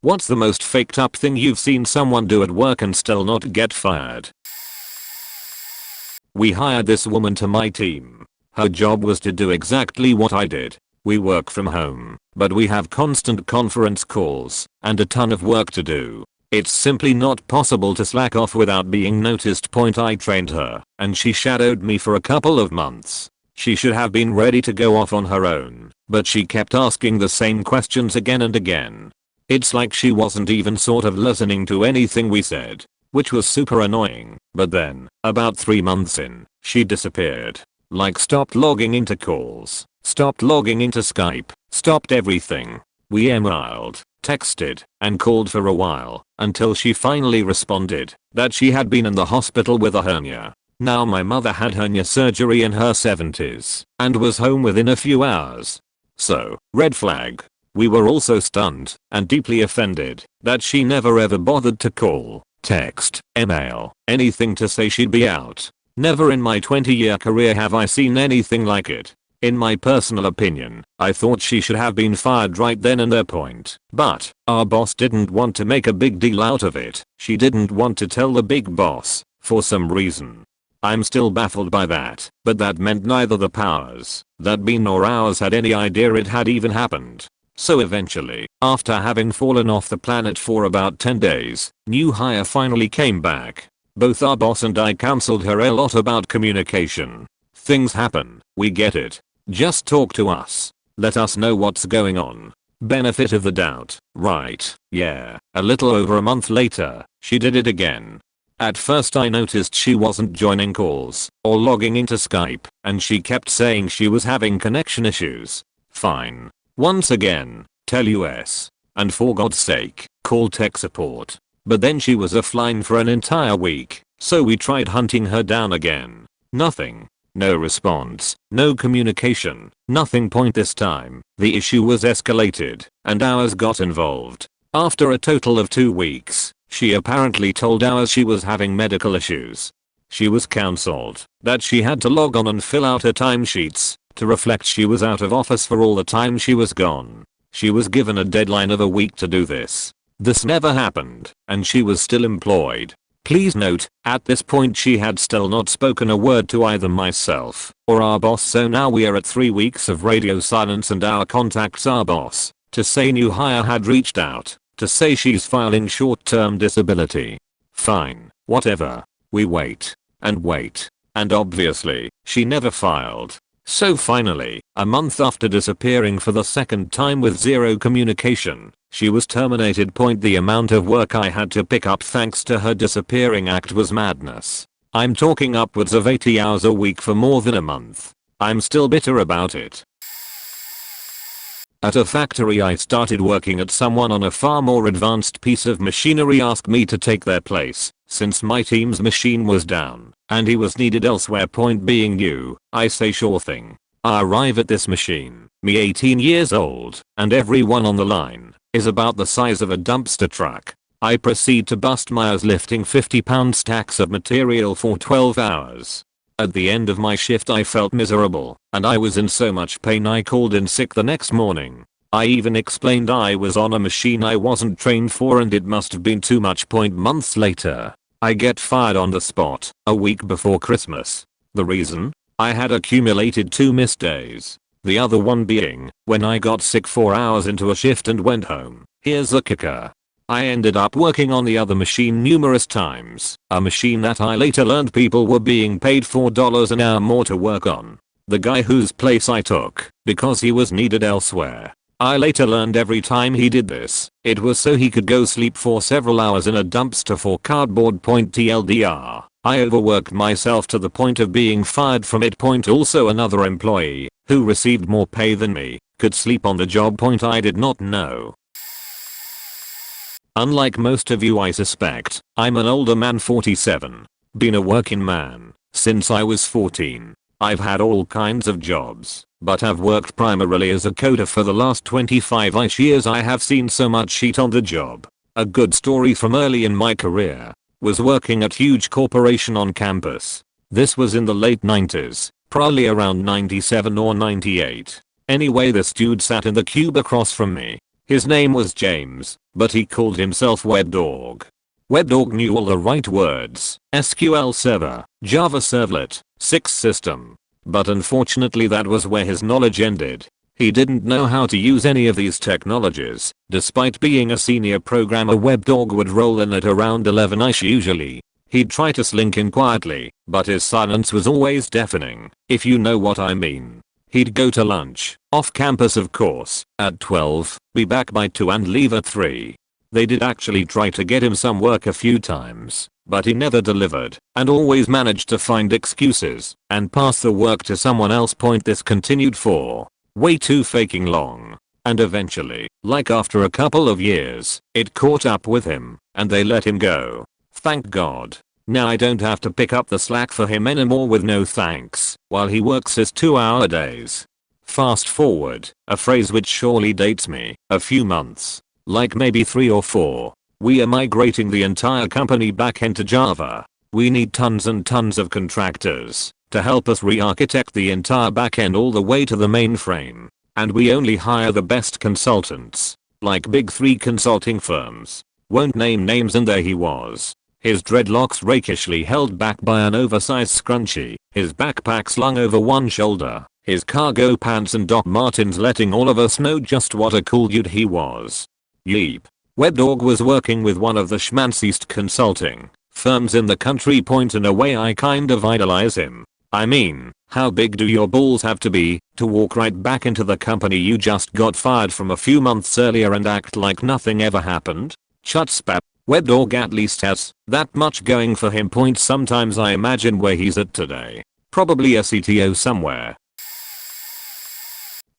What's the most faked up thing you've seen someone do at work and still not get fired? We hired this woman to my team. Her job was to do exactly what I did. We work from home, but we have constant conference calls and a ton of work to do. It's simply not possible to slack off without being noticed. I trained her, and she shadowed me for a couple of months. She should have been ready to go off on her own, but she kept asking the same questions again and again. It's like she wasn't even sort of listening to anything we said, which was super annoying. But then, about 3 months in, she disappeared. Like stopped logging into calls, stopped logging into Skype, stopped everything. We emailed, texted, and called for a while, until she finally responded that she had been in the hospital with a hernia. Now my mother had hernia surgery in her 70s, and was home within a few hours. So, red flag. We were also stunned, and deeply offended, that she never ever bothered to call, text, email, anything to say she'd be out. Never in my 20-year career have I seen anything like it. In my personal opinion, I thought she should have been fired right then and there. But our boss didn't want to make a big deal out of it. She didn't want to tell the big boss, for some reason. I'm still baffled by that, but that meant neither the powers that be nor ours had any idea it had even happened. So eventually, after having fallen off the planet for about 10 days, new hire finally came back. Both our boss and I counseled her a lot about communication. Things happen, we get it. Just talk to us. Let us know what's going on. Benefit of the doubt, right? Yeah. A little over a month later, she did it again. At first I noticed she wasn't joining calls or logging into Skype, and she kept saying she was having connection issues. Fine. Once again, tell us. And for God's sake, call tech support. But then she was offline for an entire week, so we tried hunting her down again. Nothing. No response, no communication, nothing. This time, the issue was escalated, and ours got involved. After a total of 2 weeks, she apparently told ours she was having medical issues. She was counseled that she had to log on and fill out her timesheets to reflect she was out of office for all the time she was gone. She was given a deadline of a week to do this. This never happened, and she was still employed. Please note, at this point she had still not spoken a word to either myself or our boss, so now we are at 3 weeks of radio silence, and our contacts our boss to say new hire had reached out to say she's filing short-term disability. Fine, whatever. We wait and wait, and obviously, she never filed. So finally, a month after disappearing for the 2nd time with zero communication, she was terminated. The amount of work I had to pick up thanks to her disappearing act was madness. I'm talking upwards of 80 hours a week for more than a month. I'm still bitter about it. At a factory I started working at, someone on a far more advanced piece of machinery asked me to take their place, since my team's machine was down, and he was needed elsewhere. Point being, I say sure thing. I arrive at this machine, me 18 years old, and everyone on the line is about the size of a dumpster truck. I proceed to bust my ass lifting 50-pound stacks of material for 12 hours. At the end of my shift I felt miserable, and I was in so much pain I called in sick the next morning. I even explained I was on a machine I wasn't trained for and it must have been too much. Months later, I get fired on the spot, a week before Christmas. The reason? I had accumulated 2 missed days. The other one being, when I got sick 4 hours into a shift and went home. Here's the kicker. I ended up working on the other machine numerous times, a machine that I later learned people were being paid $4 an hour more to work on. The guy whose place I took, because he was needed elsewhere. I later learned every time he did this, it was so he could go sleep for several hours in a dumpster for cardboard. TLDR, I overworked myself to the point of being fired from it. Also another employee, who received more pay than me, could sleep on the job. I did not know. Unlike most of you I suspect, I'm an older man, 47. Been a working man since I was 14. I've had all kinds of jobs, but have worked primarily as a coder for the last 25-ish years. I have seen so much shit on the job. A good story from early in my career was working at huge corporation on campus. This was in the late 90s, probably around 97 or 98. Anyway, this dude sat in the cube across from me. His name was James, but he called himself Web Dog. Web Dog knew all the right words: SQL Server, Java Servlet, Six System. But unfortunately that was where his knowledge ended. He didn't know how to use any of these technologies. Despite being a senior programmer, Web Dog would roll in at around 11ish usually. He'd try to slink in quietly, but his silence was always deafening, if you know what I mean. He'd go to lunch, off campus of course, at 12, be back by 2 and leave at 3. They did actually try to get him some work a few times, but he never delivered, and always managed to find excuses and pass the work to someone else. This continued for way too faking long. And eventually, like after a couple of years, it caught up with him, and they let him go. Thank God. Now I don't have to pick up the slack for him anymore with no thanks, while he works his 2-hour days. Fast forward, a phrase which surely dates me, a few months. Like maybe 3 or 4. We are migrating the entire company back into Java. We need tons and tons of contractors to help us re-architect the entire backend all the way to the mainframe. And we only hire the best consultants, like big 3 consulting firms. Won't name names, and there he was. His dreadlocks rakishly held back by an oversized scrunchie, his backpack slung over one shoulder, his cargo pants and Doc Martens, letting all of us know just what a cool dude he was. Yeep. Web Dog was working with one of the schmanciest consulting firms in the country. In a way I kind of idolize him. I mean, how big do your balls have to be to walk right back into the company you just got fired from a few months earlier and act like nothing ever happened? Chutzpah. Web Dog at least has that much going for him. Sometimes I imagine where he's at today. Probably a CTO somewhere.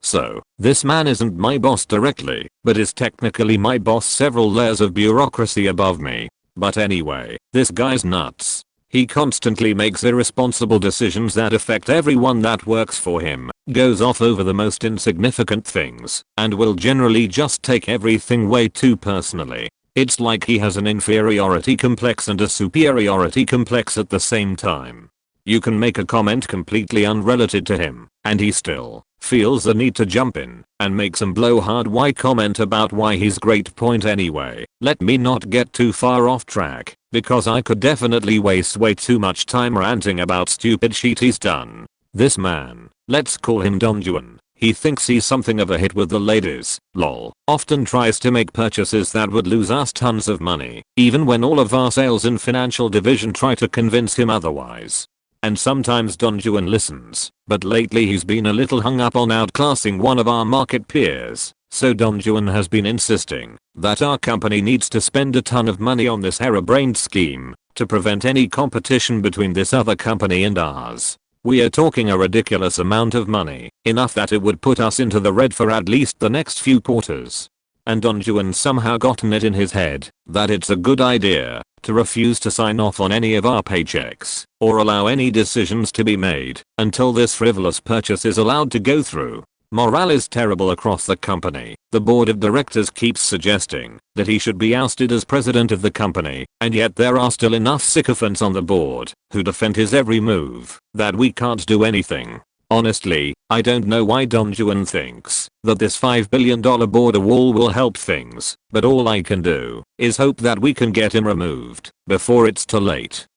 So, this man isn't my boss directly, but is technically my boss several layers of bureaucracy above me. But anyway, this guy's nuts. He constantly makes irresponsible decisions that affect everyone that works for him, goes off over the most insignificant things, and will generally just take everything way too personally. It's like he has an inferiority complex and a superiority complex at the same time. You can make a comment completely unrelated to him, and he still feels the need to jump in and make some blowhard why comment about why he's great. Anyway, let me not get too far off track, because I could definitely waste way too much time ranting about stupid shit he's done. This man, let's call him Don Juan. He thinks he's something of a hit with the ladies, lol. Often tries to make purchases that would lose us tons of money, even when all of our sales and financial division try to convince him otherwise. And sometimes Don Juan listens, but lately he's been a little hung up on outclassing one of our market peers, so Don Juan has been insisting that our company needs to spend a ton of money on this harebrained scheme to prevent any competition between this other company and ours. We are talking a ridiculous amount of money, enough that it would put us into the red for at least the next few quarters. And Don Juan's somehow gotten it in his head that it's a good idea to refuse to sign off on any of our paychecks or allow any decisions to be made until this frivolous purchase is allowed to go through. Morale is terrible across the company. The board of directors keeps suggesting that he should be ousted as president of the company, and yet there are still enough sycophants on the board who defend his every move that we can't do anything. Honestly, I don't know why Don Juan thinks that this $5 billion border wall will help things, but all I can do is hope that we can get him removed before it's too late.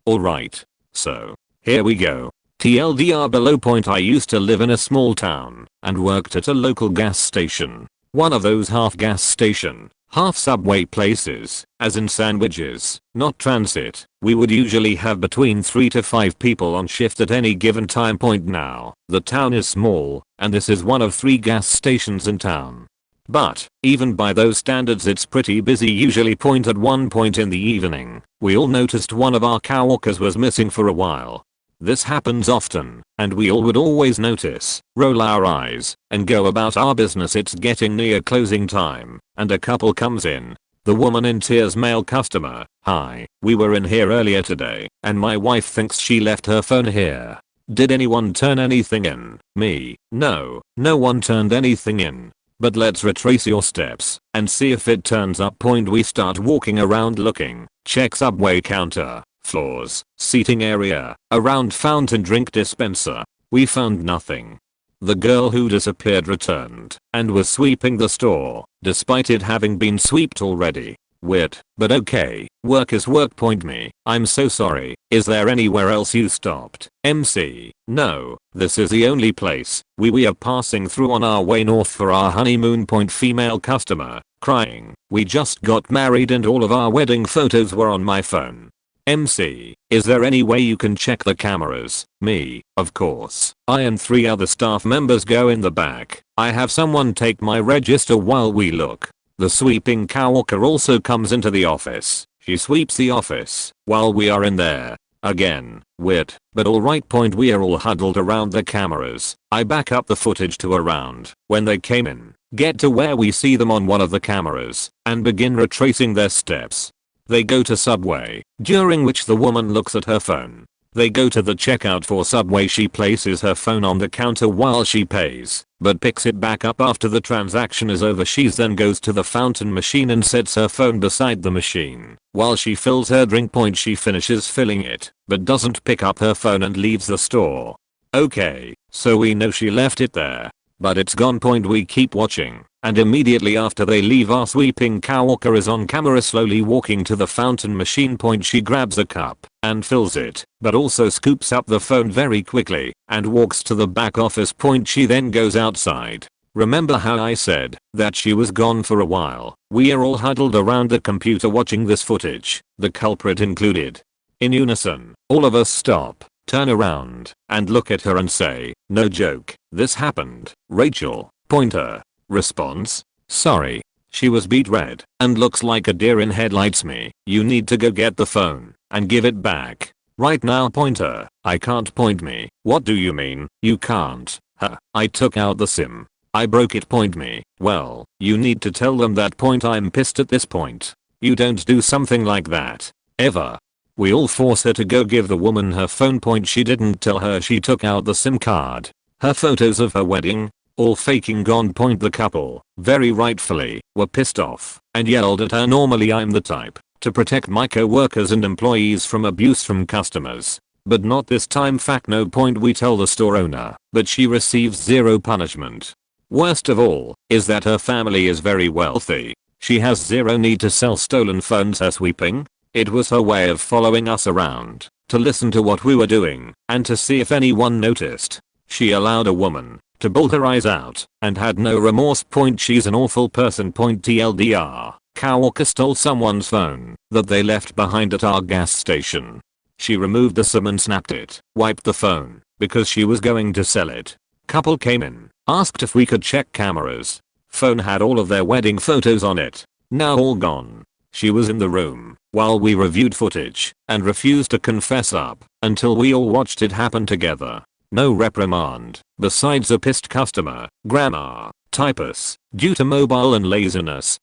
Alright. So, here we go. TLDR below. I used to live in a small town and worked at a local gas station. One of those half gas station, half subway places, as in sandwiches, not transit. We would usually have between 3 to 5 people on shift at any given time. Now, the town is small, and this is one of 3 gas stations in town. But, even by those standards it's pretty busy usually. At one point in the evening, we all noticed one of our coworkers was missing for a while. This happens often, and we all would always notice, roll our eyes, and go about our business. It's getting near closing time, and a couple comes in. The woman in tears, male customer, "Hi, we were in here earlier today, and my wife thinks she left her phone here. Did anyone turn anything in?" Me, "No, no one turned anything in. But let's retrace your steps and see if it turns up." We start walking around looking, check subway counter, floors, seating area, around fountain drink dispenser. We found nothing. The girl who disappeared returned and was sweeping the store, despite it having been swept already. Weird, but okay. Work is work. Point me. I'm so sorry. Is there anywhere else you stopped? MC. No, this is the only place. We are passing through on our way north for our honeymoon. Point female customer. Crying. We just got married and all of our wedding photos were on my phone. MC. Is there any way you can check the cameras? Me. Of course. I and 3 other staff members go in the back. I have someone take my register while we look. The sweeping coworker also comes into the office. She sweeps the office while we are in there. Again, weird, but alright. Point we are all huddled around the cameras. I back up the footage to around when they came in, get to where we see them on one of the cameras, and begin retracing their steps. They go to Subway, during which the woman looks at her phone. They go to the checkout for Subway. She places her phone on the counter while she pays, but picks it back up after the transaction is over. She then goes to the fountain machine and sets her phone beside the machine while she fills her drink. Point she finishes filling it, but doesn't pick up her phone and leaves the store. Okay, so we know she left it there, but it's gone. Point we keep watching, and immediately after they leave, our sweeping coworker is on camera slowly walking to the fountain machine. Point she grabs a cup and fills it, but also scoops up the phone very quickly and walks to the back office. Point she then goes outside. Remember how I said that she was gone for a while? We are all huddled around the computer watching this footage, the culprit included. In unison, all of us stop, turn around, and look at her and say, no joke, this happened. Rachel. Pointer. Response. Sorry. She was beet red and looks like a deer in headlights. Me. You need to go get the phone and give it back right now. Pointer. I can't. Point me. What do you mean you can't? Huh. I took out the SIM. I broke it. Point me. Well, you need to tell them that. Point I'm pissed at this point. You don't do something like that ever. We all force her to go give the woman her phone. Point she didn't tell her she took out the SIM card. Her photos of her wedding, all faking gone. Point the couple, very rightfully, were pissed off and yelled at her. Normally I'm the type to protect my co-workers and employees from abuse from customers, but not this time. Fact no. Point we tell the store owner, but she receives zero punishment. Worst of all is that her family is very wealthy. She has zero need to sell stolen phones. Her sweeping, it was her way of following us around to listen to what we were doing and to see if anyone noticed. She allowed a woman to bawl her eyes out and had no remorse. Point she's an awful person. Point TLDR. Coworker stole someone's phone that they left behind at our gas station. She removed the SIM and snapped it, wiped the phone because she was going to sell it. Couple came in, asked if we could check cameras. Phone had all of their wedding photos on it. Now all gone. She was in the room while we reviewed footage and refused to confess up until we all watched it happen together. No reprimand, besides a pissed customer, grammar, typus, due to mobile and laziness.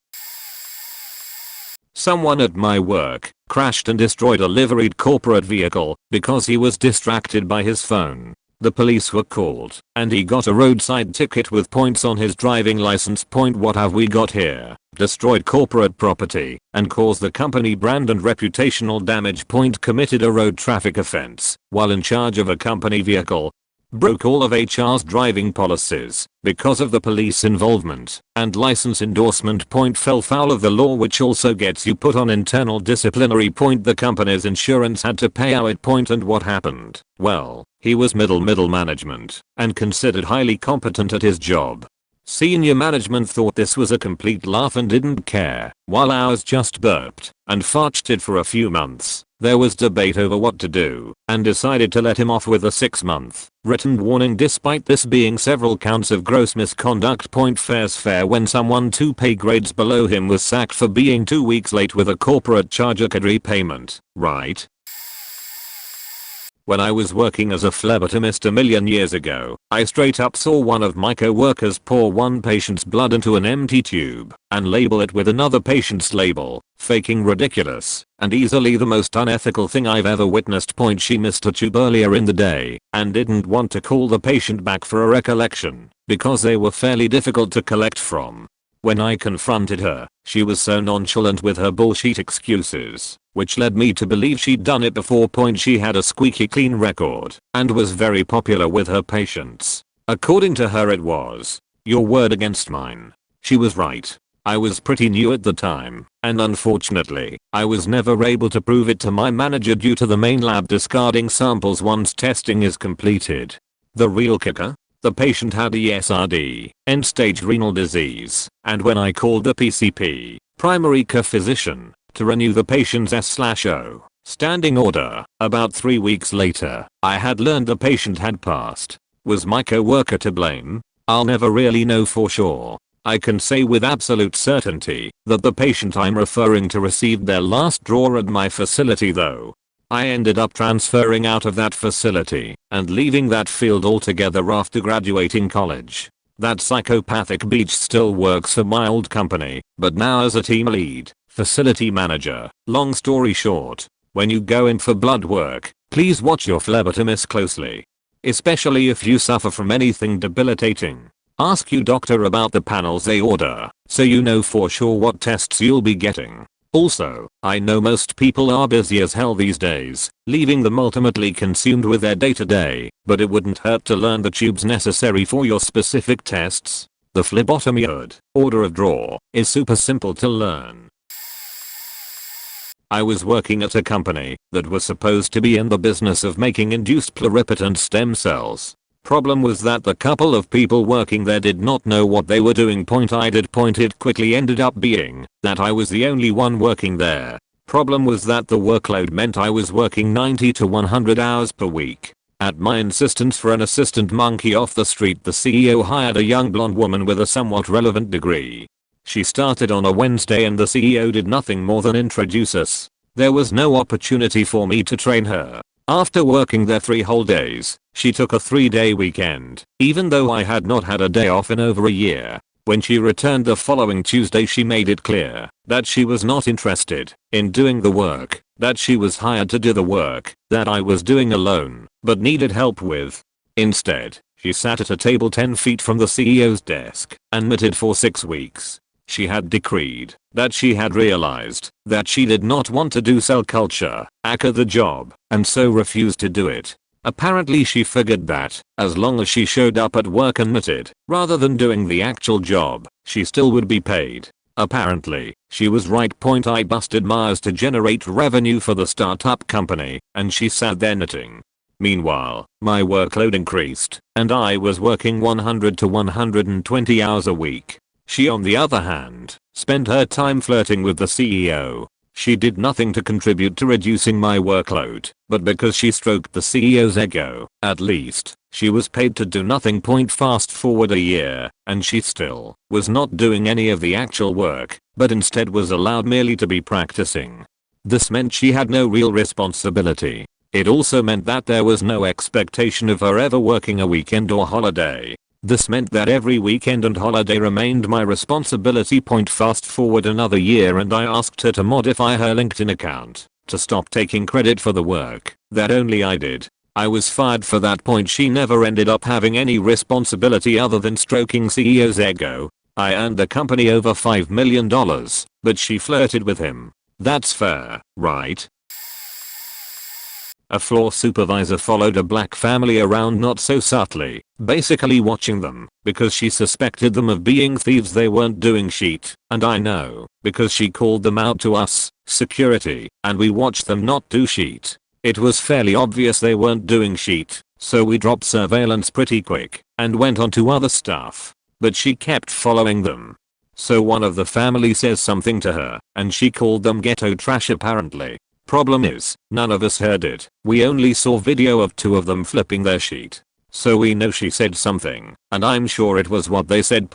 Someone at my work crashed and destroyed a liveried corporate vehicle because he was distracted by his phone. The police were called and he got a roadside ticket with points on his driving license. Point what have we got here? Destroyed corporate property and caused the company brand and reputational damage. Point committed a road traffic offense while in charge of a company vehicle. Broke all of HR's driving policies because of the police involvement and license endorsement. Point fell foul of the law, which also gets you put on internal disciplinary. Point the company's insurance had to pay out. Point and what happened? Well, he was middle management and considered highly competent at his job. Senior management thought this was a complete laugh and didn't care, while ours just burped and farted it for a few months. There was debate over what to do and decided to let him off with a 6-month written warning despite this being several counts of gross misconduct. Point fair's fair when someone 2 pay grades below him was sacked for being 2 weeks late with a corporate charge or repayment, right? When I was working as a phlebotomist a million years ago, I straight up saw one of my co-workers pour one patient's blood into an empty tube and label it with another patient's label, faking ridiculous and easily the most unethical thing I've ever witnessed. Point she missed a tube earlier in the day and didn't want to call the patient back for a recollection because they were fairly difficult to collect from. When I confronted her, she was so nonchalant with her bullshit excuses, which led me to believe she'd done it before. Point she had a squeaky clean record and was very popular with her patients. According to her it was. Your word against mine. She was right. I was pretty new at the time, and unfortunately, I was never able to prove it to my manager due to the main lab discarding samples once testing is completed. The real kicker? The patient had ESRD, end-stage renal disease, and when I called the PCP, primary care physician, to renew the patient's S/O standing order, about 3 weeks later, I had learned the patient had passed. Was my coworker to blame? I'll never really know for sure. I can say with absolute certainty that the patient I'm referring to received their last draw at my facility though. I ended up transferring out of that facility and leaving that field altogether after graduating college. That psychopathic beach still works for my old company, but now as a team lead, facility manager. Long story short, when you go in for blood work, please watch your phlebotomist closely. Especially if you suffer from anything debilitating. Ask your doctor about the panels they order, so you know for sure what tests you'll be getting. Also, I know most people are busy as hell these days, leaving them ultimately consumed with their day-to-day, but it wouldn't hurt to learn the tubes necessary for your specific tests. The phlebotomy order of draw is super simple to learn. I was working at a company that was supposed to be in the business of making induced pluripotent stem cells. Problem was that the couple of people working there did not know what they were doing. It quickly ended up being that I was the only one working there. Problem was that the workload meant I was working 90 to 100 hours per week. At my insistence for an assistant monkey off the street, the CEO hired a young blonde woman with a somewhat relevant degree. She started on a Wednesday and the CEO did nothing more than introduce us. There was no opportunity for me to train her. After working there 3 whole days, she took a 3-day weekend, even though I had not had a day off in over a year. When she returned the following Tuesday, she made it clear that she was not interested in doing the work, that she was hired to do the work that I was doing alone, but needed help with. Instead, she sat at a table 10 feet from the CEO's desk and knitted for 6 weeks. She had decreed that she had realized that she did not want to do cell culture, aka the job, and so refused to do it. Apparently she figured that, as long as she showed up at work and knitted, rather than doing the actual job, she still would be paid. Apparently, she was right. I busted Mars to generate revenue for the startup company, and she sat there knitting. Meanwhile, my workload increased, and I was working 100 to 120 hours a week. She on the other hand, spent her time flirting with the CEO. She did nothing to contribute to reducing my workload, but because she stroked the CEO's ego, at least, she was paid to do nothing. Fast forward a year, and she still was not doing any of the actual work, but instead was allowed merely to be practicing. This meant she had no real responsibility. It also meant that there was no expectation of her ever working a weekend or holiday. This meant that every weekend and holiday remained my responsibility. Fast forward another year and I asked her to modify her LinkedIn account to stop taking credit for the work that only I did. I was fired for that. She never ended up having any responsibility other than stroking CEO's ego. I earned the company over $5 million, but she flirted with him. That's fair, right? A floor supervisor followed a black family around not so subtly, basically watching them, because she suspected them of being thieves. They weren't doing shit, and I know, because she called them out to us, security, and we watched them not do shit. It was fairly obvious they weren't doing shit, so we dropped surveillance pretty quick, and went on to other stuff. But she kept following them. So one of the family says something to her, and she called them ghetto trash apparently. Problem is, none of us heard it. We only saw video of 2 of them flipping their sheet. So we know she said something, and I'm sure it was what they said.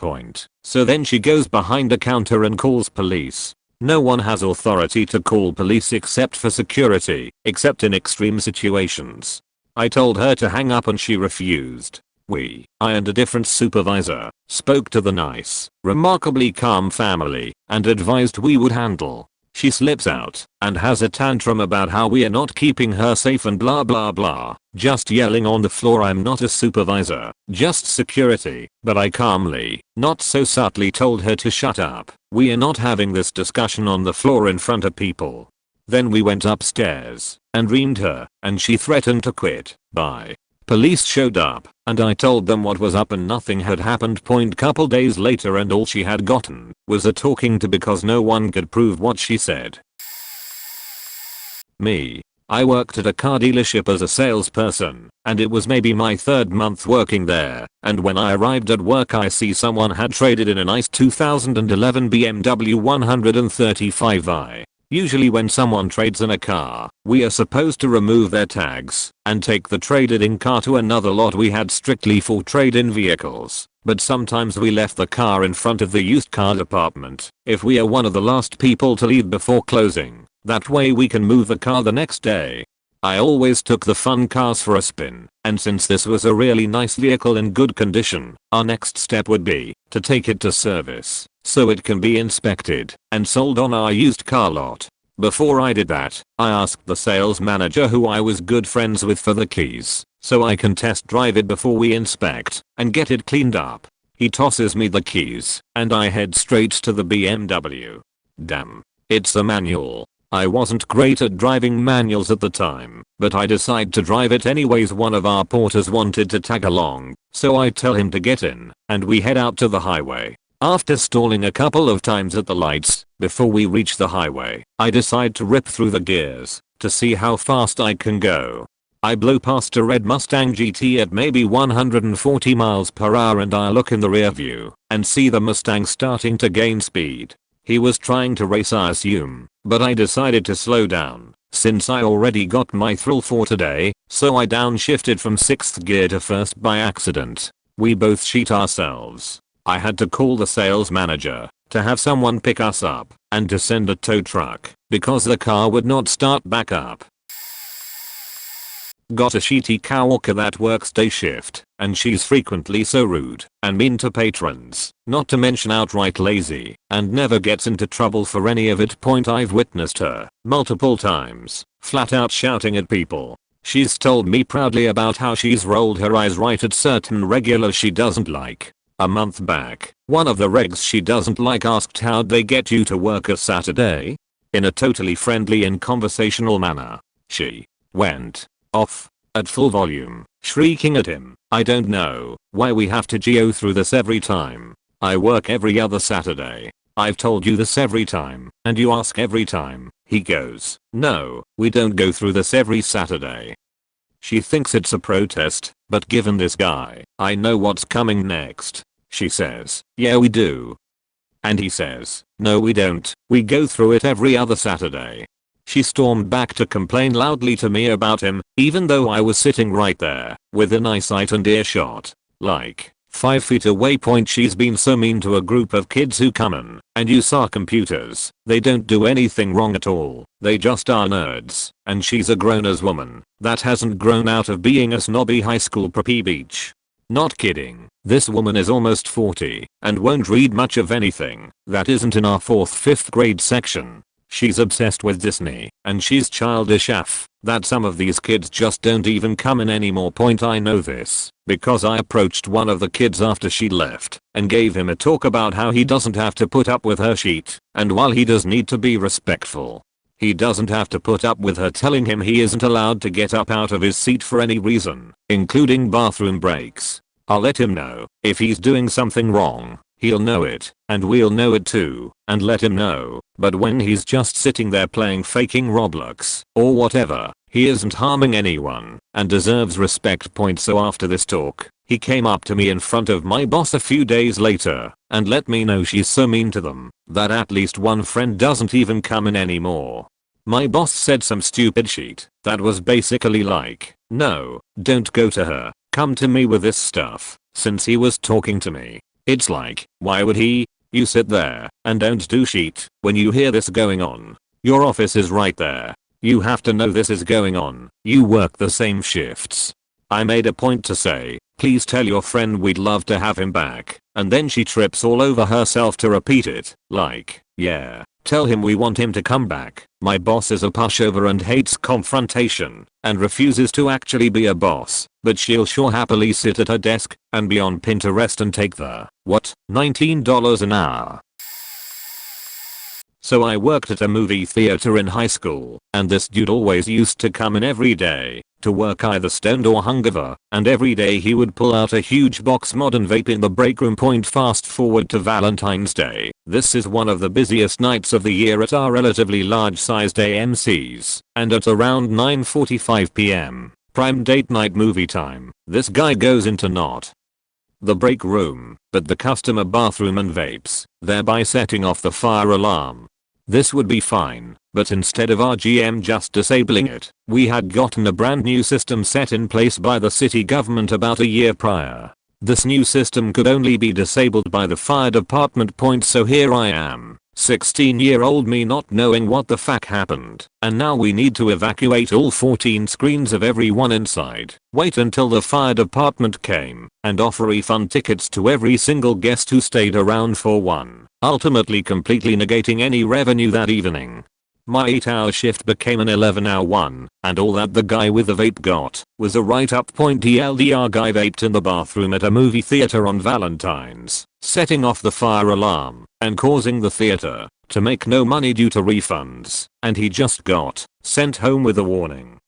So then she goes behind a counter and calls police. No one has authority to call police except for security, except in extreme situations. I told her to hang up and she refused. I and a different supervisor spoke to the nice, remarkably calm family and advised we would handle. She slips out and has a tantrum about how we are not keeping her safe and blah blah blah, just yelling on the floor. I'm not a supervisor, just security, but I calmly, not so subtly told her to shut up. We are not having this discussion on the floor in front of people. Then we went upstairs and reamed her and she threatened to quit. Bye. Police showed up, and I told them what was up and nothing had happened. Couple days later and all she had gotten was a talking to because no one could prove what she said. Me. I worked at a car dealership as a salesperson, and it was maybe my 3rd month working there, and when I arrived at work I see someone had traded in a nice 2011 BMW 135i. Usually when someone trades in a car, we are supposed to remove their tags and take the traded-in car to another lot we had strictly for trade-in vehicles, but sometimes we left the car in front of the used car department if we are one of the last people to leave before closing. That way we can move the car the next day. I always took the fun cars for a spin, and since this was a really nice vehicle in good condition, our next step would be to take it to service so it can be inspected and sold on our used car lot. Before I did that, I asked the sales manager who I was good friends with for the keys so I can test drive it before we inspect and get it cleaned up. He tosses me the keys and I head straight to the BMW. Damn, it's a manual. I wasn't great at driving manuals at the time, but I decide to drive it anyways. One of our porters wanted to tag along, so I tell him to get in, and we head out to the highway. After stalling a couple of times at the lights, before we reach the highway, I decide to rip through the gears to see how fast I can go. I blow past a red Mustang GT at maybe 140 miles per hour and I look in the rear view and see the Mustang starting to gain speed. He was trying to race, I assume, but I decided to slow down since I already got my thrill for today, so I downshifted from 6th gear to 1st by accident. We both shit ourselves. I had to call the sales manager to have someone pick us up and to send a tow truck because the car would not start back up. Got a shitty coworker that works day shift, and she's frequently so rude and mean to patrons, not to mention outright lazy, and never gets into trouble for any of it. I've witnessed her multiple times, flat out shouting at people. She's told me proudly about how she's rolled her eyes right at certain regulars she doesn't like. A month back, one of the regs she doesn't like asked how'd they get you to work a Saturday? In a totally friendly and conversational manner, she went off at full volume, shrieking at him. I don't know why we have to go through this every time. I work every other Saturday. I've told you this every time, and you ask every time. He goes, no, we don't go through this every Saturday. She thinks it's a protest, but given this guy, I know what's coming next. She says, yeah we do. And he says, no we don't, we go through it every other Saturday. She stormed back to complain loudly to me about him, even though I was sitting right there, within eyesight and earshot. Like 5 feet away. She's been so mean to a group of kids who come in and use our computers. They don't do anything wrong at all, they just are nerds, and she's a grown-ass woman that hasn't grown out of being a snobby high school preppy beach. Not kidding, this woman is almost 40 and won't read much of anything that isn't in our 4th-5th grade section. She's obsessed with Disney, and she's childish AF that some of these kids just don't even come in anymore. I know this because I approached one of the kids after she left and gave him a talk about how he doesn't have to put up with her shit, and while he does need to be respectful, he doesn't have to put up with her telling him he isn't allowed to get up out of his seat for any reason, including bathroom breaks. I'll let him know if he's doing something wrong. He'll know it, and we'll know it too, and let him know. But when he's just sitting there playing faking Roblox or whatever, he isn't harming anyone and deserves respect. So after this talk, he came up to me in front of my boss a few days later and let me know she's so mean to them that at least one friend doesn't even come in anymore. My boss said some stupid shit that was basically like, no, don't go to her, come to me with this stuff, since he was talking to me. It's like, why would he? You sit there and don't do shit when you hear this going on. Your office is right there. You have to know this is going on. You work the same shifts. I made a point to say, please tell your friend we'd love to have him back, and then she trips all over herself to repeat it, like, yeah, tell him we want him to come back. My boss is a pushover and hates confrontation and refuses to actually be a boss, but she'll sure happily sit at her desk and be on Pinterest and take the, what, $19 an hour So I worked at a movie theater in high school, and this dude always used to come in every day to work either stoned or hungover, and every day he would pull out a huge box mod and vape in the break room. Fast forward to Valentine's Day. This is one of the busiest nights of the year at our relatively large sized AMC's, and at around 9:45 p.m. prime date night movie time, this guy goes into not the break room, but the customer bathroom and vapes, thereby setting off the fire alarm. This would be fine, but instead of our GM just disabling it, we had gotten a brand new system set in place by the city government about a year prior. This new system could only be disabled by the fire department. So here I am, 16-year-old me not knowing what the fuck happened, and now we need to evacuate all 14 screens of everyone inside, wait until the fire department came, and offer refund tickets to every single guest who stayed around for one, ultimately completely negating any revenue that evening. My 8-hour shift became an 11-hour one, and all that the guy with the vape got was a right-up pointy LDR guy vaped in the bathroom at a movie theater on Valentine's, setting off the fire alarm and causing the theater to make no money due to refunds, and he just got sent home with a warning.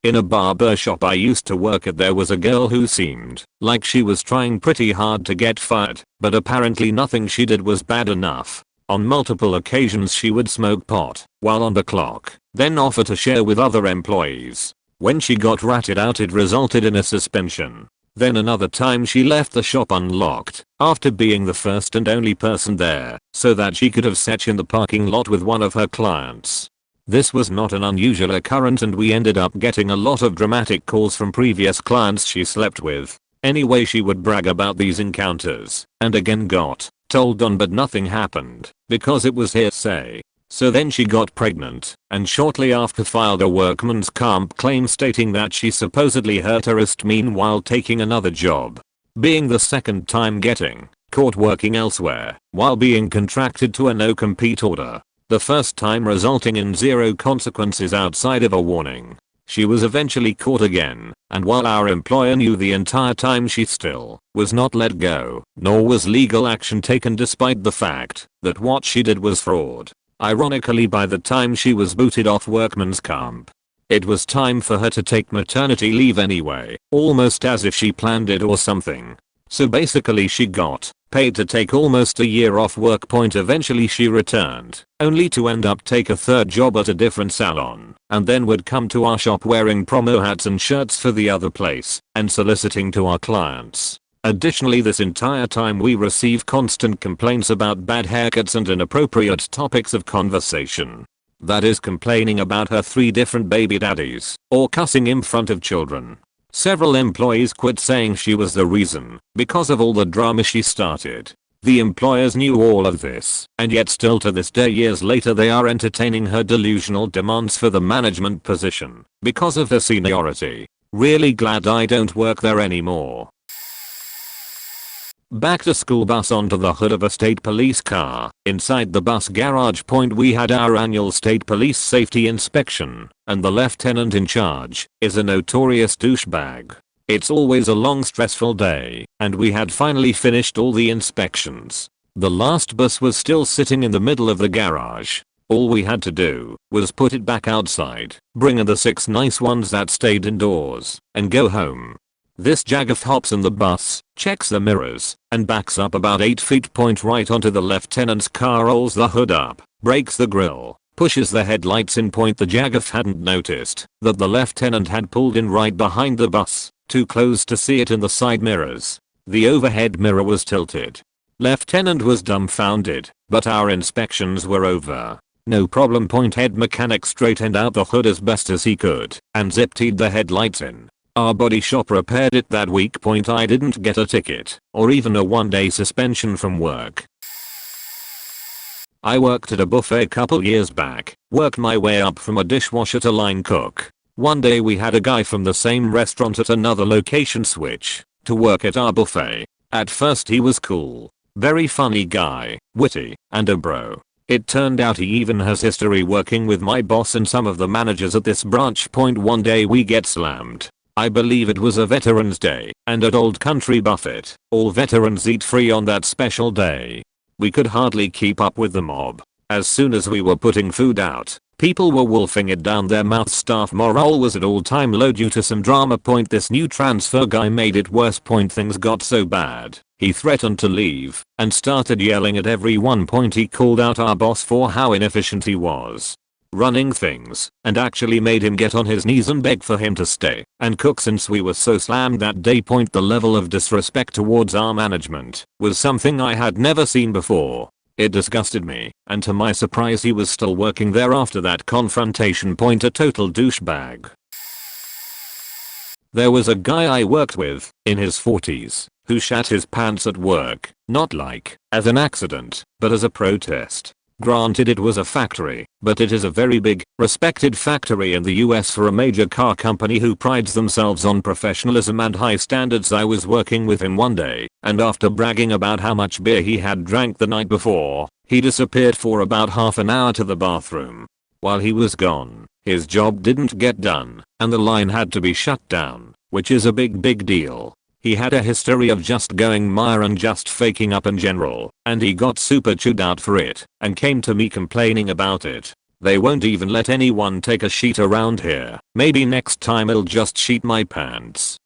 In a barber shop I used to work at, there was a girl who seemed like she was trying pretty hard to get fired, but apparently nothing she did was bad enough. On multiple occasions she would smoke pot while on the clock, then offer to share with other employees. When she got ratted out it resulted in a suspension. Then another time she left the shop unlocked after being the first and only person there so that she could have sat in the parking lot with one of her clients. This was not an unusual occurrence, and we ended up getting a lot of dramatic calls from previous clients she slept with. Anyway, she would brag about these encounters and again got told on, but nothing happened because it was hearsay. So then she got pregnant and shortly after filed a workman's comp claim stating that she supposedly hurt her wrist meanwhile taking another job, being the second time getting caught working elsewhere while being contracted to a no-compete order, the first time resulting in zero consequences outside of a warning. She was eventually caught again, and while our employer knew the entire time, she still was not let go, nor was legal action taken despite the fact that what she did was fraud. Ironically, by the time she was booted off workman's comp, it was time for her to take maternity leave anyway, almost as if she planned it or something. So basically she got paid to take almost a year off work. Eventually she returned, only to end up take a third job at a different salon, and then would come to our shop wearing promo hats and shirts for the other place, and soliciting to our clients. Additionally, this entire time we receive constant complaints about bad haircuts and inappropriate topics of conversation. That is, complaining about her 3 different baby daddies, or cussing in front of children. Several employees quit saying she was the reason because of all the drama she started. The employers knew all of this, and yet still to this day, years later, they are entertaining her delusional demands for the management position because of her seniority. Really glad I don't work there anymore. Back to school bus onto the hood of a state police car. Inside the bus garage, we had our annual state police safety inspection, and the lieutenant in charge is a notorious douchebag. It's always a long stressful day, and we had finally finished all the inspections. The last bus was still sitting in the middle of the garage. All we had to do was put it back outside, bring in the 6 nice ones that stayed indoors, and go home. This jagoff hops in the bus, checks the mirrors, and backs up about 8 feet right onto the lieutenant's car, rolls the hood up, breaks the grille, pushes the headlights in. The jagoff hadn't noticed that the lieutenant had pulled in right behind the bus, too close to see it in the side mirrors. The overhead mirror was tilted. Lieutenant was dumbfounded, but our inspections were over. No problem. Head mechanic straightened out the hood as best as he could and zip-tied the headlights in. Our body shop repaired it that week. I didn't get a ticket or even a 1-day suspension from work. I worked at a buffet a couple years back, worked my way up from a dishwasher to line cook. One day we had a guy from the same restaurant at another location switch to work at our buffet. At first he was cool, very funny guy, witty, and a bro. It turned out he even has history working with my boss and some of the managers at this branch. One day we get slammed. I believe it was a Veterans Day, and at Old Country Buffet, all veterans eat free on that special day. We could hardly keep up with the mob. As soon as we were putting food out, people were wolfing it down their mouths. Staff morale was at all-time low due to some drama. This new transfer guy made it worse. Things got so bad, he threatened to leave and started yelling at everyone. He called out our boss for how inefficient he was running things and actually made him get on his knees and beg for him to stay and cook since we were so slammed that day. The level of disrespect towards our management was something I had never seen before. It disgusted me, and to my surprise he was still working there after that confrontation. A total douchebag. There was a guy I worked with, in his 40s, who shat his pants at work, not like as an accident, but as a protest. Granted, it was a factory, but it is a very big, respected factory in the US for a major car company who prides themselves on professionalism and high standards. I was working with him one day, and after bragging about how much beer he had drank the night before, he disappeared for about half an hour to the bathroom. While he was gone, his job didn't get done, and the line had to be shut down, which is a big deal. He had a history of just going Meyer and just faking up in general, and he got super chewed out for it and came to me complaining about it. They won't even let anyone take a sheet around here. Maybe next time I'll just sheet my pants.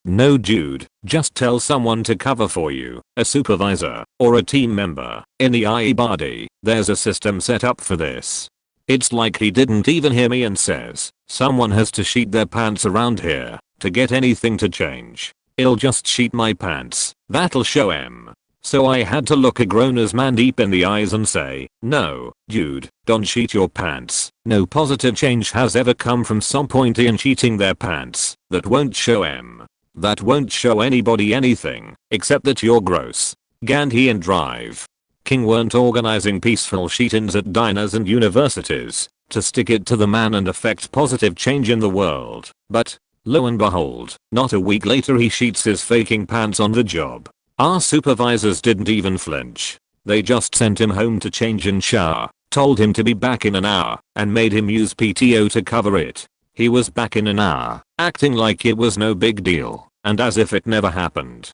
No dude, just tell someone to cover for you, a supervisor or a team member. In the IE body, there's a system set up for this. It's like he didn't even hear me and says, someone has to sheet their pants around here to get anything to change. I'll just sheet my pants, that'll show him. So I had to look a grown-ass man deep in the eyes and say, no, dude, don't sheet your pants. No positive change has ever come from some pointy and sheeting their pants. That won't show him. That won't show anybody anything, except that you're gross. Gandhi and Drive King weren't organizing peaceful sheet-ins at diners and universities to stick it to the man and affect positive change in the world, but lo and behold, not a week later he sheets his faking pants on the job. Our supervisors didn't even flinch. They just sent him home to change and shower, told him to be back in an hour, and made him use PTO to cover it. He was back in an hour, acting like it was no big deal, and as if it never happened.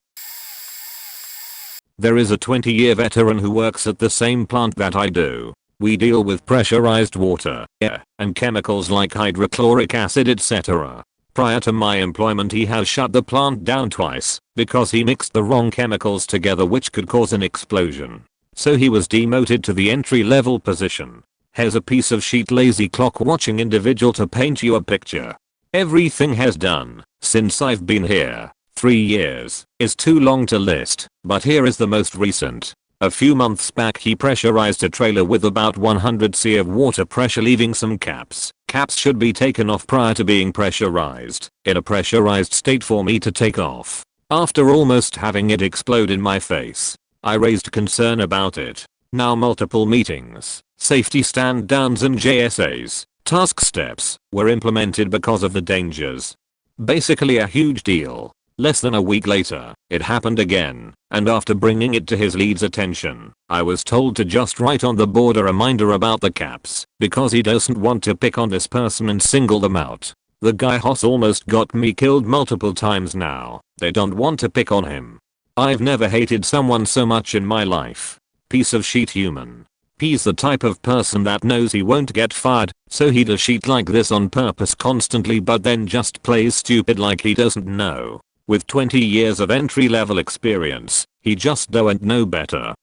There is a 20-year veteran who works at the same plant that I do. We deal with pressurized water, air, and chemicals like hydrochloric acid, etc. Prior to my employment, he has shut the plant down twice because he mixed the wrong chemicals together, which could cause an explosion. So he was demoted to the entry-level position. Here's a piece of sheet lazy clock watching individual to paint you a picture. Everything has done since I've been here. 3 years is too long to list, but here is the most recent. A few months back he pressurized a trailer with about 100 C of water pressure, leaving some caps. Caps should be taken off prior to being pressurized, in a pressurized state for me to take off. After almost having it explode in my face, I raised concern about it. Now multiple meetings, safety stand downs and JSAs, task steps, were implemented because of the dangers. Basically a huge deal. Less than a week later, it happened again, and after bringing it to his lead's attention, I was told to just write on the board a reminder about the caps, because he doesn't want to pick on this person and single them out. The guy has almost got me killed multiple times now. They don't want to pick on him. I've never hated someone so much in my life. Piece of shit human. He's the type of person that knows he won't get fired, so he does shit like this on purpose constantly, but then just plays stupid like he doesn't know. With 20 years of entry-level experience, he just don't know better.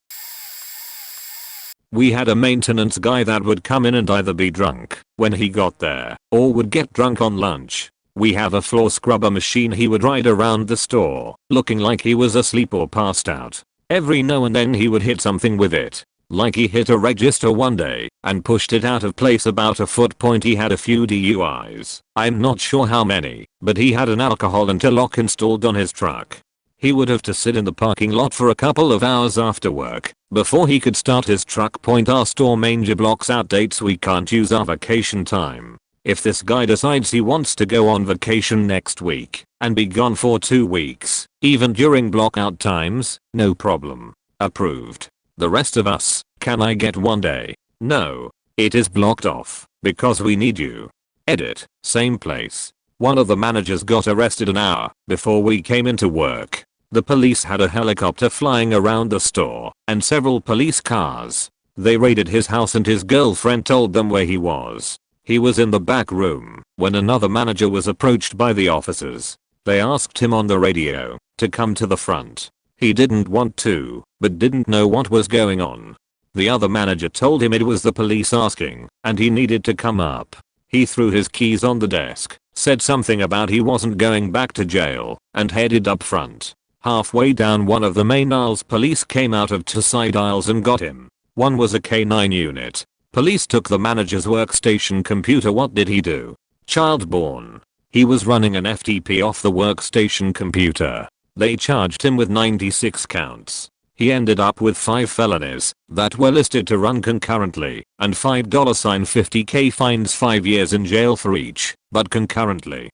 We had a maintenance guy that would come in and either be drunk when he got there, or would get drunk on lunch. We have a floor scrubber machine. He would ride around the store, looking like he was asleep or passed out. Every now and then he would hit something with it. Like he hit a register one day and pushed it out of place about a foot. He had a few DUIs. I'm not sure how many, but he had an alcohol interlock installed on his truck. He would have to sit in the parking lot for a couple of hours after work before he could start his truck. Our store manger blocks out dates. We can't use our vacation time. If this guy decides he wants to go on vacation next week and be gone for 2 weeks, even during blockout times, no problem. Approved. The rest of us, can I get 1 day? No. It is blocked off, because we need you. Edit, same place. One of the managers got arrested an hour before we came into work. The police had a helicopter flying around the store and several police cars. They raided his house and his girlfriend told them where he was. He was in the back room when another manager was approached by the officers. They asked him on the radio to come to the front. He didn't want to, but didn't know what was going on. The other manager told him it was the police asking, and he needed to come up. He threw his keys on the desk, said something about he wasn't going back to jail, and headed up front. Halfway down one of the main aisles, police came out of two side aisles and got him. One was a K9 unit. Police took the manager's workstation computer. What did he do? Child born. He was running an FTP off the workstation computer. They charged him with 96 counts. He ended up with 5 felonies that were listed to run concurrently, and $50K fines, 5 years in jail for each, but concurrently.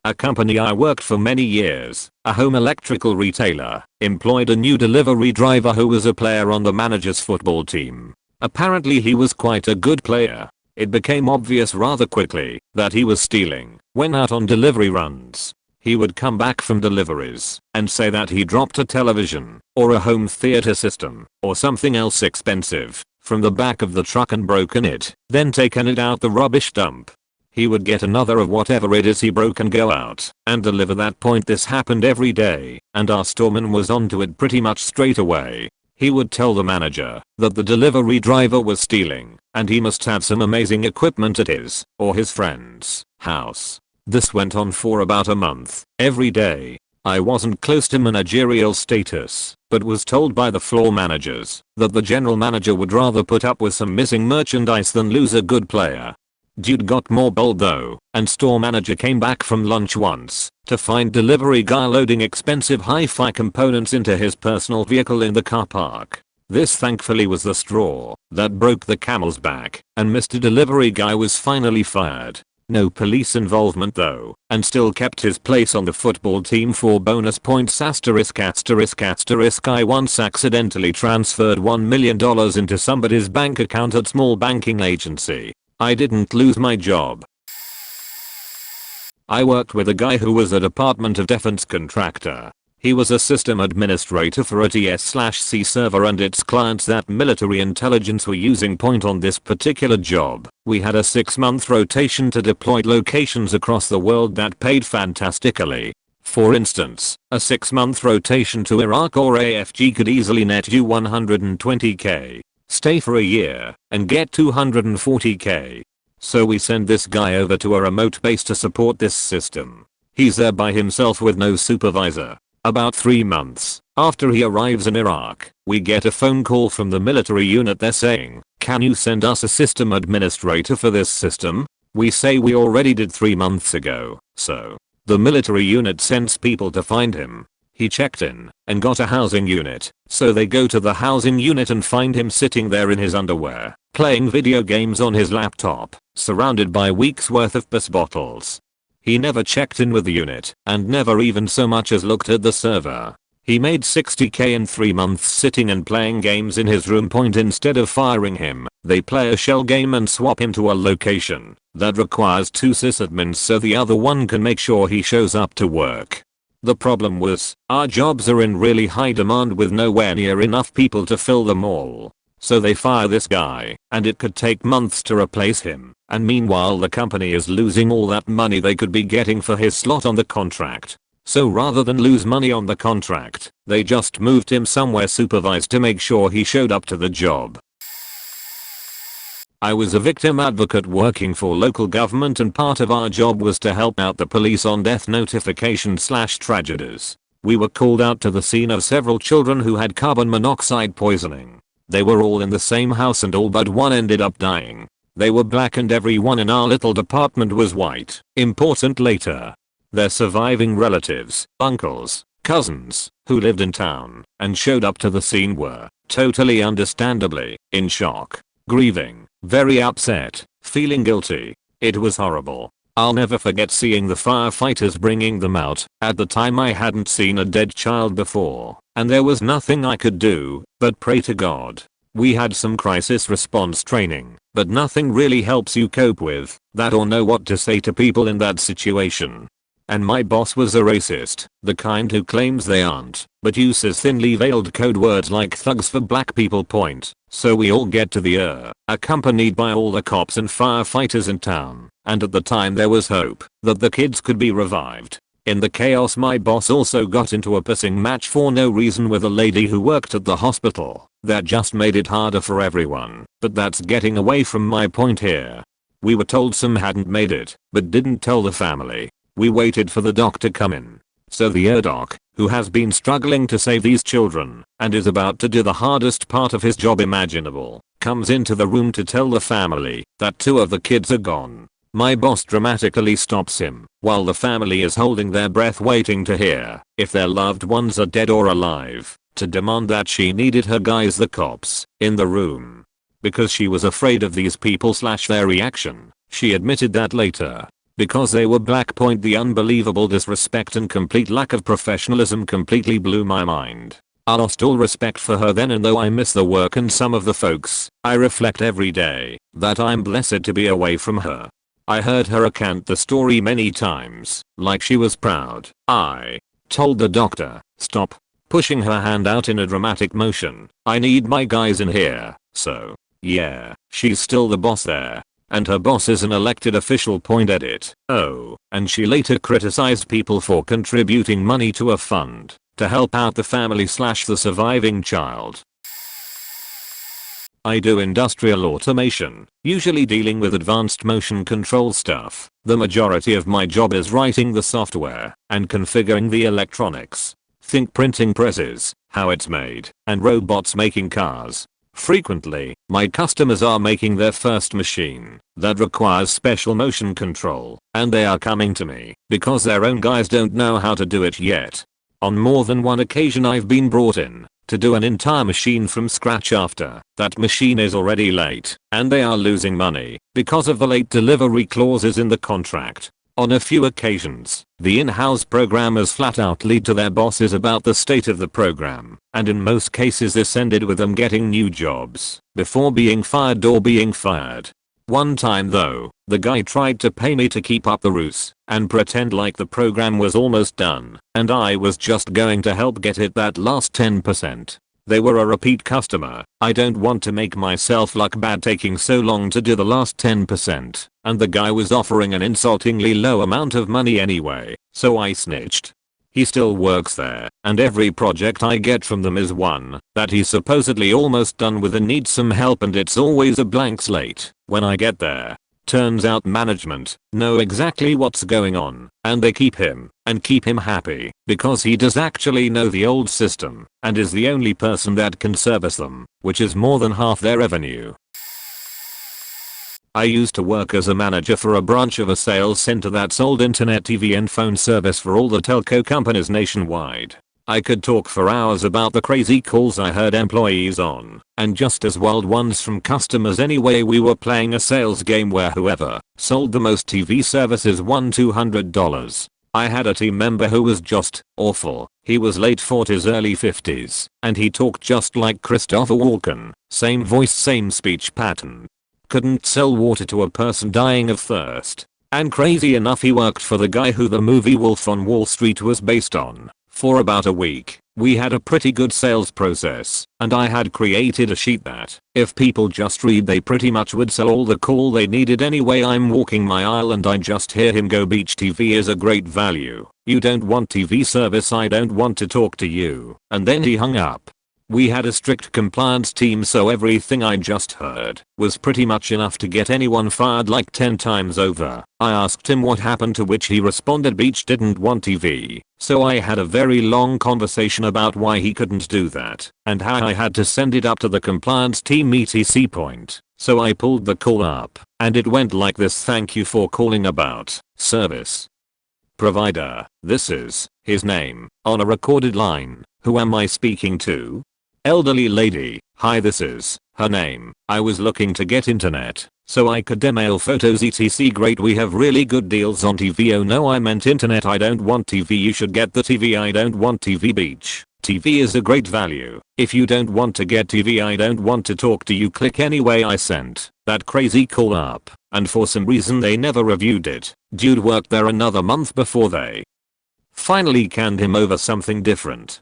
A company I worked for many years, a home electrical retailer, employed a new delivery driver who was a player on the manager's football team. Apparently he was quite a good player. It became obvious rather quickly that he was stealing when out on delivery runs. He would come back from deliveries and say that he dropped a television or a home theater system or something else expensive from the back of the truck and broken it, then taken it out the rubbish dump. He would get another of whatever it is he broke and go out and deliver that point. This happened every day, and our storeman was onto it pretty much straight away. He would tell the manager that the delivery driver was stealing and he must have some amazing equipment at his or his friend's house. This went on for about a month, every day. I wasn't close to managerial status, but was told by the floor managers that the general manager would rather put up with some missing merchandise than lose a good player. Dude got more bold though, and store manager came back from lunch once to find delivery guy loading expensive hi-fi components into his personal vehicle in the car park. This thankfully was the straw that broke the camel's back, and Mr. Delivery Guy was finally fired. No police involvement though, and still kept his place on the football team for bonus points. I once accidentally transferred $1 million into somebody's bank account at small banking agency. I didn't lose my job. I worked with a guy who was a Department of Defense contractor. He was a system administrator for a TS/C server and its clients that military intelligence were using. Point on this particular job, we had a 6-month rotation to deployed locations across the world that paid fantastically. For instance, a 6-month rotation to Iraq or AFG could easily net you 120k. Stay for a year and get 240k. So we send this guy over to a remote base to support this system. He's there by himself with no supervisor. About 3 months after he arrives in Iraq, we get a phone call from the military unit. They're saying, "Can you send us a system administrator for this system?" We say we already did 3 months ago. So the military unit sends people to find him. He checked in and got a housing unit, so they go to the housing unit and find him sitting there in his underwear, playing video games on his laptop, surrounded by weeks worth of piss bottles. He never checked in with the unit and never even so much as looked at the server. He made 60k in 3 months sitting and playing games in his room. Point instead of firing him, they play a shell game and swap him to a location that requires 2 sysadmins so the other one can make sure he shows up to work. The problem was, our jobs are in really high demand with nowhere near enough people to fill them all. So they fire this guy, and it could take months to replace him, and meanwhile the company is losing all that money they could be getting for his slot on the contract. So rather than lose money on the contract, they just moved him somewhere supervised to make sure he showed up to the job. I was a victim advocate working for local government, and part of our job was to help out the police on death notification/tragedies. We were called out to the scene of several children who had carbon monoxide poisoning. They were all in the same house and all but one ended up dying. They were black and everyone in our little department was white. Important later. Their surviving relatives, uncles, cousins, who lived in town and showed up to the scene were, totally understandably, in shock, grieving, very upset, feeling guilty. It was horrible. I'll never forget seeing the firefighters bringing them out. At the time I hadn't seen a dead child before, and there was nothing I could do but pray to God. We had some crisis response training, but nothing really helps you cope with that or know what to say to people in that situation. and my boss was a racist, the kind who claims they aren't, but uses thinly veiled code words like thugs for black people point. So we all get to the accompanied by all the cops and firefighters in town, and at the time there was hope that the kids could be revived. In the chaos, my boss also got into a pissing match for no reason with a lady who worked at the hospital. That just made it harder for everyone, but that's getting away from my point here. We were told some hadn't made it, but didn't tell the family. We waited for the doc to come in. So the doc, who has been struggling to save these children, and is about to do the hardest part of his job imaginable, comes into the room to tell the family that 2 of the kids are gone. My boss dramatically stops him, while the family is holding their breath waiting to hear if their loved ones are dead or alive, to demand that she needed her guys, the cops, in the room. Because she was afraid of these people / their reaction. She admitted that later. Because they were black. The unbelievable disrespect and complete lack of professionalism completely blew my mind. I lost all respect for her then, and though I miss the work and some of the folks, I reflect every day that I'm blessed to be away from her. I heard her recount the story many times, like she was proud. I told the doctor, stop pushing her hand out in a dramatic motion. I need my guys in here. So, yeah, she's still the boss there. And her boss is an elected official. Edit. Oh, and she later criticized people for contributing money to a fund to help out the family / the surviving child. I do industrial automation, usually dealing with advanced motion control stuff. The majority of my job is writing the software and configuring the electronics. Think printing presses, how it's made, and robots making cars. Frequently, my customers are making their first machine that requires special motion control, and they are coming to me because their own guys don't know how to do it yet. On more than one occasion I've been brought in to do an entire machine from scratch after that machine is already late, and they are losing money because of the late delivery clauses in the contract. On a few occasions, the in-house programmers flat out lead to their bosses about the state of the program, and in most cases this ended with them getting new jobs before being fired or being fired. One time though, the guy tried to pay me to keep up the ruse and pretend like the program was almost done, and I was just going to help get it that last 10%. They were a repeat customer. I don't want to make myself look bad taking so long to do the last 10%, and the guy was offering an insultingly low amount of money anyway, so I snitched. He still works there, and every project I get from them is one that he's supposedly almost done with and needs some help, and it's always a blank slate when I get there. Turns out management know exactly what's going on, and they keep him happy because he does actually know the old system and is the only person that can service them, which is more than half their revenue. I used to work as a manager for a branch of a sales center that sold internet, TV and phone service for all the telco companies nationwide. I could talk for hours about the crazy calls I heard employees on, and just as wild ones from customers. Anyway, we were playing a sales game where whoever sold the most TV services won $200. I had a team member who was just awful. He was late 40s early 50s, and he talked just like Christopher Walken. Same voice, same speech pattern. Couldn't sell water to a person dying of thirst. And crazy enough, he worked for the guy who the movie Wolf on Wall Street was based on. For about a week, we had a pretty good sales process, and I had created a sheet that, if people just read, they pretty much would sell all the call they needed. Anyway, I'm walking my aisle and I just hear him go, "Beach TV is a great value. You don't want TV service, I don't want to talk to you." And then he hung up. We had a strict compliance team, so everything I just heard was pretty much enough to get anyone fired like 10 times over. I asked him what happened, to which he responded Beach didn't want TV. So I had a very long conversation about why he couldn't do that and how I had to send it up to the compliance team etc. point. So I pulled the call up and it went like this: "Thank you for calling about service provider. This is his name on a recorded line. Who am I speaking to?" "Elderly lady. Hi, this is her name. I was looking to get internet so I could email photos etc. Great, we have really good deals on TV." "Oh no, I meant internet. I don't want TV. You should get the TV. I don't want TV." "Beach TV is a great value. If you don't want to get TV, I don't want to talk to you." Click. Anyway, I sent that crazy call up, and for some reason they never reviewed it. Dude worked there another month before they finally canned him over something different.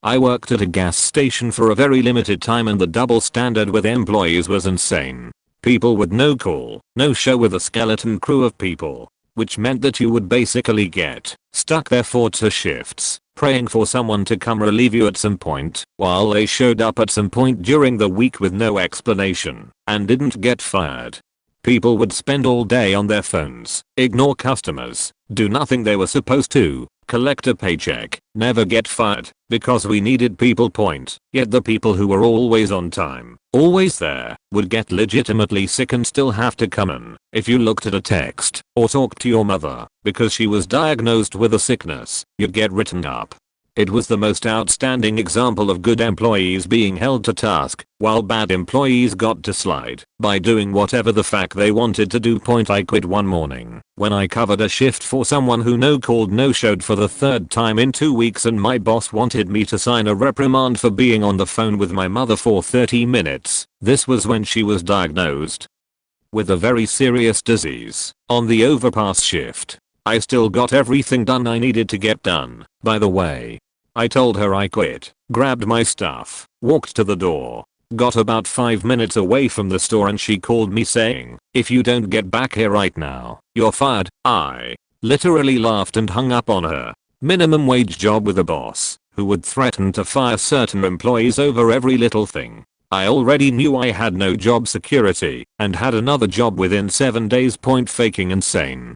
I worked at a gas station for a very limited time and the double standard with employees was insane. People would no call, no show with a skeleton crew of people, which meant that you would basically get stuck there for 2 shifts, praying for someone to come relieve you at some point, while they showed up at some point during the week with no explanation, and didn't get fired. People would spend all day on their phones, ignore customers, do nothing they were supposed to, collect a paycheck, never get fired, because we needed people point. Yet the people who were always on time, always there, would get legitimately sick and still have to come in. If you looked at a text, or talked to your mother, because she was diagnosed with a sickness, you'd get written up. It was the most outstanding example of good employees being held to task, while bad employees got to slide by doing whatever the fuck they wanted to do. I quit one morning when I covered a shift for someone who no-called no-showed for the 3rd time in 2 weeks and my boss wanted me to sign a reprimand for being on the phone with my mother for 30 minutes. This was when she was diagnosed with a very serious disease on the overpass shift. I still got everything done I needed to get done, by the way. I told her I quit, grabbed my stuff, walked to the door, got about 5 minutes away from the store and she called me saying, "If you don't get back here right now, you're fired." I literally laughed and hung up on her. Minimum wage job with a boss who would threaten to fire certain employees over every little thing. I already knew I had no job security and had another job within 7 days. Faking insane.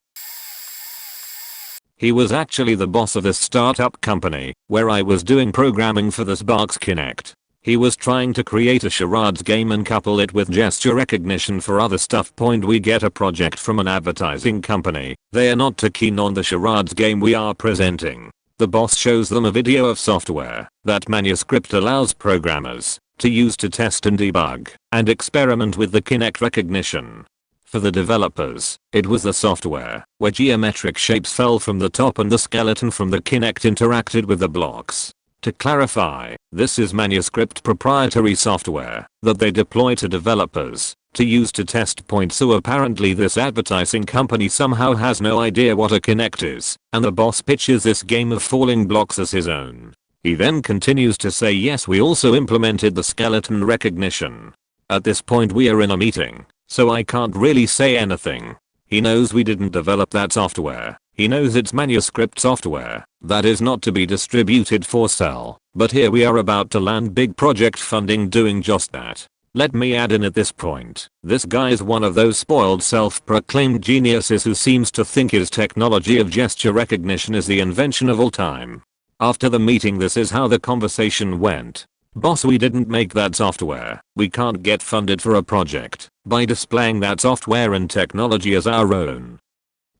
He was actually the boss of this startup company where I was doing programming for the Sparks Kinect. He was trying to create a charades game and couple it with gesture recognition for other stuff. We get a project from an advertising company. They are not too keen on the charades game we are presenting. The boss shows them a video of software that Manuscript allows programmers to use to test and debug and experiment with the Kinect recognition. For the developers, it was the software where geometric shapes fell from the top and the skeleton from the Kinect interacted with the blocks. To clarify, this is Manuscript proprietary software that they deploy to developers to use to test. So apparently this advertising company somehow has no idea what a Kinect is, and the boss pitches this game of falling blocks as his own. He then continues to say, yes, we also implemented the skeleton recognition. At this point we are in a meeting, so I can't really say anything. He knows we didn't develop that software. He knows it's Manuscript software that is not to be distributed for sale. But here we are about to land big project funding doing just that. Let me add in at this point, this guy is one of those spoiled self-proclaimed geniuses who seems to think his technology of gesture recognition is the invention of all time. After the meeting, this is how the conversation went. Boss, we didn't make that software. We can't get funded for a project by displaying that software and technology as our own.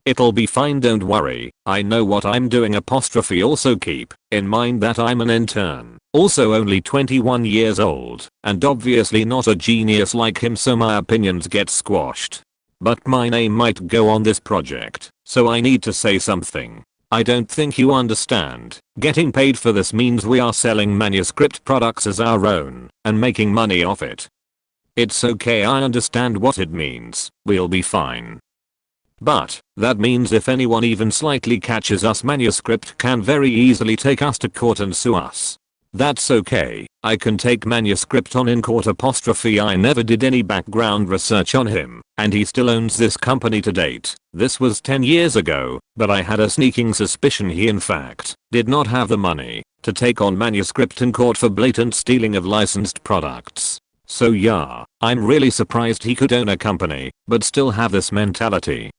It'll be fine, don't worry, I know what I'm doing. Also keep in mind that I'm an intern, also only 21 years old, and obviously not a genius like him, so my opinions get squashed. But my name might go on this project, so I need to say something. I don't think you understand. Getting paid for this means we are selling Manuscript products as our own and making money off it. It's okay, I understand what it means. We'll be fine. But that means if anyone even slightly catches us, Manuscript can very easily take us to court and sue us. That's okay. I can take Manuscript on in court. I never did any background research on him, and he still owns this company to date. This was 10 years ago, but I had a sneaking suspicion he in fact did not have the money to take on Manuscript in court for blatant stealing of licensed products. So yeah, I'm really surprised he could own a company, but still have this mentality.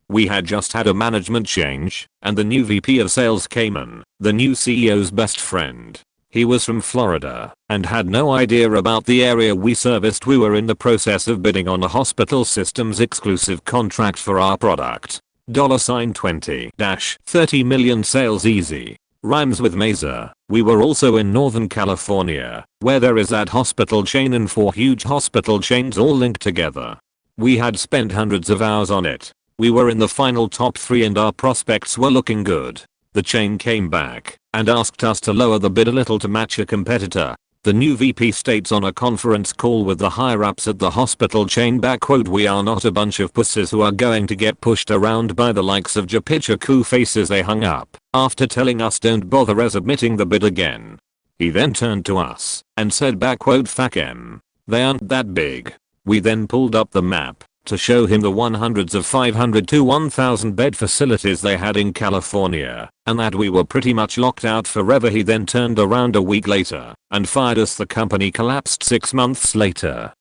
We had just had a management change, and the new VP of sales came in, the new CEO's best friend. He was from Florida, and had no idea about the area we serviced. We were in the process of bidding on a hospital systems exclusive contract for our product. $20-30 million sales easy. Rhymes with Mesa. We were also in Northern California, where there is that hospital chain and 4 huge hospital chains all linked together. We had spent hundreds of hours on it. We were in the final top 3 and our prospects were looking good. The chain came back and asked us to lower the bid a little to match a competitor. The new VP states on a conference call with the higher-ups at the hospital chain "We are not a bunch of pussies who are going to get pushed around by the likes of Japichaku faces." They hung up after telling us don't bother resubmitting the bid again. He then turned to us and said "Fuck 'em. They aren't that big." We then pulled up the map to show him the 100s of 500 to 1,000 bed facilities they had in California, and that we were pretty much locked out forever. He then turned around a week later and fired us. The company collapsed 6 months later.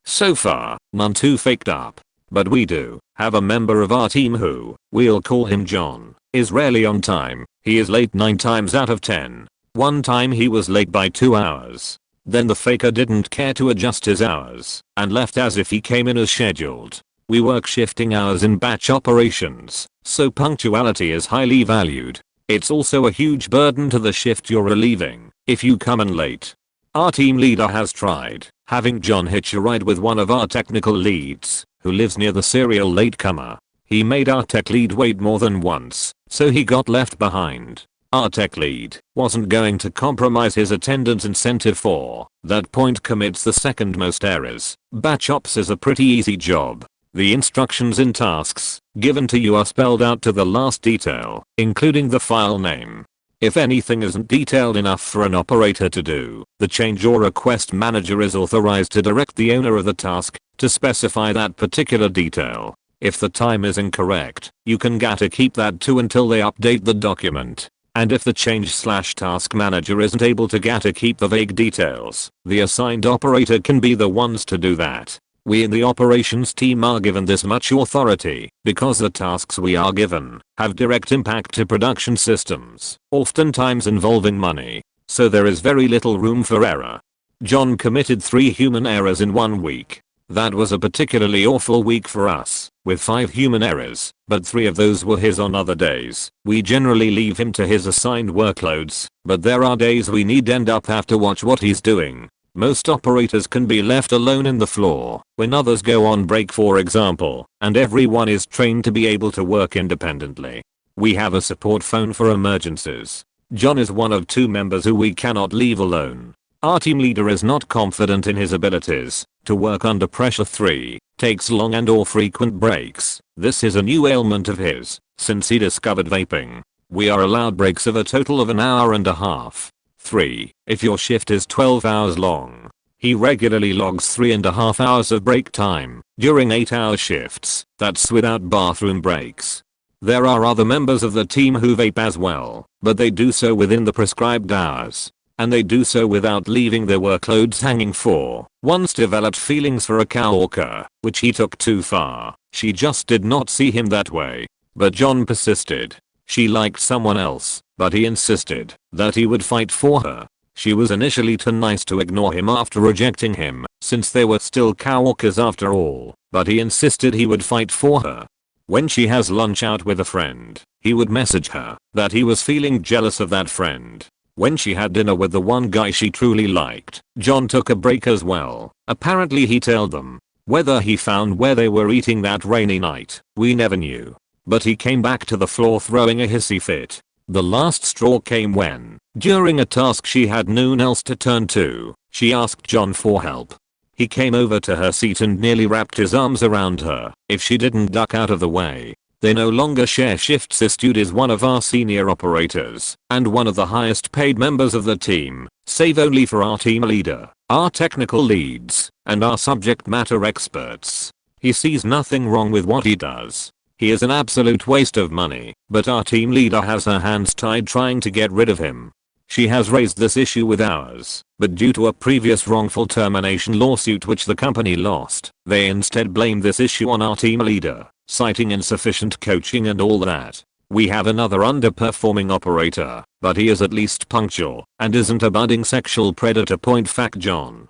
So far, none too faked up. But we do have a member of our team who, we'll call him John, is rarely on time. He is late 9 times out of 10. One time he was late by 2 hours. Then the faker didn't care to adjust his hours and left as if he came in as scheduled. We work shifting hours in batch operations, so punctuality is highly valued. It's also a huge burden to the shift you're relieving if you come in late. Our team leader has tried having John hitch a ride with one of our technical leads who lives near the serial latecomer. He made our tech lead wait more than once, so he got left behind. Our tech lead wasn't going to compromise his attendance incentive for that point. Commits the second most errors. Batch ops is a pretty easy job. The instructions in tasks given to you are spelled out to the last detail, including the file name. If anything isn't detailed enough for an operator to do, the change or request manager is authorized to direct the owner of the task to specify that particular detail. If the time is incorrect, you can gotta keep that too until they update the document. And if the change/task manager isn't able to gotta keep the vague details, the assigned operator can be the ones to do that. We in the operations team are given this much authority because the tasks we are given have direct impact to production systems, oftentimes involving money. So there is very little room for error. John committed 3 human errors in 1 week. That was a particularly awful week for us, with 5 human errors, but 3 of those were his on other days. We generally leave him to his assigned workloads, but there are days we need end up have to watch what he's doing. Most operators can be left alone in the floor when others go on break, for example, and everyone is trained to be able to work independently. We have a support phone for emergencies. John is one of 2 members who we cannot leave alone. Our team leader is not confident in his abilities to work under pressure. 3. Takes long and or frequent breaks. This is a new ailment of his since he discovered vaping. We are allowed breaks of a total of an hour and a half. 3. If your shift is 12 hours long, he regularly logs 3.5 hours of break time during 8-hour shifts. That's without bathroom breaks. There are other members of the team who vape as well, but they do so within the prescribed hours. And they do so without leaving their workloads hanging. 4. Once developed feelings for a coworker, which he took too far. She just did not see him that way. But John persisted. She liked someone else, but he insisted that he would fight for her. She was initially too nice to ignore him after rejecting him, since they were still coworkers after all, but he insisted he would fight for her. When she has lunch out with a friend, he would message her that he was feeling jealous of that friend. When she had dinner with the one guy she truly liked, John took a break as well. Apparently he told them. Whether he found where they were eating that rainy night, we never knew. But he came back to the floor throwing a hissy fit. The last straw came when, during a task she had no one else to turn to, she asked John for help. He came over to her seat and nearly wrapped his arms around her if she didn't duck out of the way. They no longer share shifts. This dude is one of our senior operators and one of the highest paid members of the team, save only for our team leader, our technical leads, and our subject matter experts. He sees nothing wrong with what he does. He is an absolute waste of money, but our team leader has her hands tied trying to get rid of him. She has raised this issue with ours, but due to a previous wrongful termination lawsuit which the company lost, they instead blame this issue on our team leader, citing insufficient coaching and all that. We have another underperforming operator, but he is at least punctual and isn't a budding sexual predator. Fact John.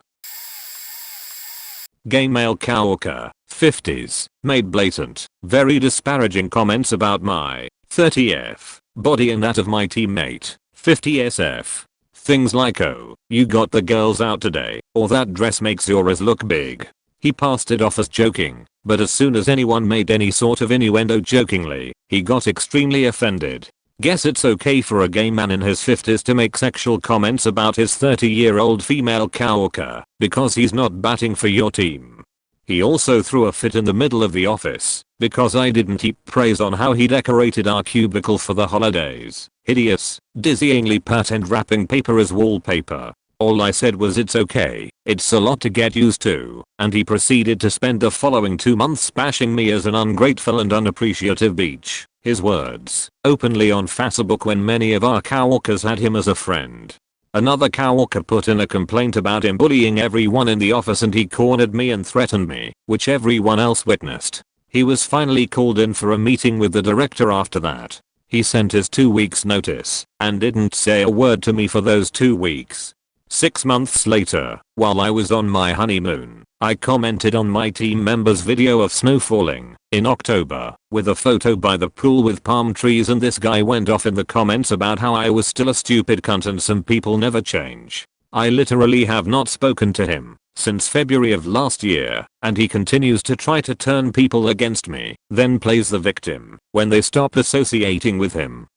Gay male coworker, 50s, made blatant, very disparaging comments about my 30F body and that of my teammate, 50SF. Things like, "Oh, you got the girls out today," or "that dress makes yours look big." He passed it off as joking, but as soon as anyone made any sort of innuendo jokingly, he got extremely offended. Guess it's okay for a gay man in his 50s to make sexual comments about his 30-year-old female coworker because he's not batting for your team. He also threw a fit in the middle of the office because I didn't heap praise on how he decorated our cubicle for the holidays. Hideous, dizzyingly patterned wrapping paper as wallpaper. All I said was it's okay, it's a lot to get used to, and he proceeded to spend the following 2 months bashing me as an ungrateful and unappreciative beach. His words, openly on Facebook when many of our coworkers had him as a friend. Another coworker put in a complaint about him bullying everyone in the office and he cornered me and threatened me, which everyone else witnessed. He was finally called in for a meeting with the director after that. He sent his 2 weeks notice and didn't say a word to me for those 2 weeks. 6 months later, while I was on my honeymoon, I commented on my team member's video of snow falling in October with a photo by the pool with palm trees, and this guy went off in the comments about how I was still a stupid cunt and some people never change. I literally have not spoken to him since February of last year, and he continues to try to turn people against me, then plays the victim when they stop associating with him.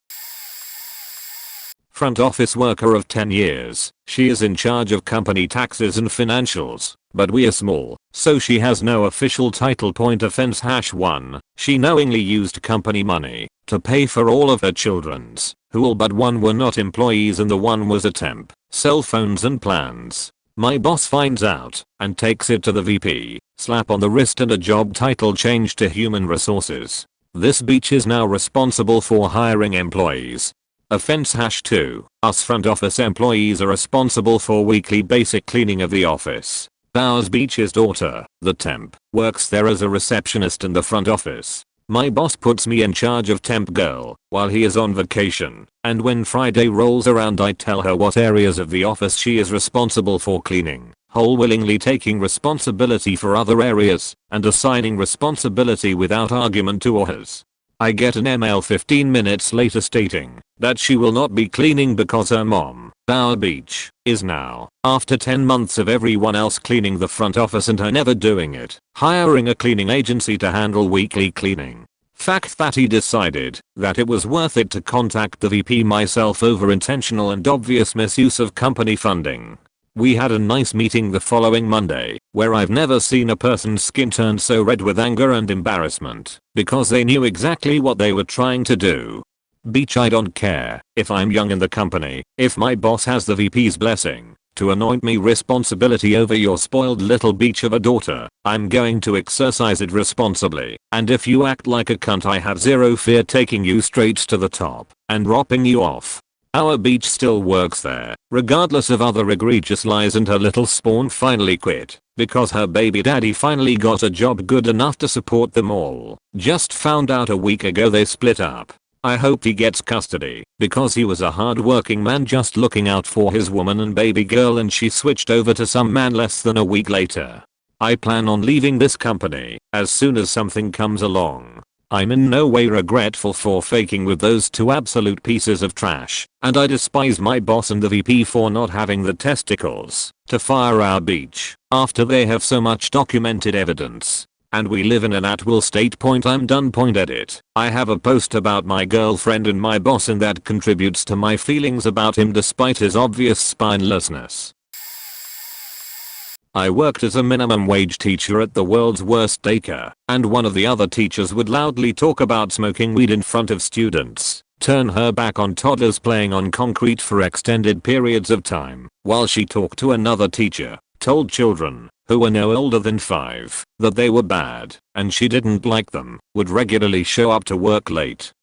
Front office worker of 10 years. She is in charge of company taxes and financials, but we are small, so she has no official title. Point offense #1. She knowingly used company money to pay for all of her children's, who all but one were not employees and the one was a temp, cell phones and plans. My boss finds out and takes it to the VP, slap on the wrist and a job title change to human resources. This bitch is now responsible for hiring employees. Offense #2. Us front office employees are responsible for weekly basic cleaning of the office. Ours bitch's daughter, the temp, works there as a receptionist in the front office. My boss puts me in charge of temp girl while he is on vacation, and when Friday rolls around I tell her what areas of the office she is responsible for cleaning, whole willingly taking responsibility for other areas and assigning responsibility without argument to hers. I get an email 15 minutes later stating that she will not be cleaning because her mom, our beach, is now, after 10 months of everyone else cleaning the front office and her never doing it, hiring a cleaning agency to handle weekly cleaning. Fact that he decided that it was worth it to contact the VP myself over intentional and obvious misuse of company funding. We had a nice meeting the following Monday, where I've never seen a person's skin turn so red with anger and embarrassment, because they knew exactly what they were trying to do. Beach, I don't care if I'm young in the company, if my boss has the VP's blessing to anoint me responsibility over your spoiled little beach of a daughter, I'm going to exercise it responsibly, and if you act like a cunt I have zero fear taking you straight to the top and dropping you off. Our beach still works there, regardless of other egregious lies, and her little spawn finally quit because her baby daddy finally got a job good enough to support them all. Just found out a week ago they split up. I hope he gets custody because he was a hard-working man just looking out for his woman and baby girl, and she switched over to some man less than a week later. I plan on leaving this company as soon as something comes along. I'm in no way regretful for faking with those two absolute pieces of trash, and I despise my boss and the VP for not having the testicles to fire our beach after they have so much documented evidence. And we live in an at-will state. I'm done. Edit. I have a post about my girlfriend and my boss, and that contributes to my feelings about him despite his obvious spinelessness. I worked as a minimum wage teacher at the world's worst daycare, and one of the other teachers would loudly talk about smoking weed in front of students, turn her back on toddlers playing on concrete for extended periods of time, while she talked to another teacher, told children, who were no older than 5, that they were bad, and she didn't like them, would regularly show up to work late,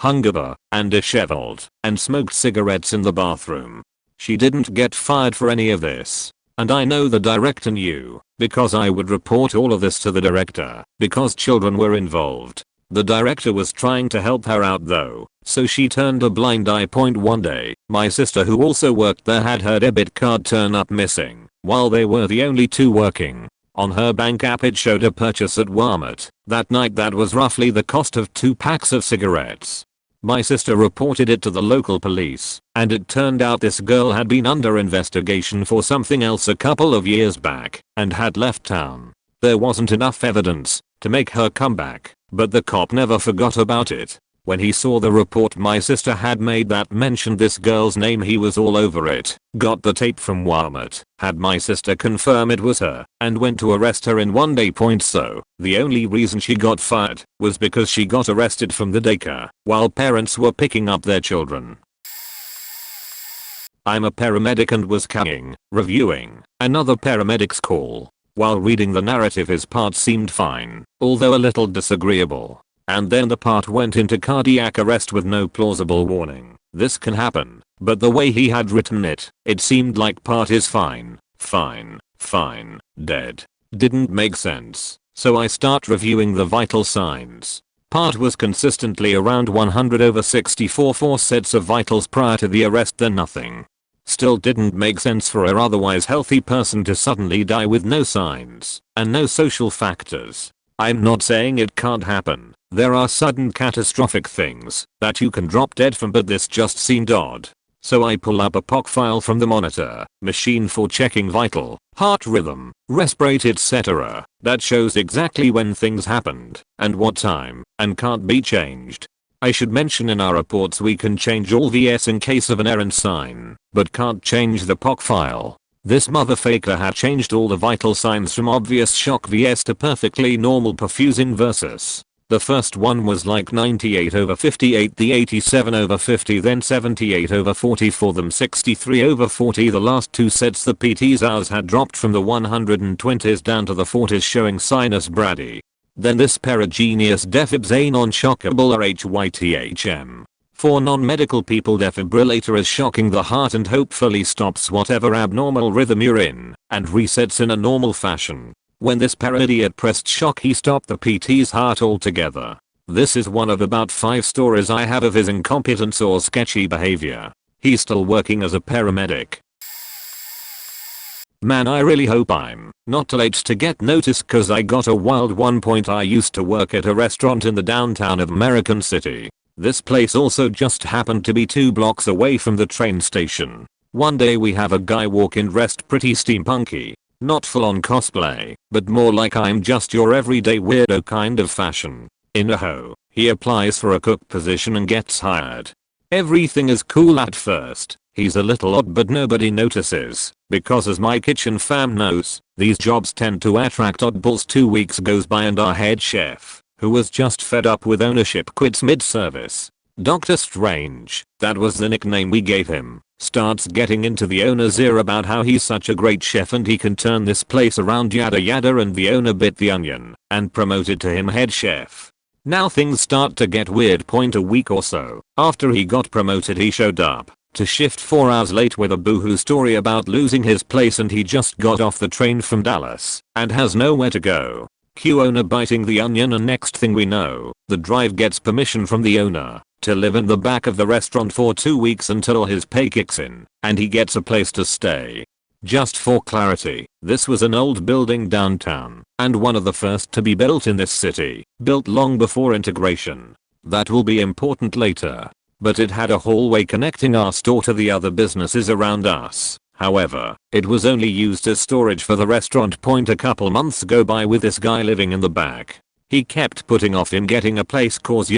hungover, and disheveled, and smoked cigarettes in the bathroom. She didn't get fired for any of this. And I know the director knew, because I would report all of this to the director, because children were involved. The director was trying to help her out though, so she turned a blind eye. One day, my sister, who also worked there, had her debit card turn up missing, while they were the only two working. On her bank app it showed a purchase at Walmart that night that was roughly the cost of 2 packs of cigarettes. My sister reported it to the local police, and it turned out this girl had been under investigation for something else a couple of years back and had left town. There wasn't enough evidence to make her come back, but the cop never forgot about it. When he saw the report my sister had made that mentioned this girl's name, he was all over it. Got the tape from Walmart, had my sister confirm it was her, and went to arrest her in one day. So, the only reason she got fired was because she got arrested from the daycare while parents were picking up their children. I'm a paramedic and was reviewing another paramedic's call. While reading the narrative, his part seemed fine, although a little disagreeable. And then the part went into cardiac arrest with no plausible warning. This can happen, but the way he had written it, it seemed like part is fine, dead. Didn't make sense. So I start reviewing the vital signs. Part was consistently around 100/64, 4 sets of vitals prior to the arrest, then nothing. Still didn't make sense for a otherwise healthy person to suddenly die with no signs and no social factors. I'm not saying it can't happen. There are sudden catastrophic things that you can drop dead from, but this just seemed odd. So I pull up a POC file from the monitor machine for checking vital, heart rhythm, respirate, etc. that shows exactly when things happened and what time and can't be changed. I should mention in our reports we can change all VS in case of an errand sign, but can't change the POC file. This motherfucker had changed all the vital signs from obvious shock VS to perfectly normal perfusing versus. The first one was like 98/58, the 87/50, then 78/44, them 63/40. The last two sets the PT's hours had dropped from the 120s down to the 40s, showing sinus brady. Then this paragenius defib non-shockable RHYTHM. For non-medical people, defibrillator is shocking the heart and hopefully stops whatever abnormal rhythm you're in and resets in a normal fashion. When this para-idiot pressed shock, he stopped the PT's heart altogether. This is one of about 5 stories I have of his incompetence or sketchy behavior. He's still working as a paramedic. Man, I really hope I'm not late to get noticed, cause I got a wild one. I used to work at a restaurant in the downtown of American City. This place also just happened to be 2 blocks away from the train station. One day we have a guy walk in dressed pretty steampunky. Not full on cosplay, but more like I'm just your everyday weirdo kind of fashion. In a ho, he applies for a cook position and gets hired. Everything is cool at first. He's a little odd, but nobody notices, because as my kitchen fam knows, these jobs tend to attract oddballs. 2 weeks goes by and our head chef, who was just fed up with ownership, quits mid-service. Dr. Strange, that was the nickname we gave him, starts getting into the owner's ear about how he's such a great chef and he can turn this place around, yada yada, and the owner bit the onion and promoted to him head chef. Now things start to get weird. A week or so after he got promoted, he showed up to shift 4 hours late with a boohoo story about losing his place, and he just got off the train from Dallas and has nowhere to go. Q owner biting the onion, and next thing we know, the drive gets permission from the owner to live in the back of the restaurant for 2 weeks until his pay kicks in and he gets a place to stay. Just for clarity, this was an old building downtown and one of the first to be built in this city, built long before integration. That will be important later. But it had a hallway connecting our store to the other businesses around us. However, it was only used as storage for the restaurant. A couple months go by with this guy living in the back. He kept putting off him getting a place cause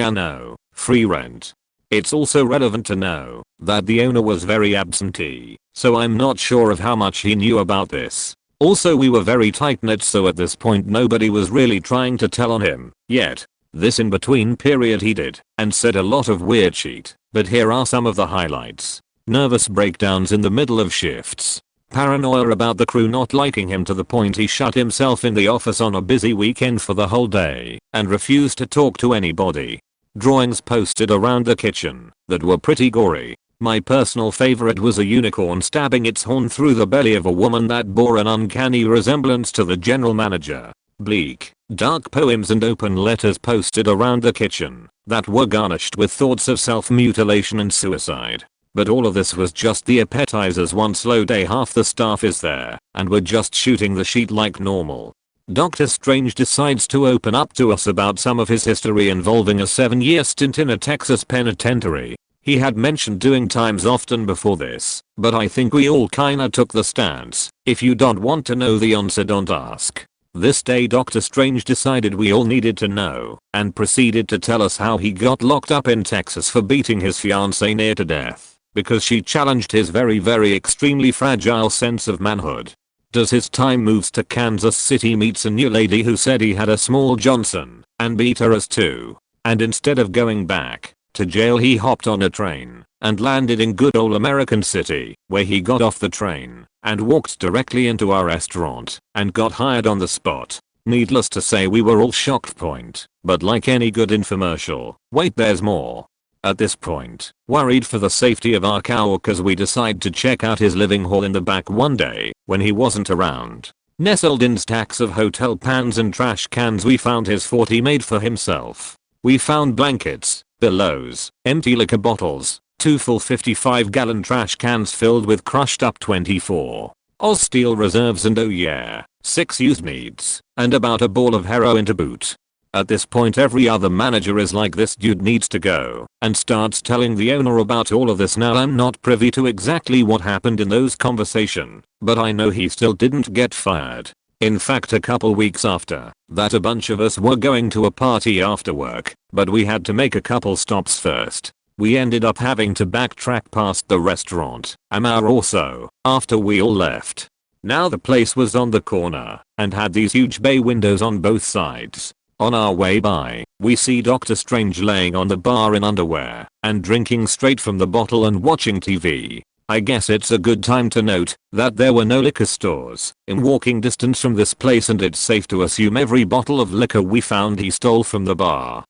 free rent. It's also relevant to know that the owner was very absentee, so I'm not sure of how much he knew about this. Also, we were very tight-knit, so at this point nobody was really trying to tell on him yet. This in between period he did and said a lot of weird shit, but here are some of the highlights. Nervous breakdowns in the middle of shifts. Paranoia about the crew not liking him to the point he shut himself in the office on a busy weekend for the whole day and refused to talk to anybody. Drawings posted around the kitchen that were pretty gory. My personal favorite was a unicorn stabbing its horn through the belly of a woman that bore an uncanny resemblance to the general manager. Bleak, dark poems and open letters posted around the kitchen that were garnished with thoughts of self-mutilation and suicide. But all of this was just the appetizers. One slow day, half the staff is there and we're just shooting the sheet like normal. Dr. Strange decides to open up to us about some of his history involving a 7-year stint in a Texas penitentiary. He had mentioned doing times often before this, but I think we all kinda took the stance, if you don't want to know the answer, don't ask. This day Doctor Strange decided we all needed to know and proceeded to tell us how he got locked up in Texas for beating his fiancée near to death because she challenged his very extremely fragile sense of manhood. Does his time moves to Kansas City, meets a new lady who said he had a small Johnson and beat her as two. And instead of going back to jail he hopped on a train and landed in good old American City, where he got off the train and walked directly into our restaurant and got hired on the spot. Needless to say we were all shocked point, but like any good infomercial, wait there's more. At this point, worried for the safety of our coworkers, we decide to check out his living hall in the back one day when he wasn't around. Nestled in stacks of hotel pans and trash cans we found his fort he made for himself. We found blankets, pillows, empty liquor bottles, 2 full 55-gallon trash cans filled with crushed up 24 Oz Steel reserves, and oh yeah, 6 used meats, and about a ball of heroin to boot. At this point every other manager is like, this dude needs to go, and starts telling the owner about all of this. Now I'm not privy to exactly what happened in those conversations, but I know he still didn't get fired. In fact, a couple weeks after that a bunch of us were going to a party after work, but we had to make a couple stops first. We ended up having to backtrack past the restaurant an hour or so after we all left. Now the place was on the corner and had these huge bay windows on both sides. On our way by, we see Doctor Strange laying on the bar in underwear and drinking straight from the bottle and watching TV. I guess it's a good time to note that there were no liquor stores in walking distance from this place, and it's safe to assume every bottle of liquor we found he stole from the bar.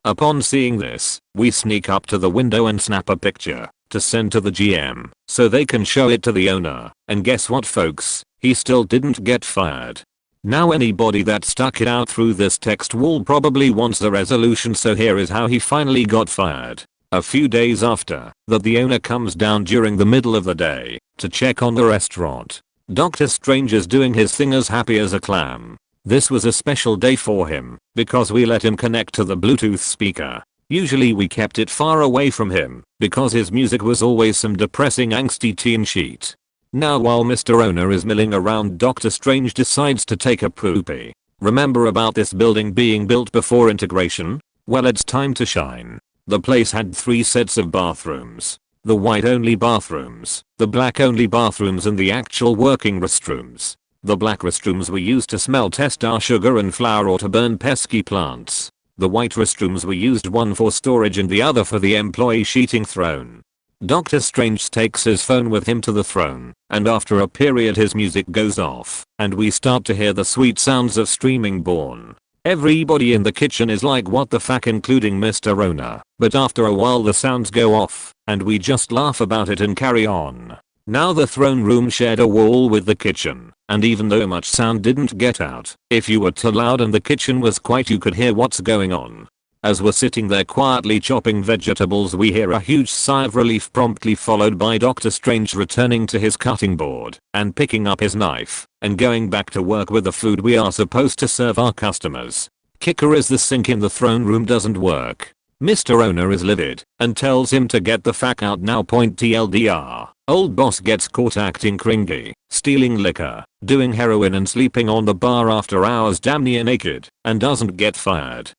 Upon seeing this, we sneak up to the window and snap a picture to send to the GM so they can show it to the owner, and guess what folks, he still didn't get fired. Now anybody that stuck it out through this text wall probably wants the resolution, so here is how he finally got fired. A few days after that, the owner comes down during the middle of the day to check on the restaurant. Doctor Strange is doing his thing as happy as a clam. This was a special day for him because we let him connect to the Bluetooth speaker. Usually we kept it far away from him because his music was always some depressing angsty teen shit. Now while Mr. Owner is milling around, Doctor Strange decides to take a poopy. Remember about this building being built before integration? Well, it's time to shine. The place had 3 sets of bathrooms. The white only bathrooms, the black only bathrooms, and the actual working restrooms. The black restrooms were used to smell test our sugar and flour or to burn pesky plants. The white restrooms were used, one for storage and the other for the employee sheeting throne. Doctor Strange takes his phone with him to the throne, and after a period his music goes off, and we start to hear the sweet sounds of streaming porn. Everybody in the kitchen is like, what the fuck, including Mr. Owner, but after a while the sounds go off, and we just laugh about it and carry on. Now the throne room shared a wall with the kitchen, and even though much sound didn't get out, if you were too loud and the kitchen was quiet you could hear what's going on. As we're sitting there quietly chopping vegetables, we hear a huge sigh of relief, promptly followed by Doctor Strange returning to his cutting board and picking up his knife and going back to work with the food we are supposed to serve our customers. Kicker is the sink in the throne room doesn't work. Mr. Owner is livid and tells him to get the fuck out now. TLDR. Old boss gets caught acting cringy, stealing liquor, doing heroin and sleeping on the bar after hours damn near naked, and doesn't get fired.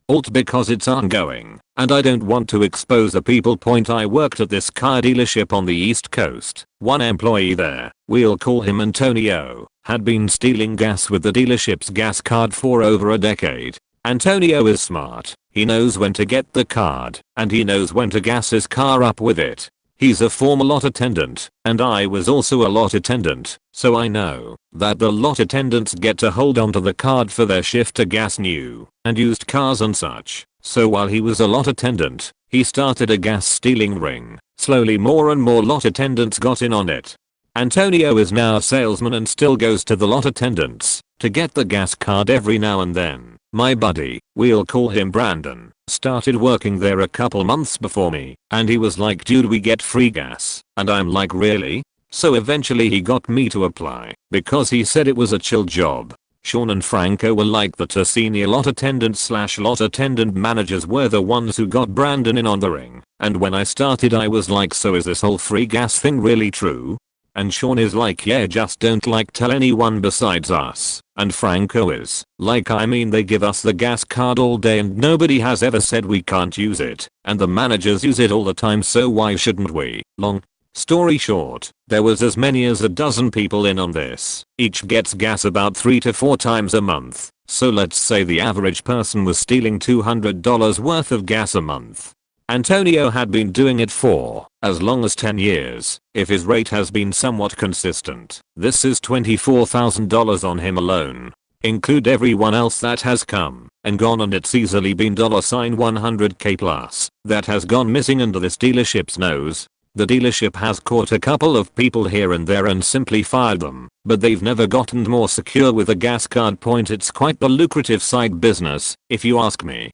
Alt because it's ongoing, and I don't want to expose the people. I worked at this car dealership on the East Coast. One employee there, we'll call him Antonio, had been stealing gas with the dealership's gas card for over a decade. Antonio is smart. He knows when to get the card, and he knows when to gas his car up with it. He's a former lot attendant, and I was also a lot attendant, so I know that the lot attendants get to hold onto the card for their shift to gas new and used cars and such. So while he was a lot attendant, he started a gas stealing ring. Slowly more and more lot attendants got in on it. Antonio is now a salesman and still goes to the lot attendants to get the gas card every now and then. My buddy, we'll call him Brandon, started working there a couple months before me, and he was like, dude, we get free gas, and I'm like, really? So eventually he got me to apply because he said it was a chill job. Sean and Franco were like the 2 senior lot attendants / lot attendant managers were the ones who got Brandon in on the ring, and when I started I was like, so is this whole free gas thing really true? And Sean is like, yeah, just don't like tell anyone besides us. And Franco is like, I mean they give us the gas card all day and nobody has ever said we can't use it. And the managers use it all the time, so why shouldn't we? Long story short, there was as many as a dozen people in on this. Each gets gas about 3 to 4 times a month. So let's say the average person was stealing $200 worth of gas a month. Antonio had been doing it for as long as 10 years. If his rate has been somewhat consistent, this is $24,000 on him alone. Include everyone else that has come and gone, and it's easily been $100K plus that has gone missing under this dealership's nose. The dealership has caught a couple of people here and there and simply fired them, but they've never gotten more secure with a gas card point. It's quite the lucrative side business, if you ask me.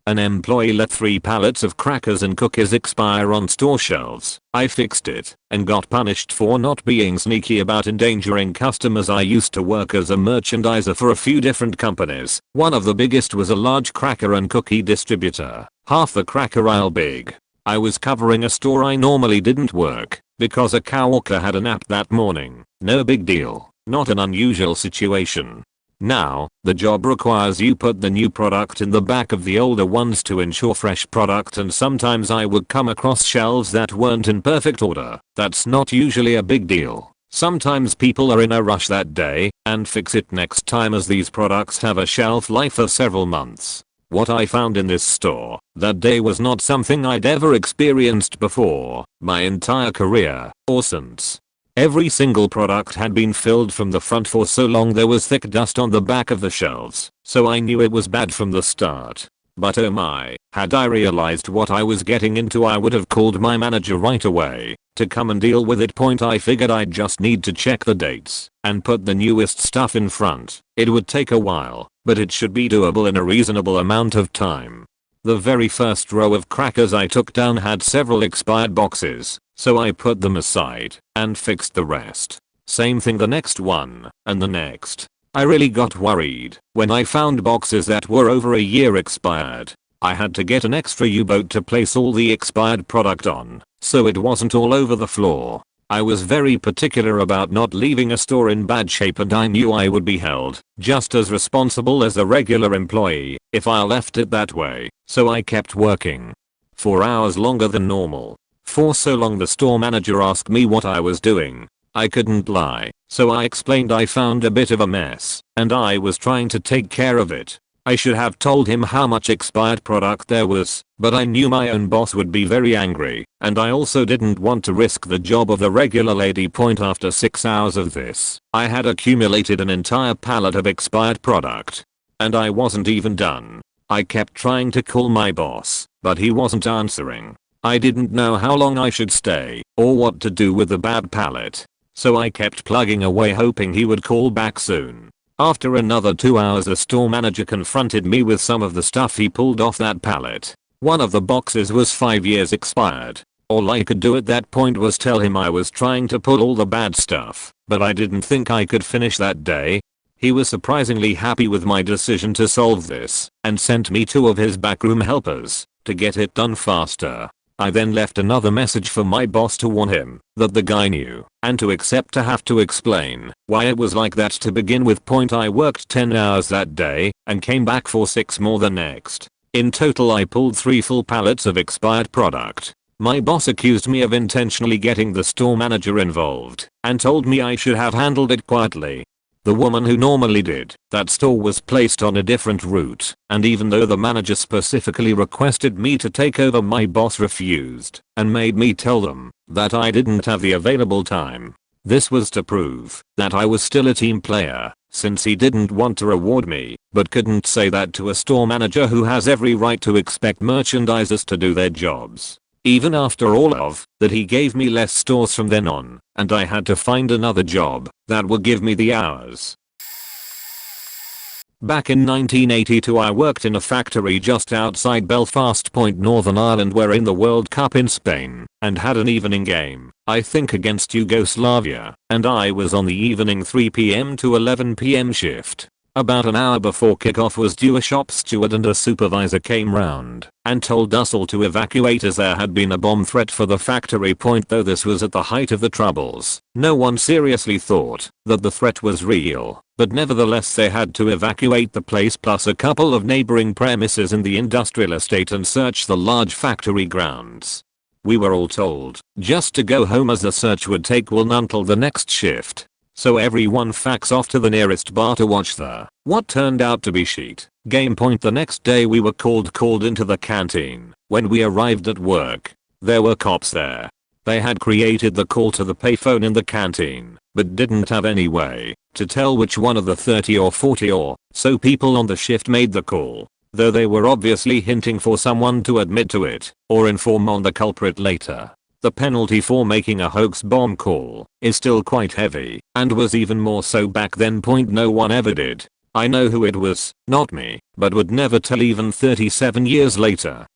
An employee let 3 pallets of crackers and cookies expire on store shelves. I fixed it and got punished for not being sneaky about endangering customers. I used to work as a merchandiser for a few different companies. One of the biggest was a large cracker and cookie distributor, half the cracker aisle big. I was covering a store I normally didn't work because a coworker had a nap that morning. No big deal, not an unusual situation. Now, the job requires you put the new product in the back of the older ones to ensure fresh product, and sometimes I would come across shelves that weren't in perfect order. That's not usually a big deal. Sometimes people are in a rush that day and fix it next time, as these products have a shelf life of several months. What I found in this store that day was not something I'd ever experienced before, my entire career, or since. Every single product had been filled from the front for so long there was thick dust on the back of the shelves, so I knew it was bad from the start. But oh my, had I realized what I was getting into, I would have called my manager right away to come and deal with it. I figured I'd just need to check the dates and put the newest stuff in front. It would take a while, but it should be doable in a reasonable amount of time. The very first row of crackers I took down had several expired boxes, so I put them aside and fixed the rest. Same thing the next one, and the next. I really got worried when I found boxes that were over a year expired. I had to get an extra U-boat to place all the expired product on, so it wasn't all over the floor. I was very particular about not leaving a store in bad shape, and I knew I would be held just as responsible as a regular employee if I left it that way, so I kept working 4 hours longer than normal. For so long the store manager asked me what I was doing. I couldn't lie, so I explained I found a bit of a mess and I was trying to take care of it. I should have told him how much expired product there was, but I knew my own boss would be very angry, and I also didn't want to risk the job of the regular lady. After 6 hours of this, I had accumulated an entire pallet of expired product. And I wasn't even done. I kept trying to call my boss, but he wasn't answering. I didn't know how long I should stay or what to do with the bad pallet, so I kept plugging away hoping he would call back soon. After another 2 hours, the store manager confronted me with some of the stuff he pulled off that pallet. One of the boxes was 5 years expired. All I could do at that point was tell him I was trying to pull all the bad stuff, but I didn't think I could finish that day. He was surprisingly happy with my decision to solve this and sent me 2 of his backroom helpers to get it done faster. I then left another message for my boss to warn him that the guy knew and to accept to have to explain why it was like that to begin with. I worked 10 hours that day and came back for 6 more the next. In total I pulled 3 full pallets of expired product. My boss accused me of intentionally getting the store manager involved and told me I should have handled it quietly. The woman who normally did that store was placed on a different route, and even though the manager specifically requested me to take over, my boss refused and made me tell them that I didn't have the available time. This was to prove that I was still a team player, since he didn't want to reward me, but couldn't say that to a store manager who has every right to expect merchandisers to do their jobs. Even after all of that, he gave me less stores from then on, and I had to find another job that would give me the hours. Back in 1982 I worked in a factory just outside Belfast, Northern Ireland. We're in the World Cup in Spain and had an evening game, I think against Yugoslavia, and I was on the evening 3 PM to 11 PM shift. About an hour before kickoff was due, a shop steward and a supervisor came round and told us all to evacuate as there had been a bomb threat for the factory point. Though this was at the height of the troubles, no one seriously thought that the threat was real, but nevertheless they had to evacuate the place plus a couple of neighboring premises in the industrial estate and search the large factory grounds. We were all told just to go home as the search would take well until the next shift. So everyone facks off to the nearest bar to watch what turned out to be sheet game point. The next day we were called into the canteen. When we arrived at work, there were cops there. They had created the call to the payphone in the canteen, but didn't have any way to tell which one of the 30 or 40 or so people on the shift made the call, though they were obviously hinting for someone to admit to it or inform on the culprit later. The penalty for making a hoax bomb call is still quite heavy, and was even more so back then. No one ever did. I know who it was, not me, but would never tell even 37 years later.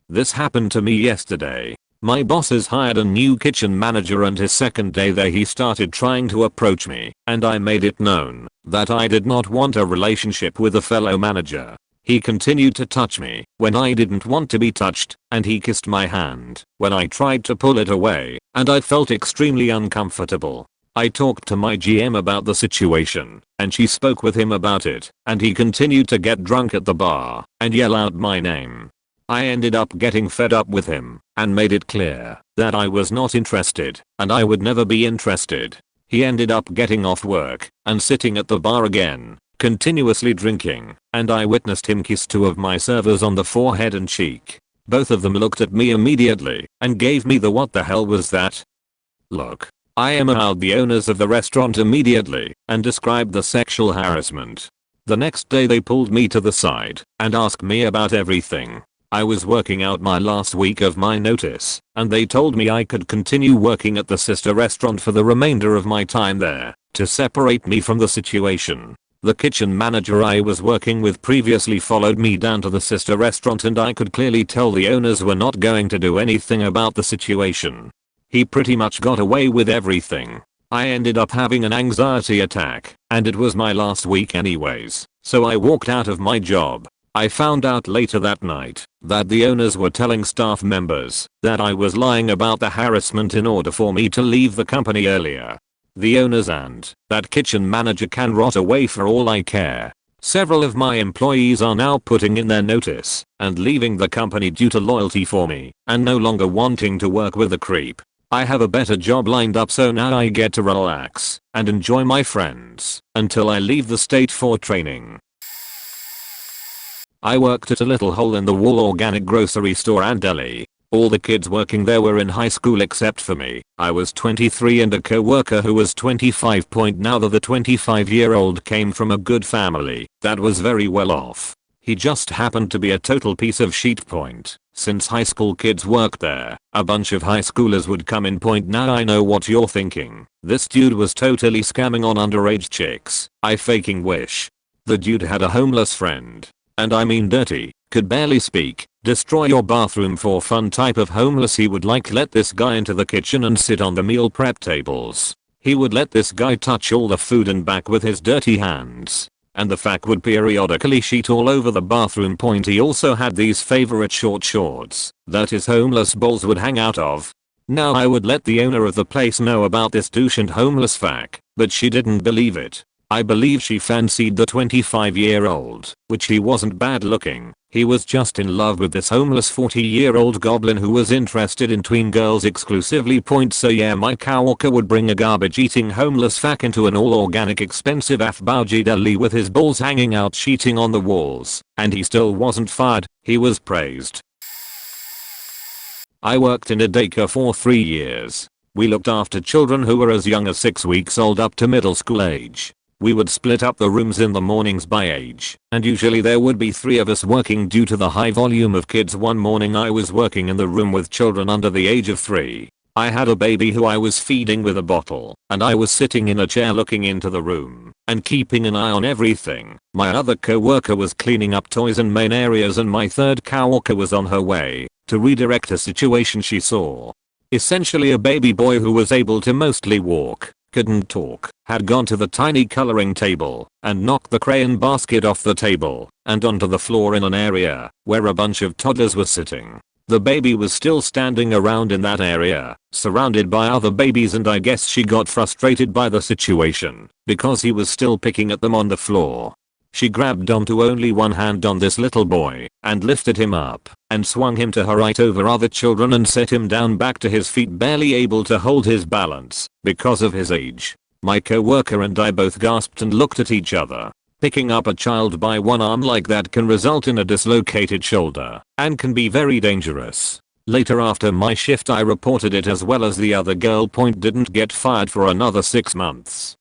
This happened to me yesterday. My boss has hired a new kitchen manager, and his second day there he started trying to approach me, and I made it known that I did not want a relationship with a fellow manager. He continued to touch me when I didn't want to be touched, and he kissed my hand when I tried to pull it away, and I felt extremely uncomfortable. I talked to my GM about the situation, and she spoke with him about it, and he continued to get drunk at the bar and yell out my name. I ended up getting fed up with him and made it clear that I was not interested and I would never be interested. He ended up getting off work and sitting at the bar again, continuously drinking, and I witnessed him kiss two of my servers on the forehead and cheek. Both of them looked at me immediately and gave me the "what the hell was that?" look. I emailed the owners of the restaurant immediately and described the sexual harassment. The next day they pulled me to the side and asked me about everything. I was working out my last week of my notice, and they told me I could continue working at the sister restaurant for the remainder of my time there to separate me from the situation. The kitchen manager I was working with previously followed me down to the sister restaurant, and I could clearly tell the owners were not going to do anything about the situation. He pretty much got away with everything. I ended up having an anxiety attack, and it was my last week anyways, so I walked out of my job. I found out later that night that the owners were telling staff members that I was lying about the harassment in order for me to leave the company earlier. The owners and that kitchen manager can rot away for all I care. Several of my employees are now putting in their notice and leaving the company due to loyalty for me and no longer wanting to work with the creep. I have a better job lined up, so now I get to relax and enjoy my friends until I leave the state for training. I worked at a little hole-in-the-wall organic grocery store and deli. All the kids working there were in high school except for me. I was 23 and a co-worker who was 25. Now the 25-year-old came from a good family that was very well off. He just happened to be a total piece of shit. Since high school kids worked there, a bunch of high schoolers would come in. Now I know what you're thinking. This dude was totally scamming on underage chicks. I faking wish. The dude had a homeless friend. And I mean dirty, could barely speak, destroy your bathroom for fun type of homeless. He would let this guy into the kitchen and sit on the meal prep tables. He would let this guy touch all the food and back with his dirty hands. And the fact would periodically sheet all over the bathroom. He also had these favorite short shorts that his homeless balls would hang out of. Now I would let the owner of the place know about this douche and homeless fact, but she didn't believe it. I believe she fancied the 25-year-old, which he wasn't bad looking. He was just in love with this homeless 40-year-old goblin who was interested in tween girls exclusively. So yeah, my coworker would bring a garbage-eating homeless fuck into an all-organic expensive Afbauji deli with his balls hanging out cheating on the walls, and he still wasn't fired, he was praised. I worked in a daycare for 3 years. We looked after children who were as young as 6 weeks old up to middle school age. We would split up the rooms in the mornings by age, and usually there would be 3 of us working due to the high volume of kids. One morning I was working in the room with children under the age of 3. I had a baby who I was feeding with a bottle, and I was sitting in a chair looking into the room and keeping an eye on everything. My other co-worker was cleaning up toys and main areas, and my third co-worker was on her way to redirect a situation she saw. Essentially a baby boy who was able to mostly walk couldn't talk, had gone to the tiny coloring table and knocked the crayon basket off the table and onto the floor in an area where a bunch of toddlers were sitting. The baby was still standing around in that area, surrounded by other babies, and I guess she got frustrated by the situation because he was still picking at them on the floor. She grabbed onto only one hand on this little boy and lifted him up and swung him to her right over other children and set him down back to his feet, barely able to hold his balance because of his age. My coworker and I both gasped and looked at each other. Picking up a child by one arm like that can result in a dislocated shoulder and can be very dangerous. Later after my shift I reported it, as well as the other girl. Didn't get fired for another 6 months.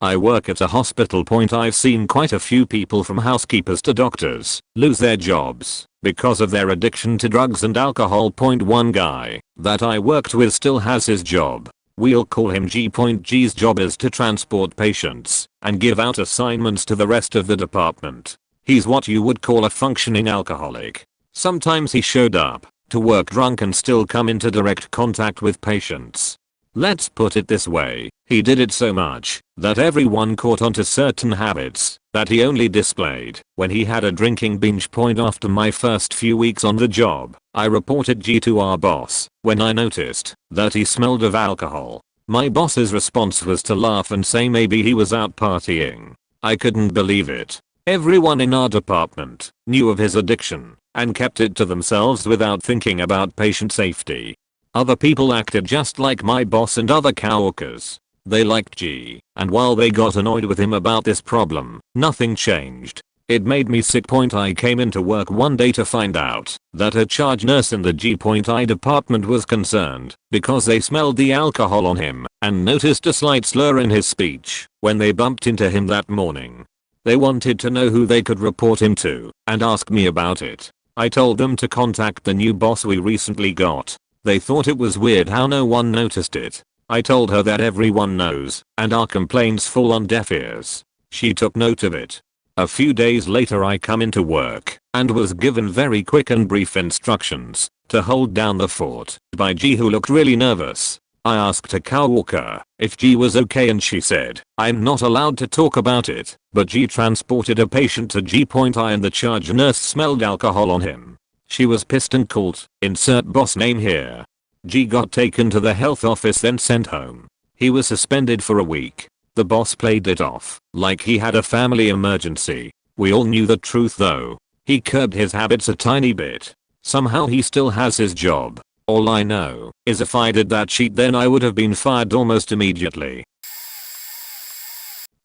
I work at a hospital. I've seen quite a few people, from housekeepers to doctors, lose their jobs because of their addiction to drugs and alcohol. One guy that I worked with still has his job. We'll call him G. G's job is to transport patients and give out assignments to the rest of the department. He's what you would call a functioning alcoholic. Sometimes he showed up to work drunk and still come into direct contact with patients. Let's put it this way, he did it so much that everyone caught onto certain habits that he only displayed when he had a drinking binge. After my first few weeks on the job, I reported G to our boss when I noticed that he smelled of alcohol. My boss's response was to laugh and say maybe he was out partying. I couldn't believe it. Everyone in our department knew of his addiction and kept it to themselves without thinking about patient safety. Other people acted just like my boss and other coworkers. They liked G, and while they got annoyed with him about this problem, nothing changed. It made me sick. I came into work one day to find out that a charge nurse in the G.I department was concerned because they smelled the alcohol on him and noticed a slight slur in his speech when they bumped into him that morning. They wanted to know who they could report him to and asked me about it. I told them to contact the new boss we recently got. They thought it was weird how no one noticed it. I told her that everyone knows and our complaints fall on deaf ears. She took note of it. A few days later I come into work and was given very quick and brief instructions to hold down the fort by G, who looked really nervous. I asked a coworker if G was okay and she said, "I'm not allowed to talk about it, but G transported a patient to G.I and the charge nurse smelled alcohol on him." She was pissed and called, insert boss name here. G got taken to the health office, then sent home. He was suspended for a week. The boss played it off like he had a family emergency. We all knew the truth though. He curbed his habits a tiny bit. Somehow he still has his job. All I know is if I did that sheet then I would have been fired almost immediately.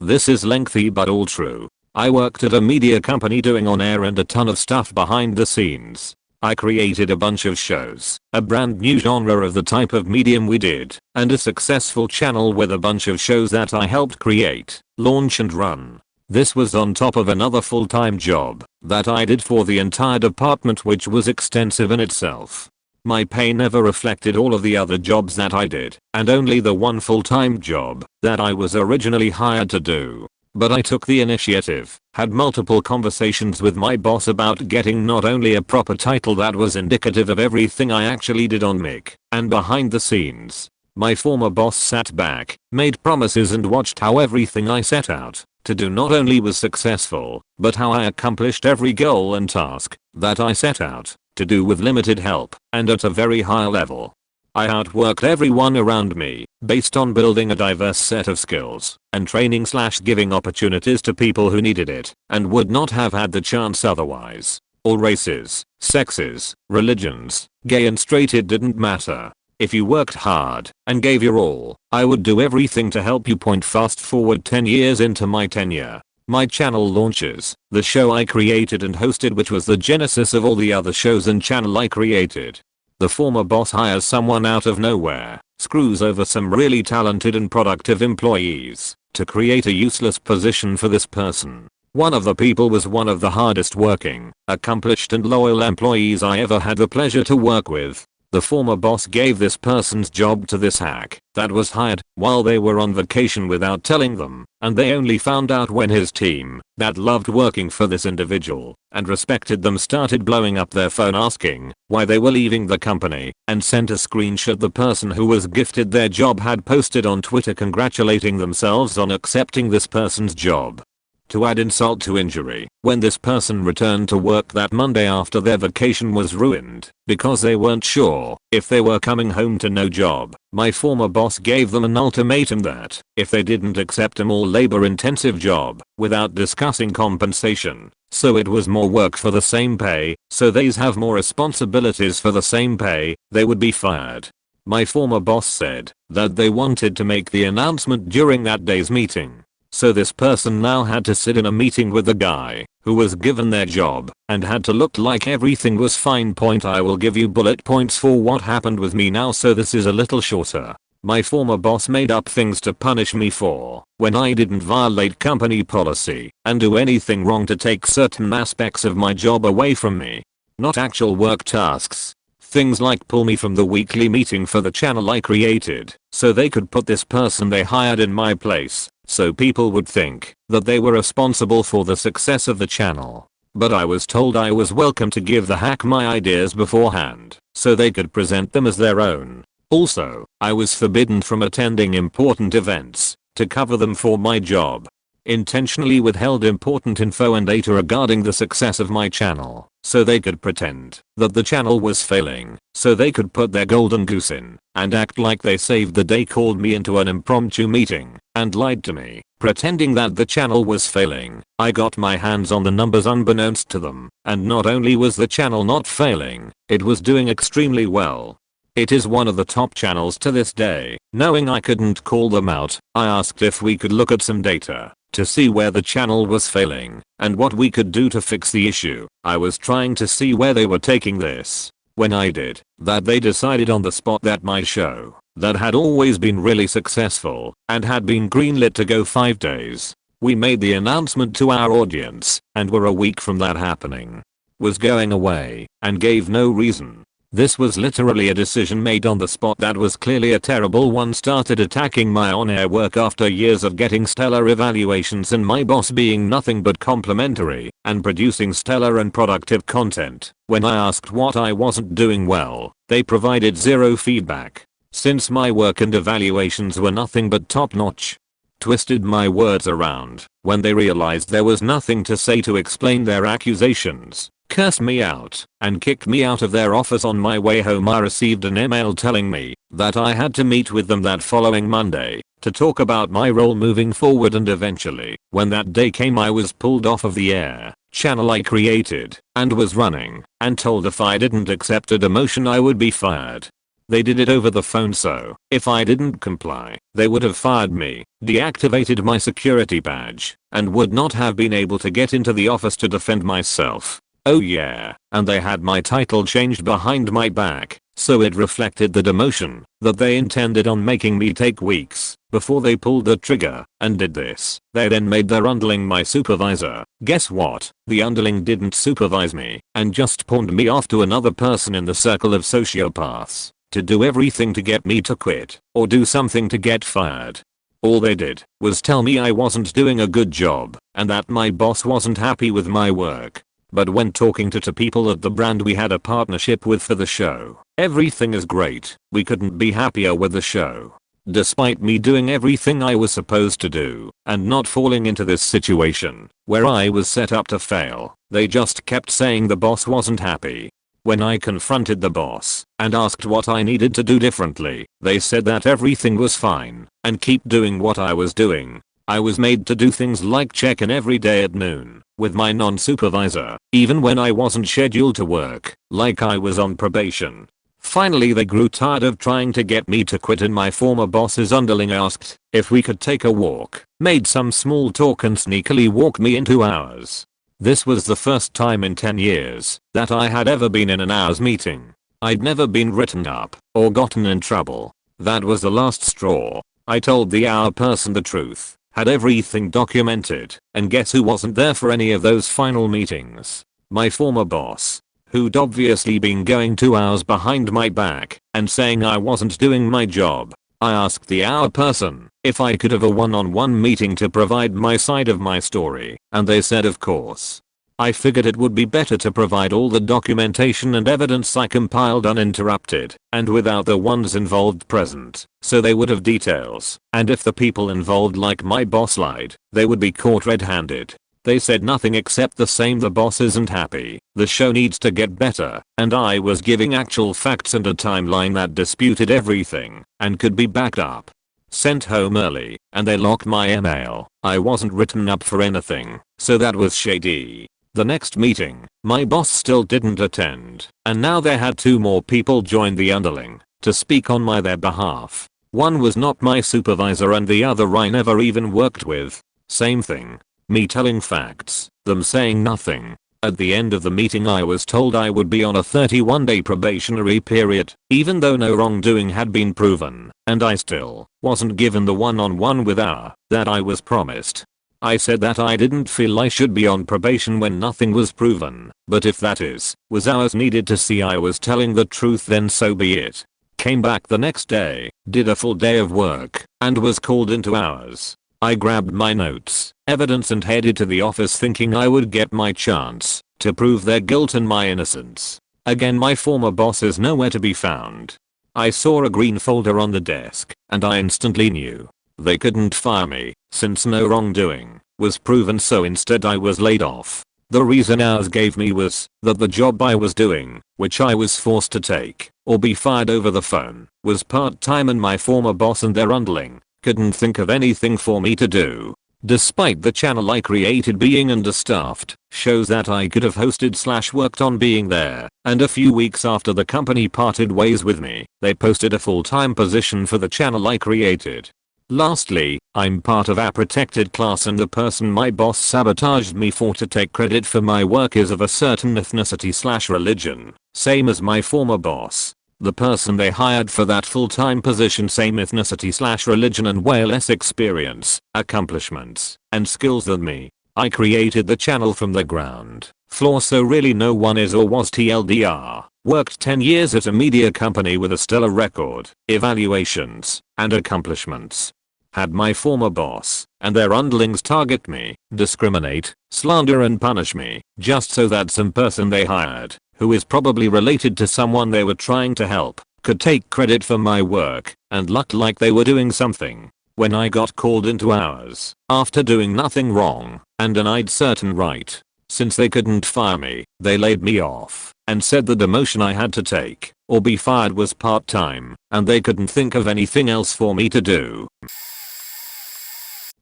This is lengthy but all true. I worked at a media company doing on-air and a ton of stuff behind the scenes. I created a bunch of shows, a brand new genre of the type of medium we did, and a successful channel with a bunch of shows that I helped create, launch and run. This was on top of another full-time job that I did for the entire department, which was extensive in itself. My pay never reflected all of the other jobs that I did, and only the one full-time job that I was originally hired to do. But I took the initiative, had multiple conversations with my boss about getting not only a proper title that was indicative of everything I actually did on mic and behind the scenes. My former boss sat back, made promises and watched how everything I set out to do not only was successful, but how I accomplished every goal and task that I set out to do with limited help and at a very high level. I outworked everyone around me based on building a diverse set of skills and training / giving opportunities to people who needed it and would not have had the chance otherwise. All races, sexes, religions, gay and straight, it didn't matter. If you worked hard and gave your all, I would do everything to help you. Fast forward 10 years into my tenure. My channel launches, the show I created and hosted, which was the genesis of all the other shows and channel I created. The former boss hires someone out of nowhere, screws over some really talented and productive employees to create a useless position for this person. One of the people was one of the hardest working, accomplished and loyal employees I ever had the pleasure to work with. The former boss gave this person's job to this hack that was hired while they were on vacation without telling them, and they only found out when his team that loved working for this individual and respected them started blowing up their phone asking why they were leaving the company, and sent a screenshot the person who was gifted their job had posted on Twitter congratulating themselves on accepting this person's job. To add insult to injury, when this person returned to work that Monday after their vacation was ruined because they weren't sure if they were coming home to no job, my former boss gave them an ultimatum that if they didn't accept a more labor-intensive job without discussing compensation, so it was more work for the same pay, so they'd have more responsibilities for the same pay, they would be fired. My former boss said that they wanted to make the announcement during that day's meeting. So this person now had to sit in a meeting with the guy who was given their job and had to look like everything was fine. I will give you bullet points for what happened with me now, so this is a little shorter. My former boss made up things to punish me for when I didn't violate company policy and do anything wrong to take certain aspects of my job away from me. Not actual work tasks. Things like pull me from the weekly meeting for the channel I created so they could put this person they hired in my place, so people would think that they were responsible for the success of the channel. But I was told I was welcome to give the hack my ideas beforehand so they could present them as their own. Also, I was forbidden from attending important events to cover them for my job. Intentionally withheld important info and data regarding the success of my channel so they could pretend that the channel was failing so they could put their golden goose in and act like they saved the day. Called me into an impromptu meeting and lied to me, pretending that the channel was failing. I got my hands on the numbers unbeknownst to them, and not only was the channel not failing, it was doing extremely well. It is one of the top channels to this day. Knowing I couldn't call them out, I asked if we could look at some data to see where the channel was failing and what we could do to fix the issue. I was trying to see where they were taking this. When I did that, they decided on the spot that my show that had always been really successful and had been greenlit to go 5 days. We made the announcement to our audience and were a week from that happening. Was going away and gave no reason. This was literally a decision made on the spot that was clearly a terrible one. Started attacking my on-air work after years of getting stellar evaluations and my boss being nothing but complimentary and producing stellar and productive content. When I asked what I wasn't doing well, they provided zero feedback, since my work and evaluations were nothing but top-notch. Twisted my words around when they realized there was nothing to say to explain their accusations. Cursed me out and kicked me out of their office. On my way home I received an email telling me that I had to meet with them that following Monday to talk about my role moving forward, and eventually, when that day came, I was pulled off of the air channel I created and was running, and told if I didn't accept a demotion I would be fired. They did it over the phone, so if I didn't comply, they would have fired me, deactivated my security badge, and would not have been able to get into the office to defend myself. Oh yeah, and they had my title changed behind my back, so it reflected the demotion that they intended on making me take weeks before they pulled the trigger and did this. They then made their underling my supervisor. Guess what? The underling didn't supervise me and just pawned me off to another person in the circle of sociopaths to do everything to get me to quit or do something to get fired. All they did was tell me I wasn't doing a good job and that my boss wasn't happy with my work. But when talking to people at the brand we had a partnership with for the show, everything is great. We couldn't be happier with the show. Despite me doing everything I was supposed to do and not falling into this situation where I was set up to fail, they just kept saying the boss wasn't happy. When I confronted the boss and asked what I needed to do differently, they said that everything was fine and keep doing what I was doing. I was made to do things like check in every day at noon with my non-supervisor, even when I wasn't scheduled to work, like I was on probation. Finally they grew tired of trying to get me to quit, and my former boss's underling asked if we could take a walk, made some small talk and sneakily walked me into ours. This was the first time in 10 years that I had ever been in an hours meeting. I'd never been written up or gotten in trouble. That was the last straw. I told the hour person the truth, had everything documented, and guess who wasn't there for any of those final meetings? My former boss, who'd obviously been going 2 hours behind my back and saying I wasn't doing my job. I asked the hour person if I could have a one-on-one meeting to provide my side of my story, and they said of course. I figured it would be better to provide all the documentation and evidence I compiled uninterrupted and without the ones involved present, so they would have details, and if the people involved like my boss lied, they would be caught red-handed. They said nothing except the same: the boss isn't happy, the show needs to get better, and I was giving actual facts and a timeline that disputed everything and could be backed up. Sent home early, and they locked my email. I wasn't written up for anything, so that was shady. The next meeting, my boss still didn't attend, and now they had 2 more people join the underling to speak on their behalf. One was not my supervisor and the other I never even worked with. Same thing. Me telling facts, them saying nothing. At the end of the meeting I was told I would be on a 31-day probationary period, even though no wrongdoing had been proven, and I still wasn't given the one-on-one with her that I was promised. I said that I didn't feel I should be on probation when nothing was proven, but if that was hours needed to see I was telling the truth, then so be it. Came back the next day, did a full day of work, and was called into hours. I grabbed my notes, evidence and headed to the office thinking I would get my chance to prove their guilt and my innocence. Again, my former boss is nowhere to be found. I saw a green folder on the desk, and I instantly knew they couldn't fire me since no wrongdoing was proven, so instead I was laid off. The reason ours gave me was that the job I was doing, which I was forced to take or be fired over the phone, was part-time, and my former boss and their underling couldn't think of anything for me to do. Despite the channel I created being understaffed, shows that I could have hosted/worked on being there, and a few weeks after the company parted ways with me, they posted a full-time position for the channel I created. Lastly, I'm part of a protected class, and the person my boss sabotaged me for to take credit for my work is of a certain ethnicity/religion, same as my former boss. The person they hired for that full-time position, same ethnicity/religion and way less experience, accomplishments, and skills than me. I created the channel from the ground floor, so really no one is or was TLDR. Worked 10 years at a media company with a stellar record, evaluations, and accomplishments. Had my former boss and their underlings target me, discriminate, slander and punish me, just so that some person they hired, who is probably related to someone they were trying to help, could take credit for my work and look like they were doing something. When I got called into hours, after doing nothing wrong, and denied certain right, since they couldn't fire me, they laid me off and said the demotion I had to take or be fired was part-time, and they couldn't think of anything else for me to do.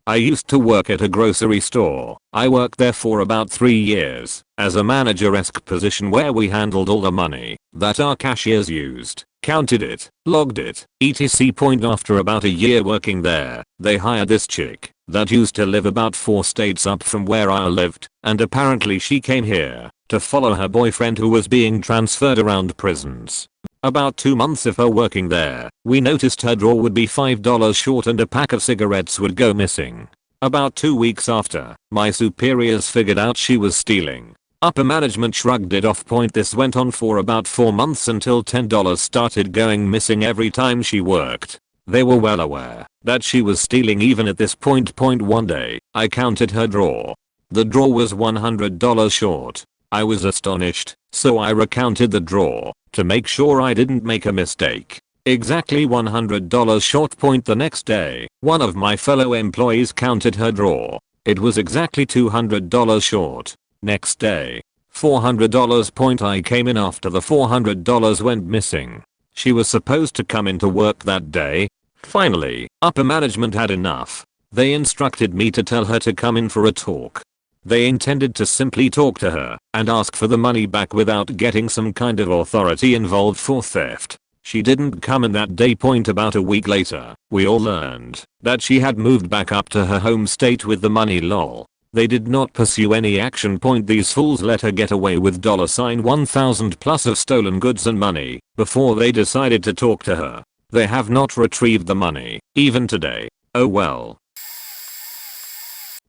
I used to work at a grocery store. I worked there for about 3 years as a manager-esque position where we handled all the money that our cashiers used, counted it, logged it, etc. Point after about a year working there, they hired this chick that used to live about 4 states up from where I lived, and apparently she came here to follow her boyfriend who was being transferred around prisons. About 2 months of her working there, we noticed her drawer would be $5 short and a pack of cigarettes would go missing. About 2 weeks after, my superiors figured out she was stealing. Upper management shrugged it off. This went on for about 4 months until $10 started going missing every time she worked. They were well aware that she was stealing even at this point. One day, I counted her drawer. The drawer was $100 short. I was astonished, so I recounted the drawer to make sure I didn't make a mistake. Exactly $100 short. The next day, one of my fellow employees counted her drawer. It was exactly $200 short. Next day, $400. I came in after the $400 went missing. She was supposed to come into work that day. Finally, upper management had enough. They instructed me to tell her to come in for a talk. They intended to simply talk to her and ask for the money back without getting some kind of authority involved for theft. She didn't come in that day. About a week later, we all learned that she had moved back up to her home state with the money. Lol. They did not pursue any action. These fools let her get away with $1,000 plus of stolen goods and money before they decided to talk to her. They have not retrieved the money, even today. Oh well.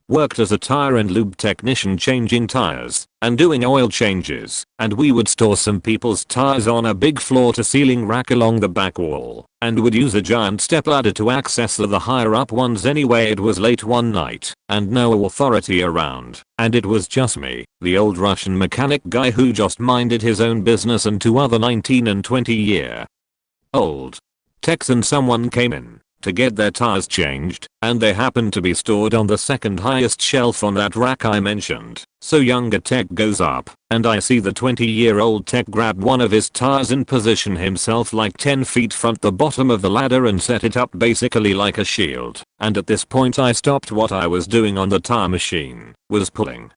Worked as a tire and lube technician changing tires and doing oil changes, and we would store some people's tires on a big floor to ceiling rack along the back wall and would use a giant stepladder to access the higher up ones. Anyway, it was late one night and no authority around, and it was just me, the old Russian mechanic guy who just minded his own business, and two other 19 and 20-year old techs, and someone came in to get their tires changed, and they happened to be stored on the second highest shelf on that rack I mentioned. So younger tech goes up, and I see the 20-year-old tech grab one of his tires and position himself like 10 feet front the bottom of the ladder and set it up basically like a shield. And at this point I stopped what I was doing on the tire machine, was pulling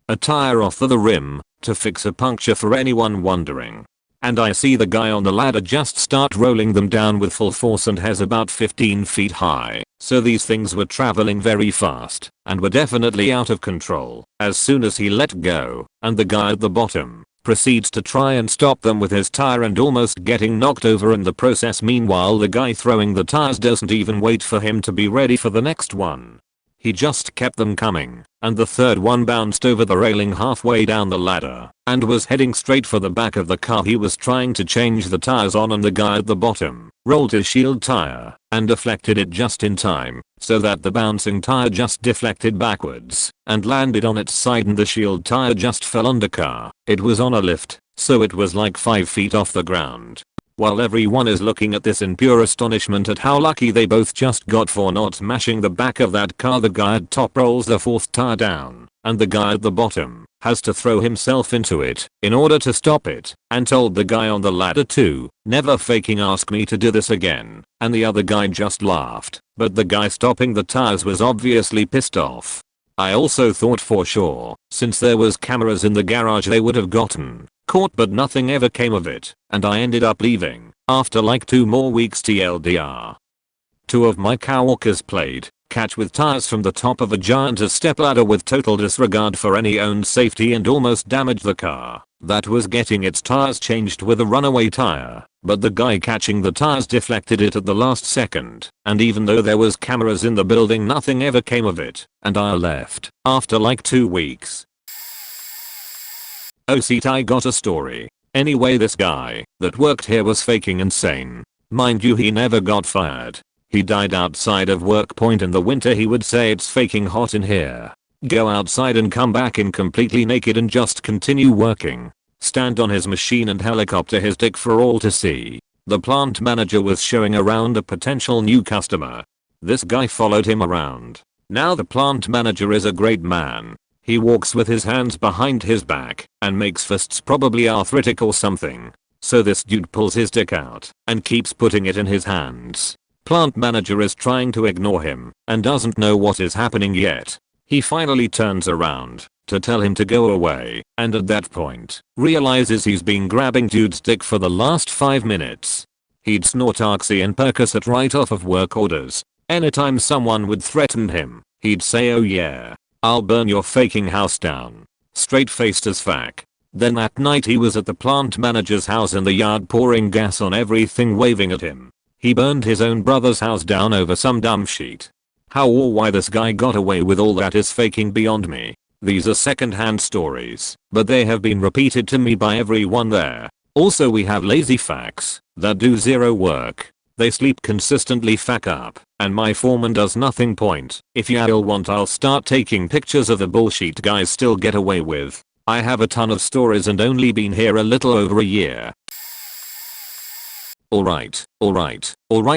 a tire off of the rim to fix a puncture, for anyone wondering. And I see the guy on the ladder just start rolling them down with full force, and has about 15 feet high. So these things were traveling very fast and were definitely out of control. As soon as he let go, and the guy at the bottom proceeds to try and stop them with his tire and almost getting knocked over in the process. Meanwhile, the guy throwing the tires doesn't even wait for him to be ready for the next one. He just kept them coming, and the third one bounced over the railing halfway down the ladder and was heading straight for the back of the car he was trying to change the tires on, and the guy at the bottom rolled his shield tire and deflected it just in time so that the bouncing tire just deflected backwards and landed on its side, and the shield tire just fell under car. It was on a lift, so it was like 5 feet off the ground. While everyone is looking at this in pure astonishment at how lucky they both just got for not smashing the back of that car, the guy at top rolls the fourth tire down, and the guy at the bottom has to throw himself into it in order to stop it, and told the guy on the ladder to never faking ask me to do this again, and the other guy just laughed, but the guy stopping the tires was obviously pissed off. I also thought for sure, since there was cameras in the garage, they would have gotten caught, but nothing ever came of it, and I ended up leaving after like 2 more weeks. TLDR. 2 of my coworkers played catch with tires from the top of a giant stepladder with total disregard for any own safety and almost damaged the car that was getting its tires changed with a runaway tire, but the guy catching the tires deflected it at the last second, and even though there was cameras in the building, nothing ever came of it, and I left after like 2 weeks. Oh seat, I got a story. Anyway, this guy that worked here was faking insane. Mind you, he never got fired. He died outside of work point in the winter. He would say it's faking hot in here. Go outside and come back in completely naked and just continue working. Stand on his machine and helicopter his dick for all to see. The plant manager was showing around a potential new customer. This guy followed him around. Now the plant manager is a great man. He walks with his hands behind his back and makes fists, probably arthritic or something. So this dude pulls his dick out and keeps putting it in his hands. Plant manager is trying to ignore him and doesn't know what is happening yet. He finally turns around to tell him to go away, and at that point realizes he's been grabbing dude's dick for the last 5 minutes. He'd snort Oxy and Percocet right off of work orders. Anytime someone would threaten him, he'd say, "Oh yeah, I'll burn your faking house down." Straight-faced as fuck. Then that night he was at the plant manager's house in the yard pouring gas on everything, waving at him. He burned his own brother's house down over some dumb shit. How or why this guy got away with all that is faking beyond me. These are second-hand stories, but they have been repeated to me by everyone there. Also, we have lazy fucks that do zero work. They sleep consistently, fuck up, and my foreman does nothing. Point. If y'all want, I'll start taking pictures of the bullshit guys still get away with. I have a ton of stories and only been here a little over a year. Alright,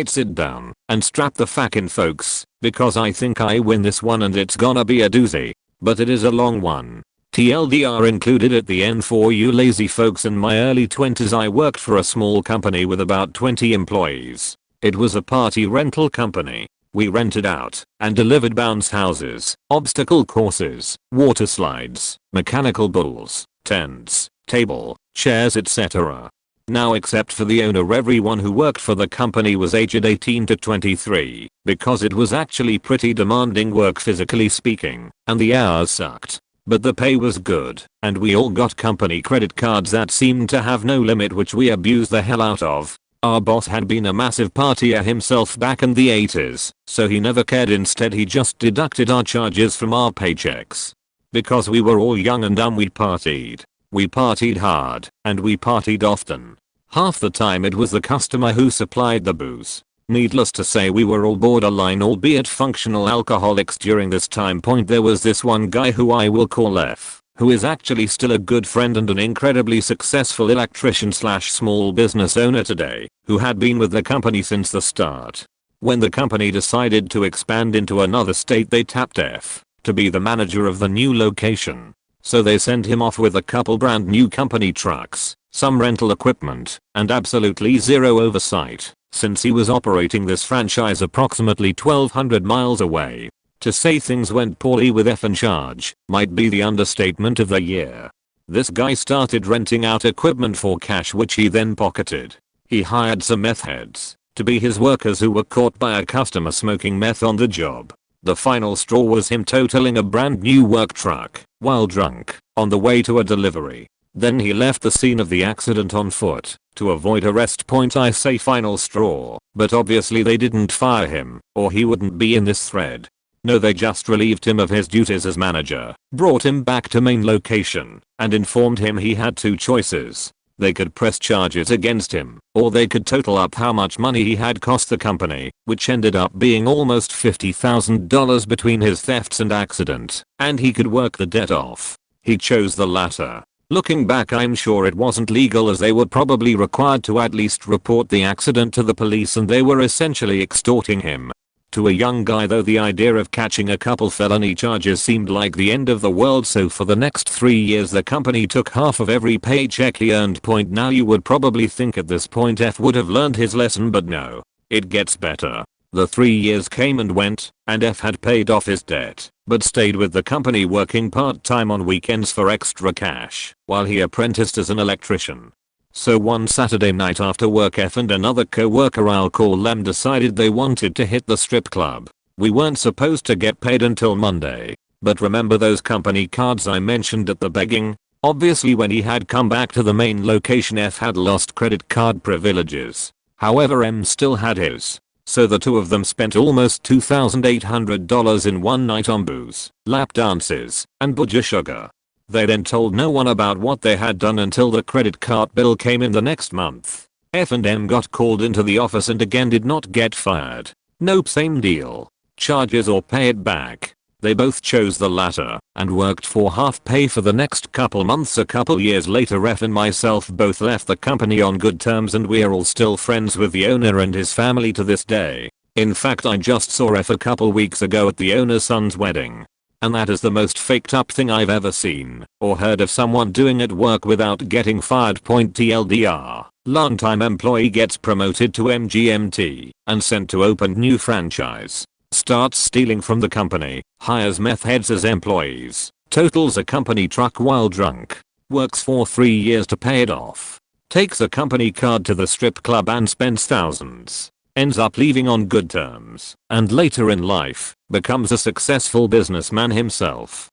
sit down and strap the fuck in, folks, because I think I win this one and it's gonna be a doozy. But it is a long one. TLDR included at the end for you lazy folks. In my early 20s I worked for a small company with about 20 employees. It was a party rental company. We rented out and delivered bounce houses, obstacle courses, water slides, mechanical bulls, tents, table, chairs, etc. Now, except for the owner, everyone who worked for the company was aged 18 to 23, because it was actually pretty demanding work physically speaking, and the hours sucked. But the pay was good, and we all got company credit cards that seemed to have no limit, which we abused the hell out of. Our boss had been a massive partier himself back in the 80s, so he never cared. Instead he just deducted our charges from our paychecks. Because we were all young and dumb, we partied. We partied hard, and we partied often. Half the time it was the customer who supplied the booze. Needless to say, we were all borderline, albeit functional alcoholics during this time point. There was this one guy who I will call F, who is actually still a good friend and an incredibly successful electrician slash small business owner today, who had been with the company since the start. When the company decided to expand into another state, they tapped F to be the manager of the new location. So they sent him off with a couple brand new company trucks, some rental equipment, and absolutely zero oversight, since he was operating this franchise approximately 1,200 miles away. To say things went poorly with F in charge might be the understatement of the year. This guy started renting out equipment for cash, which he then pocketed. He hired some meth heads to be his workers who were caught by a customer smoking meth on the job. The final straw was him totaling a brand new work truck while drunk on the way to a delivery. Then he left the scene of the accident on foot to avoid arrest. I say final straw, but obviously they didn't fire him or he wouldn't be in this thread. No, they just relieved him of his duties as manager, brought him back to main location, and informed him he had two choices. They could press charges against him, or they could total up how much money he had cost the company, which ended up being almost $50,000 between his thefts and accident, and he could work the debt off. He chose the latter. Looking back, I'm sure it wasn't legal, as they were probably required to at least report the accident to the police, and they were essentially extorting him. To a young guy though, the idea of catching a couple felony charges seemed like the end of the world, so for the next 3 years the company took half of every paycheck he earned. Now you would probably think at this point F would have learned his lesson, but no. It gets better. The 3 years came and went, and F had paid off his debt, but stayed with the company working part-time on weekends for extra cash, while he apprenticed as an electrician. So one Saturday night after work, F and another co-worker, I'll call them, decided they wanted to hit the strip club. We weren't supposed to get paid until Monday, but remember those company cards I mentioned at the beginning? Obviously when he had come back to the main location, F had lost credit card privileges. However, M still had his. So the two of them spent almost $2,800 in one night on booze, lap dances, and booger sugar. They then told no one about what they had done until the credit card bill came in the next month. F and M got called into the office and again did not get fired. Nope, same deal. Charges or pay it back. They both chose the latter and worked for half pay for the next couple months. A couple years later, F and myself both left the company on good terms, and we're all still friends with the owner and his family to this day. In fact, I just saw F a couple weeks ago at the owner's son's wedding. And that is the most faked up thing I've ever seen or heard of someone doing at work without getting fired. TLDR. Longtime employee gets promoted to MGMT and sent to open new franchise. Starts stealing from the company, hires meth heads as employees, totals a company truck while drunk, works for 3 years to pay it off, takes a company card to the strip club and spends thousands, ends up leaving on good terms, and later in life, becomes a successful businessman himself.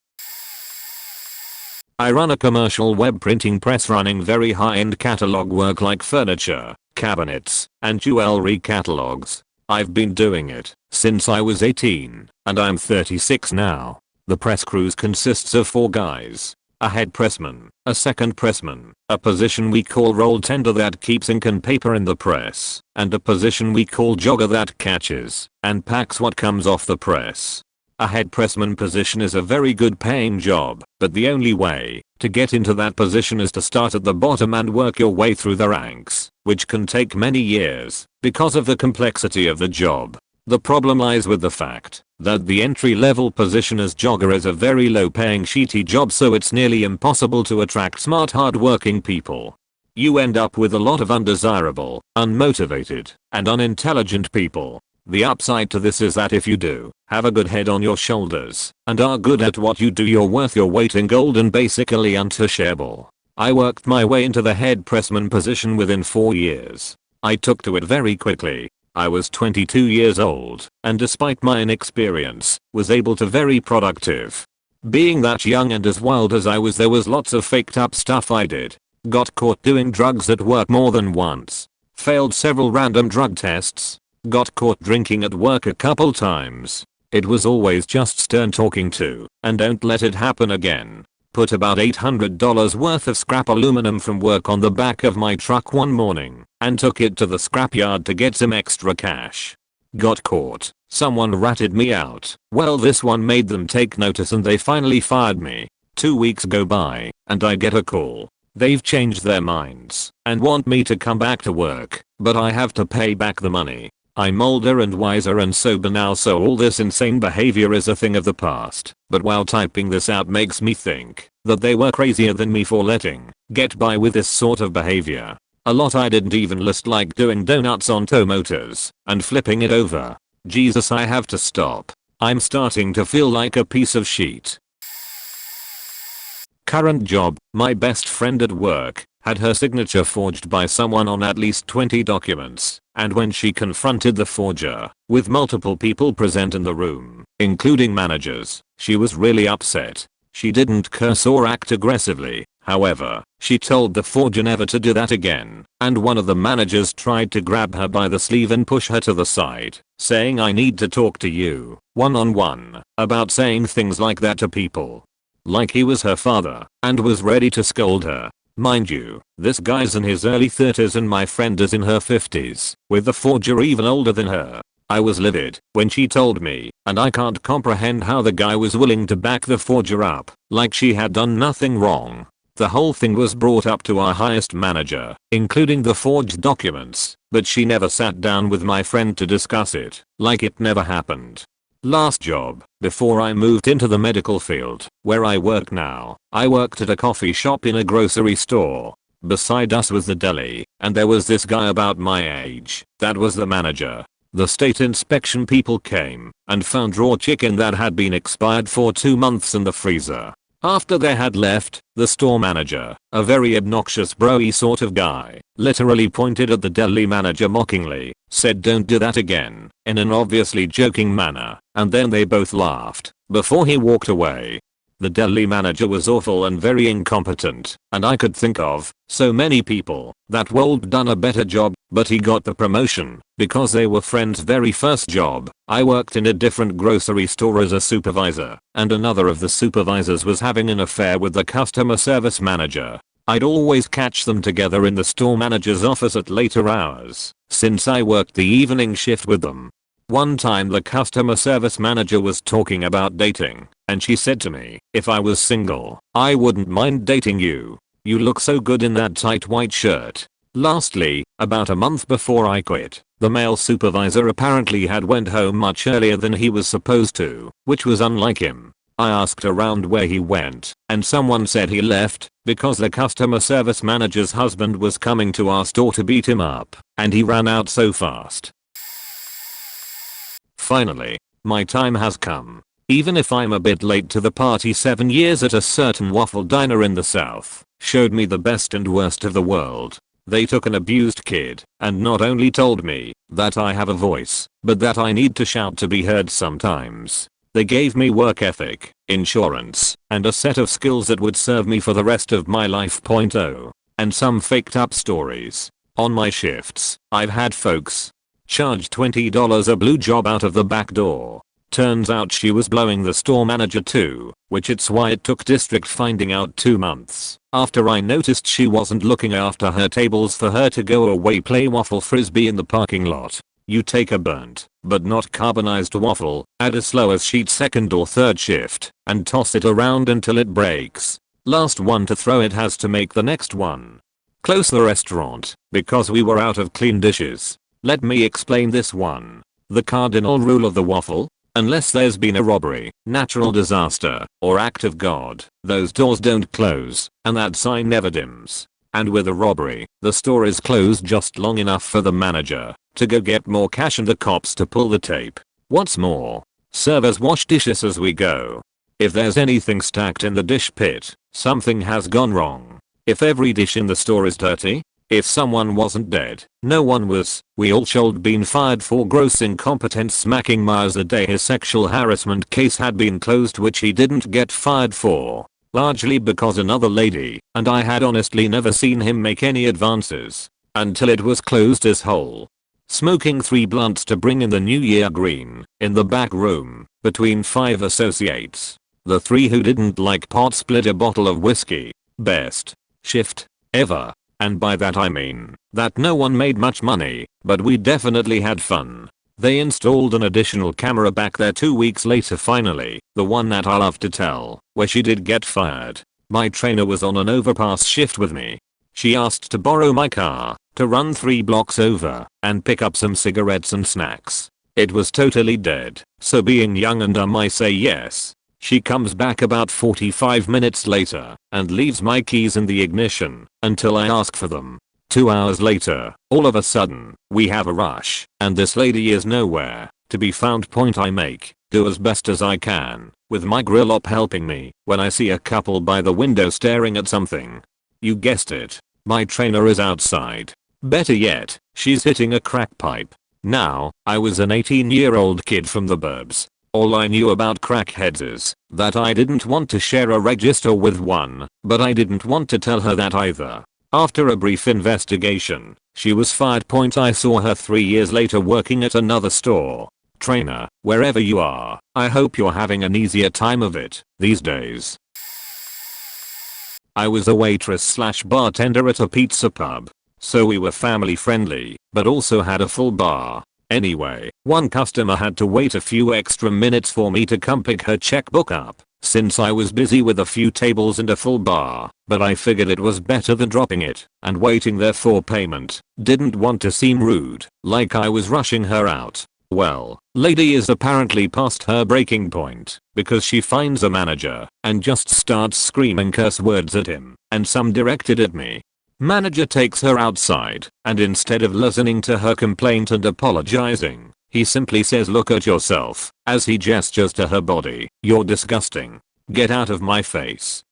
I run a commercial web printing press running very high-end catalog work like furniture, cabinets, and jewelry catalogs. I've been doing it since I was 18, and I'm 36 now. The press crews consists of 4 guys. A head pressman, a second pressman, a position we call roll tender that keeps ink and paper in the press, and a position we call jogger that catches and packs what comes off the press. A head pressman position is a very good paying job, but the only way to get into that position is to start at the bottom and work your way through the ranks, which can take many years because of the complexity of the job. The problem lies with the fact that the entry-level position as jogger is a very low-paying shitty job, so it's nearly impossible to attract smart hard-working people. You end up with a lot of undesirable, unmotivated, and unintelligent people. The upside to this is that if you do have a good head on your shoulders and are good at what you do, you're worth your weight in gold and basically untouchable. I worked my way into the head pressman position within 4 years. I took to it very quickly. I was 22 years old, and despite my inexperience, was able to very productive. Being that young and as wild as I was, there was lots of faked up stuff I did. Got caught doing drugs at work more than once. failed several random drug tests, got caught drinking at work a couple times. It was always just stern talking to, and don't let it happen again. Put about $800 worth of scrap aluminum from work on the back of my truck one morning, and took it to the scrapyard to get some extra cash. Got caught. Someone ratted me out. Well, this one made them take notice and they finally fired me. 2 weeks go by, and I get a call. They've changed their minds, and want me to come back to work, but I have to pay back the money. I'm older and wiser and sober now, so all this insane behavior is a thing of the past. But while typing this out makes me think that they were crazier than me for letting get by with this sort of behavior. A lot I didn't even list, like doing donuts on tow motors and flipping it over. Jesus, I have to stop. I'm starting to feel like a piece of shit. Current job, my best friend at work had her signature forged by someone on at least 20 documents, and when she confronted the forger, with multiple people present in the room, including managers, she was really upset. She didn't curse or act aggressively, however, she told the forger never to do that again, and one of the managers tried to grab her by the sleeve and push her to the side, saying, "I need to talk to you, one-on-one, about saying things like that to people." Like he was her father, and was ready to scold her. Mind you, this guy's in his early 30s and my friend is in her 50s, with the forger even older than her. I was livid when she told me, and I can't comprehend how the guy was willing to back the forger up, like she had done nothing wrong. The whole thing was brought up to our highest manager, including the forged documents, but she never sat down with my friend to discuss it, like it never happened. Last job, before I moved into the medical field, where I work now, I worked at a coffee shop in a grocery store. Beside us was the deli, and there was this guy about my age, that was the manager. The state inspection people came and found raw chicken that had been expired for 2 months in the freezer. After they had left, the store manager, a very obnoxious bro-y sort of guy, literally pointed at the deli manager mockingly, said, "Don't do that again," in an obviously joking manner, and then they both laughed before he walked away. The deli manager was awful and very incompetent, and I could think of so many people that would done a better job, but he got the promotion because they were friends' very first job. I worked in a different grocery store as a supervisor, and another of the supervisors was having an affair with the customer service manager. I'd always catch them together in the store manager's office at later hours, since I worked the evening shift with them. One time the customer service manager was talking about dating, and she said to me, "If I was single, I wouldn't mind dating you. You look so good in that tight white shirt." Lastly, about a month before I quit, the male supervisor apparently had went home much earlier than he was supposed to, which was unlike him. I asked around where he went, and someone said he left because the customer service manager's husband was coming to our store to beat him up, and he ran out so fast. Finally, my time has come. Even if I'm a bit late to the party, 7 years at a certain waffle diner in the south showed me the best and worst of the world. They took an abused kid and not only told me that I have a voice, but that I need to shout to be heard sometimes. They gave me work ethic, insurance, and a set of skills that would serve me for the rest of my life. And some faked up stories. On my shifts, I've had folks charge $20 a blue job out of the back door. Turns out she was blowing the store manager too, which it's why it took district finding out 2 months after I noticed she wasn't looking after her tables for her to go away play waffle frisbee in the parking lot. You take a burnt, but not carbonized waffle, add a slow as sheet second or third shift, and toss it around until it breaks. Last one to throw it has to make the next one. Close the restaurant, because we were out of clean dishes. Let me explain this one. The cardinal rule of the waffle? Unless there's been a robbery, natural disaster, or act of God, those doors don't close, and that sign never dims. And with a robbery, the store is closed just long enough for the manager to go get more cash and the cops to pull the tape. What's more, servers wash dishes as we go. If there's anything stacked in the dish pit, something has gone wrong. If every dish in the store is dirty, if someone wasn't dead, no one was. We all should been fired for gross incompetence. Smacking Myers a day. His sexual harassment case had been closed, which he didn't get fired for, largely because another lady and I had honestly never seen him make any advances. until it was closed as whole. Smoking 3 blunts to bring in the new year green, in the back room, between 5 associates. The 3 who didn't like pot split a bottle of whiskey. Best shift ever. And by that I mean that no one made much money, but we definitely had fun. They installed an additional camera back there 2 weeks later finally, the one that I love to tell, where she did get fired. My trainer was on an overpass shift with me. She asked to borrow my car, to run 3 blocks over, and pick up some cigarettes and snacks. It was totally dead, so being young and dumb I say yes. She comes back about 45 minutes later, and leaves my keys in the ignition, until I ask for them. 2 hours later, all of a sudden, we have a rush, and this lady is nowhere to be found. Point I make, do as best as I can, with my grill op helping me, when I see a couple by the window staring at something. You guessed it, my trainer is outside. Better yet, she's hitting a crack pipe. Now, I was an 18-year-old kid from the burbs. All I knew about crackheads is that I didn't want to share a register with one, but I didn't want to tell her that either. After a brief investigation, she was fired. I saw her 3 years later working at another store. Trainer, wherever you are, I hope you're having an easier time of it these days. I was a waitress/bartender at a pizza pub, so we were family friendly, but also had a full bar. Anyway, one customer had to wait a few extra minutes for me to come pick her checkbook up, since I was busy with a few tables and a full bar, but I figured it was better than dropping it and waiting there for payment. Didn't want to seem rude, like I was rushing her out. Well, lady is apparently past her breaking point, because she finds a manager and just starts screaming curse words at him, and some directed at me. Manager takes her outside, and instead of listening to her complaint and apologizing, he simply says look at yourself, as he gestures to her body. You're disgusting. Get out of my face.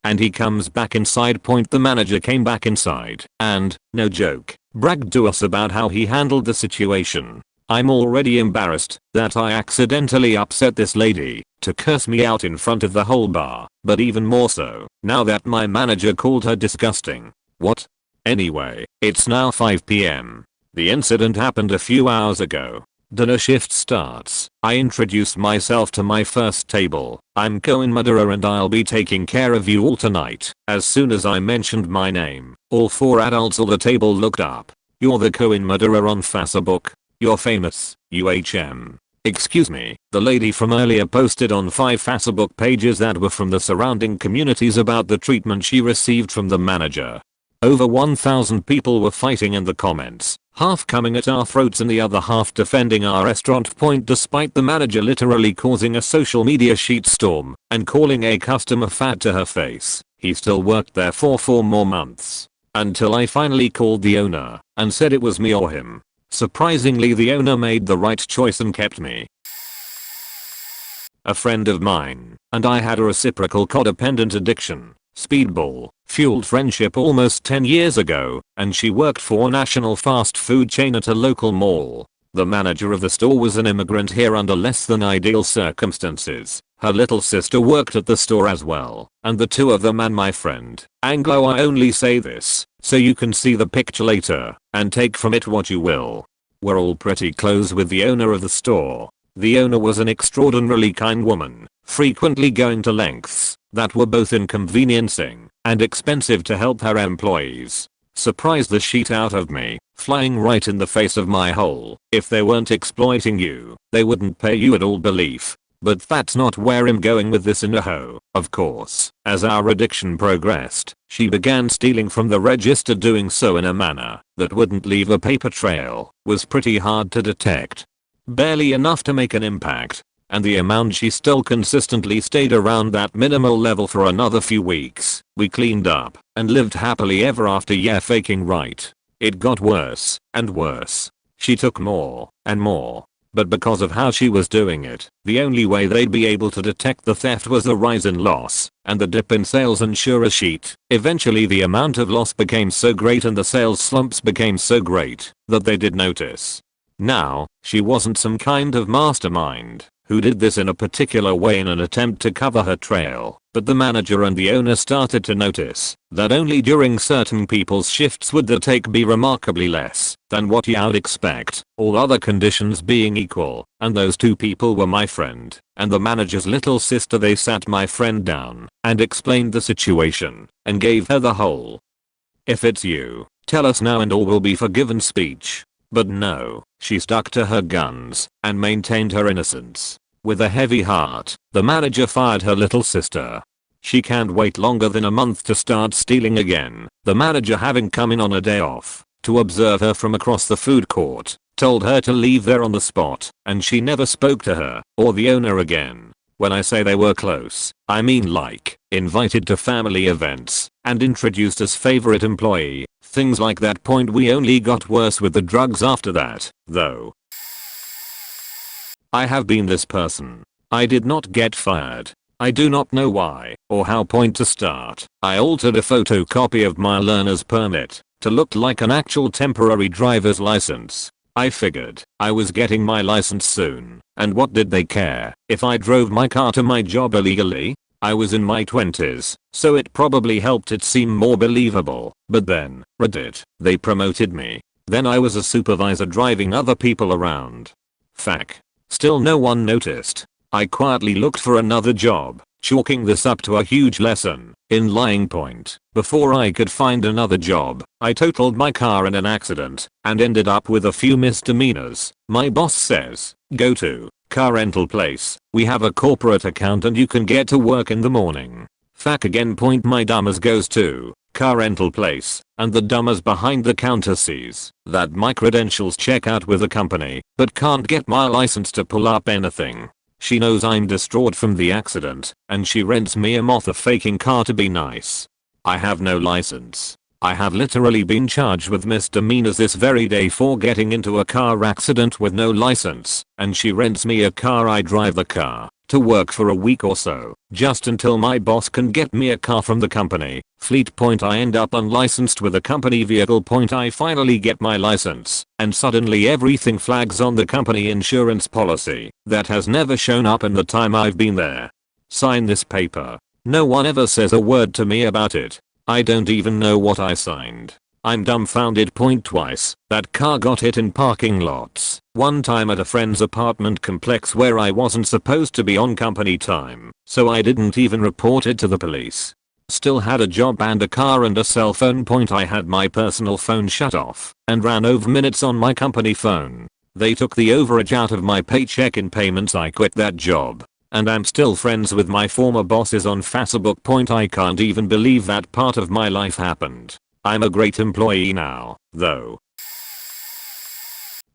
And he comes back inside. The manager came back inside and, no joke, bragged to us about how he handled the situation. I'm already embarrassed that I accidentally upset this lady to curse me out in front of the whole bar, but even more so, now that my manager called her disgusting. What? Anyway, it's now 5 PM. The incident happened a few hours ago. Dinner shift starts. I introduce myself to my first table. I'm co-murderer and I'll be taking care of you all tonight. As soon as I mentioned my name, all 4 adults at the table looked up. You're the co-murderer on Facebook. You're famous, UHM. Excuse me, the lady from earlier posted on 5 Facebook pages that were from the surrounding communities about the treatment she received from the manager. Over 1,000 people were fighting in the comments, half coming at our throats and the other half defending our restaurant. Despite the manager literally causing a social media shitstorm and calling a customer fat to her face, he still worked there for 4 more months. Until I finally called the owner and said it was me or him. Surprisingly, the owner made the right choice and kept me. A friend of mine and I had a reciprocal codependent addiction. Speedball fueled friendship almost 10 years ago, and she worked for a national fast food chain at a local mall. The manager of the store was an immigrant here under less than ideal circumstances. Her little sister worked at the store as well, and the 2 of them and my friend, Anglo. I only say this so you can see the picture later and take from it what you will. We're all pretty close with the owner of the store. The owner was an extraordinarily kind woman, frequently going to lengths that were both inconveniencing and expensive to help her employees. Surprised the shit out of me, flying right in the face of my hole. If they weren't exploiting you, they wouldn't pay you at all. Belief. But that's not where I'm going with this. In a hoe. Of course, as our addiction progressed, she began stealing from the register. Doing so in a manner that wouldn't leave a paper trail was pretty hard to detect. Barely enough to make an impact, and the amount she still consistently stayed around that minimal level for another few weeks. We cleaned up and lived happily ever after. Yeah, faking right. It got worse and worse. She took more and more. But because of how she was doing it, the only way they'd be able to detect the theft was the rise in loss and the dip in sales. And sure as shit, eventually the amount of loss became so great and the sales slumps became so great that they did notice. Now, she wasn't some kind of mastermind, who did this in a particular way in an attempt to cover her trail, but the manager and the owner started to notice that only during certain people's shifts would the take be remarkably less than what you'd expect, all other conditions being equal, and those two people were my friend and the manager's little sister. They sat my friend down and explained the situation and gave her the whole "if it's you, tell us now and all will be forgiven" speech. But no, she stuck to her guns and maintained her innocence. With a heavy heart, the manager fired her little sister. She can't wait longer than a month to start stealing again. The manager, having come in on a day off to observe her from across the food court, told her to leave there on the spot, and she never spoke to her or the owner again. When I say they were close, I mean like invited to family events and introduced as favorite employee, things like that. Point. We only got worse with the drugs after that, though. I have been this person. I did not get fired. I do not know why or how. Point to start. I altered a photocopy of my learner's permit to look like an actual temporary driver's license. I figured I was getting my license soon, and what did they care if I drove my car to my job illegally? I was in my 20s, so it probably helped it seem more believable. But then, Reddit, they promoted me. Then I was a supervisor driving other people around. Fuck. Still no one noticed. I quietly looked for another job, chalking this up to a huge lesson in lying. Point. Before I could find another job, I totaled my car in an accident and ended up with a few misdemeanors. My boss says, "Go to car rental place. We have a corporate account and you can get to work in the morning." Fuck again. Point. My dumbass goes to car rental place, and the dumbass behind the counter sees that my credentials check out with the company, but can't get my license to pull up anything. She knows I'm distraught from the accident, and she rents me a mother faking car to be nice. I have no license. I have literally been charged with misdemeanors this very day for getting into a car accident with no license, and she rents me a car. I drive the car to work for a week or so, just until my boss can get me a car from the company fleet. Point. I end up unlicensed with a company vehicle. Point. I finally get my license, and suddenly everything flags on the company insurance policy that has never shown up in the time I've been there. Sign this paper. No one ever says a word to me about it. I don't even know what I signed. I'm dumbfounded. Point. Twice, that car got hit in parking lots. One time at a friend's apartment complex where I wasn't supposed to be on company time, so I didn't even report it to the police. Still had a job and a car and a cell phone. Point. I had my personal phone shut off and ran over minutes on my company phone. They took the overage out of my paycheck in payments. I quit that job, and I'm still friends with my former bosses on Facebook. Point. I can't even believe that part of my life happened. I'm a great employee now, though.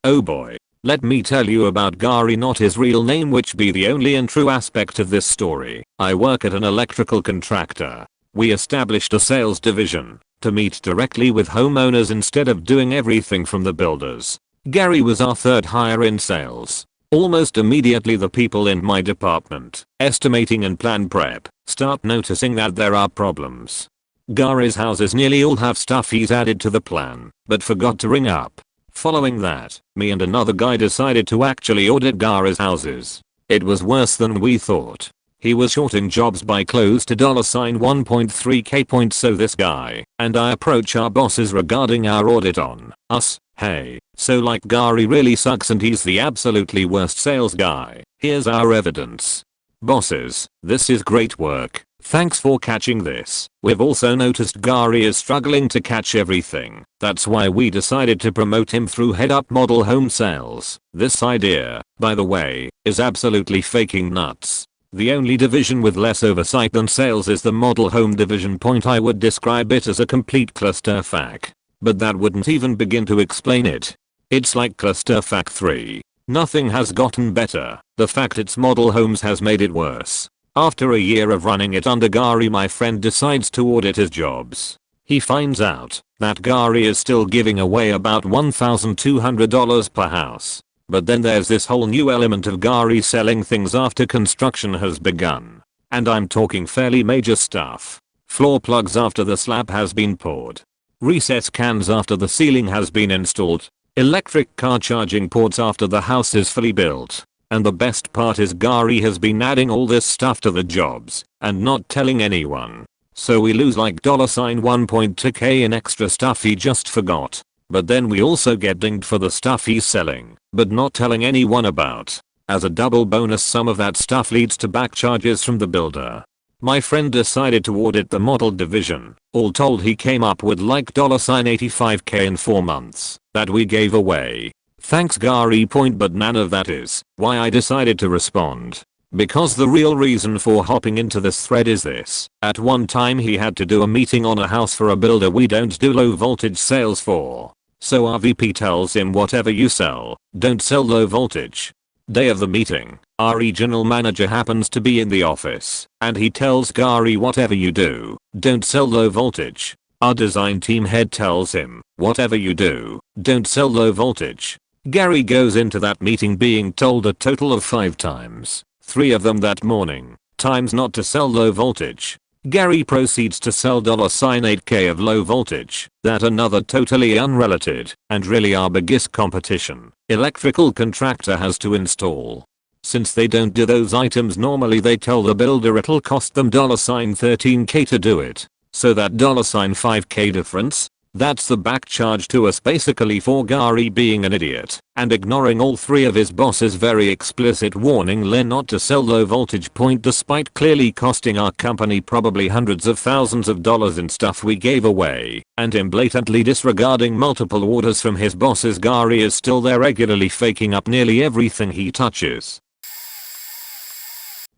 Oh boy. Let me tell you about Gary, not his real name, which be the only and true aspect of this story. I work at an electrical contractor. We established a sales division to meet directly with homeowners instead of doing everything from the builders. Gary was our third hire in sales. Almost immediately the people in my department, estimating and plan prep, start noticing that there are problems. Gary's houses nearly all have stuff he's added to the plan, but forgot to ring up. Following that, me and another guy decided to actually audit Gary's houses. It was worse than we thought. He was shorting jobs by close to $1.3k. So this guy and I approach our bosses regarding our audit on us. Hey, so like Gary really sucks and he's the absolutely worst sales guy. Here's our evidence. Bosses, this is great work. Thanks for catching this. We've also noticed Gary is struggling to catch everything. That's why we decided to promote him through head up model home sales. This idea, by the way, is absolutely faking nuts. The only division with less oversight than sales is the model home division. Point. I would describe it as a complete clusterfuck. But that wouldn't even begin to explain it. It's like clusterfuck 3. Nothing has gotten better. The fact it's model homes has made it worse. After a year of running it under Gary, my friend decides to audit his jobs. He finds out that Gary is still giving away about $1,200 per house. But then there's this whole new element of Gary selling things after construction has begun. And I'm talking fairly major stuff. Floor plugs after the slab has been poured. Recess cans after the ceiling has been installed. Electric car charging ports after the house is fully built. And the best part is Gary has been adding all this stuff to the jobs and not telling anyone. So we lose like $1.2k in extra stuff he just forgot. But then we also get dinged for the stuff he's selling, but not telling anyone about. As a double bonus, some of that stuff leads to back charges from the builder. My friend decided to audit the model division. All told he came up with like $85k in 4 months that we gave away. Thanks Gary. But none of that is why I decided to respond. Because the real reason for hopping into this thread is this. At one time he had to do a meeting on a house for a builder we don't do low voltage sales for. So our VP tells him whatever you sell, don't sell low voltage. Day of the meeting, our regional manager happens to be in the office, and he tells Gary whatever you do, don't sell low voltage. Our design team head tells him, whatever you do, don't sell low voltage. Gary goes into that meeting being told a total of 5 times, 3 of them that morning, times not to sell low voltage. Gary proceeds to sell $8k of low voltage that another totally unrelated and really our biggest competition electrical contractor has to install. Since they don't do those items normally, they tell the builder it'll cost them $13k to do it. So that $5k difference, that's the back charge to us basically for Gary being an idiot and ignoring all 3 of his boss's very explicit warning not to sell low voltage despite clearly costing our company probably hundreds of thousands of dollars in stuff we gave away, and him blatantly disregarding multiple orders from his bosses. Gary is still there regularly faking up nearly everything he touches.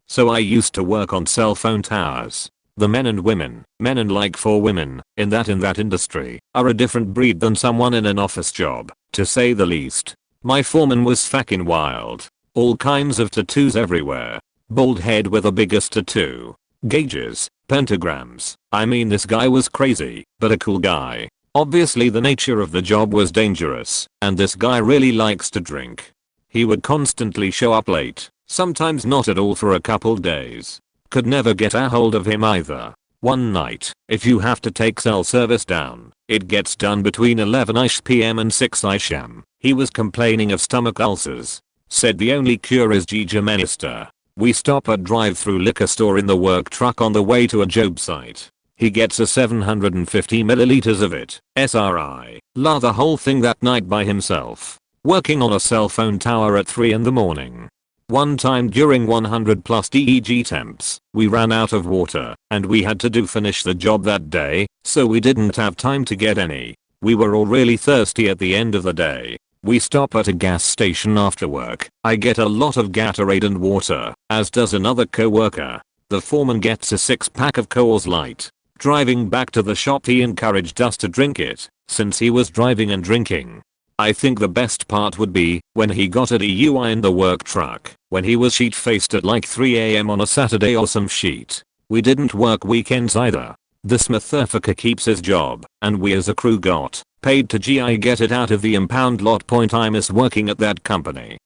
So I used to work on cell phone towers. The men and like 4 women in that industry are a different breed than someone in an office job, to say the least. My foreman was fucking wild. All kinds of tattoos everywhere. Bald head with the biggest tattoo. Gauges, pentagrams. I mean, this guy was crazy, but a cool guy. Obviously the nature of the job was dangerous, and this guy really likes to drink. He would constantly show up late, sometimes not at all for a couple days. Could never get a hold of him either. One night, if you have to take cell service down, it gets done between 11ish PM and 6ish am. He was complaining of stomach ulcers. Said the only cure is Ginger. We stop at drive-through liquor store in the work truck on the way to a job site. He gets a 750 milliliters of it, SRI, the whole thing that night by himself. Working on a cell phone tower at 3 in the morning. One time during 100 plus DEG temps, we ran out of water and we had to finish the job that day, so we didn't have time to get any. We were all really thirsty at the end of the day. We stop at a gas station after work. I get a lot of Gatorade and water, as does another coworker. The foreman gets a 6-pack of Coors Light. Driving back to the shop he encouraged us to drink it, since he was driving and drinking. I think the best part would be when he got a DUI in the work truck, when he was sheet-faced at like 3 AM on a Saturday or some shit. We didn't work weekends either. This motherfucker keeps his job, and we as a crew got paid to get it out of the impound lot. I miss working at that company.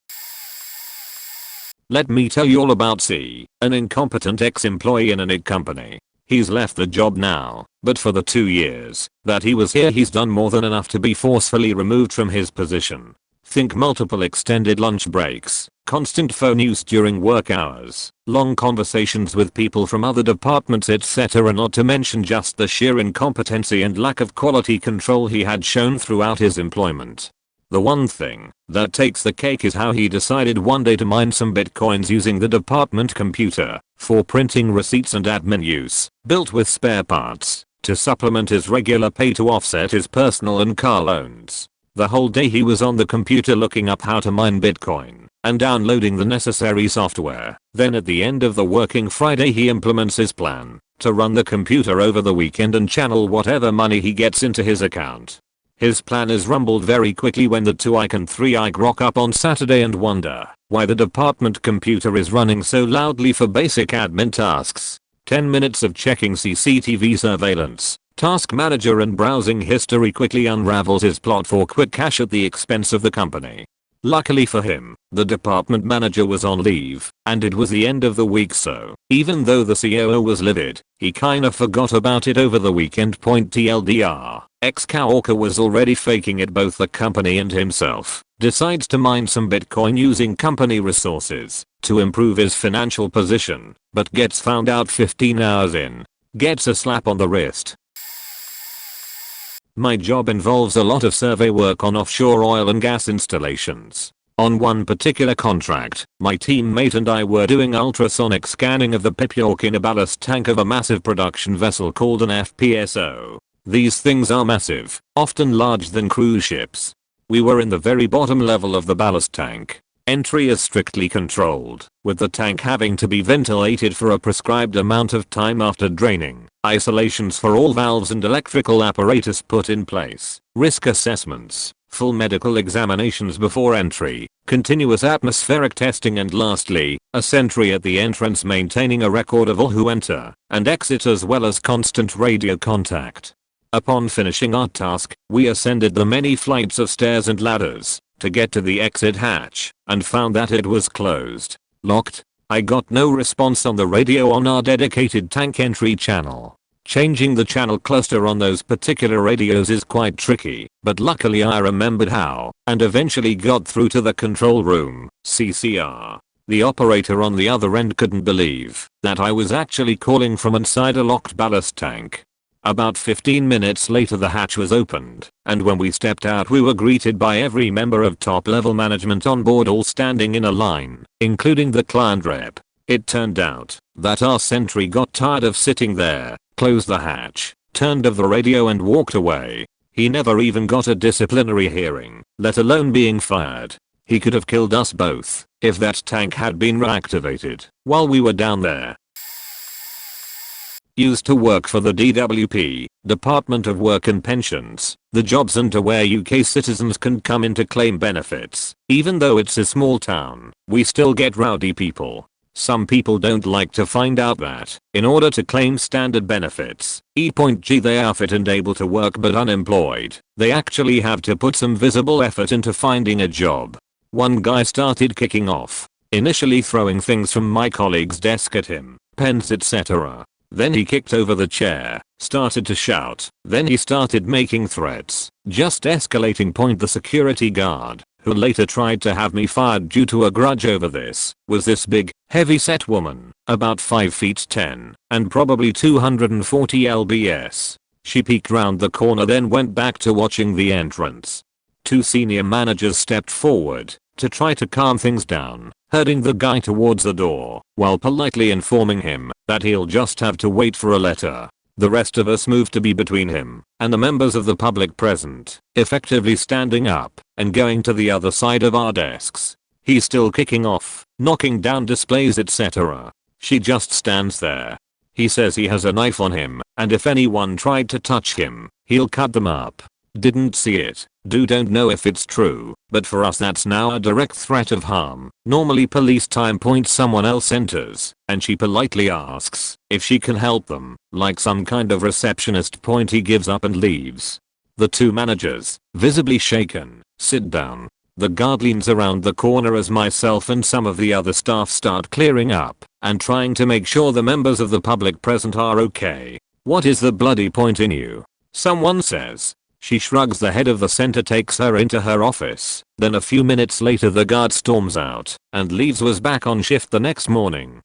Let me tell you all about C, an incompetent ex-employee in an ig company. He's left the job now, but for the 2 years that he was here he's done more than enough to be forcefully removed from his position. Think multiple extended lunch breaks, constant phone use during work hours, long conversations with people from other departments etc., not to mention just the sheer incompetency and lack of quality control he had shown throughout his employment. The one thing that takes the cake is how he decided one day to mine some bitcoins using the department computer for printing receipts and admin use, built with spare parts, to supplement his regular pay to offset his personal and car loans. The whole day he was on the computer looking up how to mine bitcoin and downloading the necessary software. Then at the end of the working Friday he implements his plan to run the computer over the weekend and channel whatever money he gets into his account. His plan is rumbled very quickly when the 2 and 3 rock up on Saturday and wonder why the department computer is running so loudly for basic admin tasks. 10 minutes of checking CCTV surveillance, task manager and browsing history quickly unravels his plot for quick cash at the expense of the company. Luckily for him, the department manager was on leave, and it was the end of the week, so even though the COO was livid, he kinda forgot about it over the weekend. TLDR, ex-coworker was already faking it both the company and himself, decides to mine some Bitcoin using company resources to improve his financial position, but gets found out 15 hours in. Gets a slap on the wrist. My job involves a lot of survey work on offshore oil and gas installations. On one particular contract, my teammate and I were doing ultrasonic scanning of the pipework in a ballast tank of a massive production vessel called an FPSO. These things are massive, often larger than cruise ships. We were in the very bottom level of the ballast tank. Entry is strictly controlled, with the tank having to be ventilated for a prescribed amount of time after draining. Isolations for all valves and electrical apparatus put in place. Risk assessments. Full medical examinations before entry, continuous atmospheric testing, and lastly, a sentry at the entrance maintaining a record of all who enter and exit as well as constant radio contact. Upon finishing our task, we ascended the many flights of stairs and ladders to get to the exit hatch and found that it was closed. Locked. I got no response on the radio on our dedicated tank entry channel. Changing the channel cluster on those particular radios is quite tricky, but luckily I remembered how, and eventually got through to the control room, CCR. The operator on the other end couldn't believe that I was actually calling from inside a locked ballast tank. About 15 minutes later the hatch was opened, and when we stepped out we were greeted by every member of top-level management on board, all standing in a line, including the client rep. It turned out that our sentry got tired of sitting there, closed the hatch, turned off the radio and walked away. He never even got a disciplinary hearing, let alone being fired. He could have killed us both if that tank had been reactivated while we were down there. Used to work for the DWP, Department of Work and Pensions. The job centre where UK citizens can come in to claim benefits. Even though it's a small town, we still get rowdy people. Some people don't like to find out that, in order to claim standard benefits, e.g. they are fit and able to work but unemployed, they actually have to put some visible effort into finding a job. One guy started kicking off, initially throwing things from my colleague's desk at him, pens etc. Then he kicked over the chair, started to shout, then he started making threats, just escalating. The security guard, who later tried to have me fired due to a grudge over this, was this big, heavy-set woman, about 5 feet 10, and probably 240 lbs. She peeked round the corner then went back to watching the entrance. Two senior managers stepped forward to try to calm things down, herding the guy towards the door, while politely informing him that he'll just have to wait for a letter. The rest of us moved to be between him and the members of the public present, effectively standing up and going to the other side of our desks. He's still kicking off, knocking down displays etc. She just stands there. He says he has a knife on him, and if anyone tried to touch him, he'll cut them up. Didn't see it. Don't know if it's true, but for us that's now a direct threat of harm. Normally police time. Someone else enters, and she politely asks if she can help them, like some kind of receptionist. He gives up and leaves. The two managers, visibly shaken, sit down. The guard leans around the corner as myself and some of the other staff start clearing up and trying to make sure the members of the public present are okay. What is the bloody point in you? Someone says. She shrugs. The head of the center takes her into her office. Then a few minutes later the guard storms out and leaves. Was back on shift the next morning.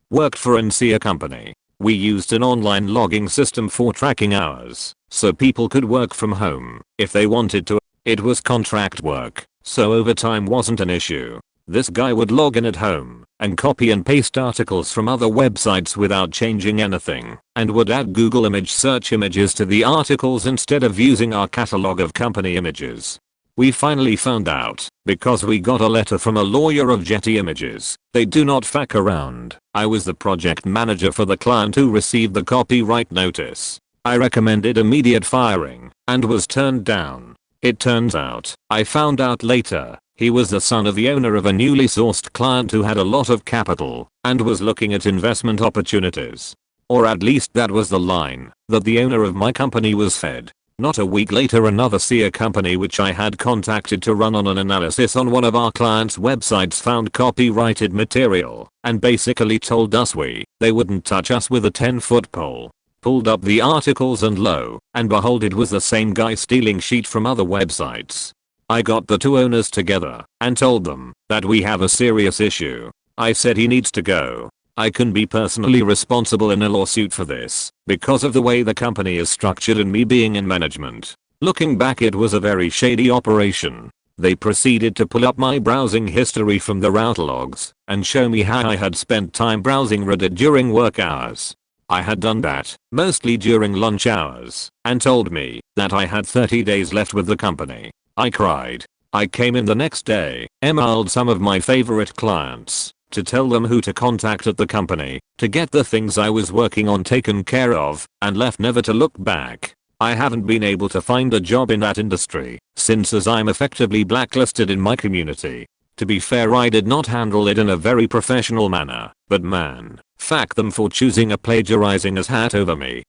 Worked for an NCA company. We used an online logging system for tracking hours, so people could work from home if they wanted to. It was contract work, so overtime wasn't an issue. This guy would log in at home and copy and paste articles from other websites without changing anything, and would add Google image search images to the articles instead of using our catalog of company images. We finally found out, because we got a letter from a lawyer of Getty Images. They do not fuck around. I was the project manager for the client who received the copyright notice. I recommended immediate firing and was turned down. It turns out, I found out later, he was the son of the owner of a newly sourced client who had a lot of capital and was looking at investment opportunities. Or at least that was the line that the owner of my company was fed. Not a week later another SEA company which I had contacted to run on an analysis on one of our clients' websites found copyrighted material and basically told us they wouldn't touch us with a 10-foot pole. Pulled up the articles and lo and behold it was the same guy stealing shit from other websites. I got the two owners together and told them that we have a serious issue. I said he needs to go. I can be personally responsible in a lawsuit for this because of the way the company is structured and me being in management. Looking back, it was a very shady operation. They proceeded to pull up my browsing history from the route logs and show me how I had spent time browsing Reddit during work hours. I had done that mostly during lunch hours and told me that I had 30 days left with the company. I cried. I came in the next day, emailed some of my favorite clients to tell them who to contact at the company to get the things I was working on taken care of, and left never to look back. I haven't been able to find a job in that industry since, as I'm effectively blacklisted in my community. To be fair, I did not handle it in a very professional manner, but man, fuck them for choosing a plagiarizing as hat over me.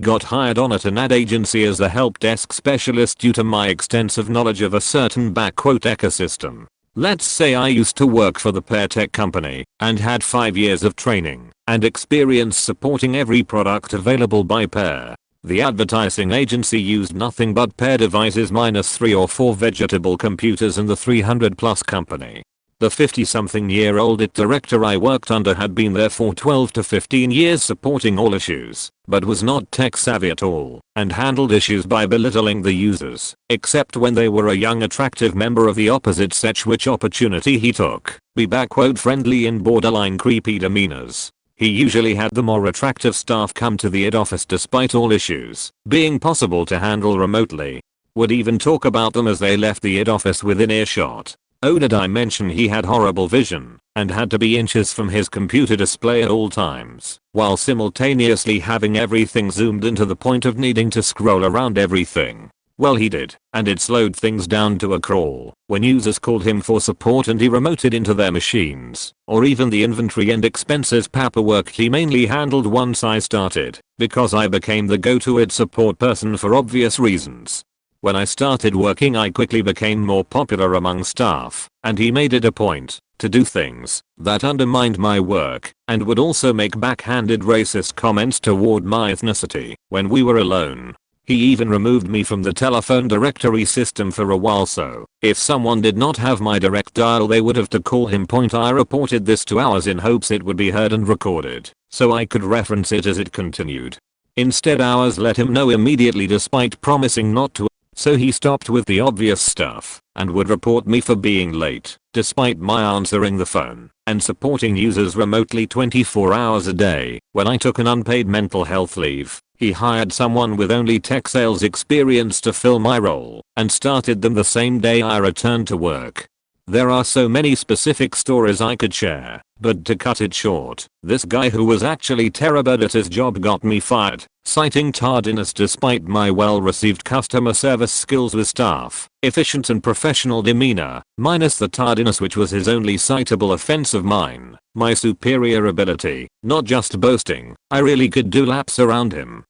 Got hired on at an ad agency as the help desk specialist due to my extensive knowledge of a certain ecosystem. Let's say I used to work for the pear tech company and had 5 years of training and experience supporting every product available by Pear. The advertising agency used nothing but Pear devices minus 3 or 4 vegetable computers in the 300+ company. The 50-something-year-old IT director I worked under had been there for 12 to 15 years supporting all issues, but was not tech savvy at all and handled issues by belittling the users, except when they were a young attractive member of the opposite sex, which opportunity he took. Be friendly in borderline creepy demeanors. He usually had the more attractive staff come to the id office despite all issues being possible to handle remotely. Would even talk about them as they left the id office within earshot. Oh, did I mention he had horrible vision and had to be inches from his computer display at all times, while simultaneously having everything zoomed in to the point of needing to scroll around everything. Well, he did, and it slowed things down to a crawl when users called him for support and he remoted into their machines, or even the inventory and expenses paperwork he mainly handled once I started, because I became the go-to id support person for obvious reasons. When I started working, I quickly became more popular among staff, and he made it a point to do things that undermined my work and would also make backhanded racist comments toward my ethnicity when we were alone. He even removed me from the telephone directory system for a while, so if someone did not have my direct dial they would have to call him. I reported this to ours in hopes it would be heard and recorded so I could reference it as it continued. Instead, ours let him know immediately despite promising not to. So he stopped with the obvious stuff and would report me for being late, despite my answering the phone and supporting users remotely 24 hours a day. When I took an unpaid mental health leave, he hired someone with only tech sales experience to fill my role and started them the same day I returned to work. There are so many specific stories I could share, but to cut it short, this guy who was actually terrible at his job got me fired, citing tardiness despite my well-received customer service skills with staff, efficient and professional demeanor, minus the tardiness, which was his only citable offense of mine. My superior ability, not just boasting, I really could do laps around him.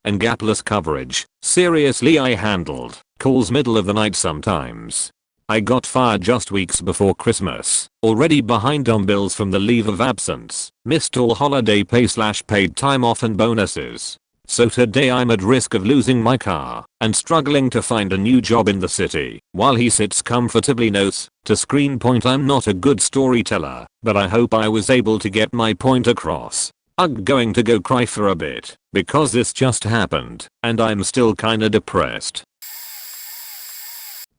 And gapless coverage, seriously, I handled calls middle of the night sometimes. I got fired just weeks before Christmas, already behind on bills from the leave of absence, missed all holiday pay / paid time off and bonuses. So today I'm at risk of losing my car and struggling to find a new job in the city while he sits comfortably. Notes to screen point: I'm not a good storyteller, but I hope I was able to get my point across. I'm going to go cry for a bit because this just happened and I'm still kinda depressed.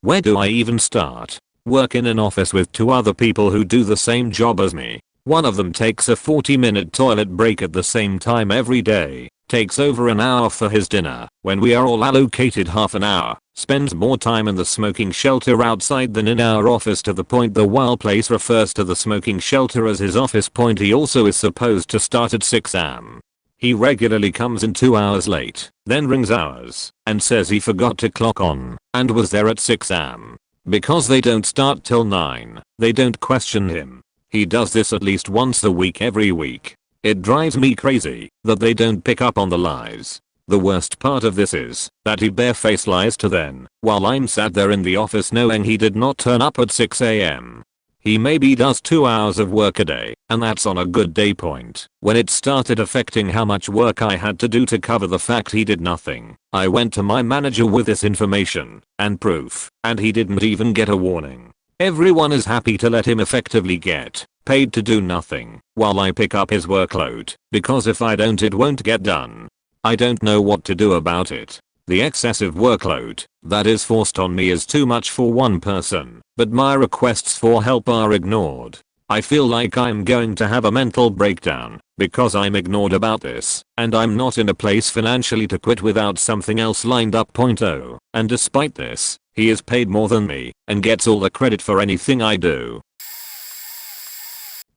Where do I even start? Work in an office with 2 other people who do the same job as me. One of them takes a 40-minute toilet break at the same time every day, takes over an hour for his dinner when we are all allocated half an hour, spends more time in the smoking shelter outside than in our office, to the point the wild place refers to the smoking shelter as his office. He also is supposed to start at 6 am. He regularly comes in 2 hours late, then rings ours and says he forgot to clock on and was there at 6 am. Because they don't start till 9, they don't question him. He does this at least once a week every week. It drives me crazy that they don't pick up on the lies. The worst part of this is that he barefaced lies to them while I'm sat there in the office knowing he did not turn up at 6 am. He maybe does 2 hours of work a day, and that's on a good day point. When it started affecting how much work I had to do to cover the fact he did nothing, I went to my manager with this information and proof, and he didn't even get a warning. Everyone is happy to let him effectively get paid to do nothing while I pick up his workload, because if I don't it won't get done. I don't know what to do about it. The excessive workload that is forced on me is too much for one person, but my requests for help are ignored. I feel like I'm going to have a mental breakdown because I'm ignored about this, and I'm not in a place financially to quit without something else lined up. Oh, and despite this, he is paid more than me and gets all the credit for anything I do.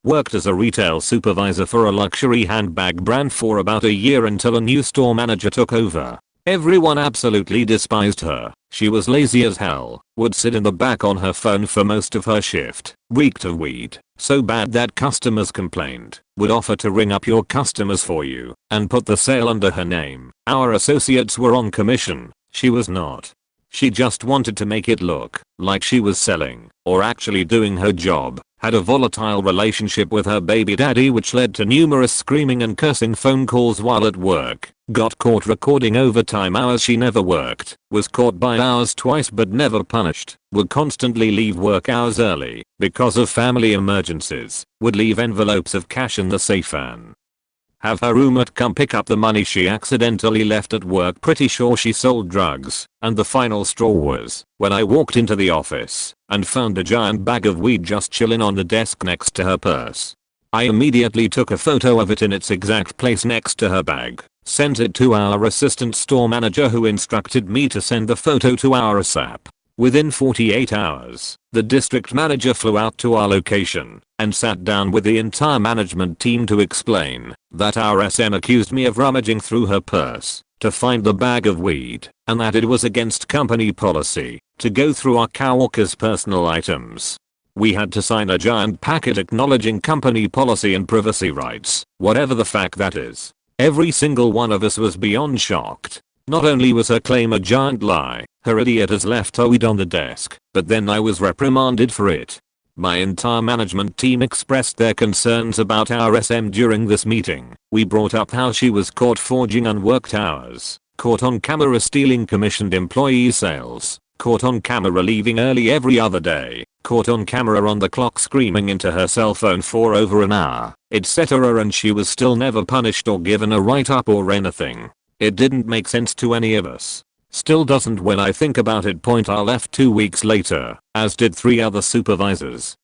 Worked as a retail supervisor for a luxury handbag brand for about a year until a new store manager took over. Everyone absolutely despised her. She was lazy as hell, would sit in the back on her phone for most of her shift, reeked of weed, so bad that customers complained, would offer to ring up your customers for you, and put the sale under her name. Our associates were on commission, she was not. She just wanted to make it look like she was selling, or actually doing her job. Had a volatile relationship with her baby daddy which led to numerous screaming and cursing phone calls while at work. Got caught recording overtime hours she never worked. Was caught by hours twice but never punished. Would constantly leave work hours early because of family emergencies. Would leave envelopes of cash in the safe and have her roommate come pick up the money she accidentally left at work. Pretty sure she sold drugs. And the final straw was when I walked into the office and found a giant bag of weed just chilling on the desk next to her purse. I immediately took a photo of it in its exact place next to her bag, sent it to our assistant store manager who instructed me to send the photo to our SAP. Within 48 hours, the district manager flew out to our location and sat down with the entire management team to explain that our SM accused me of rummaging through her purse to find the bag of weed and that it was against company policy to go through our coworkers' personal items. We had to sign a giant packet acknowledging company policy and privacy rights, whatever the fact that is. Every single one of us was beyond shocked. Not only was her claim a giant lie, her idiot has left her weed on the desk, but then I was reprimanded for it. My entire management team expressed their concerns about our SM during this meeting. We brought up how she was caught forging unworked hours, caught on camera stealing commissioned employee sales, caught on camera leaving early every other day, caught on camera on the clock screaming into her cell phone for over an hour, etc., and she was still never punished or given a write-up or anything. It didn't make sense to any of us. Still doesn't when I think about it. I left 2 weeks later, as did 3 other supervisors.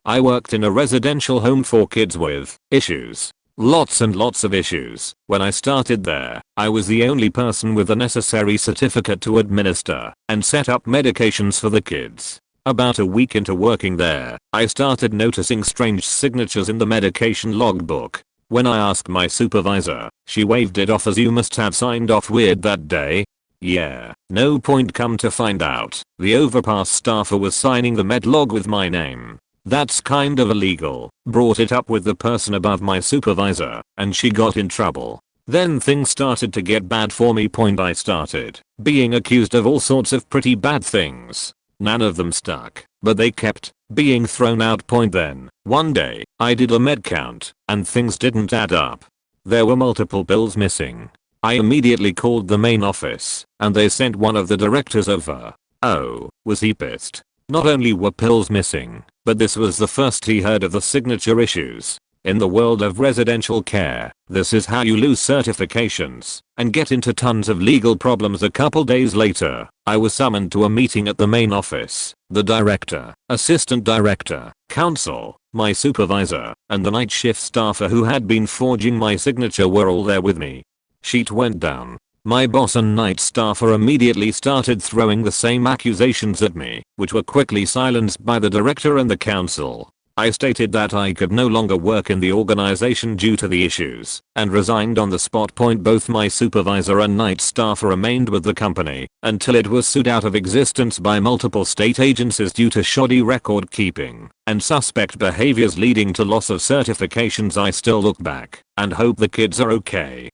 I worked in a residential home for kids with issues. Lots and lots of issues. When I started there, I was the only person with the necessary certificate to administer and set up medications for the kids. About a week into working there, I started noticing strange signatures in the medication logbook. When I asked my supervisor, she waved it off as you must have signed off weird that day. Yeah, no point. Come to find out, the overpass staffer was signing the med log with my name. That's kind of illegal. Brought it up with the person above my supervisor, and she got in trouble. Then things started to get bad for me. I started being accused of all sorts of pretty bad things. None of them stuck, but they kept being thrown out. Then, one day, I did a med count, and things didn't add up. There were multiple pills missing. I immediately called the main office, and they sent one of the directors over. Oh, was he pissed? Not only were pills missing, but this was the first he heard of the signature issues. In the world of residential care, this is how you lose certifications and get into tons of legal problems. A couple days later, I was summoned to a meeting at the main office. The director, assistant director, counsel, my supervisor, and the night shift staffer who had been forging my signature were all there with me. Sheet went down. My boss and night staffer immediately started throwing the same accusations at me, which were quickly silenced by the director and the council. I stated that I could no longer work in the organization due to the issues, and resigned on the spot. Both my supervisor and night staff remained with the company until it was sued out of existence by multiple state agencies due to shoddy record keeping and suspect behaviors leading to loss of certifications. I still look back and hope the kids are okay.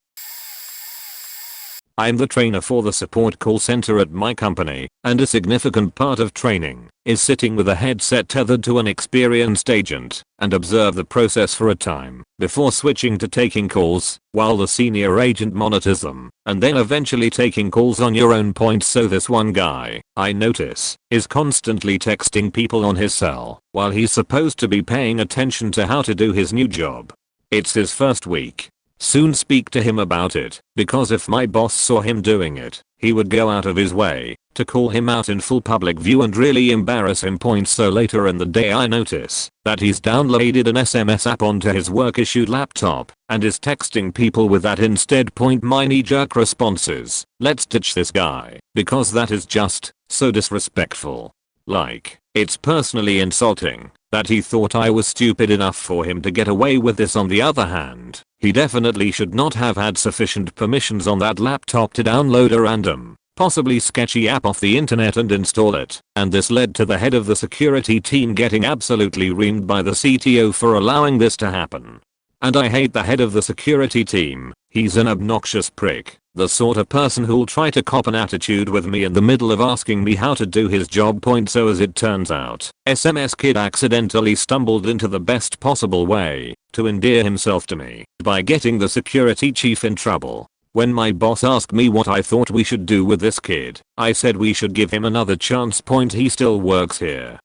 I'm the trainer for the support call center at my company, and a significant part of training is sitting with a headset tethered to an experienced agent and observe the process for a time before switching to taking calls while the senior agent monitors them and then eventually taking calls on your own point. So this one guy, I notice, is constantly texting people on his cell while he's supposed to be paying attention to how to do his new job. It's his first week. Soon speak to him about it, because if my boss saw him doing it, he would go out of his way to call him out in full public view and really embarrass him. So later in the day I notice that he's downloaded an SMS app onto his work issued laptop and is texting people with that instead. My knee-jerk response is, let's ditch this guy, because that is just so disrespectful. Like, it's personally insulting that he thought I was stupid enough for him to get away with this. On the other hand, he definitely should not have had sufficient permissions on that laptop to download a random, possibly sketchy app off the internet and install it, and this led to the head of the security team getting absolutely reamed by the CTO for allowing this to happen. And I hate the head of the security team. He's an obnoxious prick, the sort of person who'll try to cop an attitude with me in the middle of asking me how to do his job. So as it turns out, SMS Kid accidentally stumbled into the best possible way to endear himself to me by getting the security chief in trouble. When my boss asked me what I thought we should do with this kid, I said we should give him another chance. He still works here.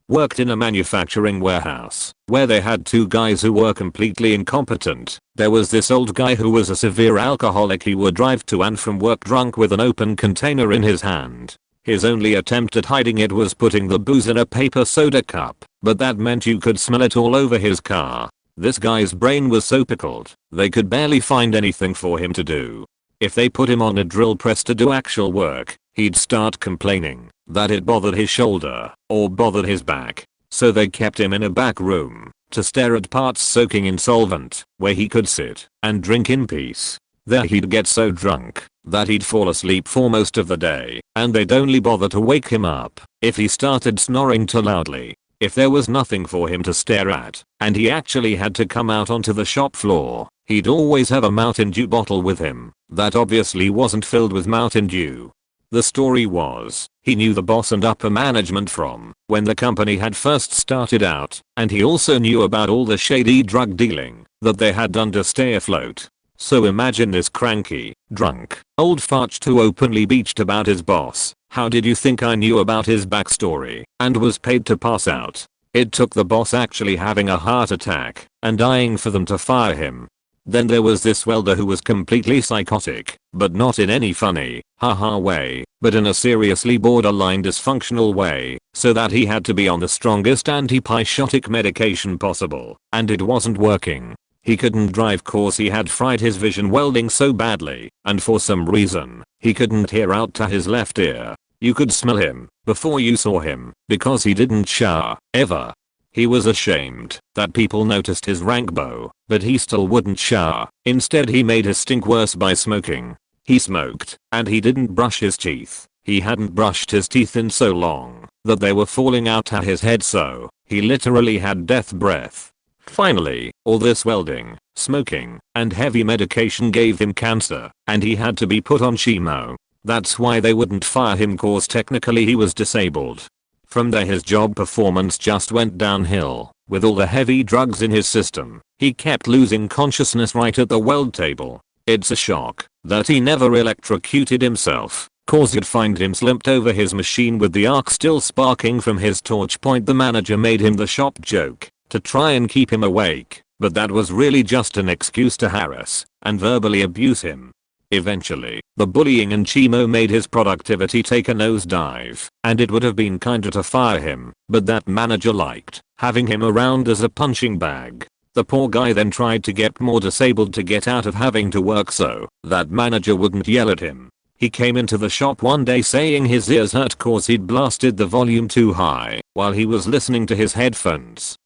Worked in a manufacturing warehouse where they had two guys who were completely incompetent. There was this old guy who was a severe alcoholic. He would drive to and from work drunk with an open container in his hand. His only attempt at hiding it was putting the booze in a paper soda cup, but that meant you could smell it all over his car. This guy's brain was so pickled, they could barely find anything for him to do. If they put him on a drill press to do actual work, he'd start complaining that it bothered his shoulder or bothered his back. So they kept him in a back room to stare at parts soaking in solvent, where he could sit and drink in peace. There he'd get so drunk that he'd fall asleep for most of the day, and they'd only bother to wake him up if he started snoring too loudly. If there was nothing for him to stare at, and he actually had to come out onto the shop floor, he'd always have a Mountain Dew bottle with him that obviously wasn't filled with Mountain Dew. The story was, he knew the boss and upper management from when the company had first started out, and he also knew about all the shady drug dealing that they had done to stay afloat. So imagine this cranky, drunk, old fudge who openly beached about his boss. How did you think I knew about his backstory and was paid to pass out? It took the boss actually having a heart attack and dying for them to fire him. Then there was this welder who was completely psychotic, but not in any funny, haha way, but in a seriously borderline dysfunctional way, so that he had to be on the strongest antipsychotic medication possible, and it wasn't working. He couldn't drive cause he had fried his vision welding so badly, and for some reason, he couldn't hear out to his left ear. You could smell him before you saw him, because he didn't shower, ever. He was ashamed that people noticed his rank bow, but he still wouldn't shower. Instead he made his stink worse by smoking. He smoked, and he didn't brush his teeth. He hadn't brushed his teeth in so long that they were falling out of his head, so he literally had death breath. Finally, all this welding, smoking, and heavy medication gave him cancer, and he had to be put on chemo. That's why they wouldn't fire him cause technically he was disabled. From there his job performance just went downhill. With all the heavy drugs in his system, he kept losing consciousness right at the weld table. It's a shock that he never electrocuted himself, cause you'd find him slumped over his machine with the arc still sparking from his torch point. The manager made him the shop joke to try and keep him awake, but that was really just an excuse to harass and verbally abuse him. Eventually, the bullying and chemo made his productivity take a nosedive, and it would have been kinder to fire him, but that manager liked having him around as a punching bag. The poor guy then tried to get more disabled to get out of having to work so that manager wouldn't yell at him. He came into the shop one day saying his ears hurt cause he'd blasted the volume too high while he was listening to his headphones.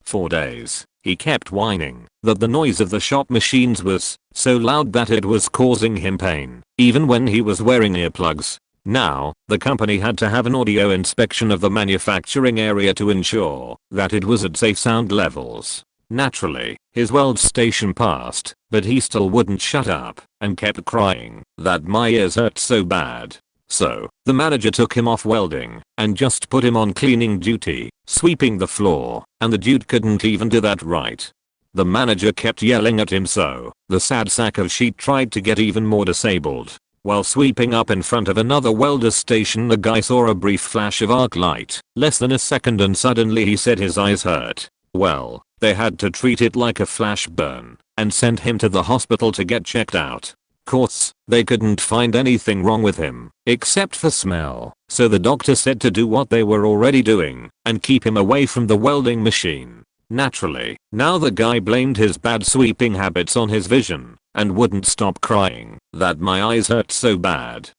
For days, he kept whining that the noise of the shop machines was so loud that it was causing him pain, even when he was wearing earplugs. Now, the company had to have an audio inspection of the manufacturing area to ensure that it was at safe sound levels. Naturally, his weld station passed, but he still wouldn't shut up and kept crying that my ears hurt so bad. So, the manager took him off welding and just put him on cleaning duty, sweeping the floor, and the dude couldn't even do that right. The manager kept yelling at him, so the sad sack of sheet tried to get even more disabled. While sweeping up in front of another welder's station, the guy saw a brief flash of arc light, less than a second, and suddenly he said his eyes hurt. Well, they had to treat it like a flash burn and sent him to the hospital to get checked out. Course, they couldn't find anything wrong with him, except for smell, so the doctor said to do what they were already doing and keep him away from the welding machine. Naturally, now the guy blamed his bad sweeping habits on his vision and wouldn't stop crying that my eyes hurt so bad.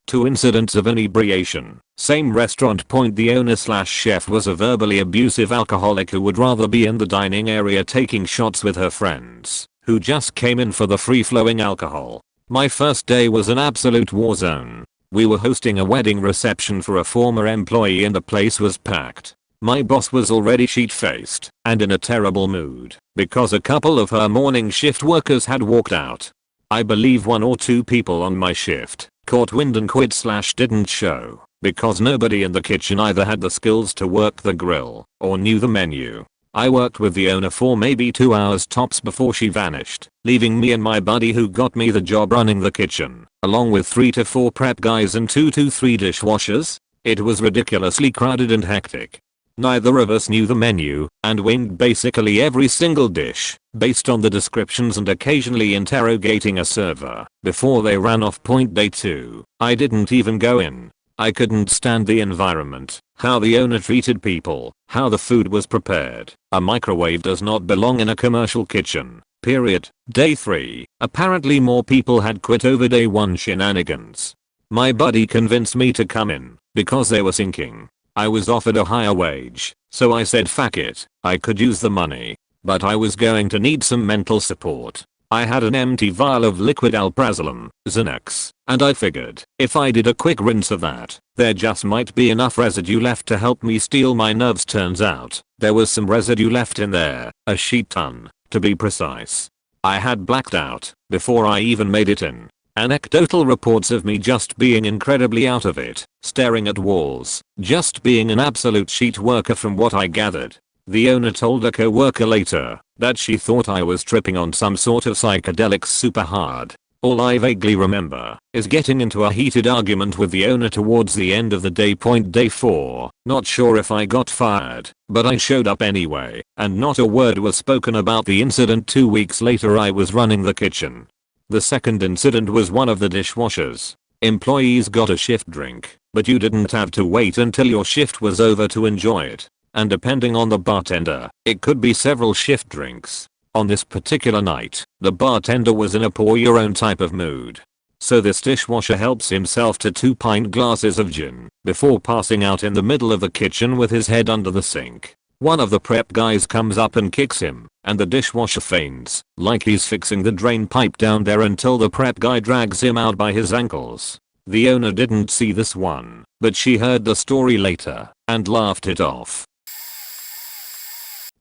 2 incidents of inebriation. Same restaurant. Point: the owner/chef was a verbally abusive alcoholic who would rather be in the dining area taking shots with her friends, who just came in for the free-flowing alcohol. My first day was an absolute war zone. We were hosting a wedding reception for a former employee and the place was packed. My boss was already sheet-faced and in a terrible mood because a couple of her morning shift workers had walked out. I believe 1 or 2 people on my shift caught wind and quit/didn't show because nobody in the kitchen either had the skills to work the grill or knew the menu. I worked with the owner for maybe 2 hours tops before she vanished, leaving me and my buddy who got me the job running the kitchen, along with 3 to 4 prep guys and 2 to 3 dishwashers. It was ridiculously crowded and hectic. Neither of us knew the menu and winged basically every single dish based on the descriptions and occasionally interrogating a server before they ran off. Point: day 2. I didn't even go in. I couldn't stand the environment, how the owner treated people, how the food was prepared. A microwave does not belong in a commercial kitchen. Period. Day 3. Apparently more people had quit over day 1 shenanigans. My buddy convinced me to come in because they were sinking. I was offered a higher wage, so I said fuck it, I could use the money, but I was going to need some mental support. I had an empty vial of liquid alprazolam, Xanax, and I figured if I did a quick rinse of that, there just might be enough residue left to help me steal my nerves. Turns out, there was some residue left in there, a shit ton, to be precise. I had blacked out before I even made it in. Anecdotal reports of me just being incredibly out of it, staring at walls, just being an absolute sheet worker from what I gathered. The owner told a co-worker later that she thought I was tripping on some sort of psychedelics super hard. All I vaguely remember is getting into a heated argument with the owner towards the end of the day. Point: day 4. Not sure if I got fired, but I showed up anyway, and not a word was spoken about the incident. 2 weeks later I was running the kitchen. The second incident was one of the dishwashers. Employees got a shift drink, but you didn't have to wait until your shift was over to enjoy it. And depending on the bartender, it could be several shift drinks. On this particular night, the bartender was in a pour your own type of mood. So this dishwasher helps himself to 2 pint glasses of gin before passing out in the middle of the kitchen with his head under the sink. One of the prep guys comes up and kicks him, and the dishwasher feigns like he's fixing the drain pipe down there until the prep guy drags him out by his ankles. The owner didn't see this one, but she heard the story later and laughed it off.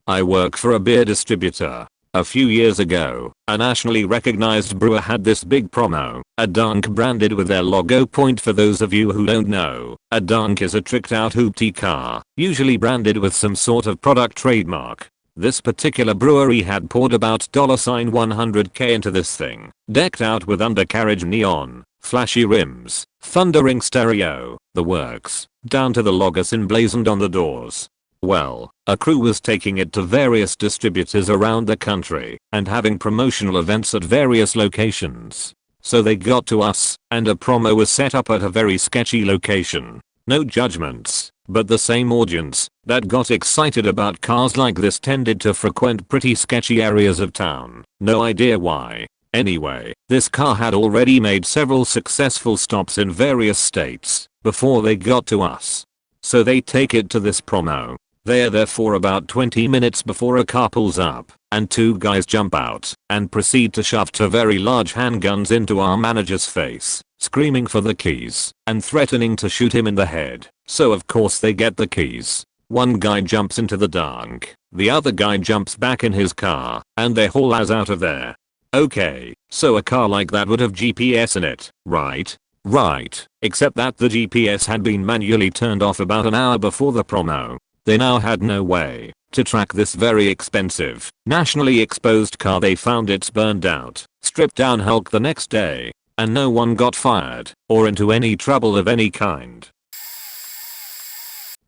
I work for a beer distributor. A few years ago, a nationally recognized brewer had this big promo, a dunk branded with their logo. Point: for those of you who don't know, a dunk is a tricked out hoopty car, usually branded with some sort of product trademark. This particular brewery had poured about $100K into this thing, decked out with undercarriage neon, flashy rims, thundering stereo, the works, down to the logos emblazoned on the doors. Well, a crew was taking it to various distributors around the country and having promotional events at various locations. So they got to us, and a promo was set up at a very sketchy location. No judgments, but the same audience that got excited about cars like this tended to frequent pretty sketchy areas of town. No idea why. Anyway, this car had already made several successful stops in various states before they got to us. So they take it to this promo. They're there for about 20 minutes before a car pulls up, and 2 guys jump out and proceed to shove 2 very large handguns into our manager's face, screaming for the keys and threatening to shoot him in the head. So of course they get the keys. One guy jumps into the dunk, The other guy jumps back in his car and they haul us out of there. Okay, so a car like that would have GPS in it, right? Right, except that the GPS had been manually turned off about an hour before the promo. They now had no way to track this very expensive, nationally exposed car. They found it's burned out, stripped down Hulk the next day, and no one got fired or into any trouble of any kind.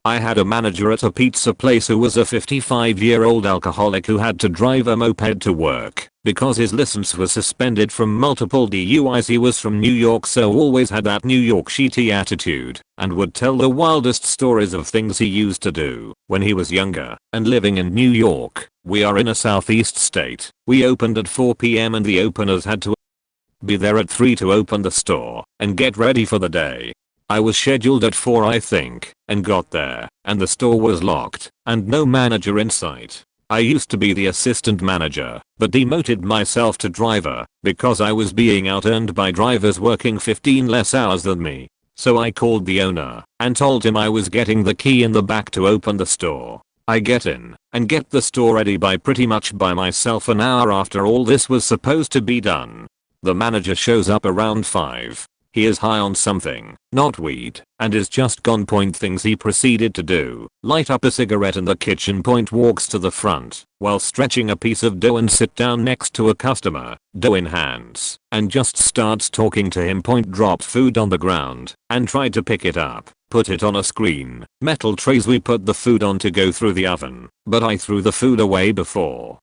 I had a manager at a pizza place who was a 55-year-old alcoholic who had to drive a moped to work because his license was suspended from multiple DUIs. He was from New York, so always had that New York shitty attitude and would tell the wildest stories of things he used to do when he was younger and living in New York. We are in a southeast state. We opened at 4 p.m. and the openers had to be there at 3 to open the store and get ready for the day. I was scheduled at 4 I think, and got there, and the store was locked, and no manager in sight. I used to be the assistant manager, but demoted myself to driver, because I was being outearned by drivers working 15 less hours than me. So I called the owner, and told him I was getting the key in the back to open the store. I get in, and get the store ready by pretty much by myself an hour after all this was supposed to be done. The manager shows up around 5. He is high on something, not weed, and is just gone. Things he proceeded to do: light up a cigarette in the kitchen. Walks to the front while stretching a piece of dough and sit down next to a customer, dough in hands, and just starts talking to him. Dropped food on the ground and tried to pick it up, put it on a screen, metal trays we put the food on to go through the oven, but I threw the food away before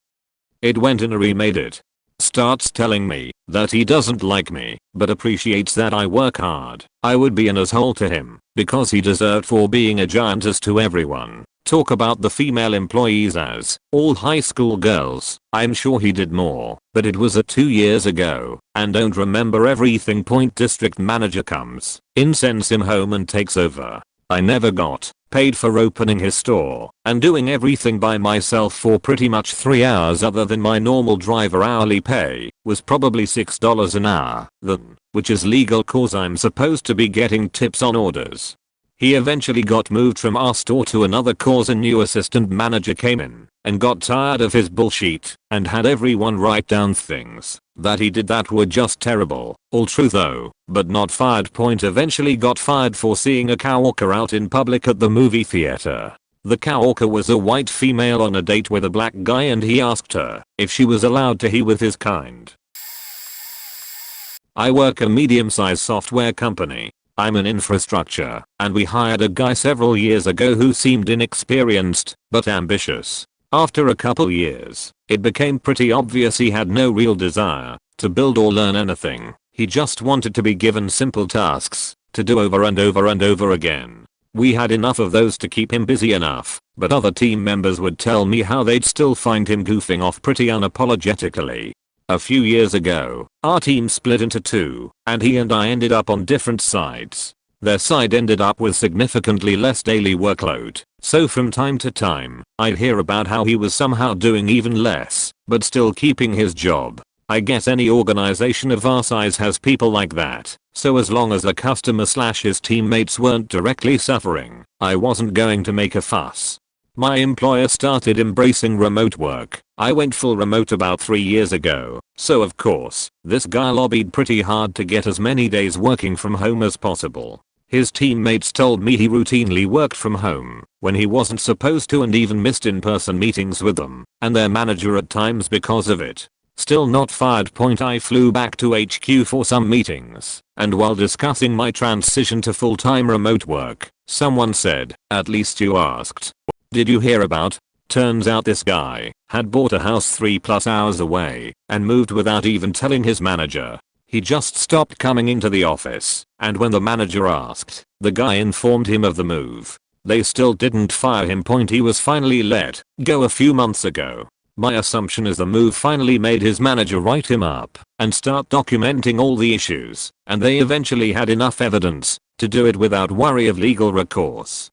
it went in. Remade it. Starts telling me that he doesn't like me, but appreciates that I work hard. I would be an asshole to him because he deserved for being a giantess to everyone. Talk about the female employees as all high school girls. I'm sure he did more, but it was 2 years ago and don't remember everything. District manager comes in, sends him home and takes over. I never got paid for opening his store and doing everything by myself for pretty much 3 hours. Other than my normal driver hourly pay was probably $6 an hour then, which is legal cause I'm supposed to be getting tips on orders. He eventually got moved from our store to another cause a new assistant manager came in and got tired of his bullshit and had everyone write down things that he did that were just terrible. All true though, but not fired. Eventually got fired for seeing a coworker out in public at the movie theater. The coworker was a white female on a date with a black guy and he asked her if she was allowed to he with his kind. I work a medium-sized software company. I'm an infrastructure, and we hired a guy several years ago who seemed inexperienced, but ambitious. After a couple years, it became pretty obvious he had no real desire to build or learn anything. He just wanted to be given simple tasks to do over and over and over again. We had enough of those to keep him busy enough, but other team members would tell me how they'd still find him goofing off pretty unapologetically. A few years ago, our team split into 2, and he and I ended up on different sides. Their side ended up with significantly less daily workload, so from time to time, I'd hear about how he was somehow doing even less, but still keeping his job. I guess any organization of our size has people like that, so as long as the customer/his teammates weren't directly suffering, I wasn't going to make a fuss. My employer started embracing remote work. I went full remote about 3 years ago, so of course, this guy lobbied pretty hard to get as many days working from home as possible. His teammates told me he routinely worked from home when he wasn't supposed to and even missed in-person meetings with them and their manager at times because of it. Still not fired. I flew back to HQ for some meetings, and while discussing my transition to full-time remote work, someone said, "At least you asked. Did you hear about?" Turns out this guy had bought a house 3+ hours away and moved without even telling his manager. He just stopped coming into the office, and when the manager asked, the guy informed him of the move. They still didn't fire him. He was finally let go a few months ago. My assumption is the move finally made his manager write him up and start documenting all the issues, and they eventually had enough evidence to do it without worry of legal recourse.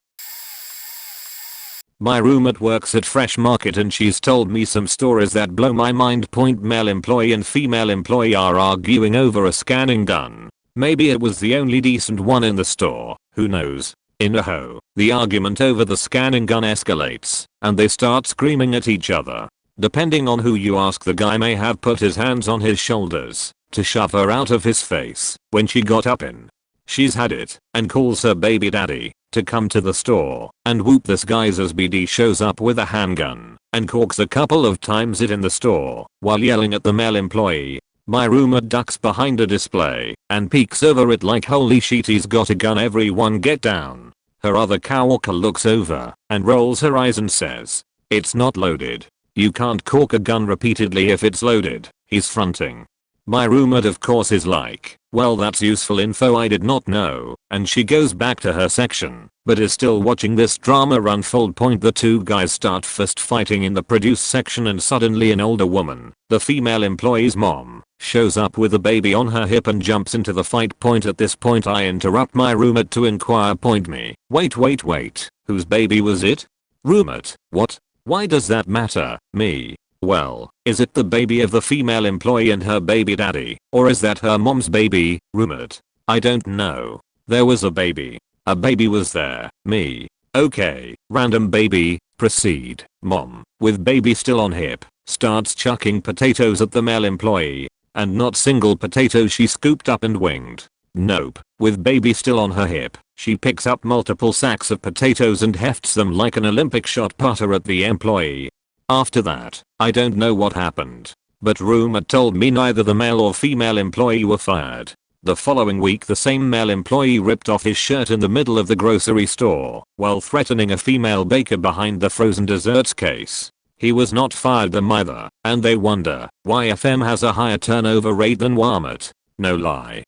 My roommate works at Fresh Market and she's told me some stories that blow my mind. Male employee and female employee are arguing over a scanning gun. Maybe it was the only decent one in the store, who knows. In a hoe, the argument over the scanning gun escalates, and they start screaming at each other. Depending on who you ask, the guy may have put his hands on his shoulders to shove her out of his face when she got up in. She's had it and calls her baby daddy to come to the store, and whoop, this guy's as BD shows up with a handgun and corks a couple of times it in the store while yelling at the male employee. My roommate ducks behind a display and peeks over it like, holy shit, he's got a gun, everyone get down. Her other coworker looks over and rolls her eyes and says, it's not loaded. You can't cork a gun repeatedly if it's loaded. He's fronting. My roommate of course is like, well, that's useful info I did not know, and she goes back to her section, but is still watching this drama unfold. The two guys start fist fighting in the produce section, and suddenly an older woman, the female employee's mom, shows up with a baby on her hip and jumps into the fight. At this point I interrupt my roommate to inquire, me, wait, whose baby was it? Roommate, what? Why does that matter? Me, well, is it the baby of the female employee and her baby daddy, or is that her mom's baby? Roommate, I don't know. There was a baby. A baby was there. Me, okay, random baby, proceed. Mom, with baby still on hip, starts chucking potatoes at the male employee, and not single potatoes she scooped up and winged. Nope, with baby still on her hip, she picks up multiple sacks of potatoes and hefts them like an Olympic shot putter at the employee. After that, I don't know what happened, but roommate told me neither the male or female employee were fired. The following week the same male employee ripped off his shirt in the middle of the grocery store while threatening a female baker behind the frozen desserts case. He was not fired them either, and they wonder why FM has a higher turnover rate than Walmart. No lie.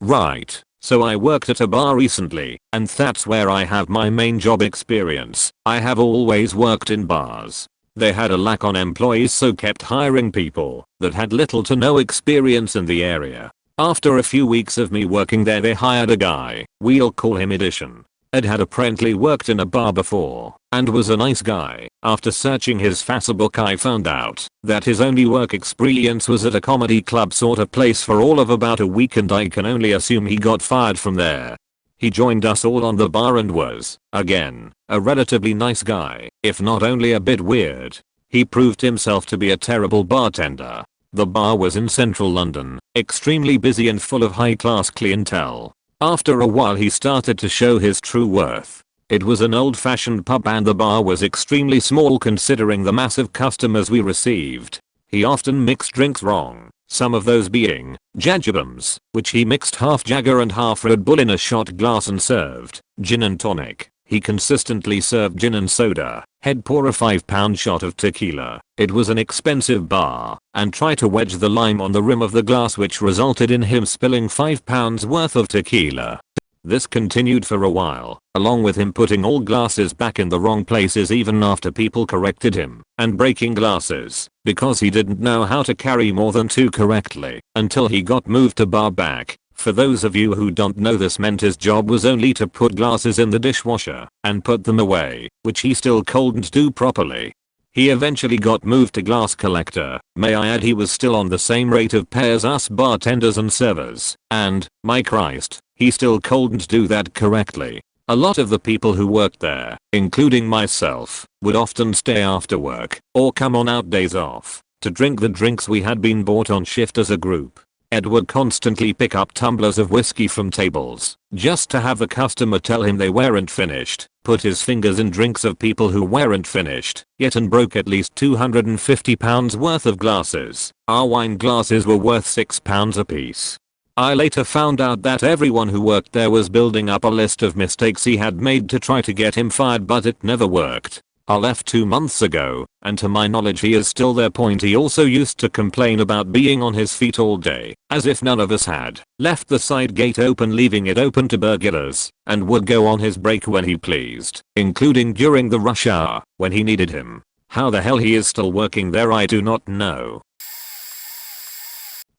Right. So I worked at a bar recently, and that's where I have my main job experience. I have always worked in bars. They had a lack on employees, so kept hiring people that had little to no experience in the area. After a few weeks of me working there, they hired a guy, we'll call him Edition. Ed had apparently worked in a bar before and was a nice guy. After searching his Facebook I found out that his only work experience was at a comedy club sort of place for all of about a week, and I can only assume he got fired from there. He joined us all on the bar and was, again, a relatively nice guy, if not only a bit weird. He proved himself to be a terrible bartender. The bar was in central London, extremely busy and full of high-class clientele. After a while he started to show his true worth. It was an old-fashioned pub and the bar was extremely small considering the massive customers we received. He often mixed drinks wrong, some of those being jajabums, which he mixed half Jagger and half Red Bull in a shot glass and served gin and tonic. He consistently served gin and soda, he'd pour a 5-pound shot of tequila. It was an expensive bar, and tried to wedge the lime on the rim of the glass, which resulted in him spilling 5 pounds worth of tequila. This continued for a while, along with him putting all glasses back in the wrong places even after people corrected him, and breaking glasses, because he didn't know how to carry more than 2 correctly, until he got moved to bar back. For those of you who don't know, this meant his job was only to put glasses in the dishwasher and put them away, which he still couldn't do properly. He eventually got moved to glass collector. May I add, he was still on the same rate of pay as us bartenders and servers, and, my Christ, he still couldn't do that correctly. A lot of the people who worked there, including myself, would often stay after work, or come on out days off, to drink the drinks we had been bought on shift as a group. Ed would constantly pick up tumblers of whiskey from tables, just to have the customer tell him they weren't finished, put his fingers in drinks of people who weren't finished, yet and broke at least 250 pounds worth of glasses. Our wine glasses were worth 6 pounds apiece. I later found out that everyone who worked there was building up a list of mistakes he had made to try to get him fired, but it never worked. I left 2 months ago, and to my knowledge he is still there. He also used to complain about being on his feet all day, as if none of us had left the side gate open, leaving it open to burglars, and would go on his break when he pleased, including during the rush hour, when he needed him. How the hell he is still working there I do not know.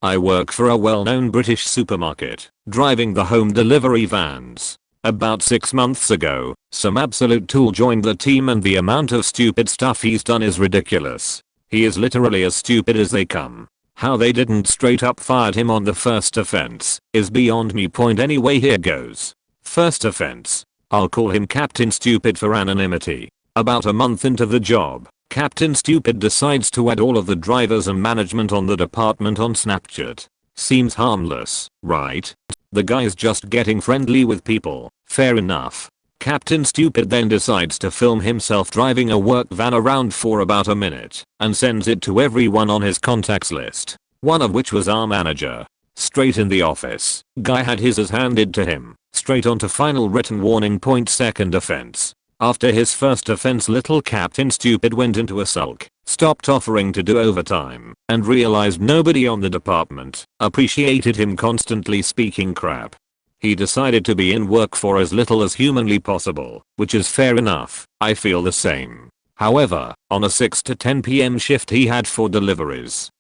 I work for a well-known British supermarket, driving the home delivery vans. About 6 months ago, some absolute tool joined the team, and the amount of stupid stuff he's done is ridiculous. He is literally as stupid as they come. How they didn't straight up fire him on the first offense is beyond me. Anyway, here goes. First offense. I'll call him Captain Stupid for anonymity. About a month into the job, Captain Stupid decides to add all of the drivers and management on the department on Snapchat. Seems harmless, right? The guy's just getting friendly with people, fair enough. Captain Stupid then decides to film himself driving a work van around for about a minute and sends it to everyone on his contacts list, one of which was our manager. Straight in the office, guy had his as handed to him, straight onto final written warning point. Second offense. After his first offense, little Captain Stupid went into a sulk, stopped offering to do overtime, and realized nobody on the department appreciated him constantly speaking crap. He decided to be in work for as little as humanly possible, which is fair enough. I feel the same. However, on a 6 to 10 p.m. shift he had 4 deliveries.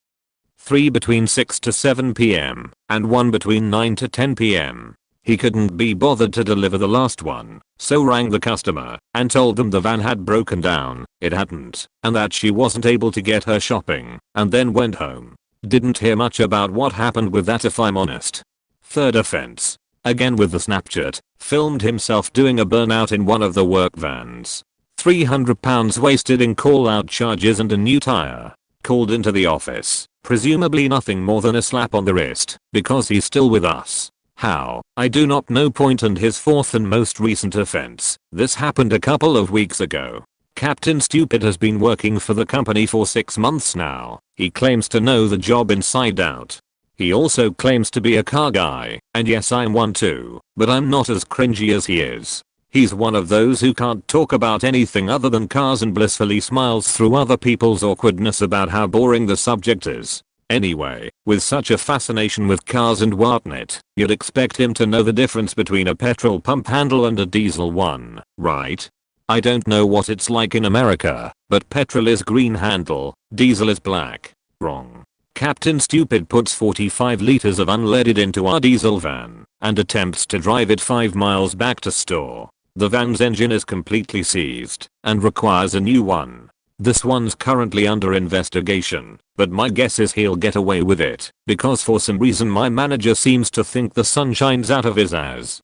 3 between 6 to 7 p.m. and 1 between 9 to 10 p.m. He couldn't be bothered to deliver the last one, so rang the customer and told them the van had broken down. It hadn't, and that she wasn't able to get her shopping, and then went home. Didn't hear much about what happened with that if I'm honest. Third offense. Again with the Snapchat, filmed himself doing a burnout in one of the work vans. £300 wasted in call out charges and a new tire. Called into the office, presumably nothing more than a slap on the wrist, because he's still with us. How? I do not know. And his fourth and most recent offense. This happened a couple of weeks ago. Captain Stupid has been working for the company for 6 months now. He claims to know the job inside out. He also claims to be a car guy, and yes, I'm one too, but I'm not as cringy as he is. He's one of those who can't talk about anything other than cars and blissfully smiles through other people's awkwardness about how boring the subject is. Anyway, with such a fascination with cars and whatnot, you'd expect him to know the difference between a petrol pump handle and a diesel one, right? I don't know what it's like in America, but petrol is green handle, diesel is black. Wrong. Captain Stupid puts 45 liters of unleaded into our diesel van and attempts to drive it 5 miles back to store. The van's engine is completely seized and requires a new one. This one's currently under investigation, but my guess is he'll get away with it, because for some reason my manager seems to think the sun shines out of his ass.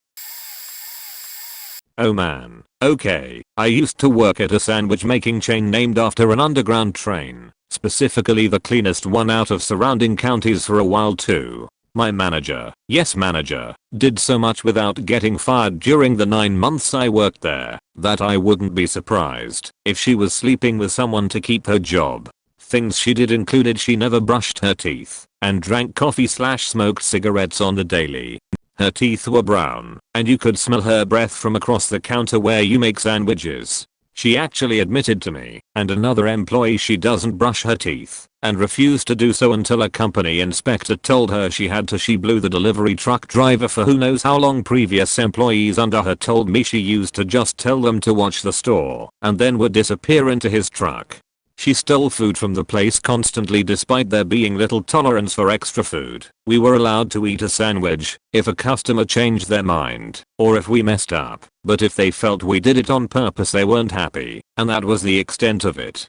Oh man, okay, I used to work at a sandwich making chain named after an underground train, specifically the cleanest one out of surrounding counties for a while too. My manager, yes manager, did so much without getting fired during the 9 months I worked there that I wouldn't be surprised if she was sleeping with someone to keep her job. Things she did included she never brushed her teeth and drank coffee/smoked cigarettes on the daily. Her teeth were brown and you could smell her breath from across the counter where you make sandwiches. She actually admitted to me and another employee she doesn't brush her teeth and refused to do so until a company inspector told her she had to. She blew the delivery truck driver for who knows how long. Previous employees under her told me she used to just tell them to watch the store and then would disappear into his truck. She stole food from the place constantly despite there being little tolerance for extra food. We were allowed to eat a sandwich if a customer changed their mind or if we messed up, but if they felt we did it on purpose they weren't happy, and that was the extent of it.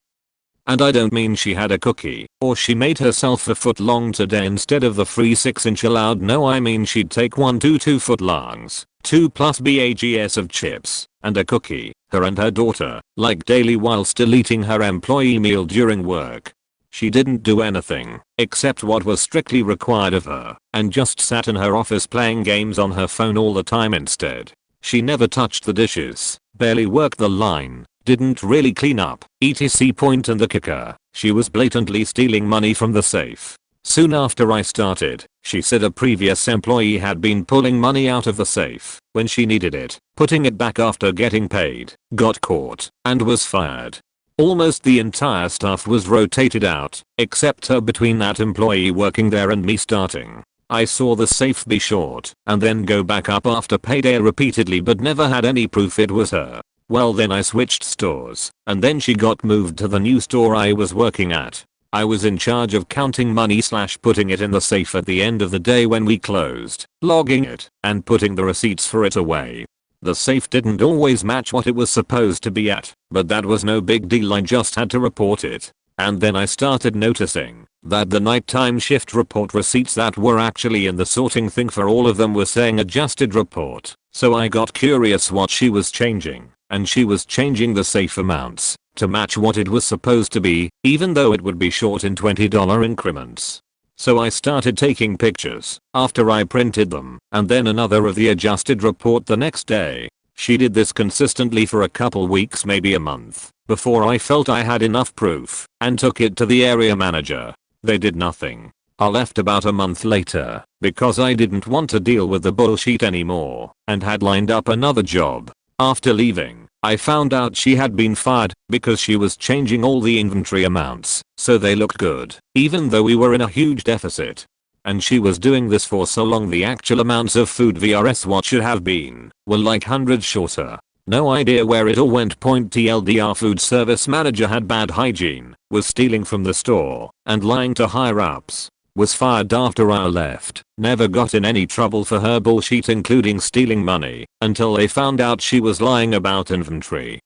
And I don't mean she had a cookie or she made herself a foot long today instead of the free 6-inch allowed. No, I mean she'd take 1 to 2 foot longs, 2+ bags of chips, and a cookie, her and her daughter, like daily while still eating her employee meal during work. She didn't do anything except what was strictly required of her and just sat in her office playing games on her phone all the time instead. She never touched the dishes, barely worked the line, didn't really clean up, etc. And the kicker, she was blatantly stealing money from the safe. Soon after I started, she said a previous employee had been pulling money out of the safe when she needed it, putting it back after getting paid, got caught, and was fired. Almost the entire staff was rotated out, except her. Between that employee working there and me starting, I saw the safe be short and then go back up after payday repeatedly but never had any proof it was her. Well, then I switched stores and then she got moved to the new store I was working at. I was in charge of counting money/putting it in the safe at the end of the day when we closed, logging it, and putting the receipts for it away. The safe didn't always match what it was supposed to be at, but that was no big deal. I just had to report it. And then I started noticing that the nighttime shift report receipts that were actually in the sorting thing for all of them were saying adjusted report. So I got curious what she was changing, and she was changing the safe amounts to match what it was supposed to be, even though it would be short in $20 increments. So I started taking pictures after I printed them, and then another of the adjusted report the next day. She did this consistently for a couple weeks, maybe a month, before I felt I had enough proof and took it to the area manager. They did nothing. I left about a month later because I didn't want to deal with the bullshit anymore and had lined up another job. After leaving, I found out she had been fired because she was changing all the inventory amounts so they looked good, even though we were in a huge deficit. And she was doing this for so long the actual amounts of food vs what should have been were like hundreds shorter. No idea where it all went. TLDR food service manager had bad hygiene, was stealing from the store, and lying to higher ups. Was fired after I left. Never got in any trouble for her bullshit including stealing money until they found out she was lying about inventory.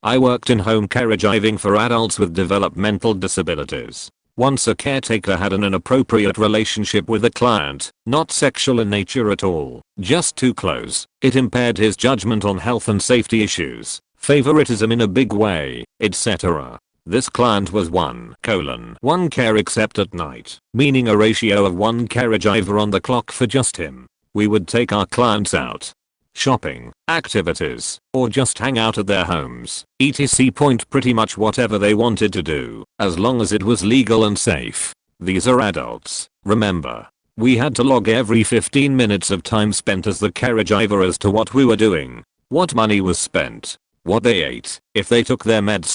I worked in home caregiving for adults with developmental disabilities. Once a caretaker had an inappropriate relationship with a client, not sexual in nature at all, just too close. It impaired his judgment on health and safety issues, favoritism in a big way, etc. This client was 1:1 care except at night, meaning a ratio of 1 caregiver on the clock for just him. We would take our clients out, shopping, activities, or just hang out at their homes, etc. Pretty much whatever they wanted to do, as long as it was legal and safe. These are adults, remember. We had to log every 15 minutes of time spent as the caregiver as to what we were doing, what money was spent, what they ate, if they took their med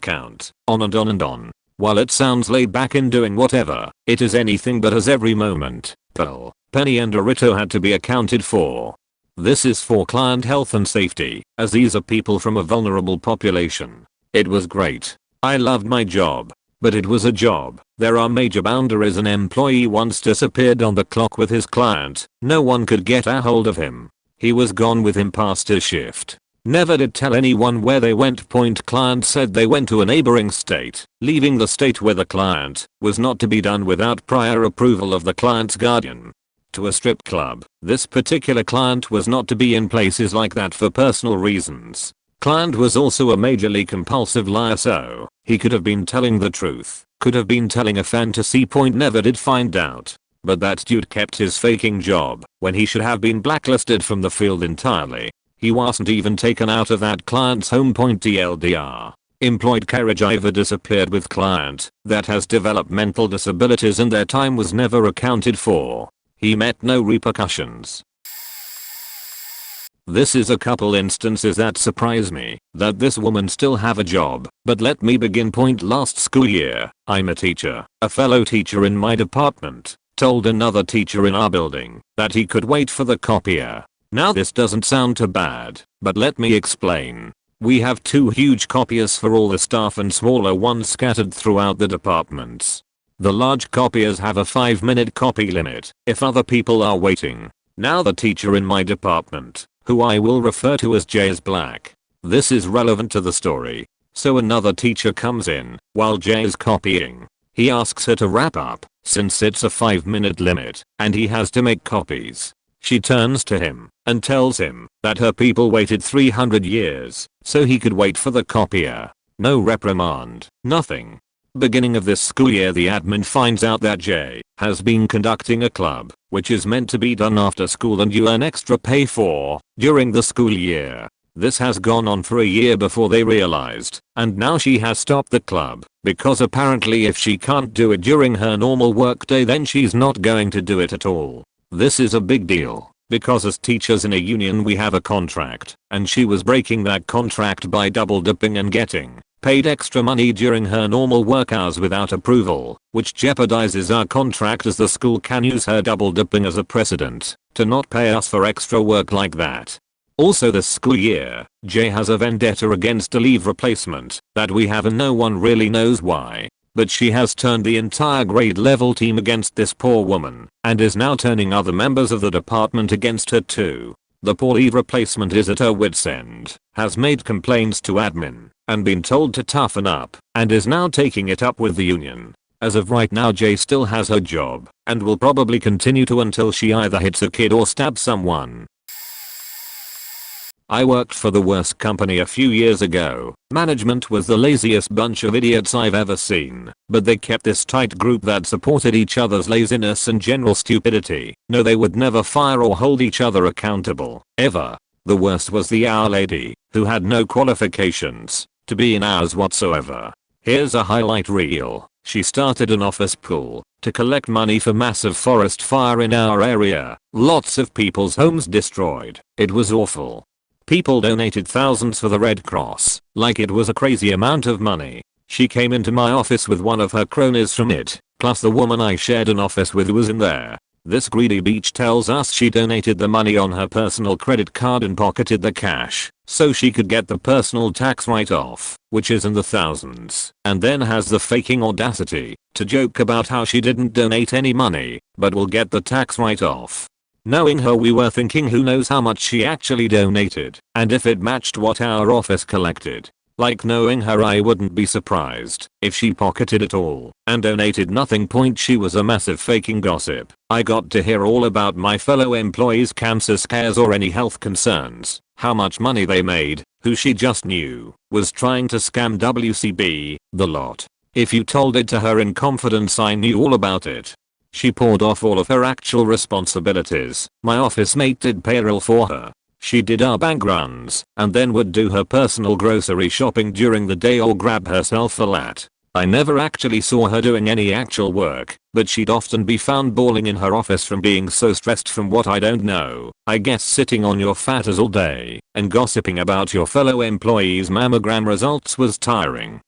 count, on and on and on. While it sounds laid back in doing whatever, it is anything but, as every moment, pearl, penny and Dorito had to be accounted for. This is for client health and safety, as these are people from a vulnerable population. It was great. I loved my job. But it was a job. There are major boundaries. An employee once disappeared on the clock with his client. No one could get a hold of him. He was gone with him past his shift. Never did tell anyone where they went. Client said they went to a neighboring state, leaving the state where the client was not to be done without prior approval of the client's guardian. To a strip club. This particular client was not to be in places like that for personal reasons. Client was also a majorly compulsive liar, so he could have been telling the truth, could have been telling a fantasy. Never did find out. But that dude kept his faking job when he should have been blacklisted from the field entirely. He wasn't even taken out of that client's home. TLDR. Employed caregiver disappeared with client that has developmental disabilities and their time was never accounted for. He met no repercussions. This is a couple instances that surprise me, that this woman still have a job, but let me begin. Last school year, I'm a teacher. A fellow teacher in my department told another teacher in our building that he could wait for the copier. Now this doesn't sound too bad, but let me explain. We have 2 huge copiers for all the staff and smaller ones scattered throughout the departments. The large copiers have a 5-minute copy limit if other people are waiting. Now the teacher in my department, who I will refer to as Jay, is black. This is relevant to the story. So another teacher comes in while Jay is copying. He asks her to wrap up since it's a 5-minute limit and he has to make copies. She turns to him and tells him that her people waited 300 years so he could wait for the copier. No reprimand, nothing. Beginning of this school year, the admin finds out that Jay has been conducting a club, which is meant to be done after school and you earn extra pay for, during the school year. This has gone on for a year before they realized, and now she has stopped the club, because apparently if she can't do it during her normal workday then she's not going to do it at all. This is a big deal, because as teachers in a union we have a contract, and she was breaking that contract by double dipping and getting paid extra money during her normal work hours without approval, which jeopardizes our contract as the school can use her double dipping as a precedent to not pay us for extra work like that. Also this school year, Jay has a vendetta against a leave replacement that we have and no one really knows why. But she has turned the entire grade level team against this poor woman and is now turning other members of the department against her too. The poor leave replacement is at her wit's end, has made complaints to admin and been told to toughen up and is now taking it up with the union. As of right now, Jay still has her job and will probably continue to until she either hits a kid or stabs someone. I worked for the worst company a few years ago. Management was the laziest bunch of idiots I've ever seen, but they kept this tight group that supported each other's laziness and general stupidity. No, they would never fire or hold each other accountable, ever. The worst was the hour lady, who had no qualifications to be in hours whatsoever. Here's a highlight reel. She started an office pool to collect money for massive forest fire in our area. Lots of people's homes destroyed. It was awful. People donated thousands for the Red Cross, like it was a crazy amount of money. She came into my office with one of her cronies from it, plus the woman I shared an office with was in there. This greedy bitch tells us she donated the money on her personal credit card and pocketed the cash, so she could get the personal tax write-off, which is in the thousands, and then has the faking audacity to joke about how she didn't donate any money, but will get the tax write-off. Knowing her, we were thinking who knows how much she actually donated, and if it matched what our office collected. Like, knowing her, I wouldn't be surprised if she pocketed it all and donated nothing. She was a massive faking gossip. I got to hear all about my fellow employees' cancer scares or any health concerns, how much money they made, who she just knew was trying to scam WCB, the lot. If you told it to her in confidence, I knew all about it. She poured off all of her actual responsibilities. My office mate did payroll for her. She did our bank runs, and then would do her personal grocery shopping during the day or grab herself a lat. I never actually saw her doing any actual work, but she'd often be found bawling in her office from being so stressed from what I don't know. I guess sitting on your fat ass all day and gossiping about your fellow employees' mammogram results was tiring.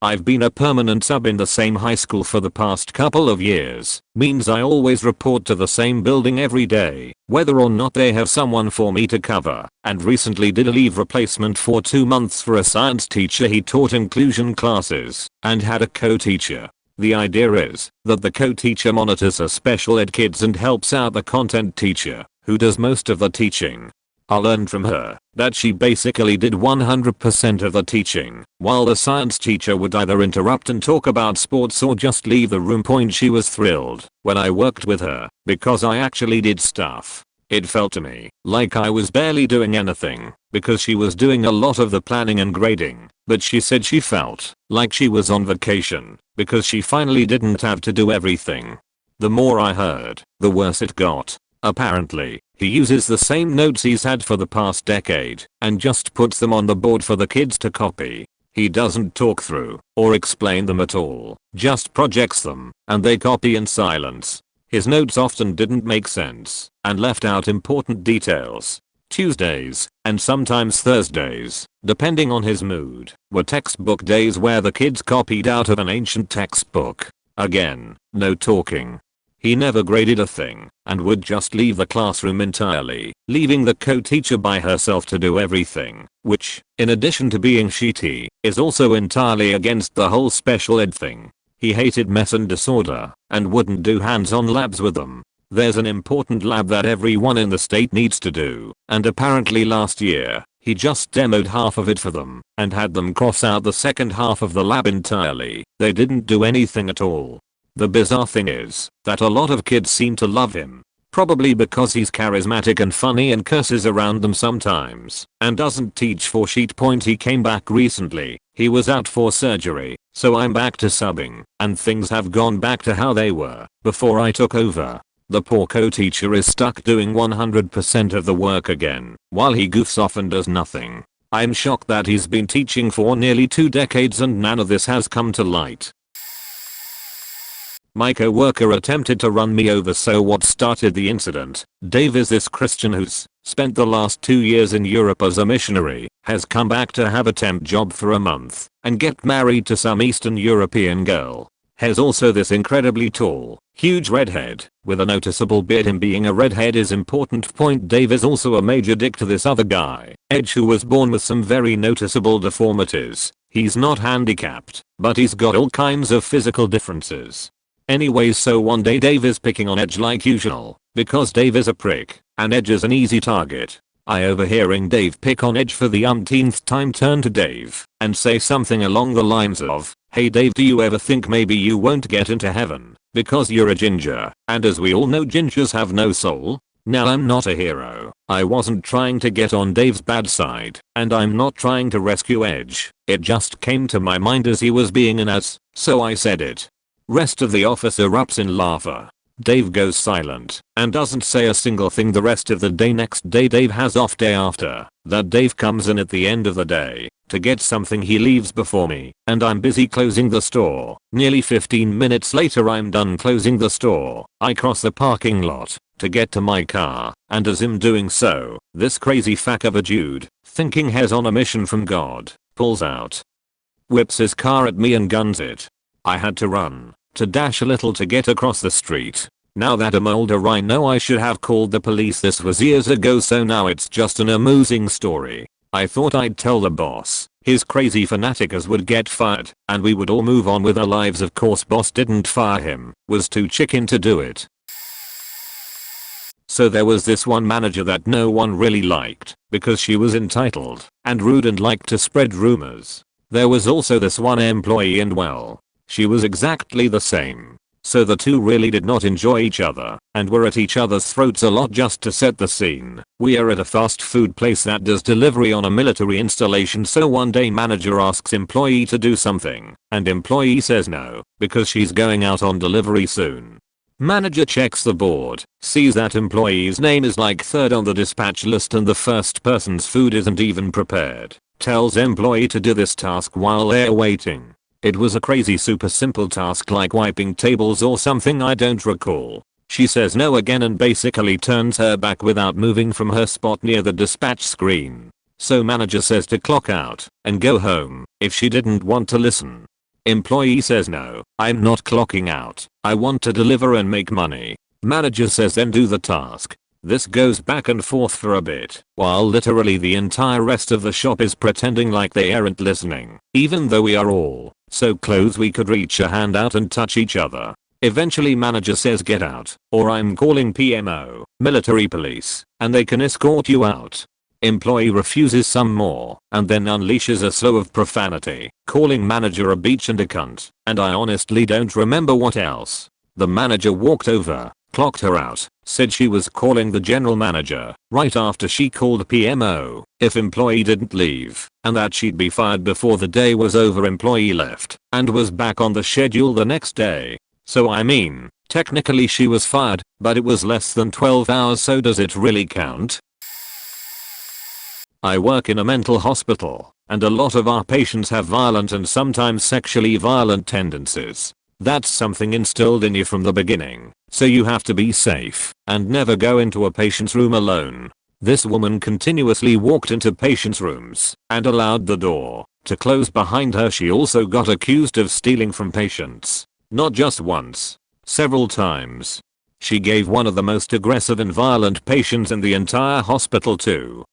I've been a permanent sub in the same high school for the past couple of years. Means I always report to the same building every day, whether or not they have someone for me to cover, and recently did a leave replacement for 2 months for a science teacher. He taught inclusion classes and had a co-teacher. The idea is that the co-teacher monitors her special ed kids and helps out the content teacher, who does most of the teaching. I learned from her that she basically did 100% of the teaching, while the science teacher would either interrupt and talk about sports or just leave the room. She was thrilled when I worked with her because I actually did stuff. It felt to me like I was barely doing anything because she was doing a lot of the planning and grading, but she said she felt like she was on vacation because she finally didn't have to do everything. The more I heard, the worse it got. Apparently, he uses the same notes he's had for the past decade and just puts them on the board for the kids to copy. He doesn't talk through or explain them at all, just projects them and they copy in silence. His notes often didn't make sense and left out important details. Tuesdays, and sometimes Thursdays, depending on his mood, were textbook days where the kids copied out of an ancient textbook. Again, no talking. He never graded a thing and would just leave the classroom entirely, leaving the co-teacher by herself to do everything, which, in addition to being shitty, is also entirely against the whole special ed thing. He hated mess and disorder and wouldn't do hands-on labs with them. There's an important lab that everyone in the state needs to do, and apparently last year, he just demoed half of it for them and had them cross out the second half of the lab entirely. They didn't do anything at all. The bizarre thing is that a lot of kids seem to love him, probably because he's charismatic and funny and curses around them sometimes and doesn't teach for shit. He came back recently. He was out for surgery, so I'm back to subbing, and things have gone back to how they were before I took over. The poor co-teacher is stuck doing 100% of the work again, while he goofs off and does nothing. I'm shocked that he's been teaching for nearly 2 decades and none of this has come to light. My coworker attempted to run me over, so what started the incident? Dave is this Christian who's spent the last 2 years in Europe as a missionary, has come back to have a temp job for a month, and get married to some Eastern European girl. Has also this incredibly tall, huge redhead, with a noticeable beard. Him being a redhead is important. Dave is also a major dick to this other guy, Edge, who was born with some very noticeable deformities. He's not handicapped, but he's got all kinds of physical differences. Anyways, so one day Dave is picking on Edge like usual, because Dave is a prick, and Edge is an easy target. I, overhearing Dave pick on Edge for the umpteenth time, turn to Dave and say something along the lines of, Hey Dave, do you ever think maybe you won't get into heaven because you're a ginger, and as we all know gingers have no soul? Now I'm not a hero. I wasn't trying to get on Dave's bad side, and I'm not trying to rescue Edge. It just came to my mind as he was being an ass, so I said it. Rest of the office erupts in laughter. Dave goes silent and doesn't say a single thing the rest of the day. Next day Dave has off day after that. Dave comes in at the end of the day to get something. He leaves before me and I'm busy closing the store. Nearly 15 minutes later I'm done closing the store. I cross the parking lot to get to my car, and as I'm doing so, this crazy fuck of a dude, thinking he's on a mission from God, pulls out, whips his car at me and guns it. I had to run to dash a little to get across the street. Now that I'm older I know I should have called the police. This was years ago, so now it's just an amusing story. I thought I'd tell the boss. His crazy fanaticers would get fired and we would all move on with our lives. Of course boss didn't fire him, was too chicken to do it. So there was this one manager that no one really liked because she was entitled and rude and liked to spread rumors. There was also this one employee and well, she was exactly the same. So the two really did not enjoy each other and were at each other's throats a lot. Just to set the scene, we are at a fast food place that does delivery on a military installation. So one day manager asks employee to do something and employee says no because she's going out on delivery soon. Manager checks the board, sees that employee's name is like third on the dispatch list and the first person's food isn't even prepared. Tells employee to do this task while they're waiting. It was a crazy super simple task like wiping tables or something, I don't recall. She says no again and basically turns her back without moving from her spot near the dispatch screen. So manager says to clock out and go home if she didn't want to listen. Employee says no, I'm not clocking out. I want to deliver and make money. Manager says then do the task. This goes back and forth for a bit, while literally the entire rest of the shop is pretending like they aren't listening, even though we are all so close we could reach a hand out and touch each other. Eventually manager says get out, or I'm calling PMO, military police, and they can escort you out. Employee refuses some more, and then unleashes a slew of profanity, calling manager a bitch and a cunt, and I honestly don't remember what else. The manager walked over, clocked her out, said she was calling the general manager right after she called PMO if employee didn't leave, and that she'd be fired before the day was over. Employee left and was back on the schedule the next day. So I mean, technically she was fired, but it was less than 12 hours, so does it really count? I work in a mental hospital, and a lot of our patients have violent and sometimes sexually violent tendencies. That's something instilled in you from the beginning, so you have to be safe and never go into a patient's room alone. This woman continuously walked into patients' rooms and allowed the door to close behind her. She also got accused of stealing from patients, not just once, several times. She gave one of the most aggressive and violent patients in the entire hospital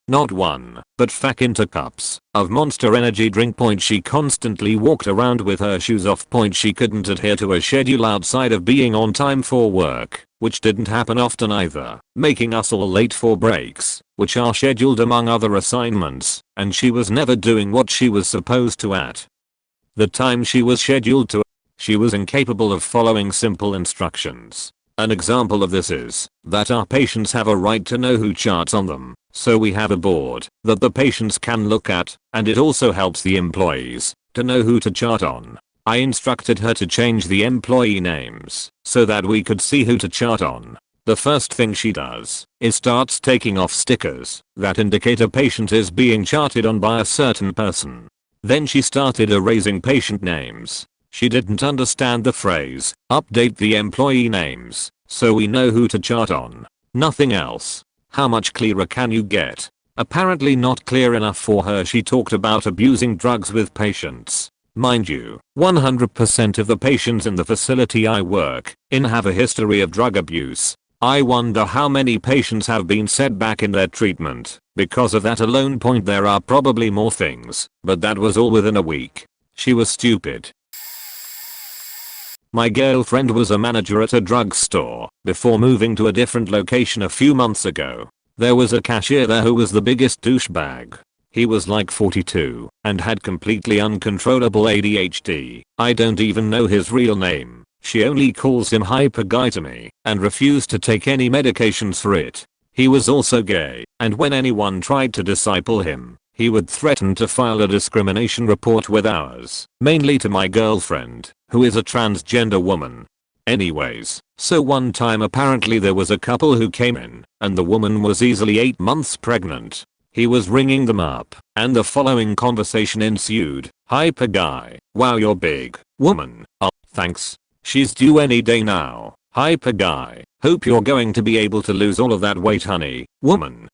not one, but fuck into cups of Monster Energy drink. She constantly walked around with her shoes off. She couldn't adhere to a schedule outside of being on time for work, which didn't happen often either, making us all late for breaks, which are scheduled among other assignments, and she was never doing what she was supposed to at the time she was scheduled to. She was incapable of following simple instructions. An example of this is that our patients have a right to know who charts on them, so we have a board that the patients can look at, and it also helps the employees to know who to chart on. I instructed her to change the employee names so that we could see who to chart on. The first thing she does is starts taking off stickers that indicate a patient is being charted on by a certain person. Then she started erasing patient names. She didn't understand the phrase, update the employee names, so we know who to chart on. Nothing else. How much clearer can you get? Apparently not clear enough for her. She talked about abusing drugs with patients. Mind you, 100% of the patients in the facility I work in have a history of drug abuse. I wonder how many patients have been set back in their treatment because of that alone. There are probably more things, but that was all within a week. She was stupid. My girlfriend was a manager at a drugstore before moving to a different location a few months ago. There was a cashier there who was the biggest douchebag. He was like 42 and had completely uncontrollable ADHD. I don't even know his real name. She only calls him Hyper Guy to me and refused to take any medications for it. He was also gay, and when anyone tried to disciple him, he would threaten to file a discrimination report with ours, mainly to my girlfriend, who is a transgender woman. Anyways, so one time apparently there was a couple who came in, and the woman was easily 8 months pregnant. He was ringing them up, and the following conversation ensued. Hyper Guy, wow you're big, woman, oh, thanks. She's due any day now. Hyper Guy, hope you're going to be able to lose all of that weight honey. Woman,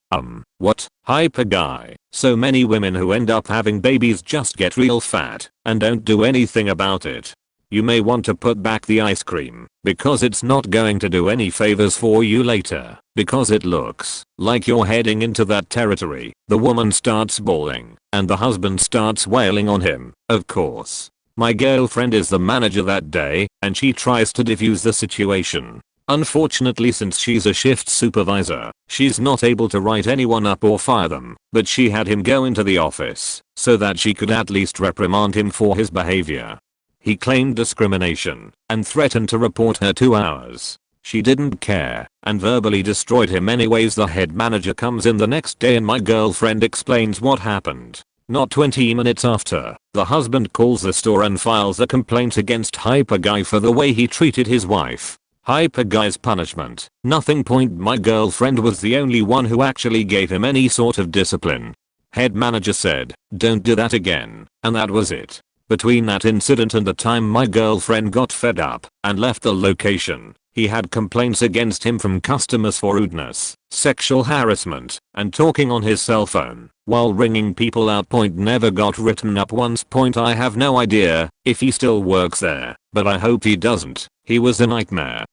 what? Hyper Guy, so many women who end up having babies just get real fat and don't do anything about it. You may want to put back the ice cream because it's not going to do any favors for you later because it looks like you're heading into that territory. The woman starts bawling and the husband starts wailing on him, of course. My girlfriend is the manager that day and she tries to defuse the situation. Unfortunately, since she's a shift supervisor, she's not able to write anyone up or fire them, but she had him go into the office so that she could at least reprimand him for his behavior. He claimed discrimination and threatened to report her 2 hours. She didn't care and verbally destroyed him anyways. The head manager comes in the next day and my girlfriend explains what happened. Not 20 minutes after, the husband calls the store and files a complaint against Hyper Guy for the way he treated his wife. Hyper Guy's punishment, nothing. My girlfriend was the only one who actually gave him any sort of discipline. Head manager said, don't do that again, and that was it. Between that incident and the time my girlfriend got fed up and left the location, he had complaints against him from customers for rudeness, sexual harassment, and talking on his cell phone while ringing people out. Never got written up once. I have no idea if he still works there, but I hope he doesn't. He was a nightmare.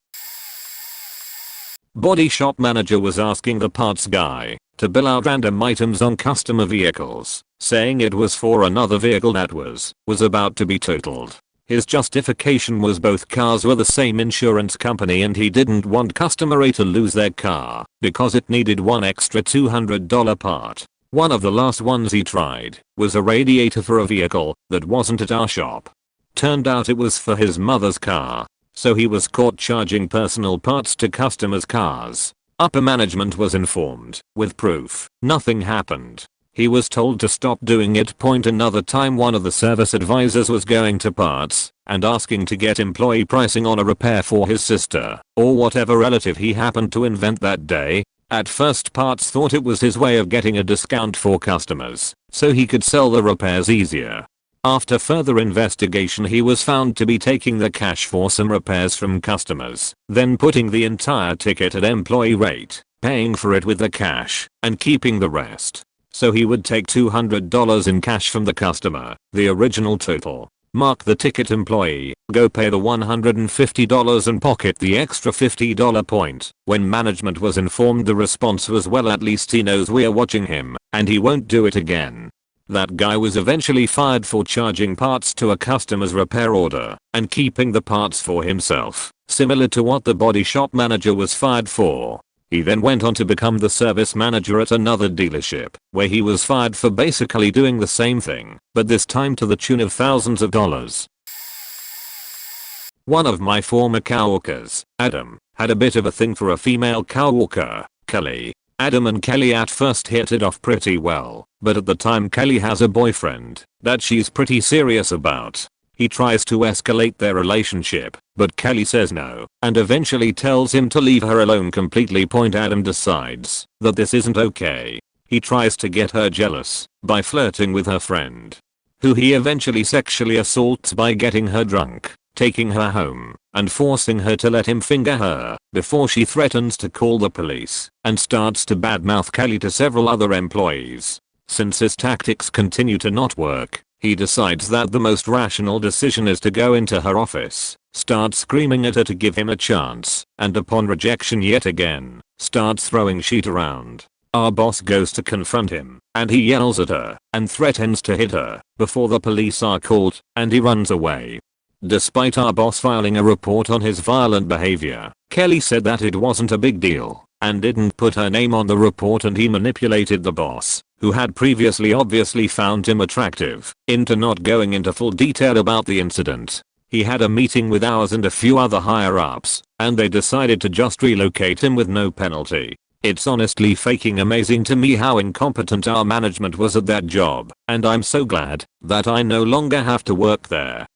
Body shop manager was asking the parts guy to bill out random items on customer vehicles, saying it was for another vehicle that was about to be totaled. His justification was both cars were the same insurance company and he didn't want customer A to lose their car because it needed one extra $200 part. One of the last ones he tried was a radiator for a vehicle that wasn't at our shop. Turned out it was for his mother's car, so he was caught charging personal parts to customers' cars. Upper management was informed with proof. Nothing happened. He was told to stop doing it. Another time one of the service advisors was going to parts and asking to get employee pricing on a repair for his sister or whatever relative he happened to invent that day. At first parts thought it was his way of getting a discount for customers so he could sell the repairs easier. After further investigation he was found to be taking the cash for some repairs from customers, then putting the entire ticket at employee rate, paying for it with the cash, and keeping the rest. So he would take $200 in cash from the customer, the original total, mark the ticket employee, go pay the $150 and pocket the extra $50. When management was informed, the response was, well, at least he knows we're watching him and he won't do it again. That guy was eventually fired for charging parts to a customer's repair order and keeping the parts for himself, similar to what the body shop manager was fired for. He then went on to become the service manager at another dealership, where he was fired for basically doing the same thing, but this time to the tune of thousands of dollars. One of my former coworkers, Adam, had a bit of a thing for a female coworker, Kelly. Adam and Kelly at first hit it off pretty well, but at the time Kelly has a boyfriend that she's pretty serious about. He tries to escalate their relationship, but Kelly says no and eventually tells him to leave her alone completely. Adam decides that this isn't okay. He tries to get her jealous by flirting with her friend, who he eventually sexually assaults by getting her drunk, taking her home, and forcing her to let him finger her before she threatens to call the police and starts to badmouth Kelly to several other employees. Since his tactics continue to not work, he decides that the most rational decision is to go into her office, start screaming at her to give him a chance, and upon rejection yet again, starts throwing shit around. Our boss goes to confront him, and he yells at her and threatens to hit her before the police are called, and he runs away. Despite our boss filing a report on his violent behavior, Kelly said that it wasn't a big deal and didn't put her name on the report, and he manipulated the boss who had previously obviously found him attractive, into not going into full detail about the incident. He had a meeting with ours and a few other higher ups, and they decided to just relocate him with no penalty. It's honestly fucking amazing to me how incompetent our management was at that job, and I'm so glad that I no longer have to work there.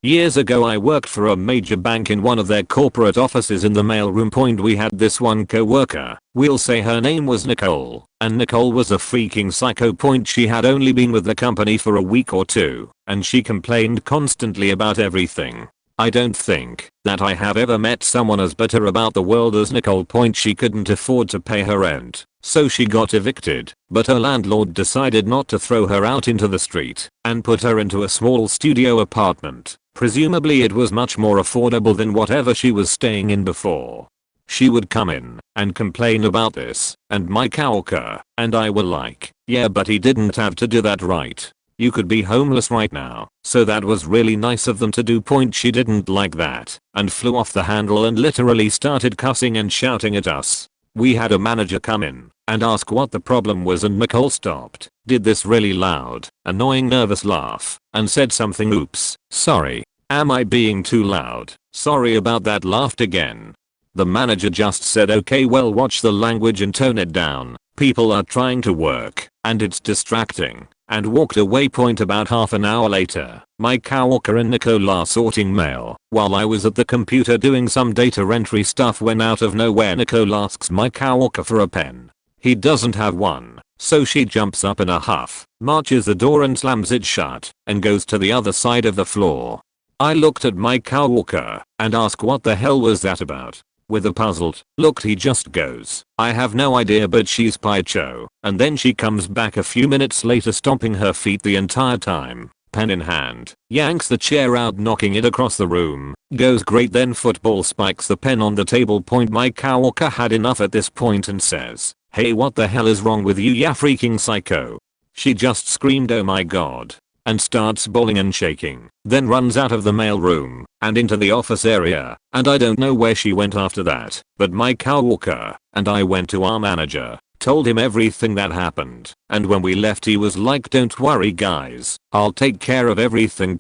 Years ago I worked for a major bank in one of their corporate offices in the mailroom. We had this one coworker, we'll say her name was Nicole, and Nicole was a freaking psycho. She had only been with the company for a week or two, and she complained constantly about everything. I don't think that I have ever met someone as bitter about the world as Nicole. She couldn't afford to pay her rent, so she got evicted, but her landlord decided not to throw her out into the street and put her into a small studio apartment. Presumably it was much more affordable than whatever she was staying in before. She would come in and complain about this, and my coworker and I were like, yeah, but he didn't have to do that, right? You could be homeless right now, so that was really nice of them to do. She didn't like that and flew off the handle and literally started cussing and shouting at us. We had a manager come in and ask what the problem was, and Nicole stopped, did this really loud, annoying nervous laugh, and said something, oops, sorry, am I being too loud? Sorry about that, laughed again. The manager just said, okay, well, watch the language and tone it down. People are trying to work and it's distracting, and walked away. About half an hour later, my coworker and Nicole are sorting mail while I was at the computer doing some data entry stuff, when out of nowhere Nicole asks my coworker for a pen. He doesn't have one, so she jumps up in a huff, marches the door and slams it shut, and goes to the other side of the floor. I looked at my coworker and asked what the hell was that about. With a puzzled look he just goes, I have no idea, but she's Pycho. And then she comes back a few minutes later, stomping her feet the entire time, pen in hand, yanks the chair out, knocking it across the room, goes great, then football spikes the pen on the table. My coworker had enough at this point and says, hey, what the hell is wrong with you, ya freaking psycho? She just screamed, oh my god, and starts bawling and shaking, then runs out of the mailroom and into the office area, and I don't know where she went after that, but my coworker and I went to our manager, told him everything that happened, and when we left he was like, don't worry guys, I'll take care of everything.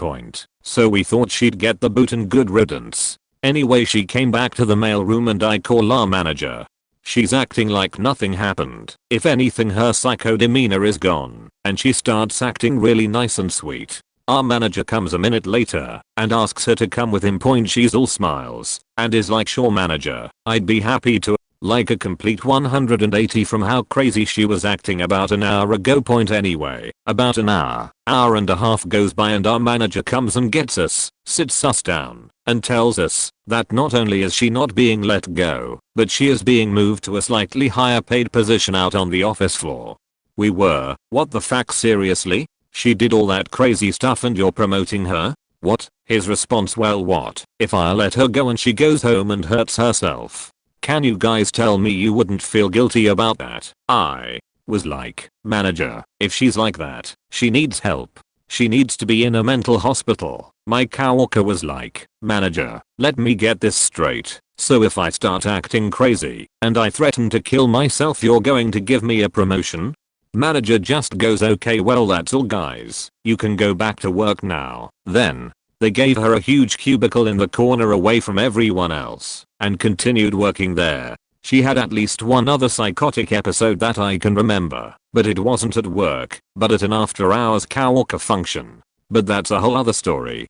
So we thought she'd get the boot and good riddance. Anyway, she came back to the mailroom and I call our manager. She's acting like nothing happened. If anything, her psycho demeanor is gone, and she starts acting really nice and sweet. Our manager comes a minute later and asks her to come with him. She's all smiles and is like, sure manager, I'd be happy to. Like a complete 180 from how crazy she was acting about an hour ago. Anyway, about an hour and a half goes by and our manager comes and gets us, sits us down, and tells us that not only is she not being let go, but she is being moved to a slightly higher paid position out on the office floor. We were, what the fuck, seriously? She did all that crazy stuff and you're promoting her? What? His response, well, what if I let her go and she goes home and hurts herself? Can you guys tell me you wouldn't feel guilty about that? I was like, manager, if she's like that, she needs help. She needs to be in a mental hospital. My coworker was like, manager, let me get this straight. So if I start acting crazy and I threaten to kill myself, you're going to give me a promotion? Manager just goes, okay, well, that's all guys, you can go back to work now. Then they gave her a huge cubicle in the corner away from everyone else and continued working there. She had at least one other psychotic episode that I can remember, but it wasn't at work, but at an after hours coworker function. But that's a whole other story.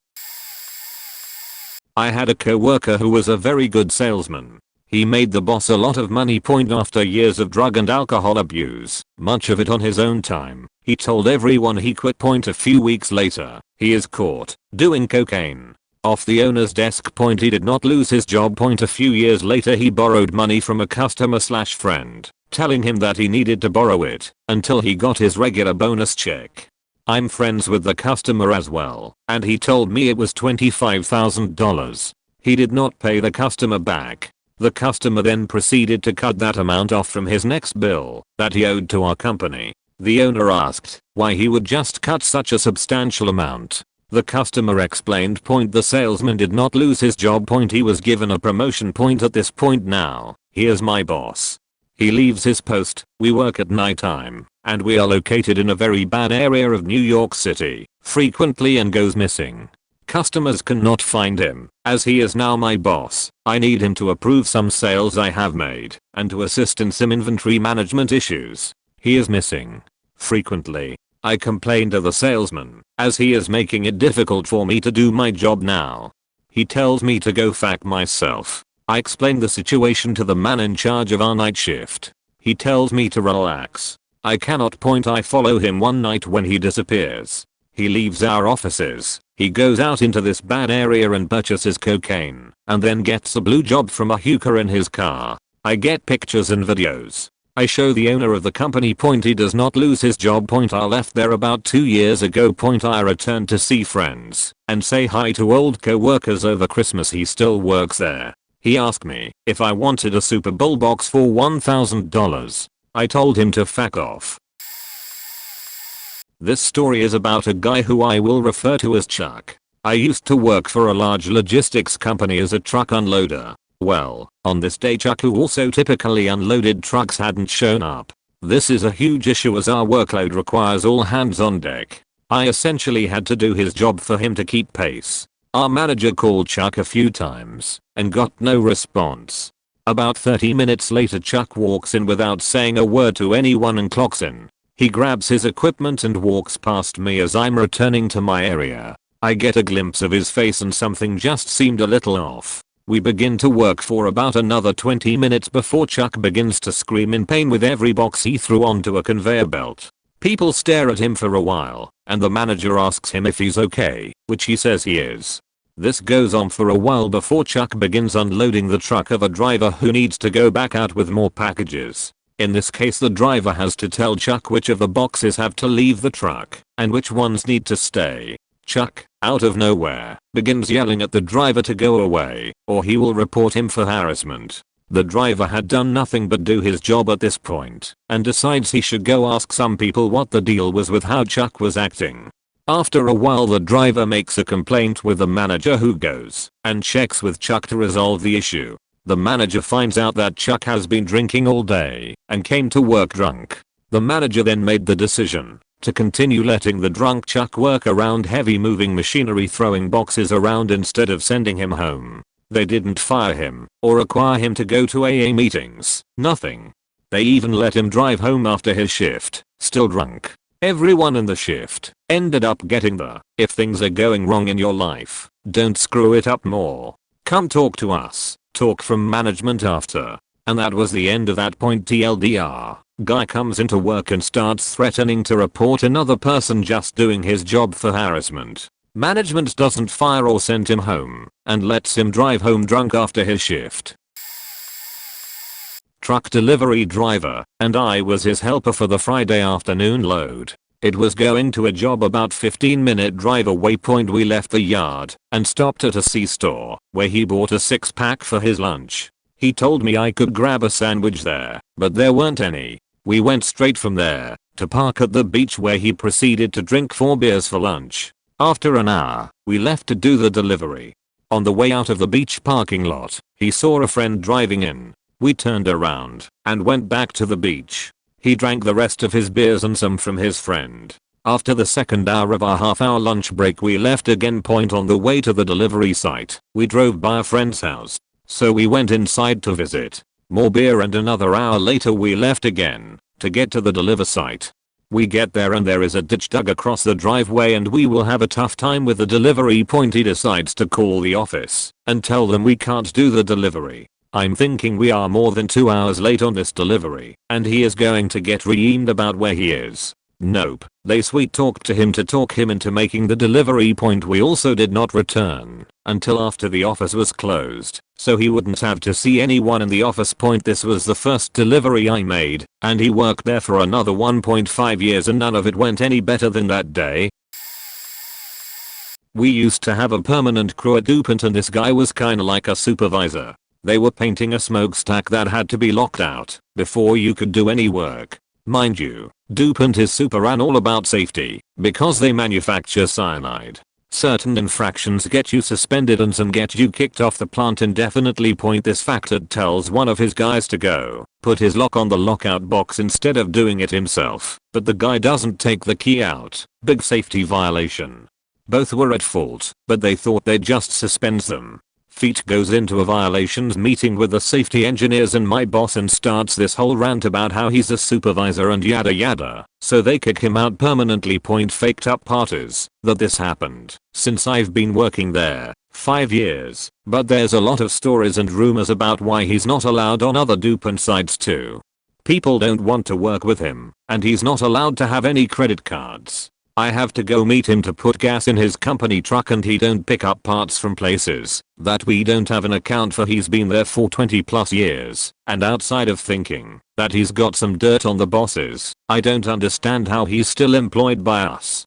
I had a coworker who was a very good salesman. He made the boss a lot of money. After years of drug and alcohol abuse, much of it on his own time, he told everyone he quit. A few weeks later, he is caught doing cocaine off the owner's desk. He did not lose his job. A few years later, he borrowed money from a customer/friend, telling him that he needed to borrow it until he got his regular bonus check. I'm friends with the customer as well, and he told me it was $25,000. He did not pay the customer back. The customer then proceeded to cut that amount off from his next bill that he owed to our company. The owner asked why he would just cut such a substantial amount. The customer explained. The salesman did not lose his job. He was given a promotion. At this point now, he is my boss. He leaves his post, we work at nighttime, and we are located in a very bad area of New York City, frequently, and goes missing. Customers cannot find him, as he is now my boss. I need him to approve some sales I have made, and to assist in some inventory management issues. He is missing frequently. I complain to the salesman, as he is making it difficult for me to do my job now. He tells me to go fuck myself. I explain the situation to the man in charge of our night shift. He tells me to relax. I cannot point. I follow him one night when he disappears. He leaves our offices. He goes out into this bad area and purchases cocaine, and then gets a blue job from a hooker in his car. I get pictures and videos. I show the owner of the company. He does not lose his job. I left there about 2 years ago. I returned to see friends and say hi to old co-workers over Christmas. He still works there. He asked me if I wanted a Super Bowl box for $1,000. I told him to fuck off. This story is about a guy who I will refer to as Chuck. I used to work for a large logistics company as a truck unloader. Well, on this day Chuck, who also typically unloaded trucks, hadn't shown up. This is a huge issue as our workload requires all hands on deck. I essentially had to do his job for him to keep pace. Our manager called Chuck a few times and got no response. About 30 minutes later Chuck walks in without saying a word to anyone and clocks in. He grabs his equipment and walks past me as I'm returning to my area. I get a glimpse of his face and something just seemed a little off. We begin to work for about another 20 minutes before Chuck begins to scream in pain with every box he threw onto a conveyor belt. People stare at him for a while, and the manager asks him if he's okay, which he says he is. This goes on for a while before Chuck begins unloading the truck of a driver who needs to go back out with more packages. In this case the driver has to tell Chuck which of the boxes have to leave the truck and which ones need to stay. Chuck, out of nowhere, begins yelling at the driver to go away or he will report him for harassment. The driver had done nothing but do his job at this point and decides he should go ask some people what the deal was with how Chuck was acting. After a while the driver makes a complaint with the manager, who goes and checks with Chuck to resolve the issue. The manager finds out that Chuck has been drinking all day and came to work drunk. The manager then made the decision to continue letting the drunk Chuck work around heavy moving machinery, throwing boxes around instead of sending him home. They didn't fire him or require him to go to AA meetings. Nothing. They even let him drive home after his shift, still drunk. Everyone in the shift ended up getting the "if things are going wrong in your life, don't screw it up more. Come talk to us" talk from management after. And that was the end of that point. TLDR. Guy comes into work and starts threatening to report another person just doing his job for harassment. Management doesn't fire or send him home and lets him drive home drunk after his shift. Truck delivery driver, and I was his helper for the Friday afternoon load. It was going to a job about 15-minute drive away. We left the yard and stopped at a C-store where he bought a 6-pack for his lunch. He told me I could grab a sandwich there, but there weren't any. We went straight from there to park at the beach where he proceeded to drink 4 beers for lunch. After an hour, we left to do the delivery. On the way out of the beach parking lot, he saw a friend driving in. We turned around and went back to the beach. He drank the rest of his beers and some from his friend. After the second hour of our half-hour lunch break we left again. On the way to the delivery site, we drove by a friend's house. So we went inside to visit. More beer, and another hour later we left again to get to the deliver site. We get there and there is a ditch dug across the driveway and we will have a tough time with the delivery. He decides to call the office and tell them we can't do the delivery. I'm thinking we are more than 2 hours late on this delivery and he is going to get reamed about where he is. Nope. They sweet talked to him to talk him into making the delivery. We also did not return until after the office was closed, so he wouldn't have to see anyone in the office. This was the first delivery I made, and he worked there for another 1.5 years and none of it went any better than that day. We used to have a permanent crew at DuPont and this guy was kinda like a supervisor. They were painting a smokestack that had to be locked out before you could do any work. Mind you, DuPont is super and all about safety because they manufacture cyanide. Certain infractions get you suspended and some get you kicked off the plant indefinitely. This factor tells one of his guys to go put his lock on the lockout box instead of doing it himself, but the guy doesn't take the key out. Big safety violation. Both were at fault, but they thought they'd just suspend them. Feet goes into a violations meeting with the safety engineers and my boss and starts this whole rant about how he's a supervisor and yada yada, so they kick him out permanently. Faked up parties that this happened since I've been working there 5 years, but there's a lot of stories and rumors about why he's not allowed on other dupant sites too. People don't want to work with him, and he's not allowed to have any credit cards. I have to go meet him to put gas in his company truck and he don't pick up parts from places that we don't have an account for. He's been there for 20+ years, and outside of thinking that he's got some dirt on the bosses, I don't understand how he's still employed by us.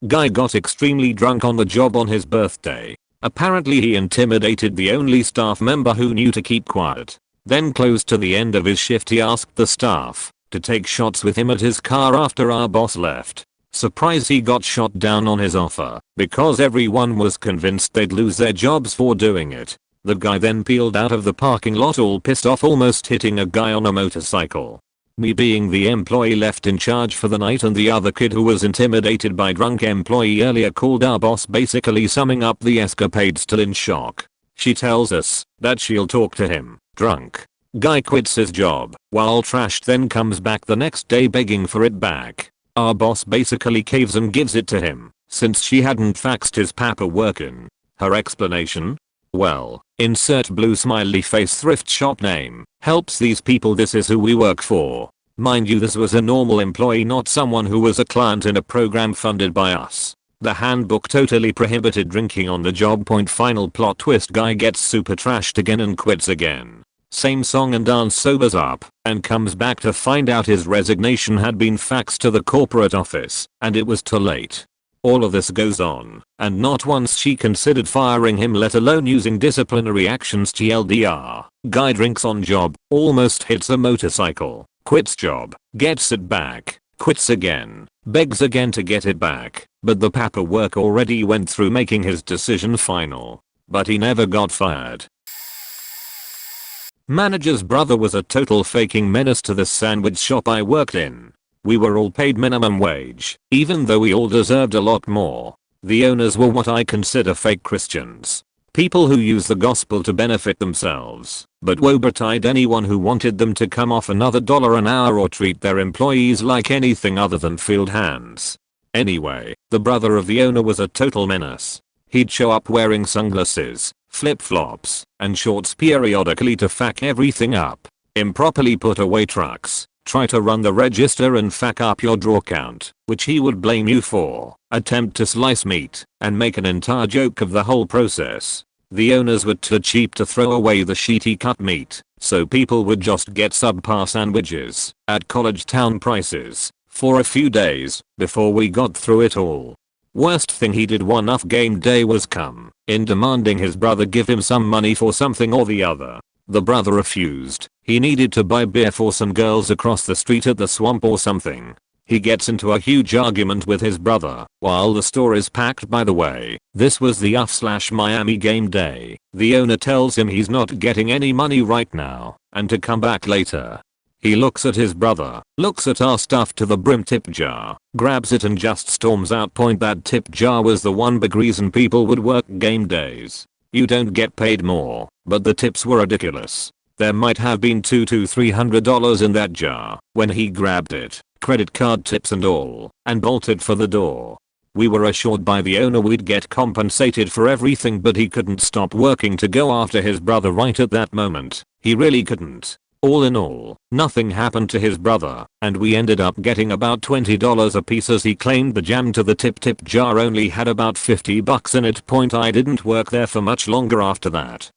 Guy got extremely drunk on the job on his birthday. Apparently he intimidated the only staff member who knew to keep quiet. Then close to the end of his shift he asked the staff to take shots with him at his car after our boss left. Surprise, he got shot down on his offer because everyone was convinced they'd lose their jobs for doing it. The guy then peeled out of the parking lot all pissed off, almost hitting a guy on a motorcycle. Me being the employee left in charge for the night, and the other kid who was intimidated by drunk employee earlier called our boss, basically summing up the escapade, still in shock. She tells us that she'll talk to him. Drunk guy quits his job while trashed, then comes back the next day begging for it back. Our boss basically caves and gives it to him since she hadn't faxed his paperwork in. Her explanation? Well, insert blue smiley face thrift shop name helps these people. This is who we work for. Mind you, this was a normal employee, not someone who was a client in a program funded by us. The handbook totally prohibited drinking on the job. Final plot twist, guy gets super trashed again and quits again. Same song and dance, sobers up and comes back to find out his resignation had been faxed to the corporate office and it was too late. All of this goes on, and not once she considered firing him, let alone using disciplinary actions. TLDR, guy drinks on job, almost hits a motorcycle, quits job, gets it back, quits again, begs again to get it back, but the paperwork already went through, making his decision final. But he never got fired. Manager's brother was a total faking menace to the sandwich shop I worked in. We were all paid minimum wage, even though we all deserved a lot more. The owners were what I consider fake Christians. People who use the gospel to benefit themselves, but woe-betide anyone who wanted them to come off another $1 an hour or treat their employees like anything other than field hands. Anyway, the brother of the owner was a total menace. He'd show up wearing sunglasses, flip-flops, and shorts periodically to fuck everything up. Improperly put away trucks, try to run the register and fuck up your draw count, which he would blame you for, attempt to slice meat, and make an entire joke of the whole process. The owners were too cheap to throw away the shitty cut meat, so people would just get subpar sandwiches at college town prices for a few days before we got through it all. Worst thing he did one off game day was come in demanding his brother give him some money for something or the other. The brother refused. He needed to buy beer for some girls across the street at the swamp or something. He gets into a huge argument with his brother while the store is packed. By the way, this was the UF/Miami game day. The owner tells him he's not getting any money right now and to come back later. He looks at his brother, looks at our stuff to the brim tip jar, grabs it and just storms out. That tip jar was the one big reason people would work game days. You don't get paid more, but the tips were ridiculous. There might have been $200 to $300 in that jar when he grabbed it, credit card tips and all, and bolted for the door. We were assured by the owner we'd get compensated for everything, but he couldn't stop working to go after his brother right at that moment. He really couldn't. All in all, nothing happened to his brother, and we ended up getting about $20 a piece, as he claimed the jam to the tip jar only had about $50 in it. I didn't work there for much longer after that.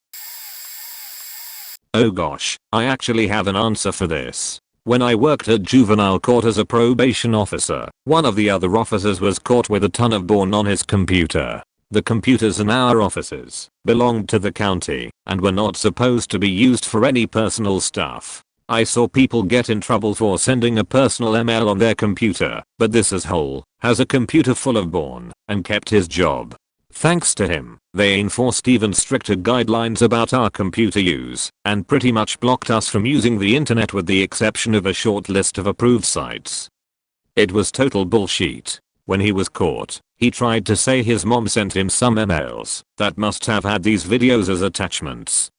Oh gosh, I actually have an answer for this. When I worked at juvenile court as a probation officer, one of the other officers was caught with a ton of porn on his computer. The computers in our offices belonged to the county and were not supposed to be used for any personal stuff. I saw people get in trouble for sending a personal email on their computer, but this is whole has a computer full of porn, and kept his job. Thanks to him, they enforced even stricter guidelines about our computer use, and pretty much blocked us from using the internet with the exception of a short list of approved sites. It was total bullshit. When he was caught, he tried to say his mom sent him some emails that must have had these videos as attachments.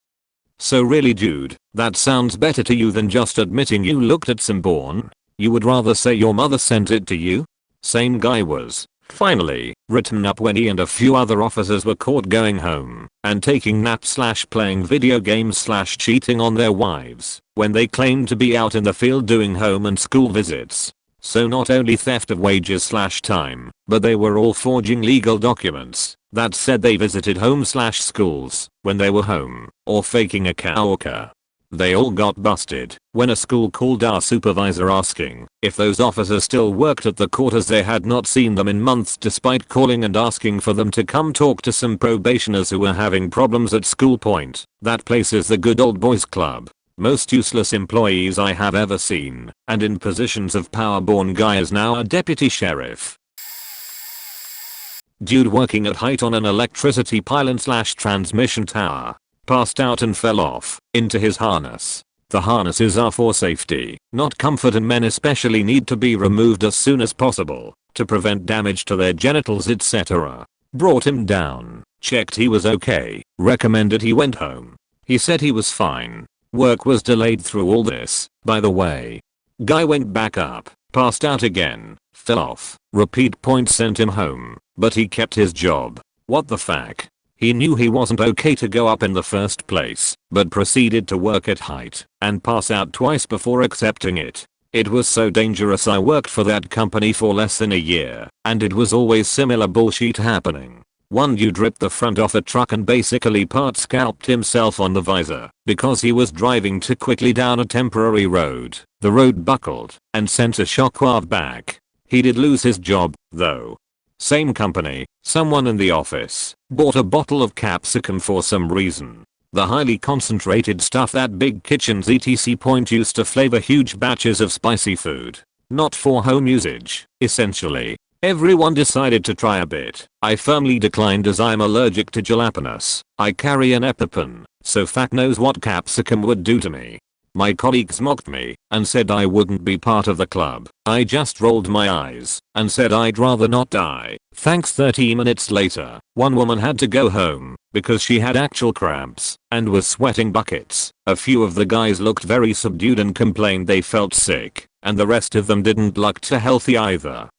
So really dude, that sounds better to you than just admitting you looked at some porn? You would rather say your mother sent it to you? Same guy was, finally, written up when he and a few other officers were caught going home and taking naps / playing video games / cheating on their wives when they claimed to be out in the field doing home and school visits. So not only theft of wages / time, but they were all forging legal documents that said they visited home / schools when they were home, or faking a coworker. They all got busted when a school called our supervisor asking if those officers still worked at the court as they had not seen them in months despite calling and asking for them to come talk to some probationers who were having problems at school. Point. That place is the good old boys club. Most useless employees I have ever seen, and in positions of power. Born guy is now a deputy sheriff. Dude working at height on an electricity pylon / transmission tower passed out and fell off into his harness. The harnesses are for safety, not comfort, and men especially need to be removed as soon as possible to prevent damage to their genitals etc. Brought him down, checked he was okay, recommended he went home. He said he was fine. Work was delayed through all this, by the way. Guy went back up, passed out again, fell off, repeat. Point. Sent him home, but he kept his job. What the fuck? He knew he wasn't okay to go up in the first place, but proceeded to work at height and pass out twice before accepting it. It was so dangerous. I worked for that company for less than a year, and it was always similar bullshit happening. One dude ripped the front off a truck and basically part scalped himself on the visor because he was driving too quickly down a temporary road. The road buckled and sent a shockwave back. He did lose his job, though. Same company, someone in the office bought a bottle of capsicum for some reason. The highly concentrated stuff that big kitchens etc. Point used to flavor huge batches of spicy food. Not for home usage, essentially. Everyone decided to try a bit. I firmly declined as I'm allergic to jalapenos. I carry an EpiPen, so fuck knows what capsicum would do to me. My colleagues mocked me and said I wouldn't be part of the club. I just rolled my eyes and said I'd rather not die. Thanks. 30 minutes later, one woman had to go home because she had actual cramps and was sweating buckets. A few of the guys looked very subdued and complained they felt sick, and the rest of them didn't look too healthy either.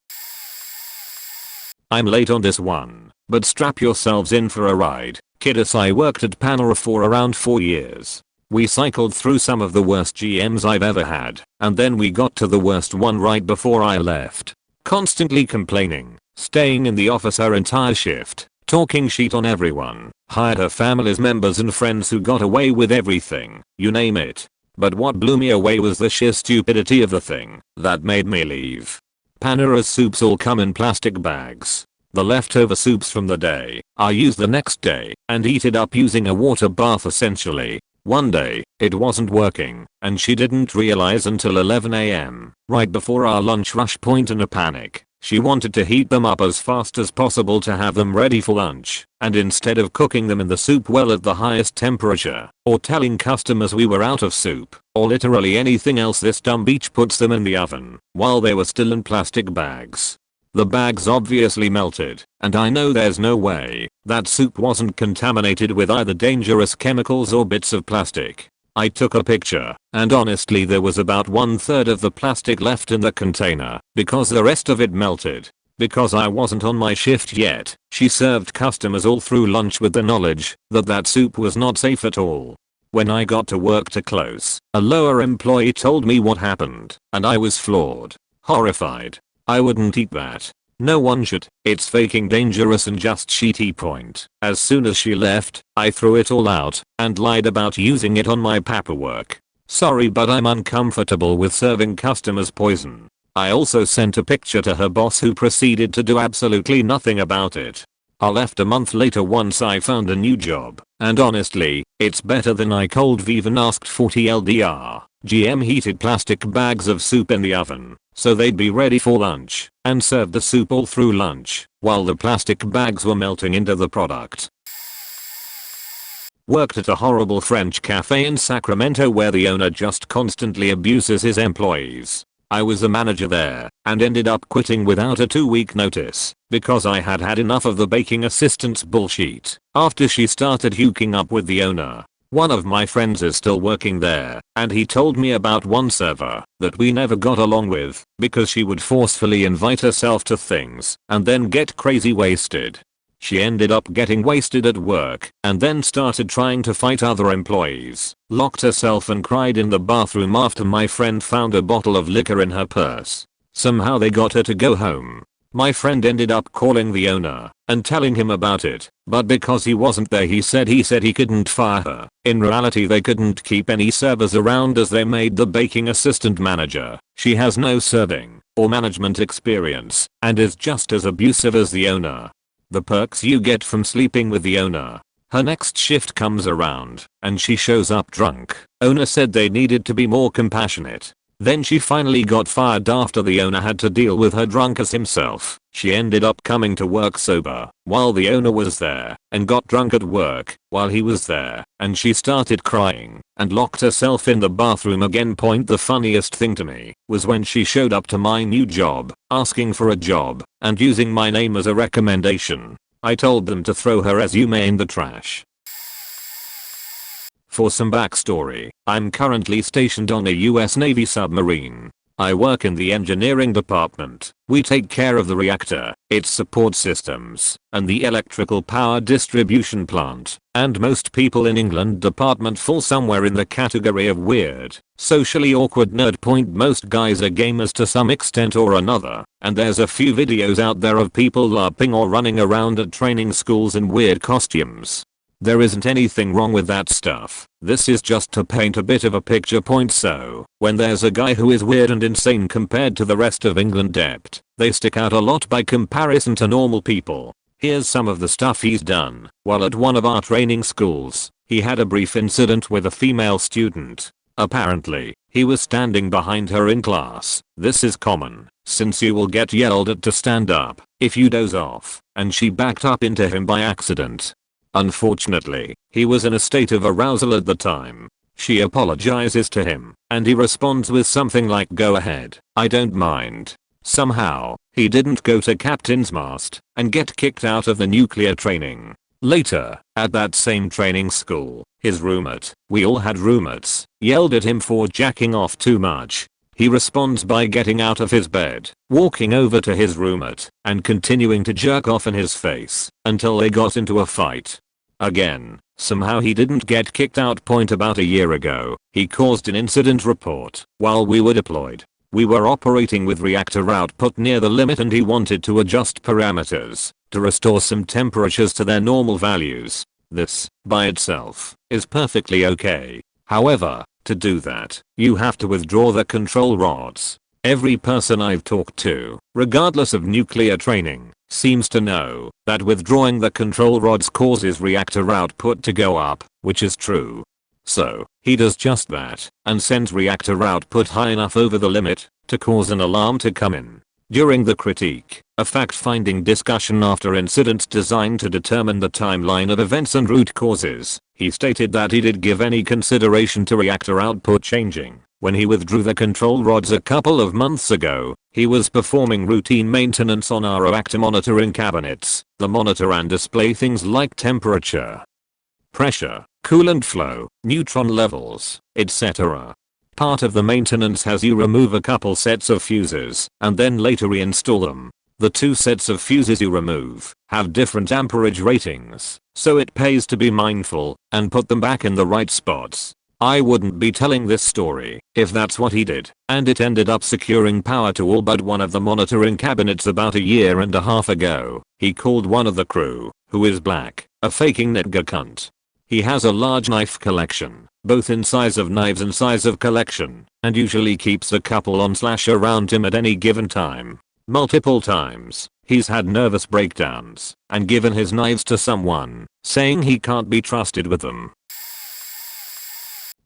I'm late on this one, but strap yourselves in for a ride. Kiddos, I worked at Panera for around 4 years. We cycled through some of the worst GMs I've ever had, and then we got to the worst one right before I left. Constantly complaining, staying in the office her entire shift, talking shit on everyone, hired her family's members and friends who got away with everything, you name it. But what blew me away was the sheer stupidity of the thing that made me leave. Panera's soups all come in plastic bags. The leftover soups from the day are used the next day and eat it up using a water bath essentially. One day, it wasn't working, and she didn't realize until 11 AM, right before our lunch rush. Point. In a panic, she wanted to heat them up as fast as possible to have them ready for lunch, and instead of cooking them in the soup well at the highest temperature, or telling customers we were out of soup, or literally anything else, this dumb bitch puts them in the oven while they were still in plastic bags. The bags obviously melted, and I know there's no way that soup wasn't contaminated with either dangerous chemicals or bits of plastic. I took a picture, and honestly there was about 1/3 of the plastic left in the container, because the rest of it melted. Because I wasn't on my shift yet, she served customers all through lunch with the knowledge that that soup was not safe at all. When I got to work to close, a lower employee told me what happened, and I was floored. Horrified. I wouldn't eat that. No one should. It's faking dangerous and just shitty. Point. As soon as she left, I threw it all out and lied about using it on my paperwork. Sorry, but I'm uncomfortable with serving customers poison. I also sent a picture to her boss, who proceeded to do absolutely nothing about it. I left a month later once I found a new job, and honestly, it's better than I cold even asked for. TLDR, GM heated plastic bags of soup in the oven so they'd be ready for lunch. and served the soup all through lunch, while the plastic bags were melting into the product. Worked at a horrible French cafe in Sacramento where the owner just constantly abuses his employees. I was the manager there and ended up quitting without a 2-week notice because I had had enough of the baking assistant's bullshit after she started hooking up with the owner. One of my friends is still working there, and he told me about one server that we never got along with because she would forcefully invite herself to things and then get crazy wasted. She ended up getting wasted at work and then started trying to fight other employees, locked herself and cried in the bathroom after my friend found a bottle of liquor in her purse. Somehow they got her to go home. My friend ended up calling the owner and telling him about it, but because he wasn't there he said he couldn't fire her. In reality they couldn't keep any servers around as they made the baking assistant manager. She has no serving or management experience and is just as abusive as the owner. The perks you get from sleeping with the owner. Her next shift comes around and she shows up drunk. Owner said they needed to be more compassionate. Then she finally got fired after the owner had to deal with her drunk as himself. She ended up coming to work sober while the owner was there and got drunk at work while he was there, and she started crying and locked herself in the bathroom again. The funniest thing to me was when she showed up to my new job asking for a job and using my name as a recommendation. I told them to throw her resume in the trash. For some backstory, I'm currently stationed on a US Navy submarine. I work in the engineering department. We take care of the reactor, its support systems, and the electrical power distribution plant. And most people in England department fall somewhere in the category of weird, socially awkward nerd. Most guys are gamers to some extent or another, and there's a few videos out there of people LARPing or running around at training schools in weird costumes. There isn't anything wrong with that stuff. This is just to paint a bit of a picture. So, when there's a guy who is weird and insane compared to the rest of England dept, they stick out a lot by comparison to normal people. Here's some of the stuff he's done. While at one of our training schools, he had a brief incident with a female student. Apparently, he was standing behind her in class. This is common, since you will get yelled at to stand up if you doze off, and she backed up into him by accident. Unfortunately, he was in a state of arousal at the time. She apologizes to him, and he responds with something like, "Go ahead, I don't mind." Somehow, he didn't go to captain's mast and get kicked out of the nuclear training. Later, at that same training school, his roommate, we all had roommates, yelled at him for jacking off too much. He responds by getting out of his bed, walking over to his roommate, and continuing to jerk off in his face until they got into a fight. Again, somehow he didn't get kicked out. About a year ago, he caused an incident report while we were deployed. We were operating with reactor output near the limit and he wanted to adjust parameters to restore some temperatures to their normal values. This, by itself, is perfectly okay. However, to do that, you have to withdraw the control rods. Every person I've talked to, regardless of nuclear training, seems to know that withdrawing the control rods causes reactor output to go up, which is true. So, he does just that, and sends reactor output high enough over the limit to cause an alarm to come in. During the critique, a fact-finding discussion after incidents designed to determine the timeline of events and root causes, he stated that he did give any consideration to reactor output changing. When he withdrew the control rods a couple of months ago, he was performing routine maintenance on our reactor monitoring cabinets. The monitor and display things like temperature, pressure, coolant flow, neutron levels, etc. Part of the maintenance has you remove a couple sets of fuses and then later reinstall them. The 2 sets of fuses you remove have different amperage ratings, so it pays to be mindful and put them back in the right spots. I wouldn't be telling this story if that's what he did, and it ended up securing power to all but one of the monitoring cabinets about 1.5 years ago. He called one of the crew, who is black, a faking nigger cunt. He has a large knife collection, both in size of knives and size of collection, and usually keeps a couple on / around him at any given time. Multiple times, he's had nervous breakdowns and given his knives to someone, saying he can't be trusted with them.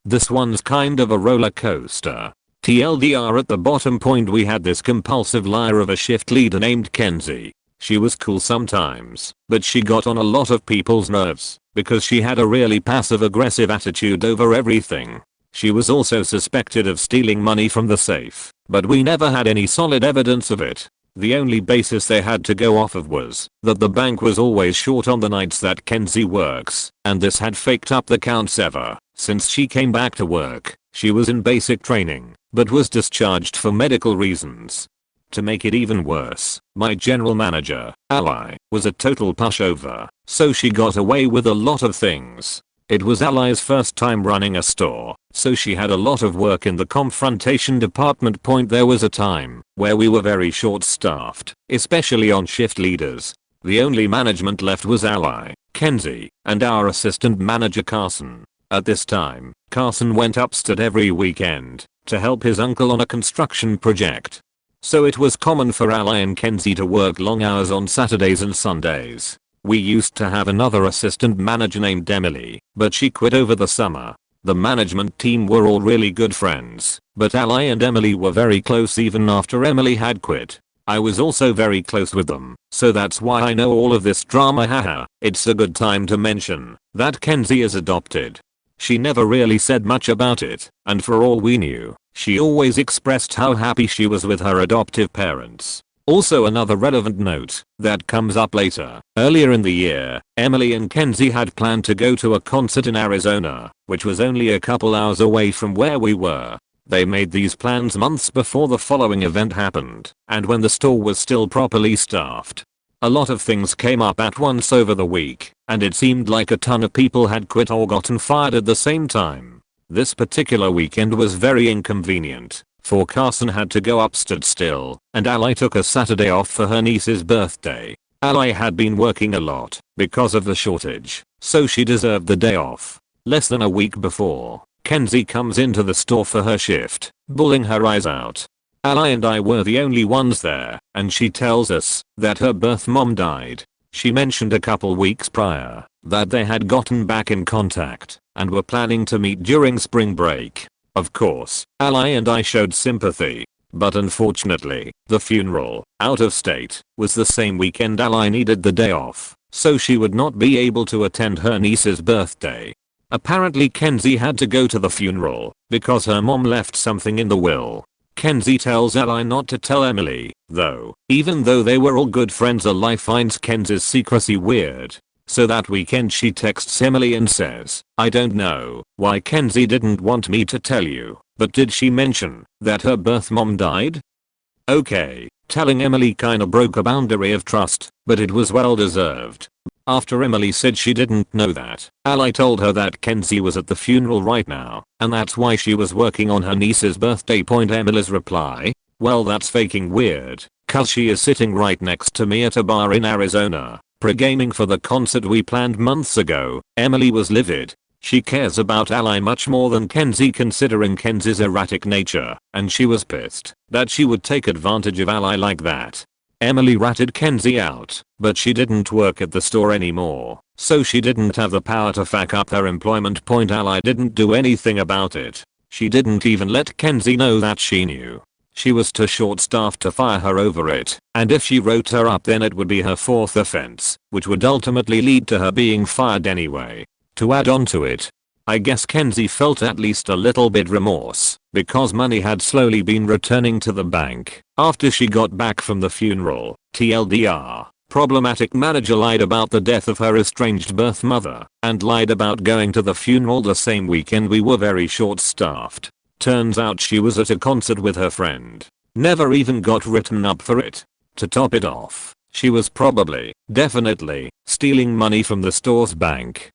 This one's kind of a roller coaster. TLDR at the bottom point, we had this compulsive liar of a shift leader named Kenzie. She was cool sometimes, but she got on a lot of people's nerves because she had a really passive aggressive attitude over everything. She was also suspected of stealing money from the safe, but we never had any solid evidence of it. The only basis they had to go off of was that the bank was always short on the nights that Kenzie works, and this had faked up the counts ever since she came back to work. She was in basic training, but was discharged for medical reasons. To make it even worse, my general manager, Ally, was a total pushover, so she got away with a lot of things. It was Ally's first time running a store, so she had a lot of work in the confrontation department. There was a time where we were very short-staffed, especially on shift leaders. The only management left was Ally, Kenzie, and our assistant manager Carson. At this time, Carson went upstate every weekend to help his uncle on a construction project. So it was common for Ally and Kenzie to work long hours on Saturdays and Sundays. We used to have another assistant manager named Emily, but she quit over the summer. The management team were all really good friends, but Ally and Emily were very close even after Emily had quit. I was also very close with them, so that's why I know all of this drama. Haha. It's a good time to mention that Kenzie is adopted. She never really said much about it, and for all we knew, she always expressed how happy she was with her adoptive parents. Also, another relevant note that comes up later. Earlier in the year, Emily and Kenzie had planned to go to a concert in Arizona, which was only a couple hours away from where we were. They made these plans months before the following event happened, and when the store was still properly staffed. A lot of things came up at once over the week, and it seemed like a ton of people had quit or gotten fired at the same time. This particular weekend was very inconvenient, for Carson had to go upstate still, and Ally took a Saturday off for her niece's birthday. Ally had been working a lot because of the shortage, so she deserved the day off. Less than a week before, Kenzie comes into the store for her shift, bawling her eyes out. Ally and I were the only ones there, and she tells us that her birth mom died. She mentioned a couple weeks prior that they had gotten back in contact and were planning to meet during spring break. Of course, Ally and I showed sympathy, but unfortunately, the funeral, out of state, was the same weekend Ally needed the day off, so she would not be able to attend her niece's birthday. Apparently Kenzie had to go to the funeral because her mom left something in the will. Kenzie tells Ally not to tell Emily, though, even though they were all good friends. Ally finds Kenzie's secrecy weird. So that weekend she texts Emily and says, "I don't know why Kenzie didn't want me to tell you, but did she mention that her birth mom died?" Okay, telling Emily kinda broke a boundary of trust, but it was well deserved. After Emily said she didn't know that, Ally told her that Kenzie was at the funeral right now, and that's why she was working on her niece's birthday. Emily's reply, "Well, that's faking weird, cause she is sitting right next to me at a bar in Arizona, pre-gaming for the concert we planned months ago." Emily was livid. She cares about Ally much more than Kenzie, considering Kenzie's erratic nature, and she was pissed that she would take advantage of Ally like that. Emily ratted Kenzie out, but she didn't work at the store anymore, so she didn't have the power to fuck up her employment. Ally didn't do anything about it. She didn't even let Kenzie know that she knew. She was too short-staffed to fire her over it, and if she wrote her up then it would be her fourth offense, which would ultimately lead to her being fired anyway. To add on to it, I guess Kenzie felt at least a little bit remorse, because money had slowly been returning to the bank after she got back from the funeral. TLDR, problematic manager lied about the death of her estranged birth mother, and lied about going to the funeral the same weekend we were very short-staffed. Turns out she was at a concert with her friend. Never even got written up for it. To top it off, she was probably, definitely, stealing money from the store's bank.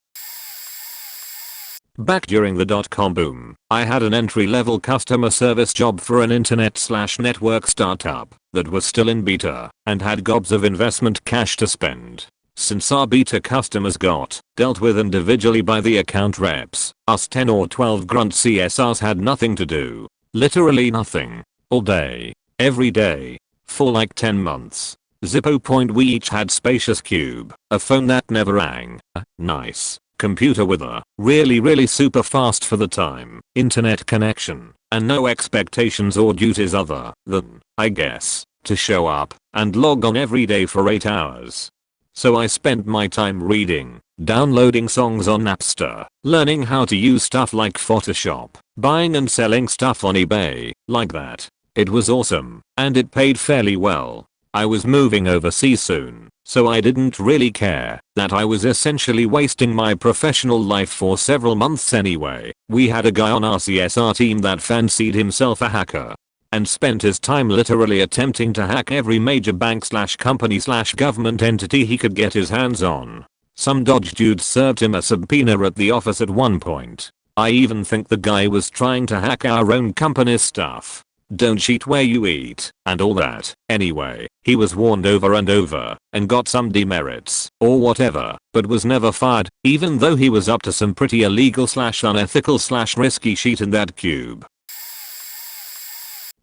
Back during the dot-com boom, I had an entry-level customer service job for an internet/network startup that was still in beta and had gobs of investment cash to spend. Since our beta customers got dealt with individually by the account reps, us 10 or 12 grunt CSRs had nothing to do. Literally nothing. All day. Every day. For like 10 months. Zippo. We each had Spacious Cube, a phone that never rang. Nice. computer with a really super fast for the time internet connection and no expectations or duties other than, I guess, to show up and log on every day for 8 hours. So I spent my time reading, downloading songs on Napster, learning how to use stuff like Photoshop, buying and selling stuff on eBay, like that. It was awesome, and it paid fairly well. I was moving overseas soon, so I didn't really care that I was essentially wasting my professional life for several months anyway. We had a guy on our CSR team that fancied himself a hacker and spent his time literally attempting to hack every major bank / company / government entity he could get his hands on. Some dodge dude served him a subpoena at the office at one point. I even think the guy was trying to hack our own company's stuff. Don't cheat where you eat, and all that. Anyway, he was warned over and over, and got some demerits, or whatever, but was never fired, even though he was up to some pretty illegal / unethical / risky shit in that cube.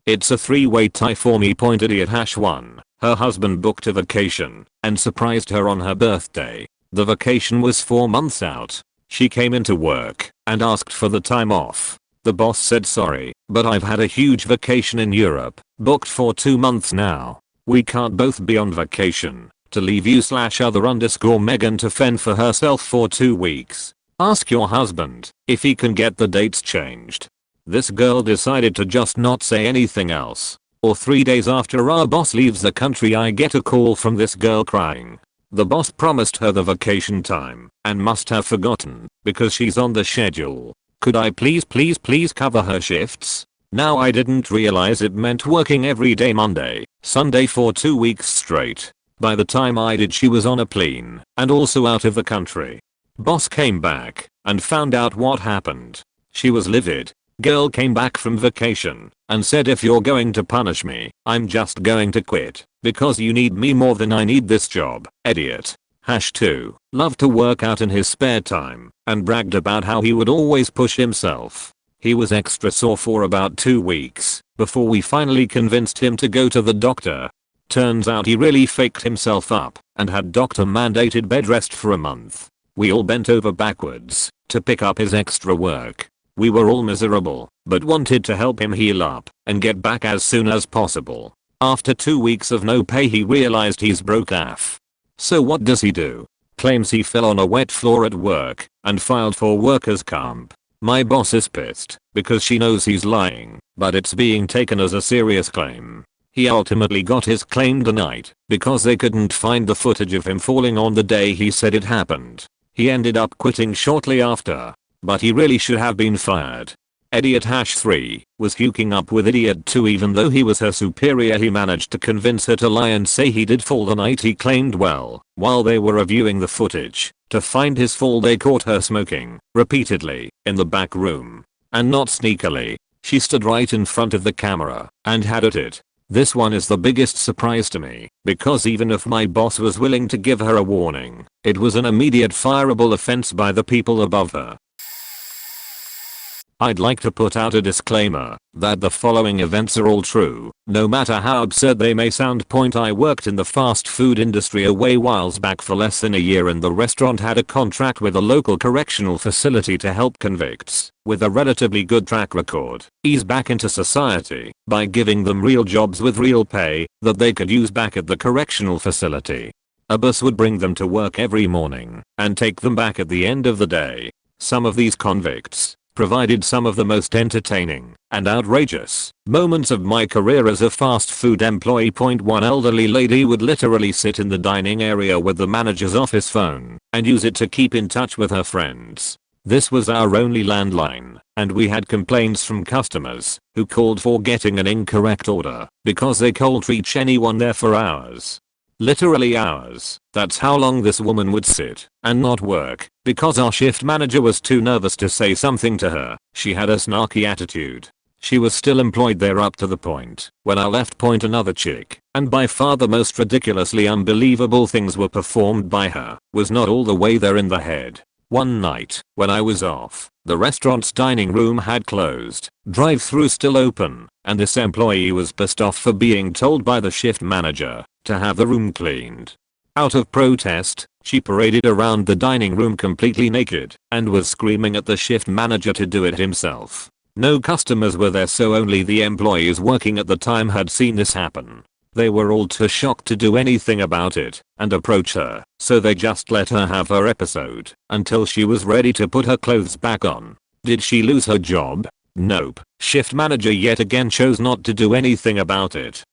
It's a 3-way tie for me. Idiot #1. Her husband booked a vacation and surprised her on her birthday. The vacation was 4 months out. She came into work and asked for the time off. The boss said sorry, but I've had a huge vacation in Europe, booked for 2 months now. We can't both be on vacation. To leave you / other Megan to fend for herself for 2 weeks. Ask your husband if he can get the dates changed. This girl decided to just not say anything else. Or 3 days after our boss leaves the country, I get a call from this girl crying. The boss promised her the vacation time and must have forgotten because she's on the schedule. Could I please cover her shifts? Now I didn't realize it meant working every day Monday, Sunday for 2 weeks straight. By the time I did, she was on a plane and also out of the country. Boss came back and found out what happened. She was livid. Girl came back from vacation and said, if you're going to punish me, I'm just going to quit because you need me more than I need this job. Idiot. #2. Loved to work out in his spare time and bragged about how he would always push himself. He was extra sore for about 2 weeks before we finally convinced him to go to the doctor. Turns out he really faked himself up and had doctor mandated bed rest for a month. We all bent over backwards to pick up his extra work. We were all miserable, but wanted to help him heal up and get back as soon as possible. After 2 weeks of no pay, he realized he's broke AF. So what does he do? Claims he fell on a wet floor at work and filed for workers' comp. My boss is pissed because she knows he's lying, but it's being taken as a serious claim. He ultimately got his claim denied because they couldn't find the footage of him falling on the day he said it happened. He ended up quitting shortly after, but he really should have been fired. Idiot #3 was hooking up with Idiot 2 even though he was her superior. He managed to convince her to lie and say he did fall the night he claimed. Well, while they were reviewing the footage to find his fall, they caught her smoking repeatedly in the back room. And not sneakily, she stood right in front of the camera and had at it. This one is the biggest surprise to me because even if my boss was willing to give her a warning, it was an immediate fireable offense by the people above her. I'd like to put out a disclaimer that the following events are all true, no matter how absurd they may sound. I worked in the fast food industry a whiles back for less than a year, and the restaurant had a contract with a local correctional facility to help convicts with a relatively good track record ease back into society by giving them real jobs with real pay that they could use back at the correctional facility. A bus would bring them to work every morning and take them back at the end of the day. Some of these convicts provided some of the most entertaining and outrageous moments of my career as a fast food employee. One elderly lady would literally sit in the dining area with the manager's office phone and use it to keep in touch with her friends. This was our only landline, and we had complaints from customers who called for getting an incorrect order because they couldn't reach anyone there for hours. Literally hours. That's how long this woman would sit and not work because our shift manager was too nervous to say something to her. She had a snarky attitude. She was still employed there up to the point when I left. Another chick, and by far the most ridiculously unbelievable things were performed by her, was not all the way there in the head. One night, when I was off, the restaurant's dining room had closed, drive-thru still open, and this employee was pissed off for being told by the shift manager to have the room cleaned. Out of protest, She paraded around the dining room completely naked and was screaming at the shift manager to do it himself. No customers were there, so only the employees working at the time had seen this happen. They were all too shocked to do anything about it and approach her, so they just let her have her episode until she was ready to put her clothes back on. Did she lose her job? Nope. Shift manager yet again chose not to do anything about it.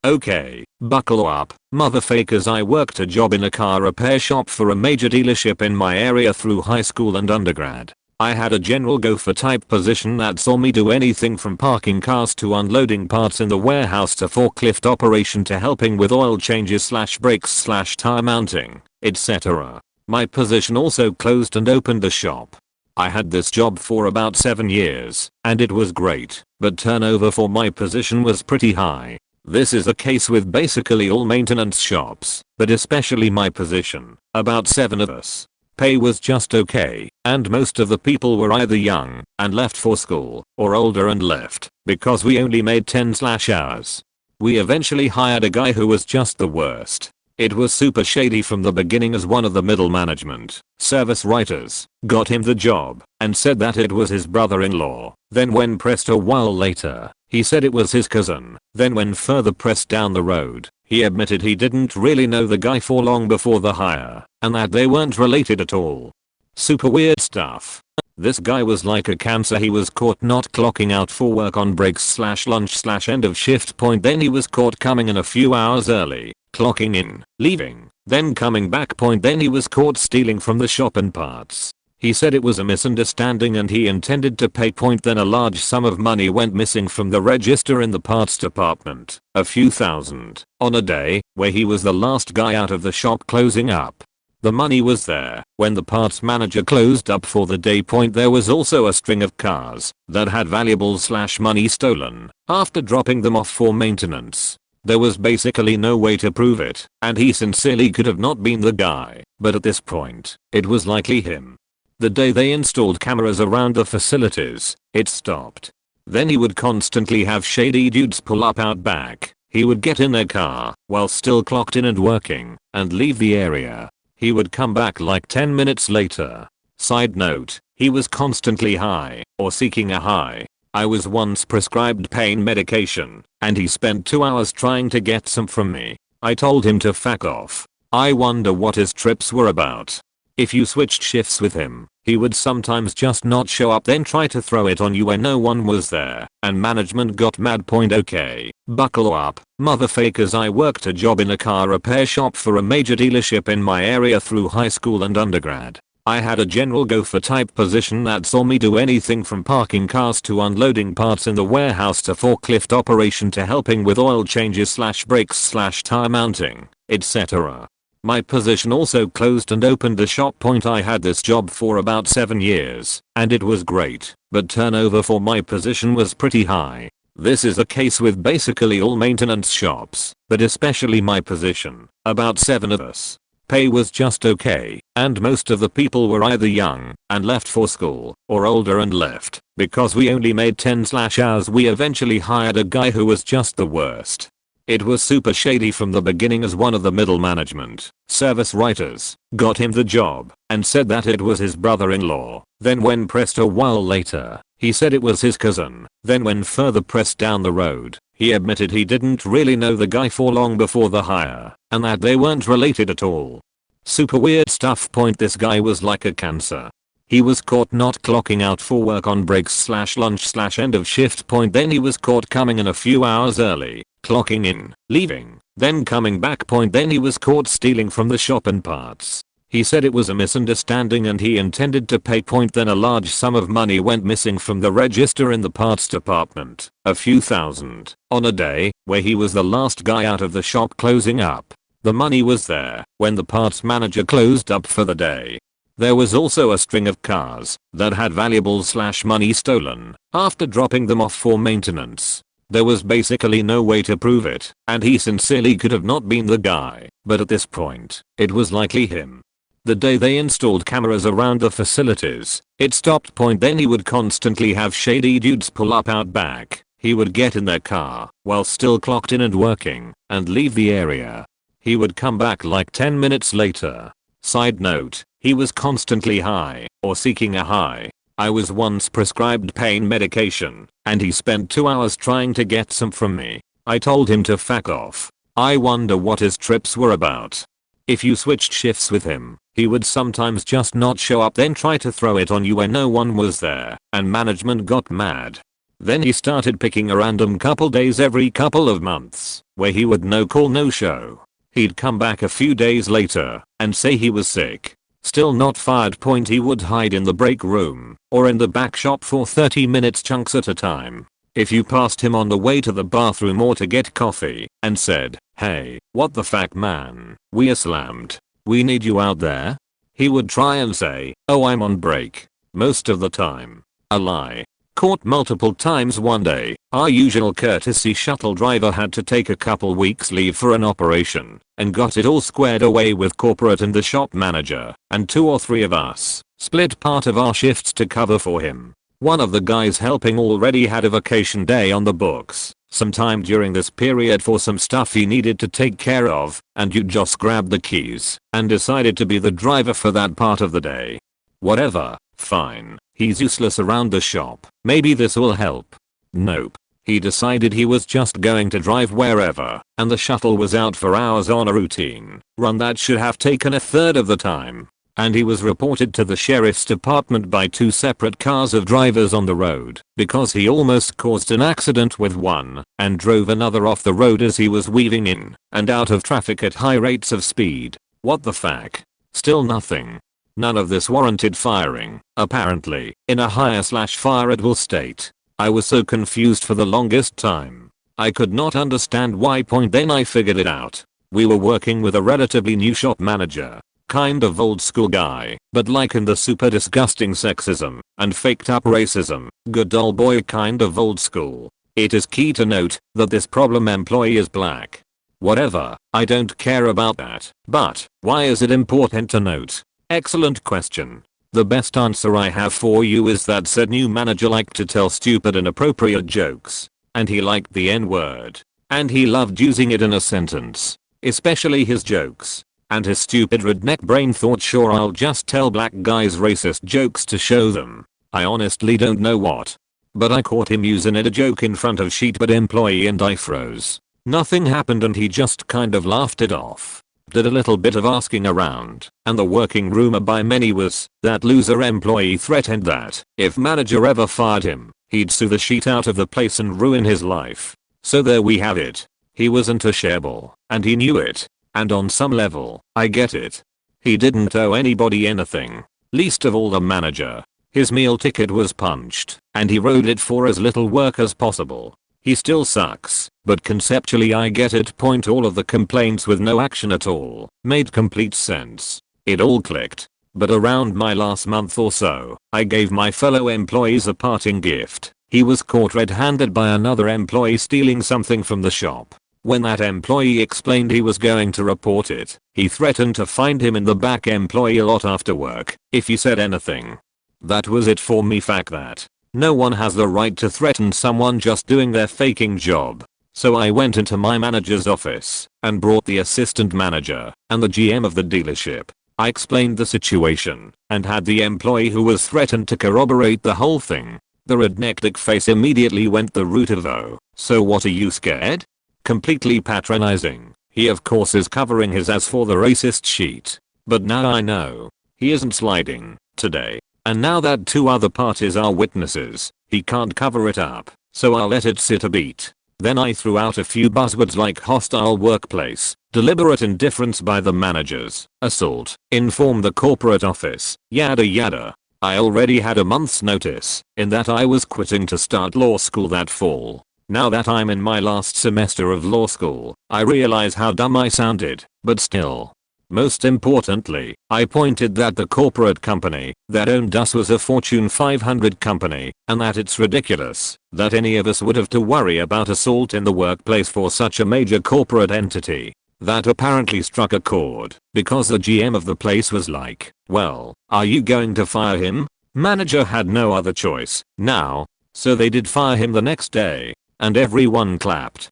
Okay, buckle up, motherfuckers. I worked a job in a car repair shop for a major dealership in my area through high school and undergrad. I had a general gopher type position that saw me do anything from parking cars to unloading parts in the warehouse to forklift operation to helping with oil changes / brakes / tire mounting, etc. My position also closed and opened the shop. I had this job for about 7 years, and it was great, but turnover for my position was pretty high. This is the case with basically all maintenance shops, but especially my position, about 7 of us. Pay was just okay, and most of the people were either young and left for school, or older and left because we only made 10/hours. We eventually hired a guy who was just the worst. It was super shady from the beginning, as one of the middle management service writers got him the job and said that it was his brother-in-law. Then when pressed a while later, he said it was his cousin. Then when further pressed down the road, he admitted he didn't really know the guy for long before the hire, and that they weren't related at all. Super weird stuff. This guy was like a cancer. He was caught not clocking out for work on breaks / lunch / end of shift point. Then he was caught coming in a few hours early, clocking in, leaving, then coming back point. Then he was caught stealing from the shop and parts. He said it was a misunderstanding and he intended to pay point. Then a large sum of money went missing from the register in the parts department, a few thousand, on a day where he was the last guy out of the shop closing up. The money was there when the parts manager closed up for the day point. There was also a string of cars that had valuables / money stolen after dropping them off for maintenance. There was basically no way to prove it, and he sincerely could have not been the guy, but at this point, it was likely him. The day they installed cameras around the facilities, it stopped. Then he would constantly have shady dudes pull up out back. He would get in their car while still clocked in and working and leave the area. He would come back like 10 minutes later. Side note, he was constantly high or seeking a high. I was once prescribed pain medication, and he spent 2 hours trying to get some from me. I told him to fuck off. I wonder what his trips were about. If you switched shifts with him, he would sometimes just not show up, then try to throw it on you when no one was there, and management got mad point. Okay, buckle up, motherfuckers. I worked a job in a car repair shop for a major dealership in my area through high school and undergrad. I had a general gopher type position that saw me do anything from parking cars to unloading parts in the warehouse to forklift operation to helping with oil changes / brakes / tire mounting, etc. My position also closed and opened the shop point. I had this job for about 7 years, and it was great, but turnover for my position was pretty high. This is the case with basically all maintenance shops, but especially my position, about 7 of us. Pay was just okay, and most of the people were either young and left for school, or older and left because we only made 10/hours. We eventually hired a guy who was just the worst. It was super shady from the beginning, as one of the middle management service writers got him the job and said that it was his brother-in-law. Then when pressed a while later, he said it was his cousin. Then when further pressed down the road, he admitted he didn't really know the guy for long before the hire, and that they weren't related at all. Super weird stuff point. This guy was like a cancer. He was caught not clocking out for work on breaks / lunch / end of shift point. Then he was caught coming in a few hours early, clocking in, leaving, then coming back point. Then he was caught stealing from the shop and parts. He said it was a misunderstanding and he intended to pay point. Then a large sum of money went missing from the register in the parts department, a few thousand, on a day where he was the last guy out of the shop closing up. The money was there when the parts manager closed up for the day. There was also a string of cars that had valuables / money stolen after dropping them off for maintenance. There was basically no way to prove it, and he sincerely could have not been the guy, but at this point, it was likely him. The day they installed cameras around the facilities, it stopped point. Then he would constantly have shady dudes pull up out back. He would get in their car while still clocked in and working and leave the area. He would come back like 10 minutes later. Side note, he was constantly high or seeking a high. I was once prescribed pain medication and he spent 2 hours trying to get some from me. I told him to fuck off. I wonder what his trips were about. If you switched shifts with him, he would sometimes just not show up, then try to throw it on you when no one was there, and management got mad. Then he started picking a random couple days every couple of months, where he would no call no show. He'd come back a few days later and say he was sick. Still not fired. He would hide in the break room or in the back shop for 30 minutes chunks at a time. If you passed him on the way to the bathroom or to get coffee and said, "Hey, what the fuck man, we are slammed. We need you out there?" he would try and say, "Oh, I'm on break." Most of the time. A lie. Caught multiple times. One day, our usual courtesy shuttle driver had to take a couple weeks leave for an operation and got it all squared away with corporate and the shop manager, and 2 or 3 of us split part of our shifts to cover for him. One of the guys helping already had a vacation day on the books sometime during this period for some stuff he needed to take care of, and you just grabbed the keys and decided to be the driver for that part of the day. Whatever, fine. He's useless around the shop. Maybe this will help. Nope. He decided he was just going to drive wherever, and the shuttle was out for hours on a routine run that should have taken a third of the time. And he was reported to the sheriff's department by 2 separate cars of drivers on the road because he almost caused an accident with one and drove another off the road as he was weaving in and out of traffic at high rates of speed. What the fuck? Still nothing. None of this warranted firing, apparently, in a hire/fireable state. I was so confused for the longest time. I could not understand why. Then I figured it out. We were working with a relatively new shop manager. Kind of old school guy, but like in the super disgusting sexism and faked up racism, good old boy kind of old school. It is key to note that this problem employee is black. Whatever, I don't care about that. But, why is it important to note? Excellent question. The best answer I have for you is that said new manager liked to tell stupid inappropriate jokes. And he liked the N-word. And he loved using it in a sentence. Especially his jokes. And his stupid redneck brain thought, sure, I'll just tell black guys racist jokes to show them. I honestly don't know what. But I caught him using it a joke in front of sheetbed employee and I froze. Nothing happened and he just kind of laughed it off. Did a little bit of asking around, and the working rumor by many was that loser employee threatened that if manager ever fired him, he'd sue the shit out of the place and ruin his life. So there we have it. He wasn't a shareable, and he knew it. And on some level, I get it. He didn't owe anybody anything, least of all the manager. His meal ticket was punched, and he rode it for as little work as possible. He still sucks, but conceptually I get it. All of the complaints with no action at all made complete sense. It all clicked. But around my last month or so, I gave my fellow employees a parting gift. He was caught red-handed by another employee stealing something from the shop. When that employee explained he was going to report it, he threatened to find him in the back employee lot after work if he said anything. That was it for me. Fact that. No one has the right to threaten someone just doing their faking job. So I went into my manager's office and brought the assistant manager and the GM of the dealership. I explained the situation and had the employee who was threatened to corroborate the whole thing. The redneck dick face immediately went the route of, "Oh, so what, are you scared?" Completely patronizing. He of course is covering his ass for the racist sheet. But now I know. He isn't sliding today. And now that 2 other parties are witnesses, he can't cover it up. So I'll let it sit a beat. Then I threw out a few buzzwords like hostile workplace, deliberate indifference by the managers, assault, inform the corporate office, yada yada. I already had a month's notice in that I was quitting to start law school that fall. Now that I'm in my last semester of law school, I realize how dumb I sounded, but still. Most importantly, I pointed that the corporate company that owned us was a Fortune 500 company, and that it's ridiculous that any of us would have to worry about assault in the workplace for such a major corporate entity. That apparently struck a chord, because the GM of the place was like, "Well, are you going to fire him?" Manager had no other choice now, so they did fire him the next day, and everyone clapped.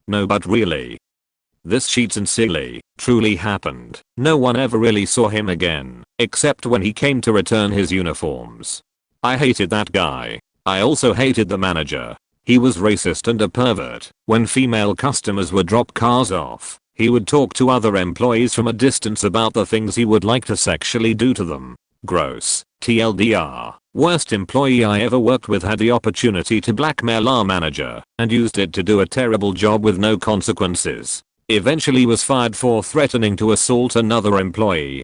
No, but really. This cheat sincerely, truly happened. No one ever really saw him again, except when he came to return his uniforms. I hated that guy. I also hated the manager. He was racist and a pervert. When female customers would drop cars off, he would talk to other employees from a distance about the things he would like to sexually do to them. Gross. TLDR. Worst employee I ever worked with had the opportunity to blackmail our manager and used it to do a terrible job with no consequences. Eventually was fired for threatening to assault another employee.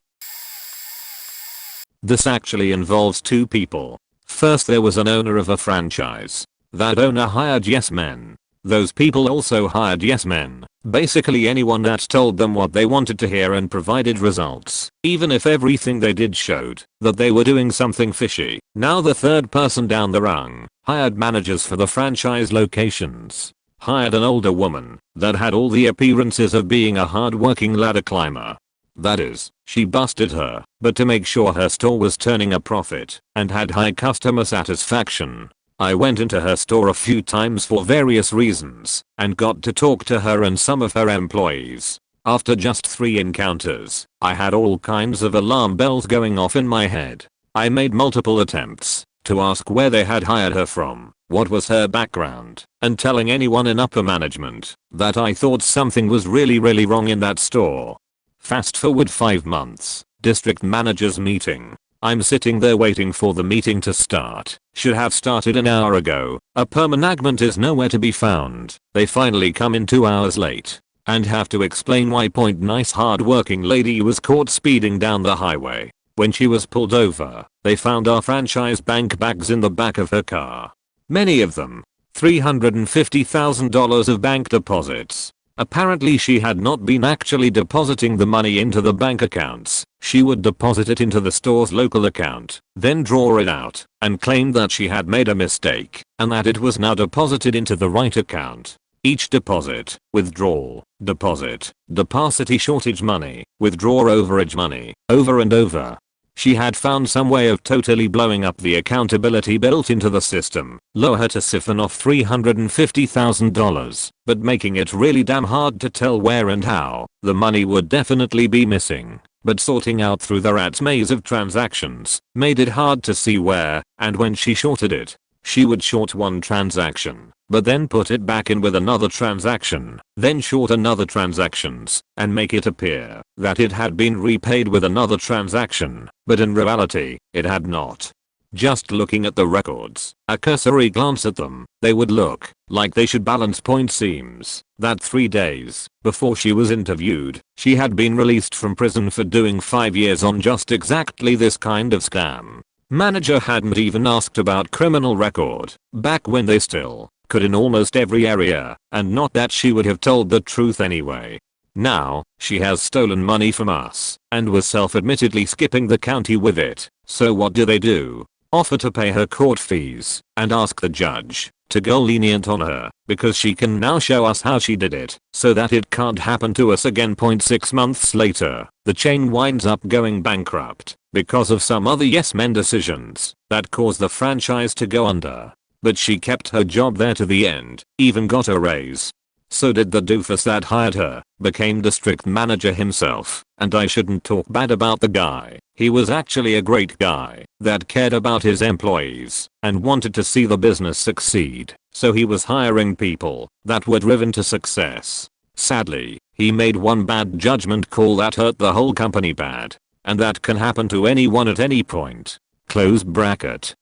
This actually involves two people. First, there was an owner of a franchise. That owner hired yes men. Those people also hired yes men. Basically anyone that told them what they wanted to hear and provided results, even if everything they did showed that they were doing something fishy. Now the third person down the rung hired managers for the franchise locations. Hired an older woman that had all the appearances of being a hard-working ladder climber. That is, she busted her, but to make sure her store was turning a profit and had high customer satisfaction. I went into her store a few times for various reasons and got to talk to her and some of her employees. After just 3 encounters, I had all kinds of alarm bells going off in my head. I made multiple attempts to ask where they had hired her from, what was her background, and telling anyone in upper management that I thought something was really wrong in that store. Fast forward 5 months, district managers meeting. I'm sitting there waiting for the meeting to start. Should have started an hour ago. A permanagment is nowhere to be found. They finally come in 2 hours late and have to explain why nice hard-working lady was caught speeding down the highway. When she was pulled over, they found our franchise bank bags in the back of her car. Many of them. $350,000 of bank deposits. Apparently she had not been actually depositing the money into the bank accounts. She would deposit it into the store's local account, then draw it out, and claim that she had made a mistake, and that it was now deposited into the right account. Each deposit, withdrawal, deposit, depositee shortage money, withdraw overage money, over and over. She had found some way of totally blowing up the accountability built into the system, lower her to siphon off $350,000, but making it really damn hard to tell where and how. The money would definitely be missing, but sorting out through the rat's maze of transactions made it hard to see where and when she shorted it. She would short one transaction, but then put it back in with another transaction, then short another transactions, and make it appear that it had been repaid with another transaction, but in reality, it had not. Just looking at the records, a cursory glance at them, they would look like they should balance. Point seems that 3 days before she was interviewed, she had been released from prison for doing 5 years on just exactly this kind of scam. Manager hadn't even asked about criminal record, back when they still could in almost every area, and not that she would have told the truth anyway. Now, she has stolen money from us, and was self-admittedly skipping the county with it. So what do? Offer to pay her court fees, and ask the judge to go lenient on her, because she can now show us how she did it, so that it can't happen to us again. 6 months later, the chain winds up going bankrupt because of some other yes men decisions that caused the franchise to go under. But she kept her job there to the end, even got a raise. So did the doofus that hired her, became district manager himself, and I shouldn't talk bad about the guy. He was actually a great guy that cared about his employees and wanted to see the business succeed, so he was hiring people that were driven to success. Sadly, he made one bad judgment call that hurt the whole company bad, and that can happen to anyone at any point. Close bracket.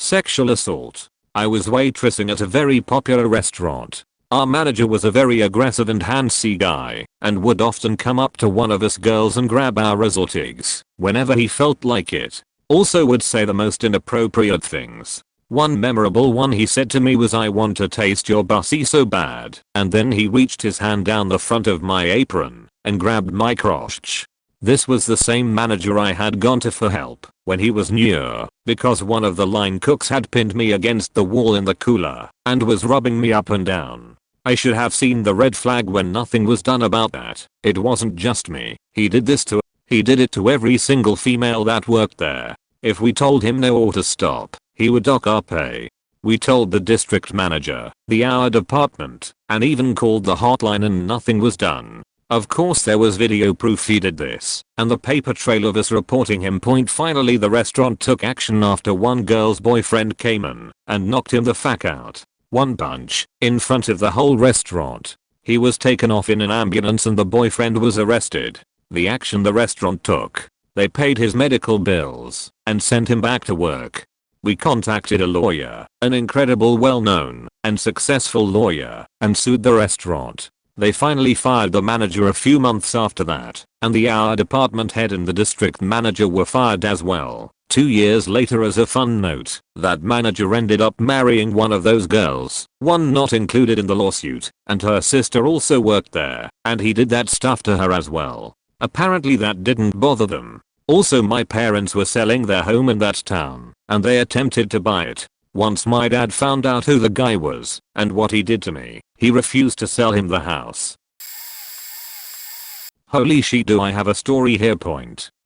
Sexual assault. I was waitressing at a very popular restaurant. Our manager was a very aggressive and handsy guy, and would often come up to one of us girls and grab our resortigs whenever he felt like it. Also would say the most inappropriate things. One memorable one he said to me was, "I want to taste your pussy so bad," and then he reached his hand down the front of my apron and grabbed my crotch. This was the same manager I had gone to for help when he was new, because one of the line cooks had pinned me against the wall in the cooler and was rubbing me up and down. I should have seen the red flag when nothing was done about that. It wasn't just me. He did it to every single female that worked there. If we told him no or to stop, he would dock our pay. We told the district manager, the our department, and even called the hotline and nothing was done. Of course there was video proof he did this, and the paper trail of us reporting him. Finally the restaurant took action after one girl's boyfriend came in and knocked him the fuck out. One punch, in front of the whole restaurant. He was taken off in an ambulance and the boyfriend was arrested. The action the restaurant took. They paid his medical bills and sent him back to work. We contacted a lawyer, an incredible well-known and successful lawyer, and sued the restaurant. They finally fired the manager a few months after that, and the our department head and the district manager were fired as well. 2 years later, as a fun note, that manager ended up marrying one of those girls, one not included in the lawsuit, and her sister also worked there, and he did that stuff to her as well. Apparently that didn't bother them. Also my parents were selling their home in that town, and they attempted to buy it. Once my dad found out who the guy was and what he did to me, he refused to sell him the house. Holy shit, do I have a story here.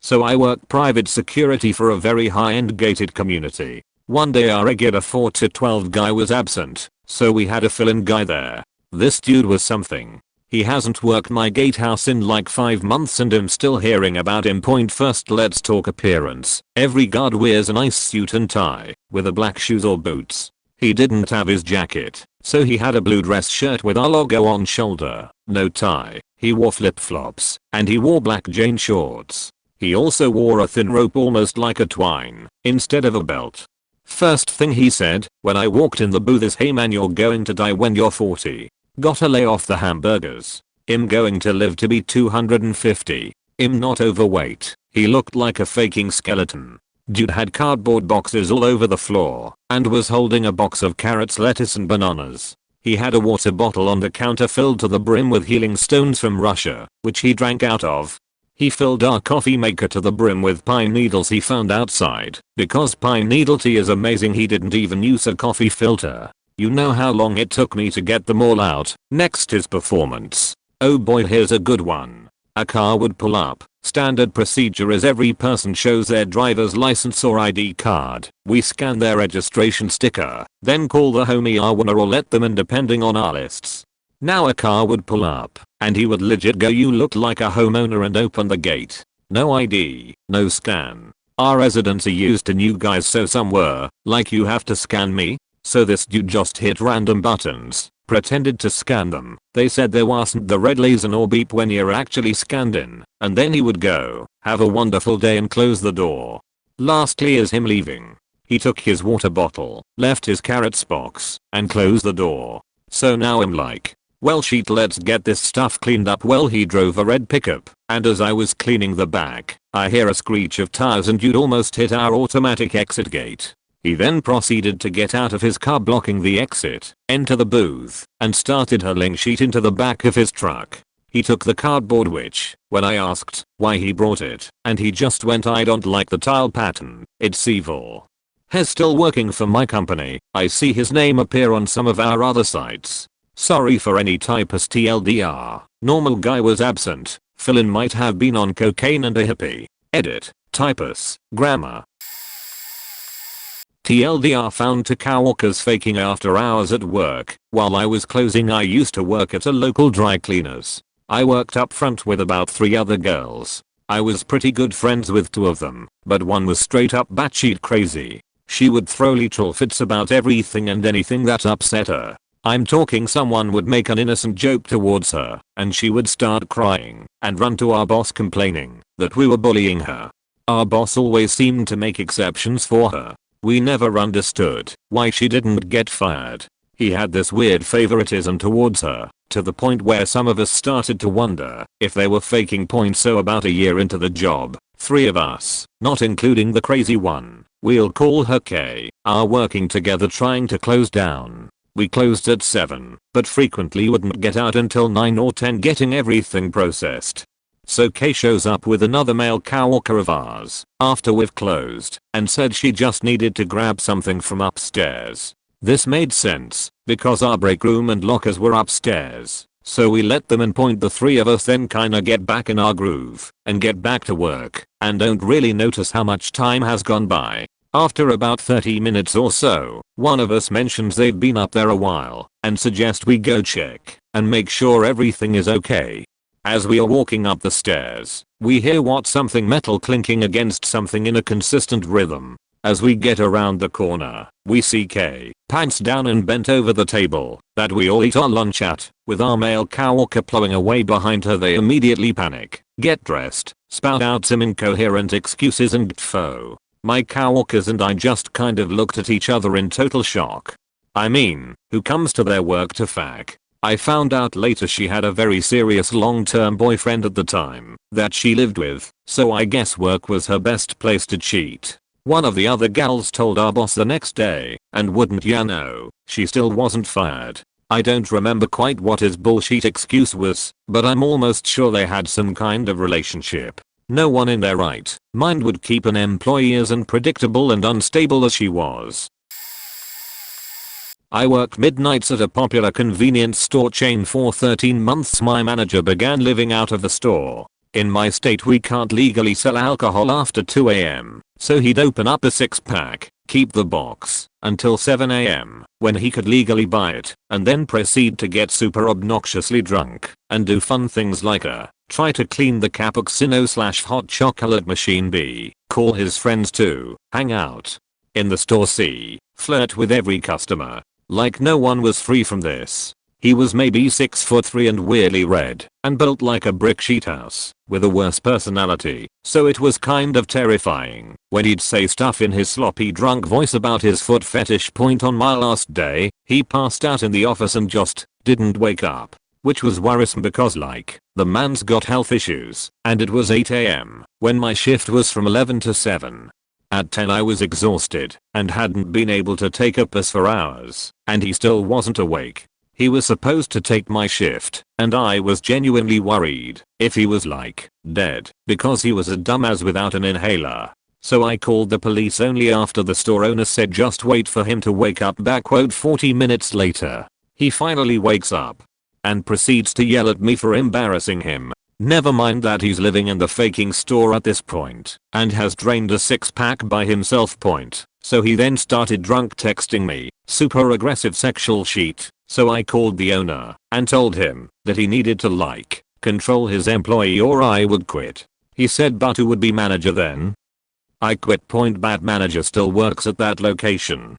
So I work private security for a very high-end gated community. One day our regular 4 to 12 guy was absent, so we had a fill-in guy there. This dude was something. He hasn't worked my gatehouse in like 5 months and I'm still hearing about him. First let's talk appearance. Every guard wears a nice suit and tie, with a black shoes or boots. He didn't have his jacket, so he had a blue dress shirt with our logo on shoulder, no tie. He wore flip-flops, and he wore black jean shorts. He also wore a thin rope almost like a twine, instead of a belt. First thing he said when I walked in the booth is, "Hey man, you're going to die when you're 40. Gotta lay off the hamburgers. I'm going to live to be 250. I'm not overweight." He looked like a faking skeleton. Dude had cardboard boxes all over the floor and was holding a box of carrots, lettuce and bananas. He had a water bottle on the counter filled to the brim with healing stones from Russia, which he drank out of. He filled our coffee maker to the brim with pine needles he found outside. Because pine needle tea is amazing, he didn't even use a coffee filter. You know how long it took me to get them all out. Next is performance. Oh boy, here's a good one. A car would pull up. Standard procedure is every person shows their driver's license or ID card. We scan their registration sticker, then call the homie owner or let them in depending on our lists. Now a car would pull up, and he would legit go, "You look like a homeowner," and open the gate. No ID, no scan. Our residents are used to new guys, so some were like, "You have to scan me?" So this dude just hit random buttons, pretended to scan them. They said there wasn't the red laser nor beep when you're actually scanned in, and then he would go, "Have a wonderful day," and close the door. Lastly is him leaving. He took his water bottle, left his carrots box, and closed the door. So now I'm like, well shit, let's get this stuff cleaned up. Well, he drove a red pickup, and as I was cleaning the back, I hear a screech of tires and you'd almost hit our automatic exit gate. He then proceeded to get out of his car blocking the exit, enter the booth, and started hurling shit into the back of his truck. He took the cardboard, which, when I asked why he brought it, and he just went, "I don't like the tile pattern, it's evil." He's still working for my company. I see his name appear on some of our other sites. Sorry for any typist. TLDR. Normal guy was absent. Fill-in might have been on cocaine and a hippie. Edit. Typus. Grammar. TLDR found to Coworkers faking after hours at work. While I was closing, I used to work at a local dry cleaners. I worked up front with about 3 other girls. I was pretty good friends with 2 of them, but one was straight up batshit crazy. She would throw literal fits about everything and anything that upset her. I'm talking someone would make an innocent joke towards her, and she would start crying and run to our boss complaining that we were bullying her. Our boss always seemed to make exceptions for her. We never understood why she didn't get fired. He had this weird favoritism towards her, to the point where some of us started to wonder if they were faking. So about a year into the job, 3 of us, not including the crazy one, we'll call her K, are working together trying to close down. We closed at 7, but frequently wouldn't get out until 9 or 10 getting everything processed. So Kay shows up with another male coworker of ours after we've closed and said she just needed to grab something from upstairs. This made sense because our break room and lockers were upstairs. So we let them in. The 3 of us then kinda get back in our groove and get back to work and don't really notice how much time has gone by. After about 30 minutes or so, one of us mentions they've been up there a while and suggest we go check and make sure everything is okay. As we are walking up the stairs, we hear something metal clinking against something in a consistent rhythm. As we get around the corner, we see Kay, pants down and bent over the table that we all eat our lunch at, with our male coworker plowing away behind her. They immediately panic, get dressed, spout out some incoherent excuses and gtfo. My coworkers and I just kind of looked at each other in total shock. I mean, who comes to their work to fag? I found out later she had a very serious long-term boyfriend at the time that she lived with, so I guess work was her best place to cheat. One of the other gals told our boss the next day, and wouldn't ya know, she still wasn't fired. I don't remember quite what his bullshit excuse was, but I'm almost sure they had some kind of relationship. No one in their right mind would keep an employee as unpredictable and unstable as she was. I worked midnights at a popular convenience store chain for 13 months. My manager began living out of the store. In my state we can't legally sell alcohol after 2 AM, so he'd open up a 6-pack, keep the box until 7 AM when he could legally buy it, and then proceed to get super obnoxiously drunk and do fun things like try to clean the cappuccino/hot chocolate machine, B, call his friends to hang out in the store, C, flirt with every customer. Like no one was free from this. He was maybe 6'3" and weirdly red and built like a brick sheet house with a worse personality, so it was kind of terrifying when he'd say stuff in his sloppy drunk voice about his foot fetish. On my last day, he passed out in the office and just didn't wake up, which was worrisome because the man's got health issues, and it was 8 AM when my shift was from 11 to 7. At 10 I was exhausted and hadn't been able to take a piss for hours, and he still wasn't awake. He was supposed to take my shift, and I was genuinely worried if he was dead, because he was a dumbass without an inhaler. So I called the police only after the store owner said just wait for him to wake up. 40 minutes later, he finally wakes up and proceeds to yell at me for embarrassing him. Never mind that he's living in the faking store at this point and has drained a 6-pack by himself. So he then started drunk texting me super aggressive sexual shit. So I called the owner and told him that he needed to control his employee or I would quit. He said, but who would be manager then? I quit. Bad manager still works at that location.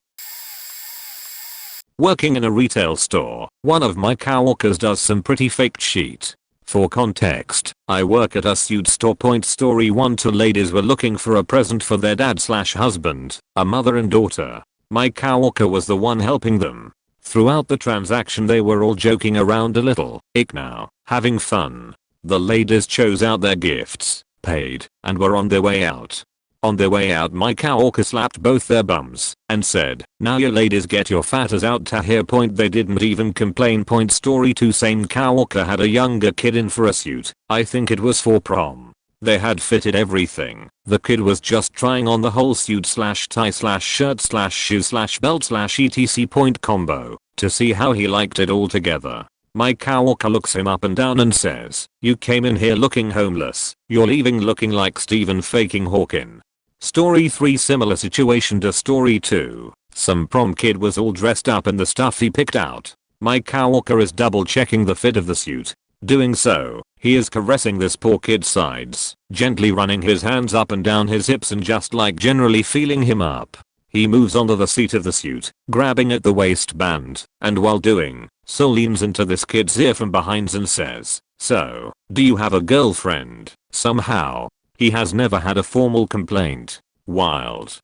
Working in a retail store, one of my coworkers does some pretty fake shit. For context, I work at a suit store. Story 1. 2 ladies were looking for a present for their dad/husband, a mother and daughter. My coworker was the one helping them. Throughout the transaction they were all joking around a little, having fun. The ladies chose out their gifts, paid, and were on their way out. On their way out my coworker slapped both their bums and said, now you ladies get your fatters out to here. They didn't even complain. Story 2. Same coworker had a younger kid in for a suit. I think it was for prom. They had fitted everything. The kid was just trying on the whole suit/tie/shirt/shoes/belt/etc. combo to see how he liked it all together. My coworker looks him up and down and says, you came in here looking homeless. You're leaving looking like Stephen faking Hawking. Story 3. Similar situation to story 2. Some prom kid was all dressed up in the stuff he picked out. My coworker is double checking the fit of the suit. Doing so, he is caressing this poor kid's sides, gently running his hands up and down his hips and just generally feeling him up. He moves onto the seat of the suit, grabbing at the waistband, and while doing so leans into this kid's ear from behind and says, so, do you have a girlfriend? Somehow, he has never had a formal complaint. Wild.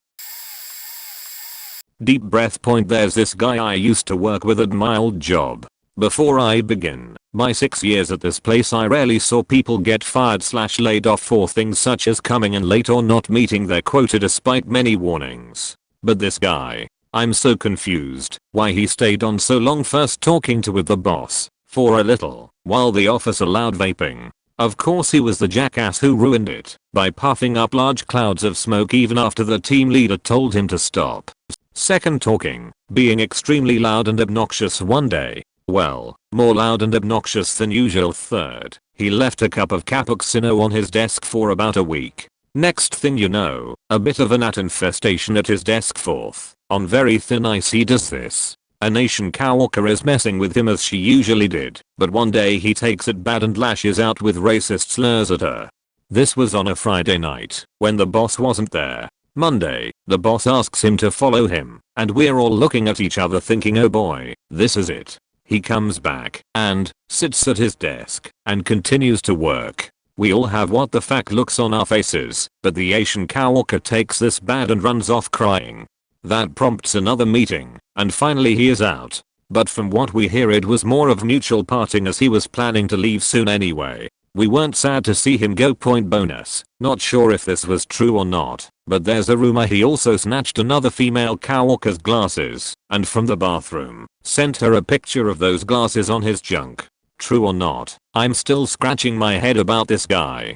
Deep breath. There's this guy I used to work with at my old job. Before I begin my 6 years at this place, I rarely saw people get fired/laid off for things such as coming in late or not meeting their quota despite many warnings. But this guy, I'm so confused why he stayed on so long, first talking with the boss for a little while the office allowed vaping. Of course he was the jackass who ruined it by puffing up large clouds of smoke even after the team leader told him to stop. Second, talking, being extremely loud and obnoxious one day. Well, more loud and obnoxious than usual. Third, he left a cup of cappuccino on his desk for about a week. Next thing you know, a bit of a gnat infestation at his desk. Fourth, on very thin ice he does this. An Asian coworker is messing with him as she usually did, but one day he takes it bad and lashes out with racist slurs at her. This was on a Friday night, when the boss wasn't there. Monday, the boss asks him to follow him, and we're all looking at each other thinking, oh boy, this is it. He comes back, and sits at his desk, and continues to work. We all have what the fuck looks on our faces, but the Asian coworker takes this bad and runs off crying. That prompts another meeting, and finally he is out. But from what we hear it was more of mutual parting as he was planning to leave soon anyway. We weren't sad to see him go. Point bonus, not sure if this was true or not, but there's a rumor he also snatched another female coworker's glasses, and from the bathroom, sent her a picture of those glasses on his junk. True or not, I'm still scratching my head about this guy.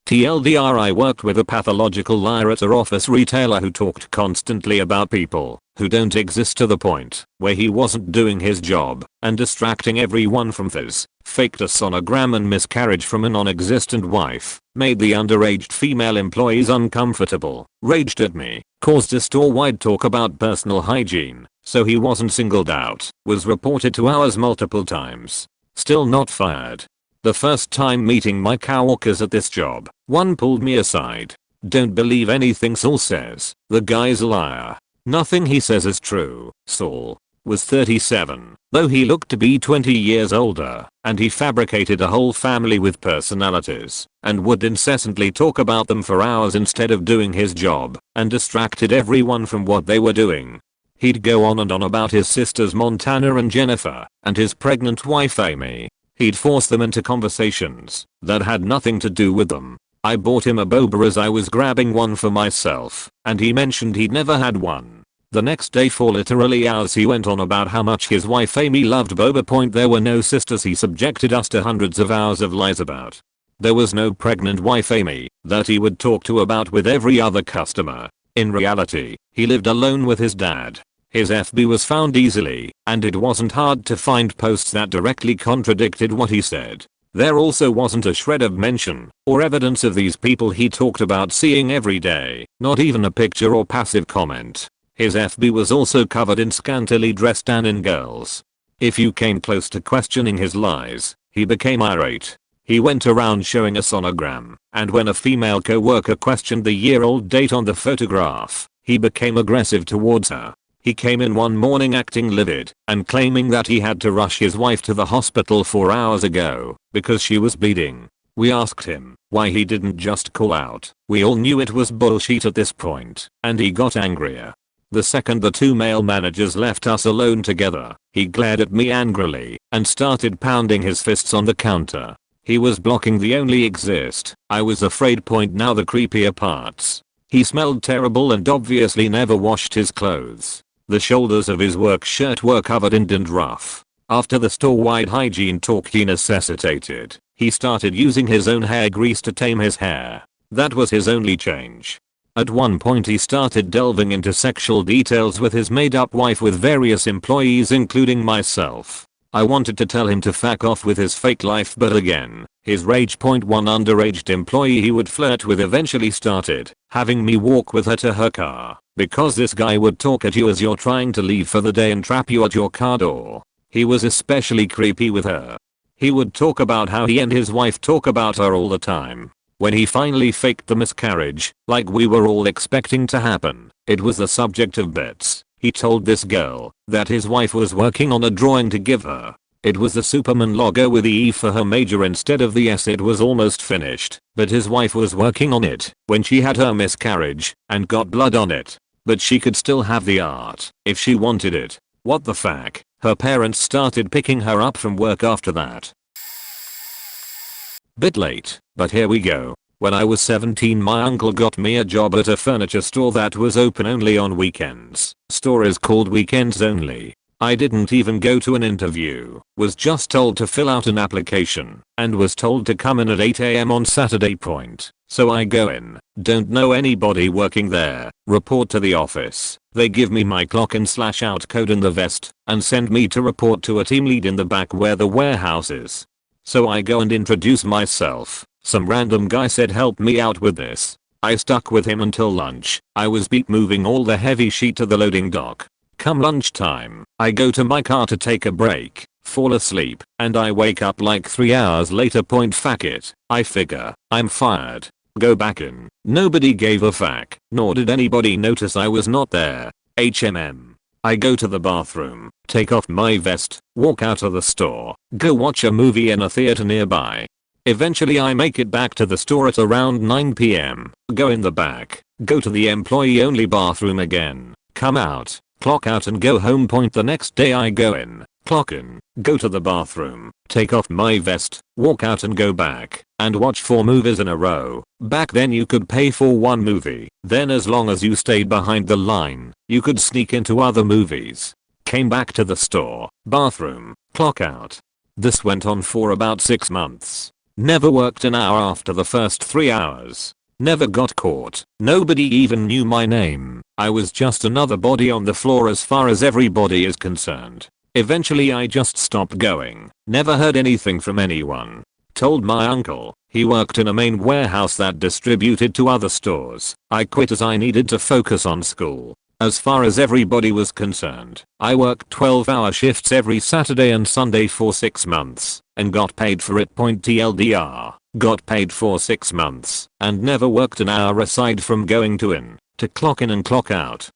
TLDR, I worked with a pathological liar at a office retailer who talked constantly about people who don't exist to the point where he wasn't doing his job and distracting everyone from this. Faked a sonogram and miscarriage from a non-existent wife, made the underaged female employees uncomfortable, raged at me, caused a store-wide talk about personal hygiene, so he wasn't singled out, was reported to ours multiple times. Still not fired. The first time meeting my coworkers at this job, one pulled me aside. Don't believe anything Saul says, the guy's a liar. Nothing he says is true. Saul was 37, though he looked to be 20 years older, and he fabricated a whole family with personalities, and would incessantly talk about them for hours instead of doing his job, and distracted everyone from what they were doing. He'd go on and on about his sisters Montana and Jennifer, and his pregnant wife Amy. He'd force them into conversations that had nothing to do with them. I bought him a boba as I was grabbing one for myself, and he mentioned he'd never had one. The next day for literally hours he went on about how much his wife Amy loved boba. Point, there were no sisters. He subjected us to hundreds of hours of lies about. There was no pregnant wife Amy that he would talk to about with every other customer. In reality, he lived alone with his dad. His FB was found easily, and it wasn't hard to find posts that directly contradicted what he said. There also wasn't a shred of mention or evidence of these people he talked about seeing every day, not even a picture or passive comment. His FB was also covered in scantily dressed and in girls. If you came close to questioning his lies, he became irate. He went around showing a sonogram, and when a female co-worker questioned the year-old date on the photograph, he became aggressive towards her. He came in one morning acting livid and claiming that he had to rush his wife to the hospital 4 hours ago because she was bleeding. We asked him why he didn't just call out. We all knew it was bullshit at this point, and he got angrier. The second the two male managers left us alone together, he glared at me angrily and started pounding his fists on the counter. He was blocking the only exit I was afraid. Point, now the creepier parts. He smelled terrible and obviously never washed his clothes. The shoulders of his work shirt were covered in dandruff. After the store-wide hygiene talk he necessitated, he started using his own hair grease to tame his hair. That was his only change. At one point he started delving into sexual details with his made-up wife with various employees including myself. I wanted to tell him to fuck off with his fake life, but again, his rage. One underaged employee he would flirt with eventually started having me walk with her to her car, because this guy would talk at you as you're trying to leave for the day and trap you at your car door. He was especially creepy with her. He would talk about how he and his wife talk about her all the time. When he finally faked the miscarriage, like we were all expecting to happen, it was the subject of bits. He told this girl that his wife was working on a drawing to give her. It was the Superman logo with the E for her major instead of the S. It was almost finished, but his wife was working on it when she had her miscarriage and got blood on it. But she could still have the art if she wanted it. What the fuck? Her parents started picking her up from work after that. Bit late, but here we go. When I was 17 my uncle got me a job at a furniture store that was open only on weekends. Store is called Weekends Only. I didn't even go to an interview, was just told to fill out an application, and was told to come in at 8 AM on Saturday. So I go in, don't know anybody working there, report to the office. They give me my clock in / out code and the vest, and send me to report to a team lead in the back where the warehouse is. So I go and introduce myself, Some random guy said help me out with this. I stuck with him until lunch. I was beat moving all the heavy sheet to the loading dock. Come lunchtime, I go to my car to take a break, fall asleep, and I wake up like 3 hours later. Fuck it. I figure, I'm fired. Go back in. Nobody gave a fuck, nor did anybody notice I was not there. HMM. I go to the bathroom, take off my vest, walk out of the store, go watch a movie in a theater nearby. Eventually I make it back to the store at around 9 PM, go in the back, go to the employee only bathroom again, come out, clock out and go home. The next day I go in, clock in, go to the bathroom, take off my vest, walk out and go back, and watch 4 movies in a row. Back then you could pay for one movie, then as long as you stayed behind the line, you could sneak into other movies. Came back to the store, bathroom, clock out. This went on for about 6 months. Never worked an hour after the first 3 hours. Never got caught. Nobody even knew my name. I was just another body on the floor as far as everybody is concerned. Eventually I just stopped going. Never heard anything from anyone. Told my uncle. He worked in a main warehouse that distributed to other stores. I quit as I needed to focus on school. As far as everybody was concerned, I worked 12-hour shifts every Saturday and Sunday for 6 months, and got paid for it. TLDR, got paid for 6 months, and never worked an hour aside from going to clock in and clock out.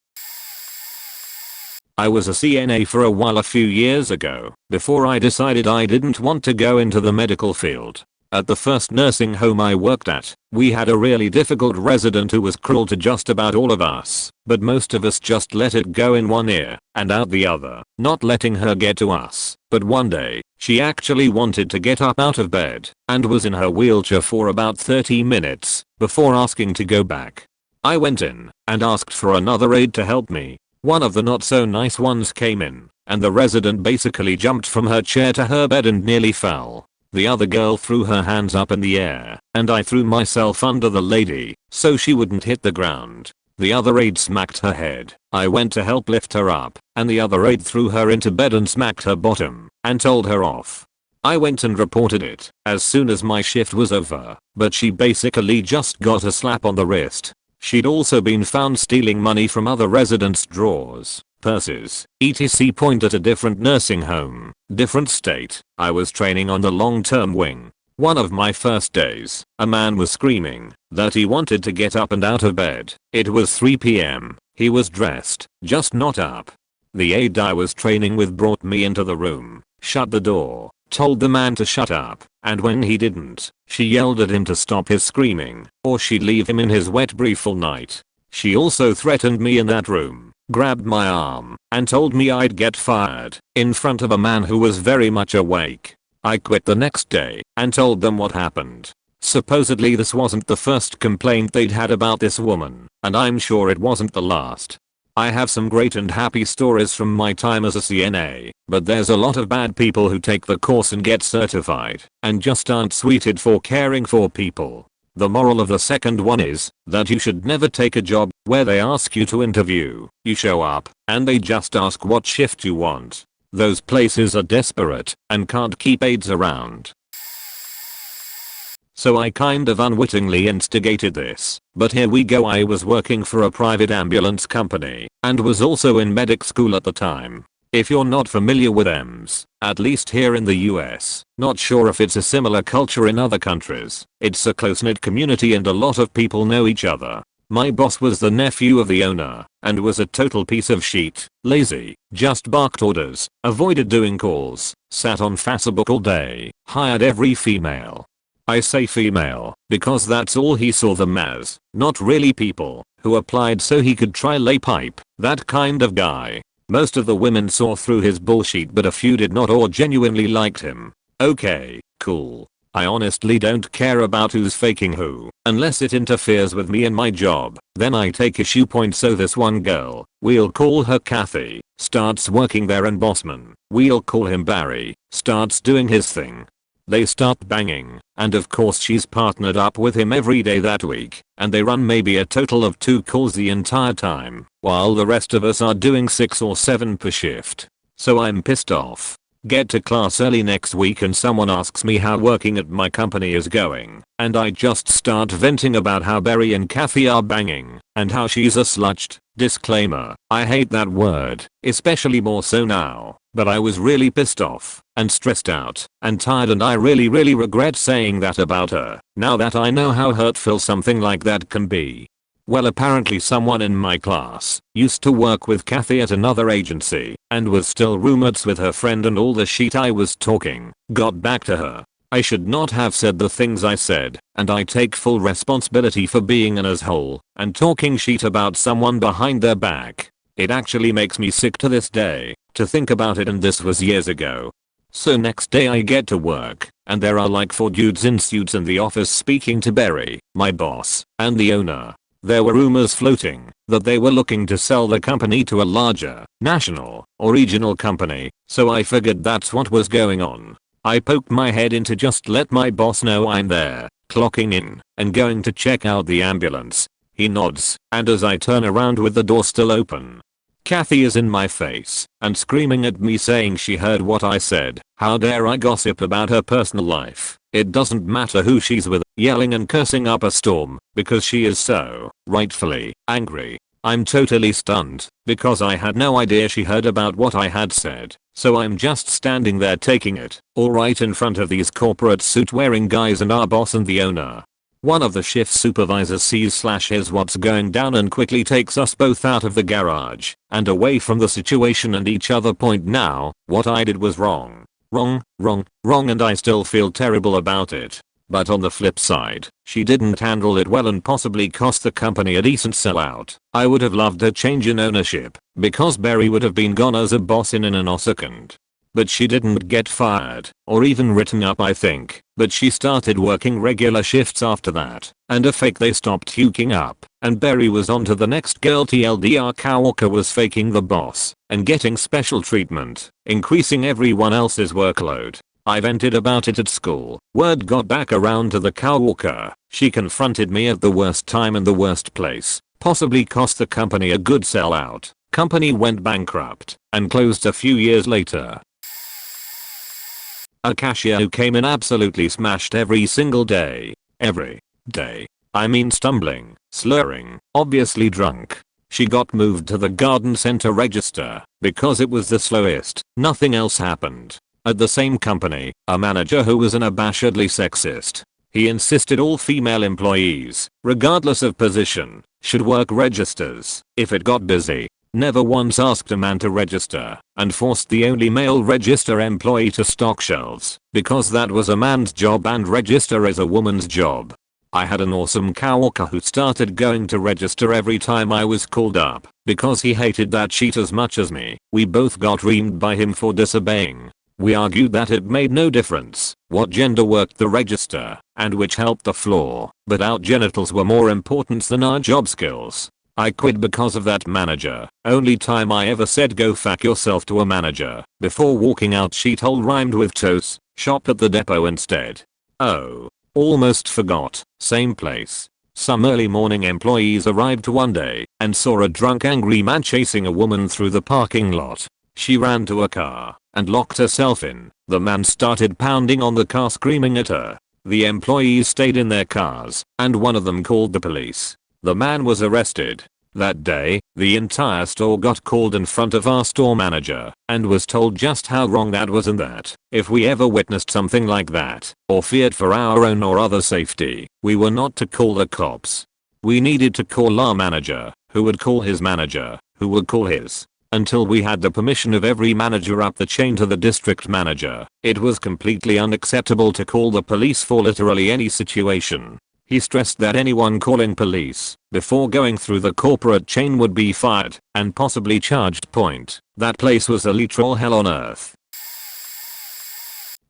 I was a CNA for a while a few years ago, before I decided I didn't want to go into the medical field. At the first nursing home I worked at, we had a really difficult resident who was cruel to just about all of us, but most of us just let it go in one ear and out the other, not letting her get to us. But one day, she actually wanted to get up out of bed and was in her wheelchair for about 30 minutes before asking to go back. I went in and asked for another aide to help me. One of the not so nice ones came in, and the resident basically jumped from her chair to her bed and nearly fell. The other girl threw her hands up in the air, and I threw myself under the lady, so she wouldn't hit the ground. The other aide smacked her head. I went to help lift her up, and the other aide threw her into bed and smacked her bottom, and told her off. I went and reported it as soon as my shift was over, but she basically just got a slap on the wrist. She'd also been found stealing money from other residents' drawers, purses, etc. At a different nursing home, different state. I was training on the long-term wing. One of my first days, a man was screaming that he wanted to get up and out of bed. It was 3 PM. He was dressed, just not up. The aide I was training with brought me into the room, shut the door, told the man to shut up, and when he didn't, she yelled at him to stop his screaming, or she'd leave him in his wet brief all night. She also threatened me in that room, grabbed my arm, and told me I'd get fired, in front of a man who was very much awake. I quit the next day, and told them what happened. Supposedly this wasn't the first complaint they'd had about this woman, and I'm sure it wasn't the last. I have some great and happy stories from my time as a CNA, but there's a lot of bad people who take the course and get certified, and just aren't suited for caring for people. The moral of the second one is that you should never take a job where they ask you to interview. You show up, and they just ask what shift you want. Those places are desperate and can't keep aides around. So I kind of unwittingly instigated this, but here we go. I was working for a private ambulance company and was also in medic school at the time. If you're not familiar with EMS, at least here in the US, not sure if it's a similar culture in other countries, it's a close-knit community and a lot of people know each other. My boss was the nephew of the owner and was a total piece of shit, lazy, just barked orders, avoided doing calls, sat on Facebook all day, hired every female. I say female because that's all he saw them as, not really people who applied so he could try lay pipe, that kind of guy. Most of the women saw through his bullshit, but a few did not or genuinely liked him. Okay, cool. I honestly don't care about who's faking who, unless it interferes with me and my job, then I take issue. So this one girl, we'll call her Kathy, starts working there, and bossman, we'll call him Barry, starts doing his thing. They start banging, and of course she's partnered up with him every day that week, and they run maybe a total of 2 calls the entire time, while the rest of us are doing 6 or 7 per shift. So I'm pissed off. Get to class early next week and someone asks me how working at my company is going, and I just start venting about how Barry and Kathy are banging, and how she's a slut. Disclaimer, I hate that word, especially more so now, but I was really pissed off, and stressed out, and tired, and I really regret saying that about her, now that I know how hurtful something like that can be. Well, apparently someone in my class used to work with Kathy at another agency and was still roommates with her friend, and all the shit I was talking got back to her. I should not have said the things I said, and I take full responsibility for being an asshole and talking shit about someone behind their back. It actually makes me sick to this day to think about it, and this was years ago. So next day I get to work, and there are like 4 dudes in suits in the office speaking to Barry, my boss, and the owner. There were rumors floating that they were looking to sell the company to a larger, national, or regional company, so I figured that's what was going on. I poked my head in to just let my boss know I'm there, clocking in, and going to check out the ambulance. He nods, and as I turn around with the door still open, Kathy is in my face and screaming at me saying she heard what I said. How dare I gossip about her personal life? It doesn't matter who she's with, yelling and cursing up a storm because she is so rightfully angry. I'm totally stunned because I had no idea she heard about what I had said. So I'm just standing there taking it all right in front of these corporate suit wearing guys and our boss and the owner. One of the shift supervisors sees/hears what's going down and quickly takes us both out of the garage and away from the situation and each other. Point now, what I did was wrong, and I still feel terrible about it. But on the flip side, she didn't handle it well and possibly cost the company a decent sellout. I would have loved a change in ownership because Barry would have been gone as a boss in a nanosecond. But she didn't get fired or even written up, I think, but she started working regular shifts after that, and a fake they stopped hooking up, and Barry was on to the next girl. TLDR, Coworker was faking the boss and getting special treatment, increasing everyone else's workload. I vented about it at school. Word got back around to the Coworker. She confronted me at the worst time and the worst place, possibly cost the company a good sellout. Company went bankrupt and closed a few years later. A cashier who came in absolutely smashed every single day. Every day. I mean stumbling, slurring, obviously drunk. She got moved to the garden center register because it was the slowest. Nothing else happened. At the same company, a manager who was unabashedly sexist. He insisted all female employees, regardless of position, should work registers if it got busy. Never once asked a man to register, and forced the only male register employee to stock shelves because that was a man's job and register is a woman's job. I had an awesome coworker who started going to register every time I was called up because he hated that sheet as much as me. We both got reamed by him for disobeying. We argued that it made no difference what gender worked the register and which helped the floor, but our genitals were more important than our job skills. I quit because of that manager. Only time I ever said go fuck yourself to a manager before walking out. Sheethole rhymed with toes. Shop at the depot instead. Oh, almost forgot. Same place. Some early morning employees arrived one day and saw a drunk angry man chasing a woman through the parking lot. She ran to a car and locked herself in. The man started pounding on the car screaming at her. The employees stayed in their cars and one of them called the police. The man was arrested. That day, the entire store got called in front of our store manager and was told just how wrong that was and that if we ever witnessed something like that or feared for our own or other safety, we were not to call the cops. We needed to call our manager, who would call his manager, who would call his, until we had the permission of every manager up the chain to the district manager. It was completely unacceptable to call the police for literally any situation. He stressed that anyone calling police before going through the corporate chain would be fired and possibly charged. Point. That place was a literal hell on earth.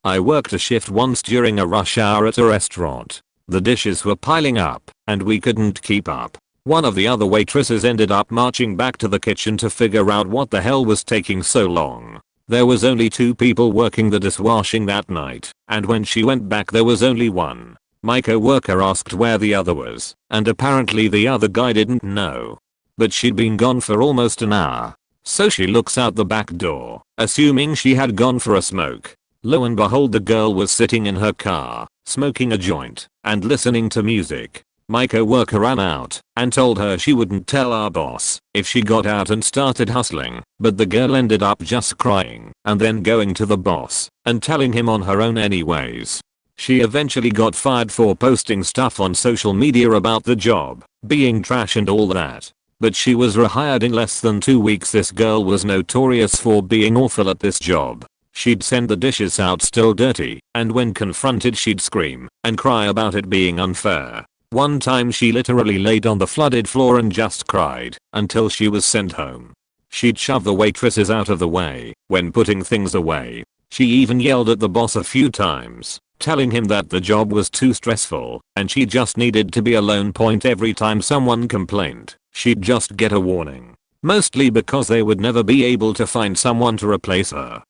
I worked a shift once during a rush hour at a restaurant. The dishes were piling up and we couldn't keep up. One of the other waitresses ended up marching back to the kitchen to figure out what the hell was taking so long. There was only 2 people working the dishwashing that night, and when she went back there was only one. My coworker asked where the other was, and apparently the other guy didn't know. But she'd been gone for almost an hour. So she looks out the back door, assuming she had gone for a smoke. Lo and behold, the girl was sitting in her car, smoking a joint and listening to music. My coworker ran out and told her she wouldn't tell our boss if she got out and started hustling, but the girl ended up just crying and then going to the boss and telling him on her own anyways. She eventually got fired for posting stuff on social media about the job being trash and all that. But she was rehired in less than 2 weeks. This girl was notorious for being awful at this job. She'd send the dishes out still dirty, and when confronted she'd scream and cry about it being unfair. One time she literally laid on the flooded floor and just cried until she was sent home. She'd shove the waitresses out of the way when putting things away. She even yelled at the boss a few times, telling him that the job was too stressful and she just needed to be alone. Every time someone complained, she'd just get a warning. Mostly because they would never be able to find someone to replace her.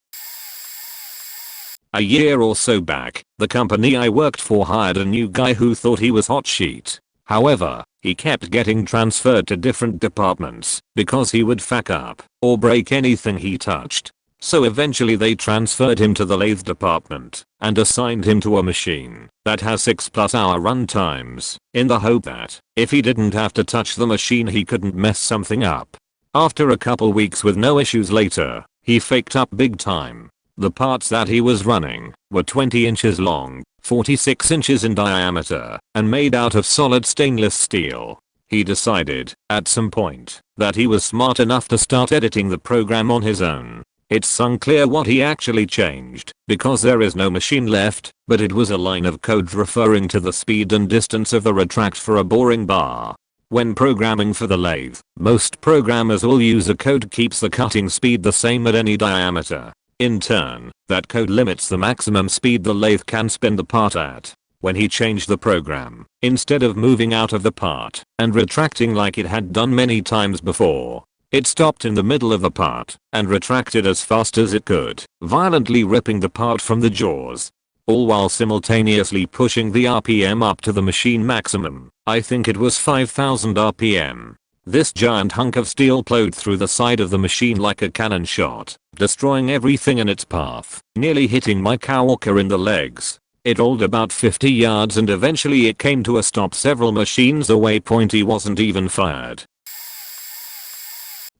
A year or so back, the company I worked for hired a new guy who thought he was hot shit. However, he kept getting transferred to different departments because he would fuck up or break anything he touched. So eventually they transferred him to the lathe department and assigned him to a machine that has 6+ hour run times in the hope that if he didn't have to touch the machine he couldn't mess something up. After a couple weeks with no issues later, he faked up big time. The parts that he was running were 20 inches long, 46 inches in diameter, and made out of solid stainless steel. He decided, at some point, that he was smart enough to start editing the program on his own. It's unclear what he actually changed, because there is no machine left, but it was a line of code referring to the speed and distance of the retract for a boring bar. When programming for the lathe, most programmers will use a code keeps the cutting speed the same at any diameter. In turn, that code limits the maximum speed the lathe can spin the part at. When he changed the program, instead of moving out of the part and retracting like it had done many times before, it stopped in the middle of the part and retracted as fast as it could, violently ripping the part from the jaws. All while simultaneously pushing the RPM up to the machine maximum. I think it was 5000 RPM. This giant hunk of steel plowed through the side of the machine like a cannon shot, destroying everything in its path, nearly hitting my coworker in the legs. It rolled about 50 yards and eventually it came to a stop several machines away. He wasn't even fired.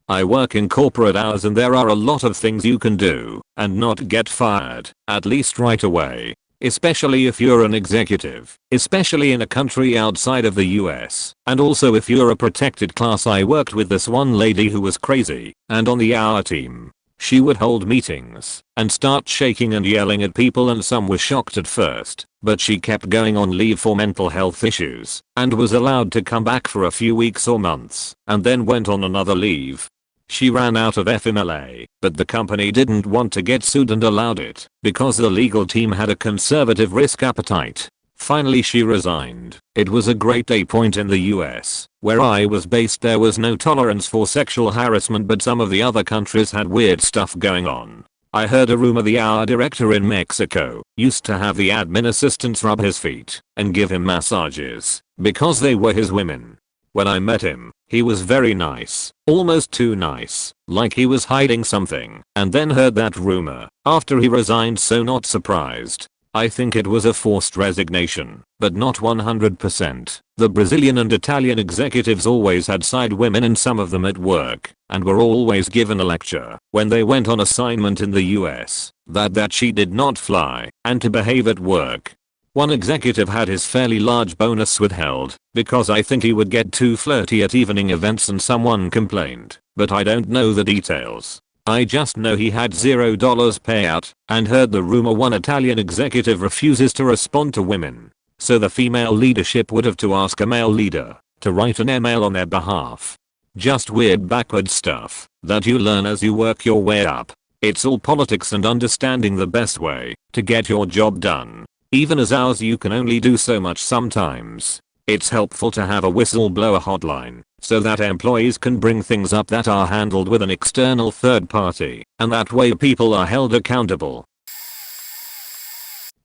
I work in corporate hours and there are a lot of things you can do and not get fired, at least right away. Especially if you're an executive, especially in a country outside of the US, and also if you're a protected class. I worked with this one lady who was crazy, and on the hour team, she would hold meetings and start shaking and yelling at people, and some were shocked at first, but she kept going on leave for mental health issues and was allowed to come back for a few weeks or months and then went on another leave. She ran out of FMLA, but the company didn't want to get sued and allowed it because the legal team had a conservative risk appetite. Finally she resigned. It was a great day. In the US, where I was based, there was no tolerance for sexual harassment, but some of the other countries had weird stuff going on. I heard a rumor the hour director in Mexico used to have the admin assistants rub his feet and give him massages because they were his women. When I met him, he was very nice, almost too nice, like he was hiding something, and then heard that rumor after he resigned, so not surprised. I think it was a forced resignation, but not 100%. The Brazilian and Italian executives always had side women, and some of them at work, and were always given a lecture when they went on assignment in the US that she did not fly and to behave at work. One executive had his fairly large bonus withheld because I think he would get too flirty at evening events and someone complained, but I don't know the details. I just know he had $0 payout and heard the rumor one Italian executive refuses to respond to women, so the female leadership would have to ask a male leader to write an email on their behalf. Just weird backward stuff that you learn as you work your way up. It's all politics and understanding the best way to get your job done. Even as ours, you can only do so much sometimes. It's helpful to have a whistleblower hotline so that employees can bring things up that are handled with an external third party, and that way people are held accountable.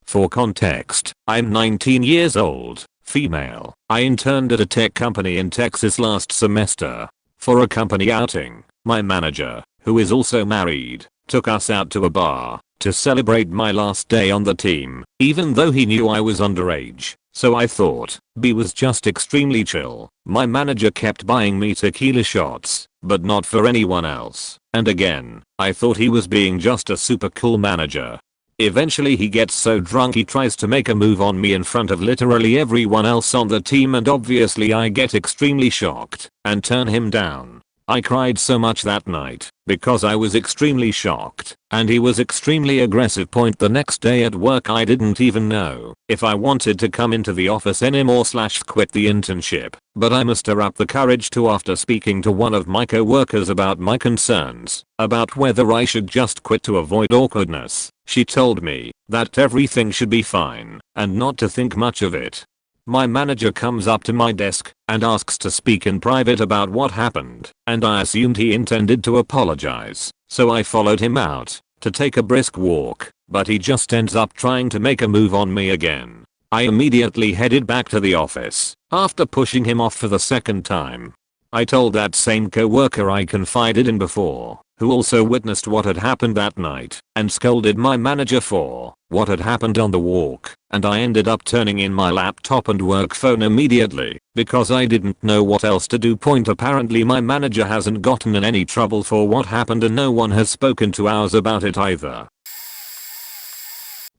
For context, I'm 19 years old, female. I interned at a tech company in Texas last semester. For a company outing, my manager who is also married, took us out to a bar to celebrate my last day on the team, even though he knew I was underage. So I thought B was just extremely chill. My manager kept buying me tequila shots, but not for anyone else. And again, I thought he was being just a super cool manager. Eventually he gets so drunk he tries to make a move on me in front of literally everyone else on the team, and obviously I get extremely shocked and turn him down. I cried so much that night because I was extremely shocked, and he was extremely aggressive. The next day at work I didn't even know if I wanted to come into the office anymore / quit the internship, but I muster up the courage to after speaking to one of my coworkers about my concerns about whether I should just quit to avoid awkwardness. She told me that everything should be fine and not to think much of it. My manager comes up to my desk and asks to speak in private about what happened, and I assumed he intended to apologize, so I followed him out to take a brisk walk, but he just ends up trying to make a move on me again. I immediately headed back to the office after pushing him off for the second time. I told that same coworker I confided in before, who also witnessed what had happened that night, and scolded my manager for what had happened on the walk, and I ended up turning in my laptop and work phone immediately because I didn't know what else to do. Apparently my manager hasn't gotten in any trouble for what happened, and no one has spoken to ours about it either.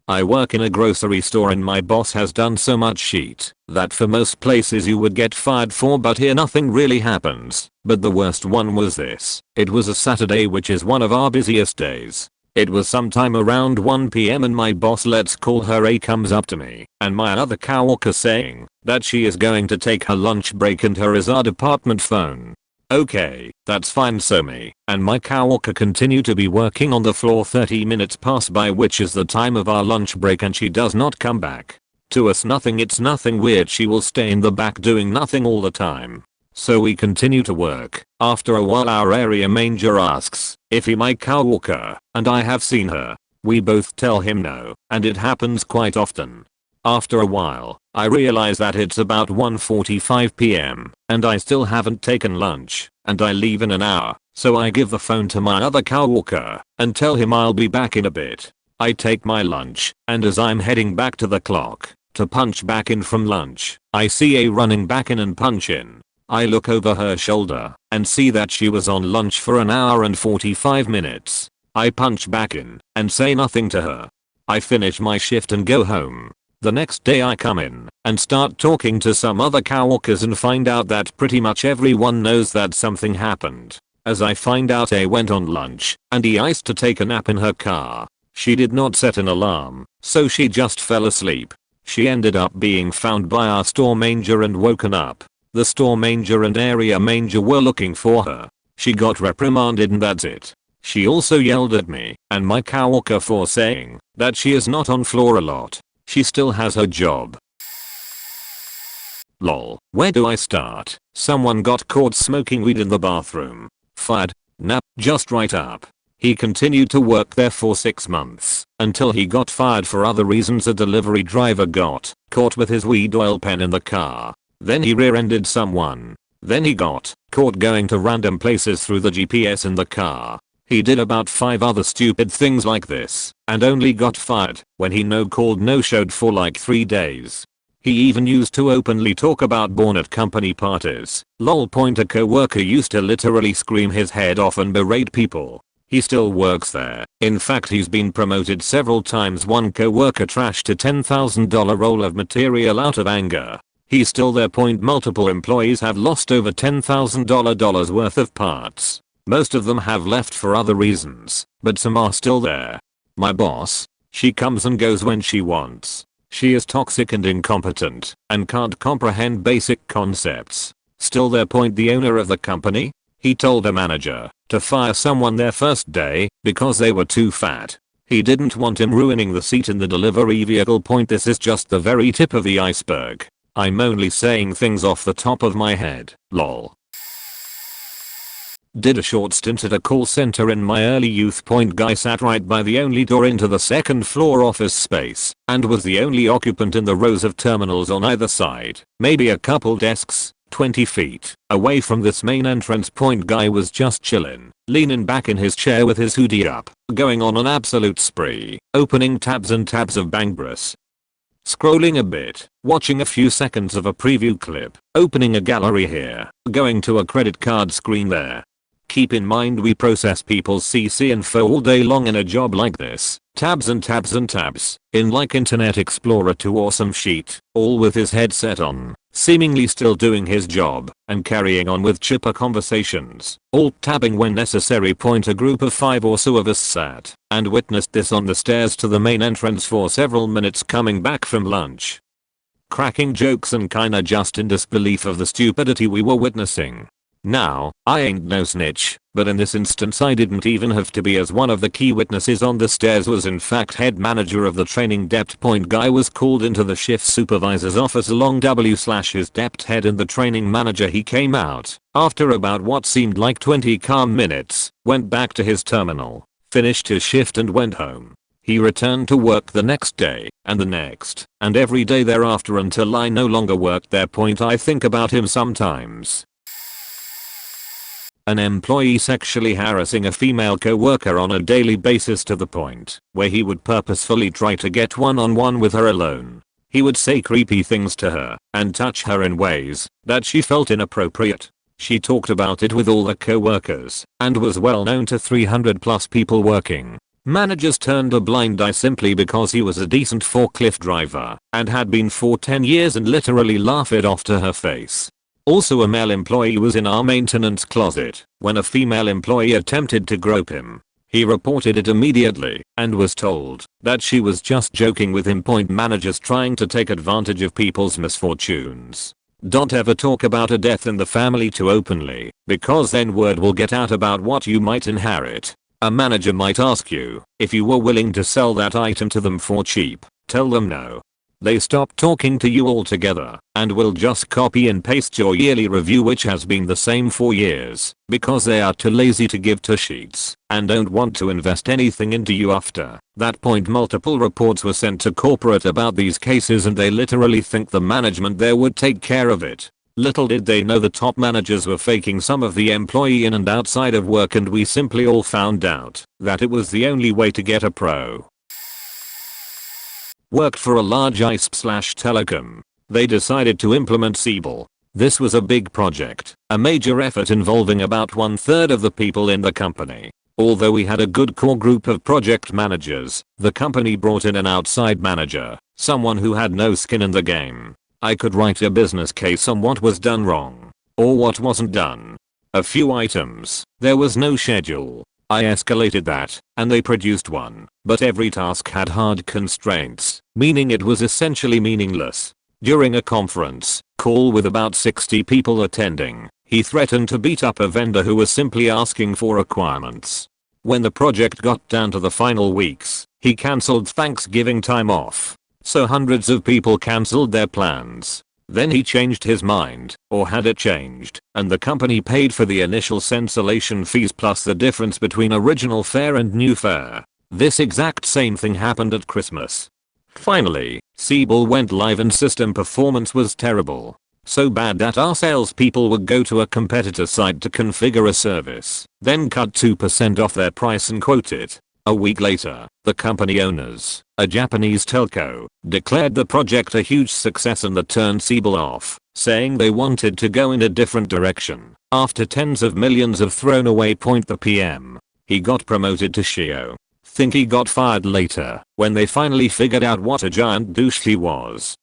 I work in a grocery store, and my boss has done so much shit that for most places you would get fired for, but here nothing really happens. But the worst one was this. It was a Saturday, which is one of our busiest days. It was sometime around 1 PM and my boss, let's call her A, comes up to me and my other coworker saying that she is going to take her lunch break and her is our department phone. Okay, that's fine. So me and my coworker continue to be working on the floor. 30 minutes pass by, which is the time of our lunch break, and she does not come back. To us it's nothing weird, she will stay in the back doing nothing all the time. So we continue to work. After a while our area manager asks if he my coworker and I have seen her. We both tell him no, and it happens quite often. After a while, I realize that it's about 1:45 PM and I still haven't taken lunch, and I leave in an hour, so I give the phone to my other coworker and tell him I'll be back in a bit. I take my lunch, and as I'm heading back to the clock to punch back in from lunch, I see A running back in and punch in. I look over her shoulder and see that she was on lunch for an hour and 45 minutes. I punch back in and say nothing to her. I finish my shift and go home. The next day I come in and start talking to some other coworkers and find out that pretty much everyone knows that something happened. As I find out A went on lunch and he iced to take a nap in her car. She did not set an alarm, so she just fell asleep. She ended up being found by our store manager and woken up. The store manager and area manager were looking for her. She got reprimanded and that's it. She also yelled at me and my coworker for saying that she is not on floor a lot. She still has her job. Lol. Where do I start? Someone got caught smoking weed in the bathroom. Fired. Nah, just right up. He continued to work there for 6 months until he got fired for other reasons. A delivery driver got caught with his weed oil pen in the car. Then he rear-ended someone. Then he got caught going to random places through the GPS in the car. He did about 5 other stupid things like this and only got fired when he no-showed for like 3 days. He even used to openly talk about porn at company parties. Lol. A coworker used to literally scream his head off and berate people. He still works there. In fact, he's been promoted several times. One coworker trashed a $10,000 roll of material out of anger. He's still there. Multiple employees have lost over $10,000 worth of parts. Most of them have left for other reasons, but some are still there. My boss, she comes and goes when she wants. She is toxic and incompetent and can't comprehend basic concepts. Still there. The owner of the company, he told a manager to fire someone their first day because they were too fat. He didn't want him ruining the seat in the delivery vehicle. This is just the very tip of the iceberg. I'm only saying things off the top of my head. Lol. Did a short stint at a call center in my early youth. Guy sat right by the only door into the second floor office space and was the only occupant in the rows of terminals on either side. Maybe a couple desks, 20 feet away from this main entrance point, guy was just chillin', leaning back in his chair with his hoodie up, going on an absolute spree, opening tabs and tabs of Bangbras. Scrolling a bit, watching a few seconds of a preview clip, opening a gallery here, going to a credit card screen there. Keep in mind we process people's CC info all day long in a job like this. Tabs and tabs and tabs, in like Internet Explorer 2 or some sheet, all with his headset on, seemingly still doing his job, and carrying on with chipper conversations, alt tabbing when necessary. Point a group of 5 or so of us sat, and witnessed this on the stairs to the main entrance for several minutes coming back from lunch. Cracking jokes and kinda just in disbelief of the stupidity we were witnessing. Now, I ain't no snitch, but in this instance I didn't even have to be, as one of the key witnesses on the stairs was in fact head manager of the training depth point. Guy was called into the shift supervisor's office along his depth head and the training manager. He came out, after about what seemed like 20 calm minutes, went back to his terminal, finished his shift and went home. He returned to work the next day, and the next, and every day thereafter until I no longer worked there. Point I think about him sometimes. An employee sexually harassing a female coworker on a daily basis to the point where he would purposefully try to get one-on-one with her alone. He would say creepy things to her and touch her in ways that she felt inappropriate. She talked about it with all the coworkers and was well known to 300 plus people working. Managers turned a blind eye simply because he was a decent forklift driver and had been for 10 years and literally laughed it off to her face. Also, a male employee was in our maintenance closet when a female employee attempted to grope him. He reported it immediately and was told that she was just joking with him. Point managers trying to take advantage of people's misfortunes. Don't ever talk about a death in the family too openly, because then word will get out about what you might inherit. A manager might ask you if you were willing to sell that item to them for cheap. Tell them no. They stop talking to you altogether and will just copy and paste your yearly review, which has been the same for years, because they are too lazy to give to sheets and don't want to invest anything into you. After that point, multiple reports were sent to corporate about these cases and they literally think the management there would take care of it. Little did they know the top managers were faking some of the employee in and outside of work, and we simply all found out that it was the only way to get a pro. Worked for a large ISP/telecom. They decided to implement Siebel. This was a big project, a major effort involving about 1/3 of the people in the company. Although we had a good core group of project managers, the company brought in an outside manager, someone who had no skin in the game. I could write a business case on what was done wrong, or what wasn't done. A few items, there was no schedule. I escalated that, and they produced one, but every task had hard constraints, meaning it was essentially meaningless. During a conference call with about 60 people attending, he threatened to beat up a vendor who was simply asking for requirements. When the project got down to the final weeks, he cancelled Thanksgiving time off, so hundreds of people cancelled their plans. Then he changed his mind, or had it changed, and the company paid for the initial cancellation fees plus the difference between original fare and new fare. This exact same thing happened at Christmas. Finally, Siebel went live and system performance was terrible. So bad that our salespeople would go to a competitor site to configure a service, then cut 2% off their price and quote it. A week later, the company owners, a Japanese telco, declared the project a huge success and turned Siebel off, saying they wanted to go in a different direction. After tens of millions of thrown away. The PM, he got promoted to Shio. Think he got fired later when they finally figured out what a giant douche he was.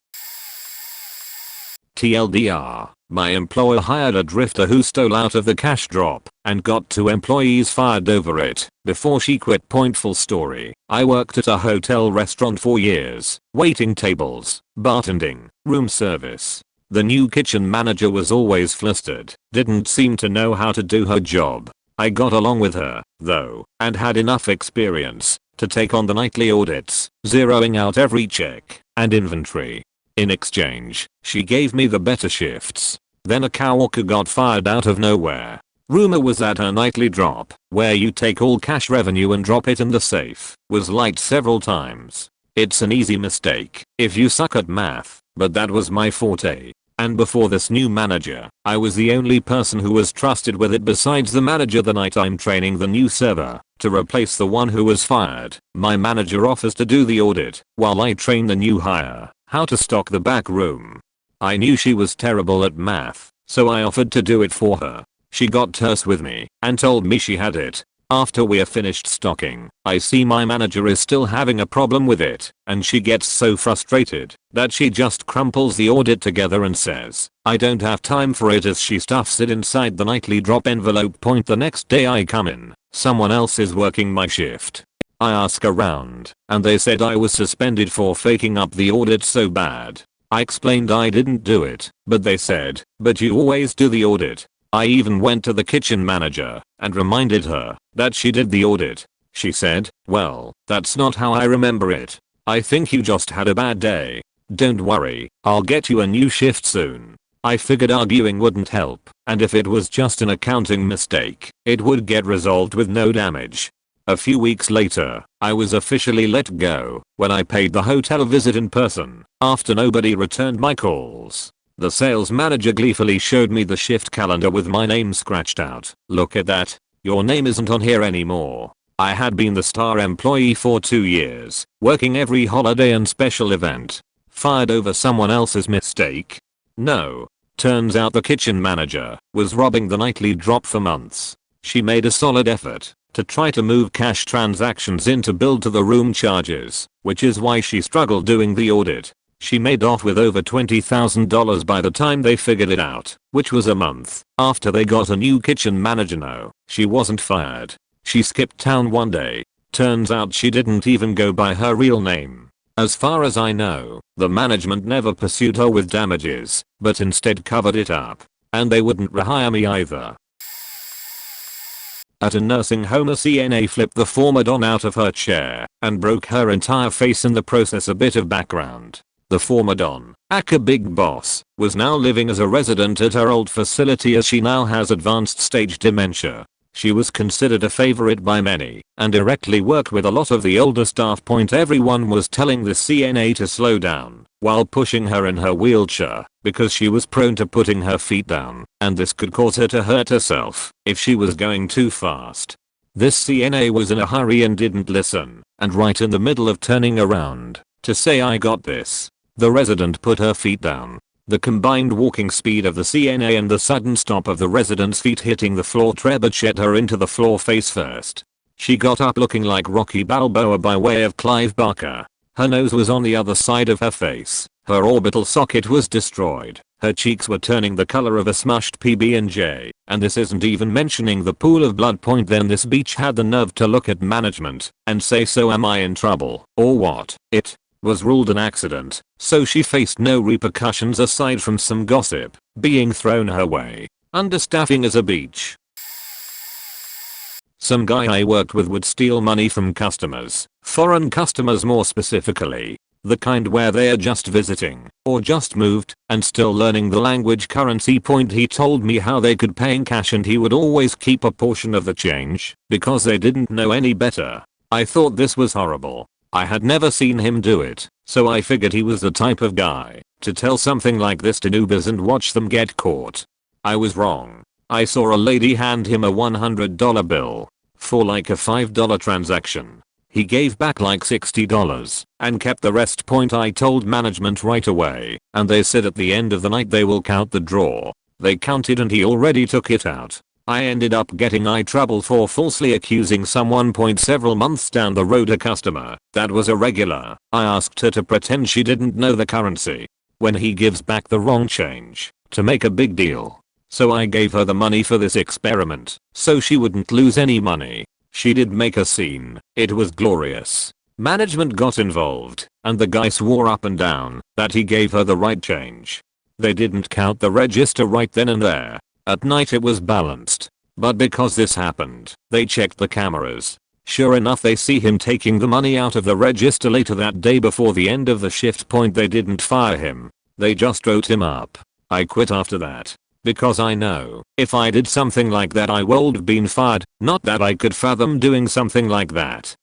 TLDR, my employer hired a drifter who stole out of the cash drop and got 2 employees fired over it before she quit. Full story. I worked at a hotel restaurant for years, waiting tables, bartending, room service. The new kitchen manager was always flustered, didn't seem to know how to do her job. I got along with her, though, and had enough experience to take on the nightly audits, zeroing out every check and inventory. In exchange, she gave me the better shifts. Then a coworker got fired out of nowhere. Rumor was that her nightly drop, where you take all cash revenue and drop it in the safe, was light several times. It's an easy mistake if you suck at math, but that was my forte. And before this new manager, I was the only person who was trusted with it besides the manager. The night I'm training the new server to replace the one who was fired, my manager offers to do the audit while I train the new hire how to stock the back room. I knew she was terrible at math, so I offered to do it for her. She got terse with me and told me she had it. After we're finished stocking, I see my manager is still having a problem with it, and she gets so frustrated that she just crumples the audit together and says, "I don't have time for it," as she stuffs it inside the nightly drop envelope. The next day I come in, someone else is working my shift. I ask around, and they said I was suspended for faking up the audit so bad. I explained I didn't do it, but they said, "But you always do the audit." I even went to the kitchen manager and reminded her that she did the audit. She said, "Well, that's not how I remember it. I think you just had a bad day. Don't worry, I'll get you a new shift soon." I figured arguing wouldn't help, and if it was just an accounting mistake, it would get resolved with no damage. A few weeks later, I was officially let go when I paid the hotel visit in person after nobody returned my calls. The sales manager gleefully showed me the shift calendar with my name scratched out. "Look at that. Your name isn't on here anymore." I had been the star employee for 2 years, working every holiday and special event. Fired over someone else's mistake? No. Turns out the kitchen manager was robbing the nightly drop for months. She made a solid effort to try to move cash transactions into bill to the room charges, which is why she struggled doing the audit. She made off with over $20,000 by the time they figured it out, which was a month after they got a new kitchen manager. No, she wasn't fired. She skipped town one day. Turns out she didn't even go by her real name. As far as I know, the management never pursued her with damages, but instead covered it up. And they wouldn't rehire me either. At a nursing home, a CNA flipped the former Don out of her chair and broke her entire face in the process. A bit of background. The former Don, aka Big Boss, was now living as a resident at her old facility as she now has advanced stage dementia. She was considered a favorite by many and directly worked with a lot of the older staff. Everyone was telling the CNA to slow down while pushing her in her wheelchair because she was prone to putting her feet down, and this could cause her to hurt herself if she was going too fast. This CNA was in a hurry and didn't listen, and right in the middle of turning around to say, "I got this," the resident put her feet down. The combined walking speed of the CNA and the sudden stop of the resident's feet hitting the floor trebucheted her into the floor face first. She got up looking like Rocky Balboa by way of Clive Barker. Her nose was on the other side of her face. Her orbital socket was destroyed. Her cheeks were turning the color of a smushed PB&J. And this isn't even mentioning the pool of blood. Then this bitch had the nerve to look at management and say, "So am I in trouble, or what?" It was ruled an accident, so she faced no repercussions aside from some gossip being thrown her way. Understaffing is a beach. Some guy I worked with would steal money from customers, foreign customers more specifically, the kind where they are just visiting or just moved and still learning the language currency. He told me how they could pay in cash and he would always keep a portion of the change because they didn't know any better. I thought this was horrible. I had never seen him do it, so I figured he was the type of guy to tell something like this to newbies and watch them get caught. I was wrong. I saw a lady hand him a $100 bill for like a $5 transaction. He gave back like $60 and kept the rest. I told management right away, and they said at the end of the night they will count the draw. They counted and he already took it out. I ended up getting eye trouble for falsely accusing someone. Several months down the road, a customer that was a regular, I asked her to pretend she didn't know the currency when he gives back the wrong change to make a big deal. So I gave her the money for this experiment so she wouldn't lose any money. She did make a scene. It was glorious. Management got involved and the guy swore up and down that he gave her the right change. They didn't count the register right then and there. At night it was balanced. But because this happened, they checked the cameras. Sure enough, they see him taking the money out of the register later that day before the end of the shift. They didn't fire him. They just wrote him up. I quit after that. Because I know if I did something like that I would have been fired. Not that I could fathom doing something like that.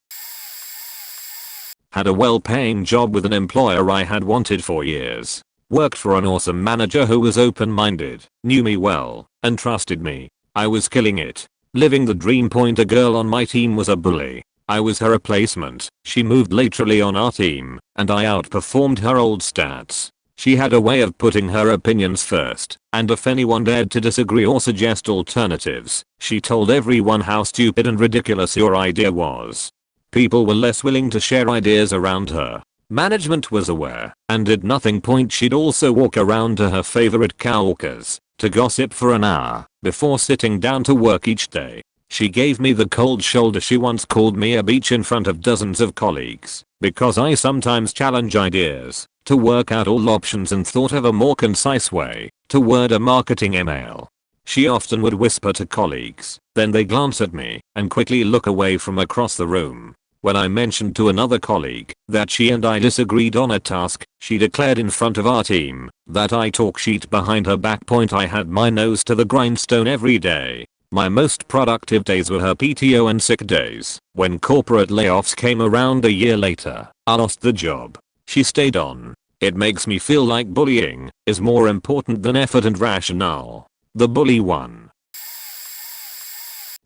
Had a well-paying job with an employer I had wanted for years. Worked for an awesome manager who was open-minded, knew me well, and trusted me. I was killing it. Living the dream. A girl on my team was a bully. I was her replacement. She moved laterally on our team, and I outperformed her old stats. She had a way of putting her opinions first, and if anyone dared to disagree or suggest alternatives, she told everyone how stupid and ridiculous your idea was. People were less willing to share ideas around her. Management was aware, and did nothing. She'd also walk around to her favorite Coworkers to gossip for an hour before sitting down to work each day. She gave me the cold shoulder. She once called me a beach in front of dozens of colleagues because I sometimes challenge ideas to work out all options and thought of a more concise way to word a marketing email. She often would whisper to colleagues, then they glance at me and quickly look away from across the room. When I mentioned to another colleague that she and I disagreed on a task, she declared in front of our team that I talk shit behind her back. I had my nose to the grindstone every day. My most productive days were her PTO and sick days. When corporate layoffs came around a year later, I lost the job. She stayed on. It makes me feel like bullying is more important than effort and rationale. The bully one.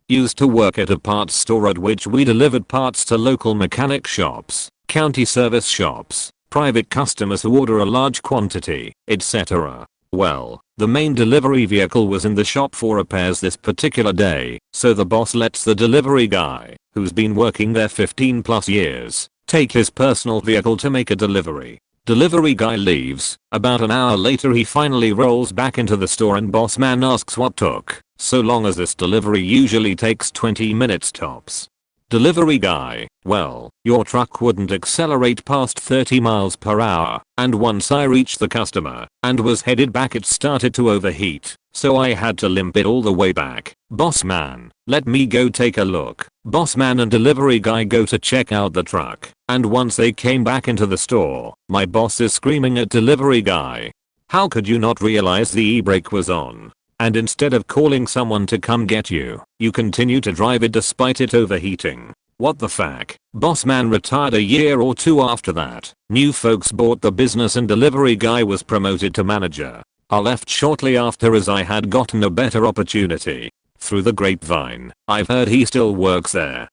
Used to work at a parts store at which we delivered parts to local mechanic shops, county service shops, private customers who order a large quantity, etc. Well, the main delivery vehicle was in the shop for repairs this particular day, so the boss lets the delivery guy, who's been working there 15 plus years, take his personal vehicle to make a delivery. Delivery guy leaves. About an hour later he finally rolls back into the store and boss man asks what took so long, as this delivery usually takes 20 minutes tops. Delivery guy, well, your truck wouldn't accelerate past 30 miles per hour, and once I reached the customer and was headed back it started to overheat, so I had to limp it all the way back. Boss man, let me go take a look. Boss man and delivery guy go to check out the truck, and once they came back into the store, my boss is screaming at delivery guy. How could you not realize the e-brake was on? And instead of calling someone to come get you, you continue to drive it despite it overheating. What the fuck? Boss man retired a year or two after that. New folks bought the business and delivery guy was promoted to manager. I left shortly after as I had gotten a better opportunity. Through the grapevine, I've heard he still works there.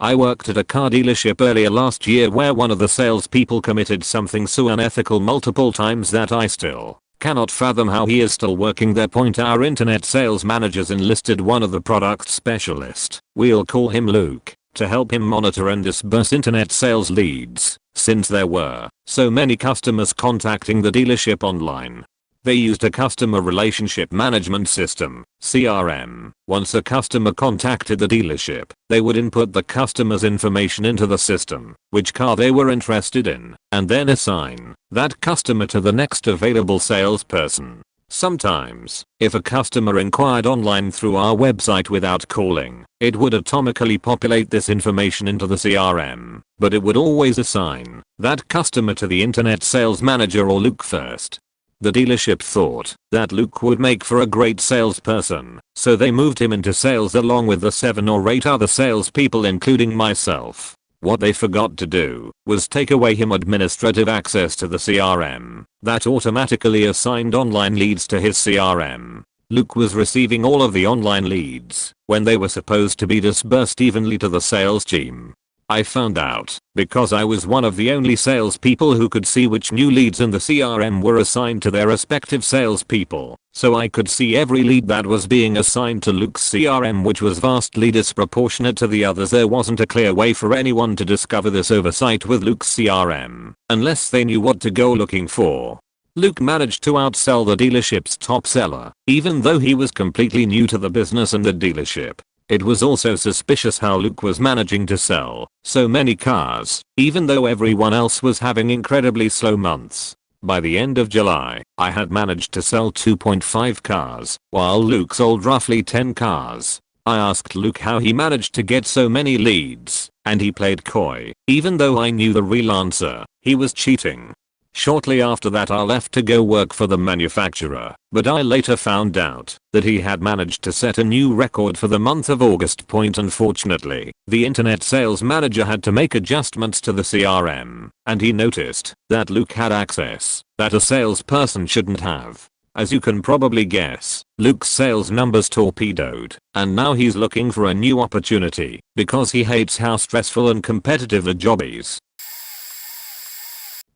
I worked at a car dealership earlier last year where one of the salespeople committed something so unethical multiple times that I still cannot fathom how he is still working there. Our internet sales managers enlisted one of the product specialists, we'll call him Luke, to help him monitor and disburse internet sales leads, since there were so many customers contacting the dealership online. They used a customer relationship management system, CRM. Once a customer contacted the dealership, they would input the customer's information into the system, which car they were interested in, and then assign that customer to the next available salesperson. Sometimes, if a customer inquired online through our website without calling, it would atomically populate this information into the CRM, but it would always assign that customer to the internet sales manager or Luke first. The dealership thought that Luke would make for a great salesperson, so they moved him into sales along with the 7 or 8 other salespeople including myself. What they forgot to do was take away him administrative access to the CRM that automatically assigned online leads to his CRM. Luke was receiving all of the online leads when they were supposed to be disbursed evenly to the sales team. I found out because I was one of the only salespeople who could see which new leads in the CRM were assigned to their respective salespeople, so I could see every lead that was being assigned to Luke's CRM, which was vastly disproportionate to the others. There wasn't a clear way for anyone to discover this oversight with Luke's CRM, unless they knew what to go looking for. Luke managed to outsell the dealership's top seller, even though he was completely new to the business and the dealership. It was also suspicious how Luke was managing to sell so many cars, even though everyone else was having incredibly slow months. By the end of July, I had managed to sell 2.5 cars, while Luke sold roughly 10 cars. I asked Luke how he managed to get so many leads, and he played coy, even though I knew the real answer. He was cheating. Shortly after that I left to go work for the manufacturer, but I later found out that he had managed to set a new record for the month of August. Unfortunately, the internet sales manager had to make adjustments to the CRM, and he noticed that Luke had access that a salesperson shouldn't have. As you can probably guess, Luke's sales numbers torpedoed, and now he's looking for a new opportunity because he hates how stressful and competitive the job is.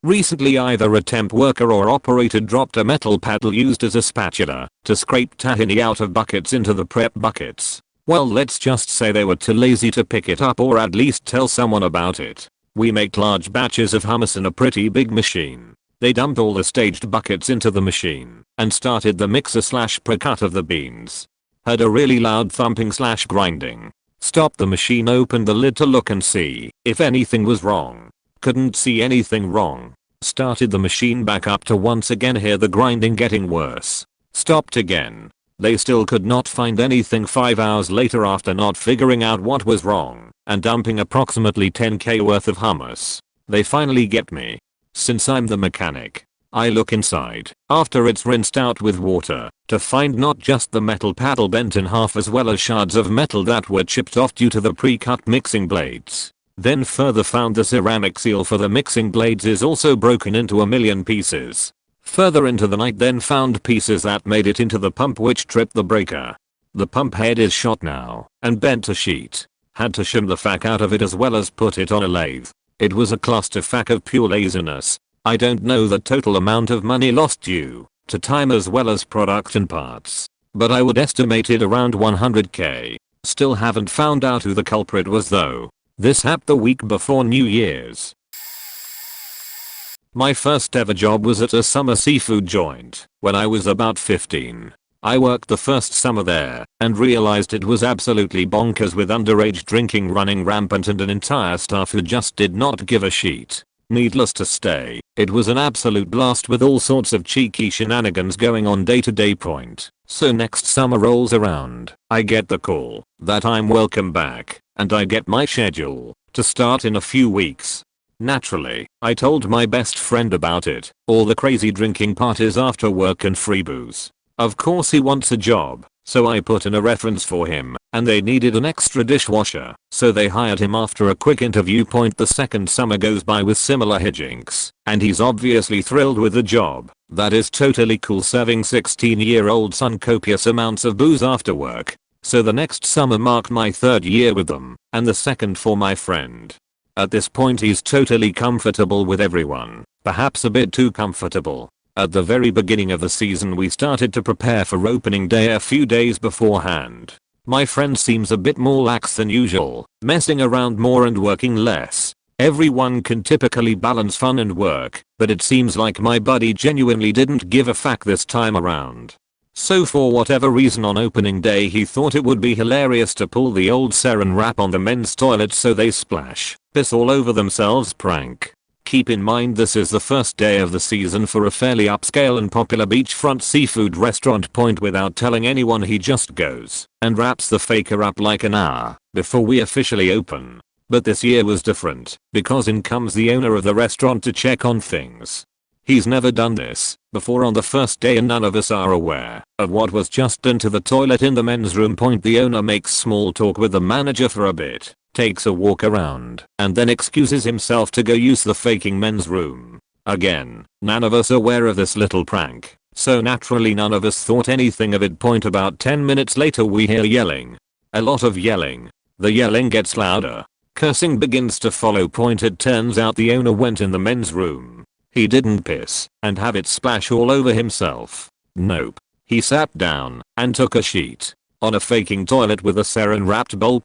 Recently either a temp worker or operator dropped a metal paddle used as a spatula to scrape tahini out of buckets into the prep buckets. Well, let's just say they were too lazy to pick it up or at least tell someone about it. We make large batches of hummus in a pretty big machine. They dumped all the staged buckets into the machine and started the mixer/pre-cut of the beans. Heard a really loud thumping/grinding. Stopped the machine, opened the lid to look and see if anything was wrong. Couldn't see anything wrong. Started the machine back up to once again hear the grinding getting worse. Stopped again. They still could not find anything. 5 hours later, after not figuring out what was wrong and dumping approximately 10k worth of hummus, they finally get me. Since I'm the mechanic, I look inside after it's rinsed out with water to find not just the metal paddle bent in half as well as shards of metal that were chipped off due to the pre-cut mixing blades. Then further found the ceramic seal for the mixing blades is also broken into a million pieces. Further into the night then found pieces that made it into the pump which tripped the breaker. The pump head is shot now and bent to sheet. Had to shim the fack out of it as well as put it on a lathe. It was a clusterfuck of pure laziness. I don't know the total amount of money lost due to time as well as product and parts, but I would estimate it around 100k. Still haven't found out who the culprit was though. This happened the week before New Year's. My first ever job was at a summer seafood joint when I was about 15. I worked the first summer there and realized it was absolutely bonkers with underage drinking running rampant and an entire staff who just did not give a shit. Needless to say, it was an absolute blast with all sorts of cheeky shenanigans going on day to day. So next summer rolls around, I get the call that I'm welcome back, and I get my schedule to start in a few weeks. Naturally, I told my best friend about it, all the crazy drinking parties after work and free booze. Of course he wants a job, so I put in a reference for him, and they needed an extra dishwasher, so they hired him after a quick interview. The second summer goes by with similar hijinks, and he's obviously thrilled with the job. That is totally cool, serving 16-year-old son copious amounts of booze after work. So the next summer marked my 3rd year with them, and the 2nd for my friend. At this point he's totally comfortable with everyone, perhaps a bit too comfortable. At the very beginning of the season we started to prepare for opening day a few days beforehand. My friend seems a bit more lax than usual, messing around more and working less. Everyone can typically balance fun and work, but it seems like my buddy genuinely didn't give a fuck this time around. So for whatever reason on opening day he thought it would be hilarious to pull the old saran wrap on the men's toilets so they splash piss all over themselves prank. Keep in mind this is the first day of the season for a fairly upscale and popular beachfront seafood restaurant. Without telling anyone he just goes and wraps the faker up like an hour before we officially open. But this year was different because in comes the owner of the restaurant to check on things. He's never done this before on the first day and none of us are aware of what was just done to the toilet in the men's room. The owner makes small talk with the manager for a bit, takes a walk around, and then excuses himself to go use the faking men's room. Again, none of us aware of this little prank, so naturally none of us thought anything of it. About 10 minutes later we hear yelling. A lot of yelling. The yelling gets louder. Cursing begins to follow. It turns out the owner went in the men's room. He didn't piss and have it splash all over himself. Nope. He sat down and took a sheet on a faking toilet with a saran wrapped bowl.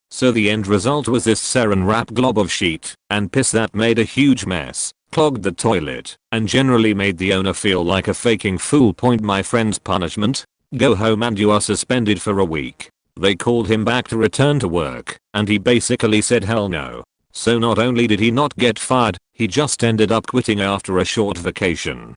So the end result was this saran wrap glob of sheet and piss that made a huge mess, clogged the toilet, and generally made the owner feel like a faking fool. My friend's punishment? Go home and you are suspended for a week. They called him back to return to work, and he basically said hell no. So not only did he not get fired, he just ended up quitting after a short vacation.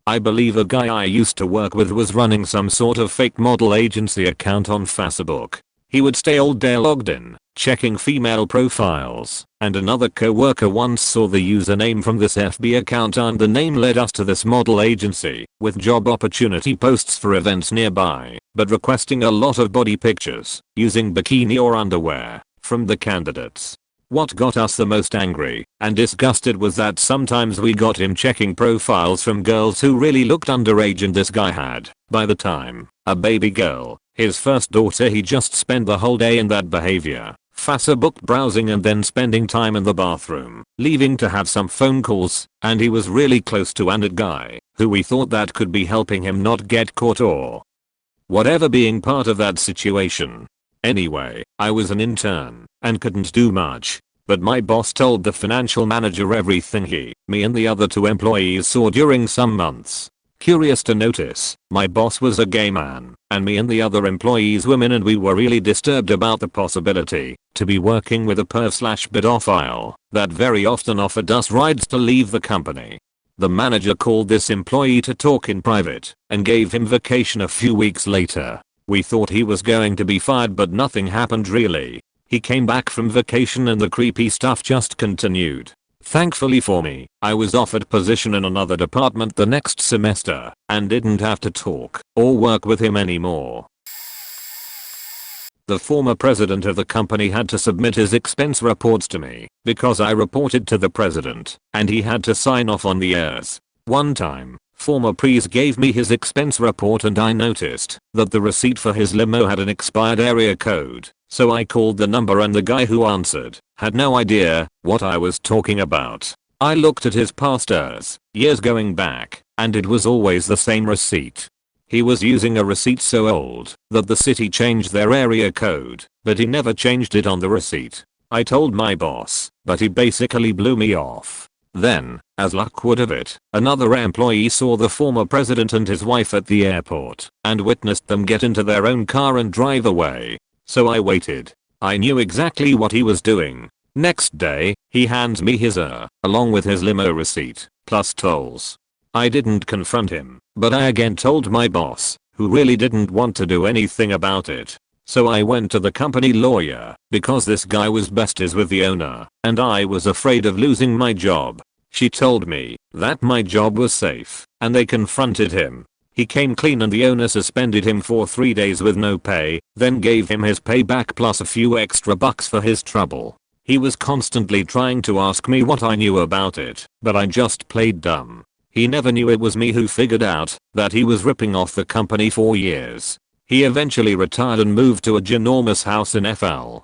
I believe a guy I used to work with was running some sort of fake model agency account on Facebook. He would stay all day logged in, checking female profiles, and another coworker once saw the username from this FB account and the name led us to this model agency, with job opportunity posts for events nearby, but requesting a lot of body pictures, using bikini or underwear, from the candidates. What got us the most angry and disgusted was that sometimes we got him checking profiles from girls who really looked underage, and this guy had, by the time, a baby girl, his first daughter. He just spent the whole day in that behavior, Facebook browsing and then spending time in the bathroom, leaving to have some phone calls, and he was really close to a guy who we thought that could be helping him not get caught or whatever, being part of that situation. Anyway, I was an intern and couldn't do much, but my boss told the financial manager everything me and the other 2 employees saw during some months. Curious to notice, my boss was a gay man, and me and the other employees women, and we were really disturbed about the possibility to be working with a perv/pedophile that very often offered us rides to leave the company. The manager called this employee to talk in private and gave him vacation a few weeks later. We thought he was going to be fired, but nothing happened really. He came back from vacation and the creepy stuff just continued. Thankfully for me, I was offered position in another department the next semester and didn't have to talk or work with him anymore. The former president of the company had to submit his expense reports to me because I reported to the president and he had to sign off on the errors. One time, former Pres gave me his expense report and I noticed that the receipt for his limo had an expired area code, so I called the number and the guy who answered had no idea what I was talking about. I looked at his past errors, years going back, and it was always the same receipt. He was using a receipt so old that the city changed their area code, but he never changed it on the receipt. I told my boss, but he basically blew me off. Then, as luck would have it, another employee saw the former president and his wife at the airport and witnessed them get into their own car and drive away. So I waited. I knew exactly what he was doing. Next day, he hands me his along with his limo receipt, plus tolls. I didn't confront him, but I again told my boss, who really didn't want to do anything about it. So I went to the company lawyer, because this guy was besties with the owner, and I was afraid of losing my job. She told me that my job was safe, and they confronted him. He came clean and the owner suspended him for 3 days with no pay, then gave him his pay back plus a few extra bucks for his trouble. He was constantly trying to ask me what I knew about it, but I just played dumb. He never knew it was me who figured out that he was ripping off the company for years. He eventually retired and moved to a ginormous house in FL.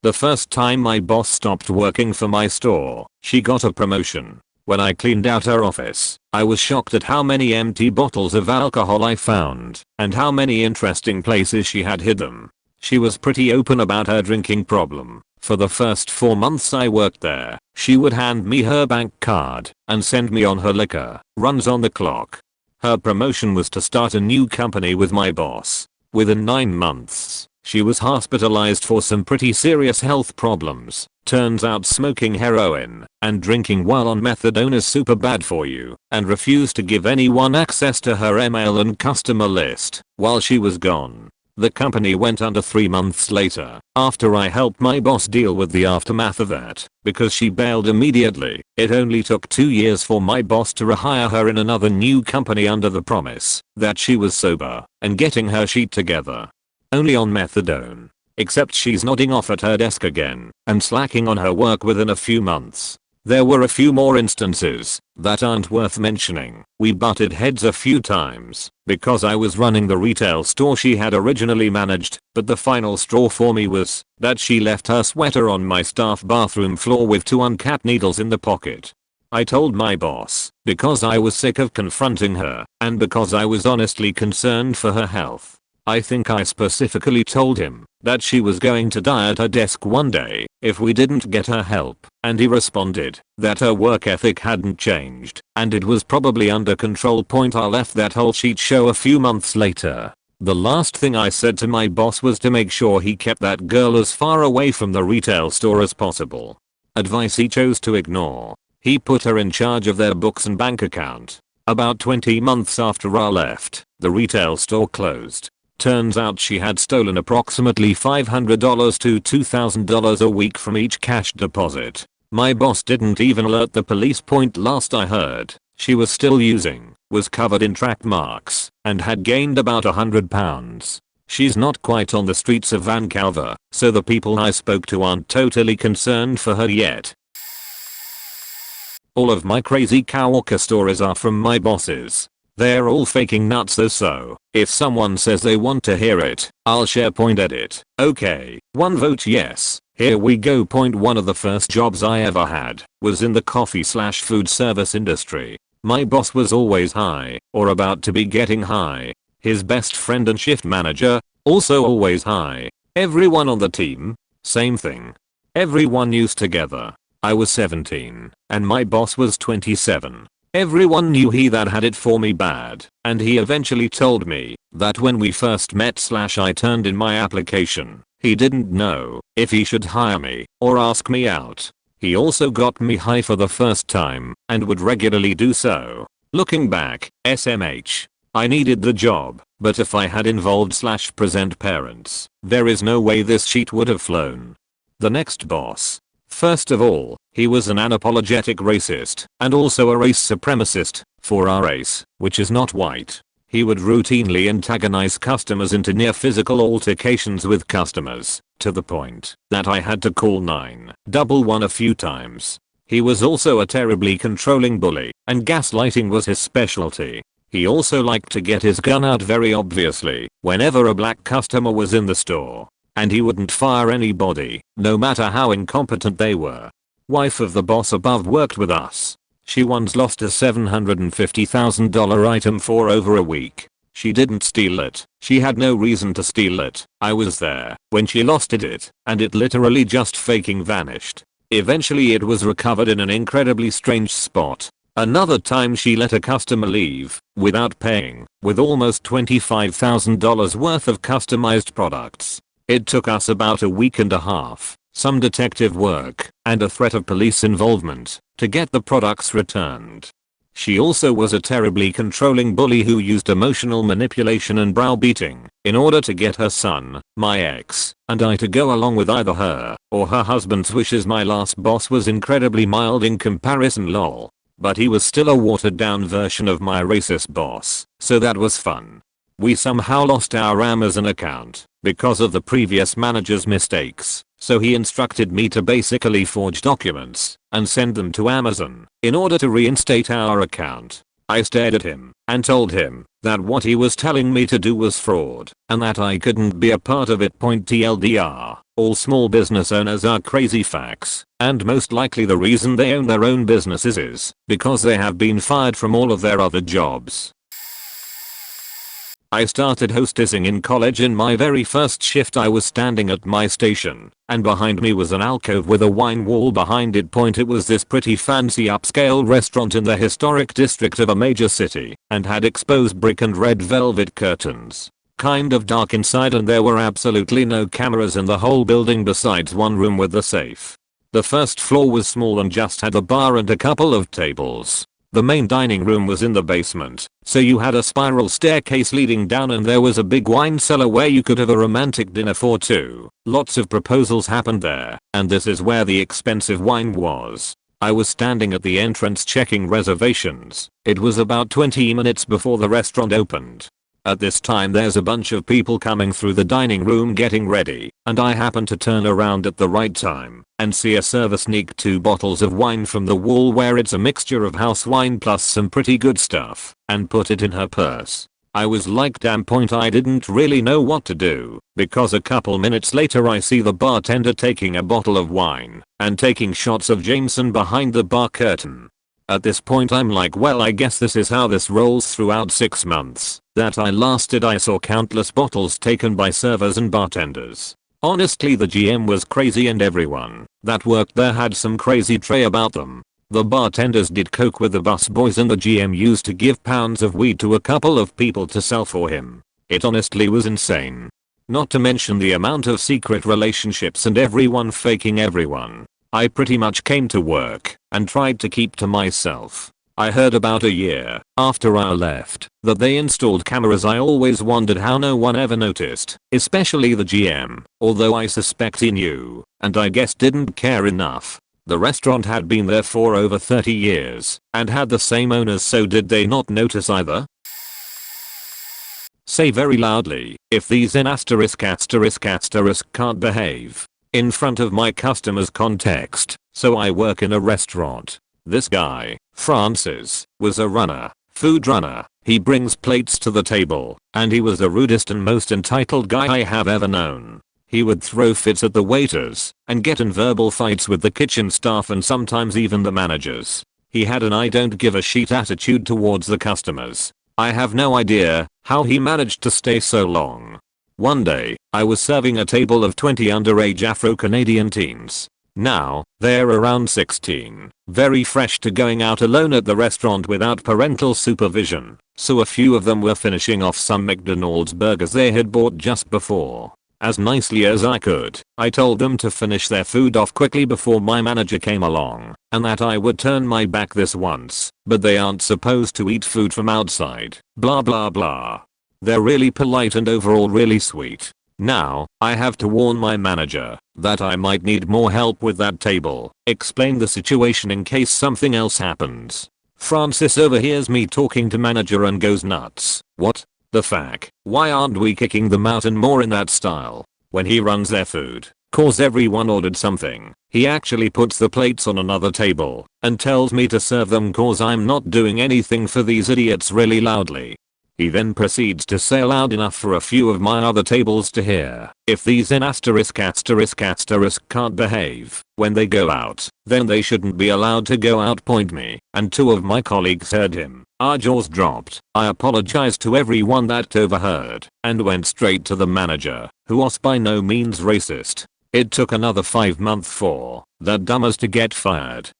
The first time my boss stopped working for my store, she got a promotion. When I cleaned out her office, I was shocked at how many empty bottles of alcohol I found, and how many interesting places she had hid them. She was pretty open about her drinking problem. For the first 4 months I worked there, she would hand me her bank card and send me on her liquor runs on the clock. Her promotion was to start a new company with my boss. Within 9 months, she was hospitalized for some pretty serious health problems. Turns out smoking heroin and drinking while on methadone is super bad for you, and refused to give anyone access to her email and customer list while she was gone. The company went under 3 months later, after I helped my boss deal with the aftermath of that, because she bailed immediately. It only took 2 years for my boss to rehire her in another new company under the promise that she was sober and getting her shit together. Only on methadone. Except she's nodding off at her desk again and slacking on her work within a few months. There were a few more instances that aren't worth mentioning. We butted heads a few times because I was running the retail store she had originally managed, but the final straw for me was that she left her sweater on my staff bathroom floor with 2 uncapped needles in the pocket. I told my boss because I was sick of confronting her and because I was honestly concerned for her health. I think I specifically told him that she was going to die at her desk one day if we didn't get her help, and he responded that her work ethic hadn't changed and it was probably under control. I left that whole shit show a few months later. The last thing I said to my boss was to make sure he kept that girl as far away from the retail store as possible. Advice he chose to ignore. He put her in charge of their books and bank account. About 20 months after I left, the retail store closed. Turns out she had stolen approximately $500 to $2,000 a week from each cash deposit. My boss didn't even alert the police. Point last I heard, she was still using, was covered in track marks, and had gained about 100 pounds. She's not quite on the streets of Vancouver, so the people I spoke to aren't totally concerned for her yet. All of my crazy coworker stories are from my bosses. They're all faking nuts though, so if someone says they want to hear it, I'll share. Point edit. Okay, 1 vote yes. Here we go. Point 1 of the first jobs I ever had was in the coffee/food service industry. My boss was always high, or about to be getting high. His best friend and shift manager, also always high. Everyone on the team, same thing. Everyone used together. I was 17, and my boss was 27. Everyone knew he that had it for me bad, and he eventually told me that when we first met/I turned in my application, he didn't know if he should hire me or ask me out. He also got me high for the first time and would regularly do so. Looking back, SMH. I needed the job, but if I had involved/present parents, there is no way this sheet would have flown. The next boss. First of all, he was an unapologetic racist and also a race supremacist for our race, which is not white. He would routinely antagonize customers into near physical altercations with customers, to the point that I had to call 911 a few times. He was also a terribly controlling bully, and gaslighting was his specialty. He also liked to get his gun out very obviously whenever a black customer was in the store. And he wouldn't fire anybody, no matter how incompetent they were. Wife of the boss above worked with us. She once lost a $750,000 item for over a week. She didn't steal it. She had no reason to steal it. I was there when she lost it, and it literally just faking vanished. Eventually it was recovered in an incredibly strange spot. Another time she let a customer leave without paying with almost $25,000 worth of customized products. It took us about a week and a half, some detective work, and a threat of police involvement to get the products returned. She also was a terribly controlling bully who used emotional manipulation and browbeating in order to get her son, my ex, and I to go along with either her or her husband's wishes. My last boss was incredibly mild in comparison, lol. But he was still a watered down version of my racist boss, so that was fun. We somehow lost our Amazon account because of the previous manager's mistakes, so he instructed me to basically forge documents and send them to Amazon in order to reinstate our account. I stared at him and told him that what he was telling me to do was fraud and that I couldn't be a part of it. TLDR, all small business owners are crazy facts, and most likely the reason they own their own businesses is because they have been fired from all of their other jobs. I started hostessing in college. In my very first shift I was standing at my station, and behind me was an alcove with a wine wall behind it. It was this pretty fancy upscale restaurant in the historic district of a major city, and had exposed brick and red velvet curtains. Kind of dark inside, and there were absolutely no cameras in the whole building besides one room with the safe. The first floor was small and just had a bar and a couple of tables. The main dining room was in the basement, so you had a spiral staircase leading down, and there was a big wine cellar where you could have a romantic dinner for two. Lots of proposals happened there, and this is where the expensive wine was. I was standing at the entrance checking reservations. It was about 20 minutes before the restaurant opened. At this time there's a bunch of people coming through the dining room getting ready, and I happen to turn around at the right time and see a server sneak 2 bottles of wine from the wall where it's a mixture of house wine plus some pretty good stuff, and put it in her purse. I was like, damn. I didn't really know what to do, because a couple minutes later I see the bartender taking a bottle of wine and taking shots of Jameson behind the bar curtain. At this point I'm like, well, I guess this is how this rolls. Throughout 6 months that I lasted I saw countless bottles taken by servers and bartenders. Honestly, the GM was crazy and everyone that worked there had some crazy tray about them. The bartenders did coke with the busboys, and the GM used to give pounds of weed to a couple of people to sell for him. It honestly was insane. Not to mention the amount of secret relationships and everyone faking everyone. I pretty much came to work and tried to keep to myself. I heard about a year after I left that they installed cameras. I always wondered how no one ever noticed, especially the GM, although I suspect he knew, and I guess didn't care enough. The restaurant had been there for over 30 years and had the same owners, so did they not notice either? Say very loudly if these in asterisk can't behave in front of my customers. Context: so I work in a restaurant. This guy, Francis, was a runner, food runner. He brings plates to the table, and he was the rudest and most entitled guy I have ever known. He would throw fits at the waiters and get in verbal fights with the kitchen staff and sometimes even the managers. He had an I don't give a shit attitude towards the customers. I have no idea how he managed to stay so long. One day, I was serving a table of 20 underage Afro-Canadian teens. Now, they're around 16, very fresh to going out alone at the restaurant without parental supervision, so a few of them were finishing off some McDonald's burgers they had bought just before. As nicely as I could, I told them to finish their food off quickly before my manager came along, and that I would turn my back this once, but they aren't supposed to eat food from outside, blah blah blah. They're really polite and overall really sweet. Now, I have to warn my manager that I might need more help with that table, explain the situation in case something else happens. Francis overhears me talking to manager and goes nuts. What the fuck? Why aren't we kicking them out and more in that style? When he runs their food, cause everyone ordered something, he actually puts the plates on another table and tells me to serve them cause I'm not doing anything for these idiots really loudly. He then proceeds to say loud enough for a few of my other tables to hear. If these in asterisk can't behave when they go out, then they shouldn't be allowed to go out. Point me, and two of my colleagues heard him. Our jaws dropped. I apologized to everyone that overheard and went straight to the manager, who was by no means racist. It took another 5 months for that dumbass to get fired.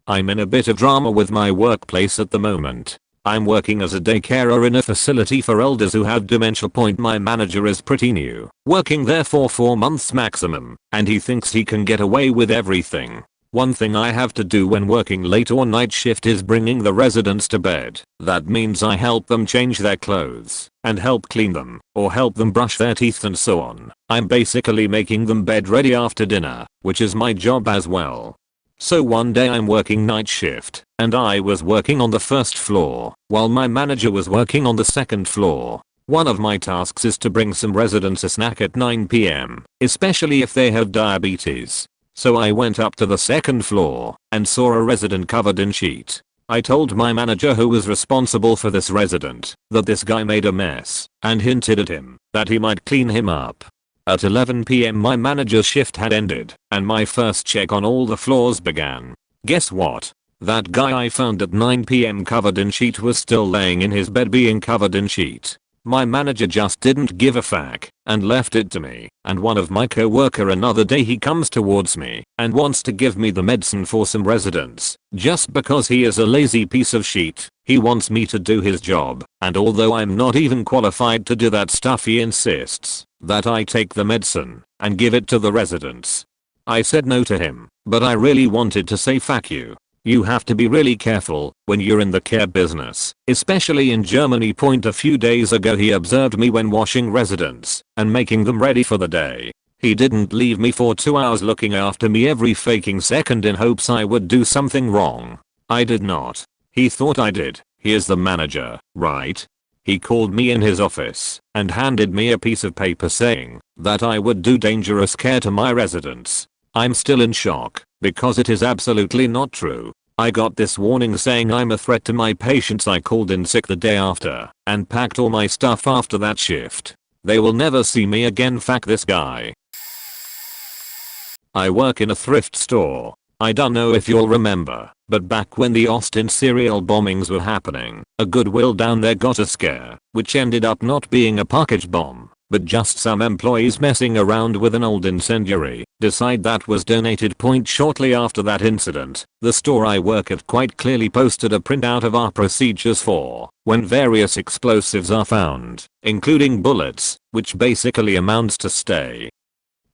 I'm in a bit of drama with my workplace at the moment. I'm working as a daycarer in a facility for elders who have dementia. My manager is pretty new, working there for 4 months maximum, and he thinks he can get away with everything. One thing I have to do when working late or night shift is bringing the residents to bed. That means I help them change their clothes and help clean them or help them brush their teeth and so on. I'm basically making them bed ready after dinner, which is my job as well. So one day I'm working night shift, and I was working on the first floor, while my manager was working on the second floor. One of my tasks is to bring some residents a snack at 9 PM, especially if they have diabetes. So I went up to the second floor and saw a resident covered in sheet. I told my manager, who was responsible for this resident, that this guy made a mess and hinted at him that he might clean him up. At 11 PM my manager's shift had ended and my first check on all the floors began. Guess what? That guy I found at 9 PM covered in sheet was still laying in his bed being covered in sheet. My manager just didn't give a fuck and left it to me, and one of my co-worker another day he comes towards me and wants to give me the medicine for some residents just because he is a lazy piece of shit. He wants me to do his job, and although I'm not even qualified to do that stuff, he insists that I take the medicine and give it to the residents. I said no to him, but I really wanted to say fuck you. You have to be really careful when you're in the care business, especially in Germany. A few days ago he observed me when washing residents and making them ready for the day. He didn't leave me for 2 hours looking after me every faking second in hopes I would do something wrong. I did not. He thought I did. He is the manager, right? He called me in his office and handed me a piece of paper saying that I would do dangerous care to my residents. I'm still in shock because it is absolutely not true. I got this warning saying I'm a threat to my patients. I called in sick the day after and packed all my stuff after that shift. They will never see me again. Fuck this guy. I work in a thrift store. I don't know if you'll remember, but back when the Austin serial bombings were happening, a Goodwill down there got a scare, which ended up not being a package bomb, but just some employees messing around with an old incendiary. Decide that was donated. Shortly after that incident, the store I work at quite clearly posted a printout of our procedures for when various explosives are found, including bullets, which basically amounts to stay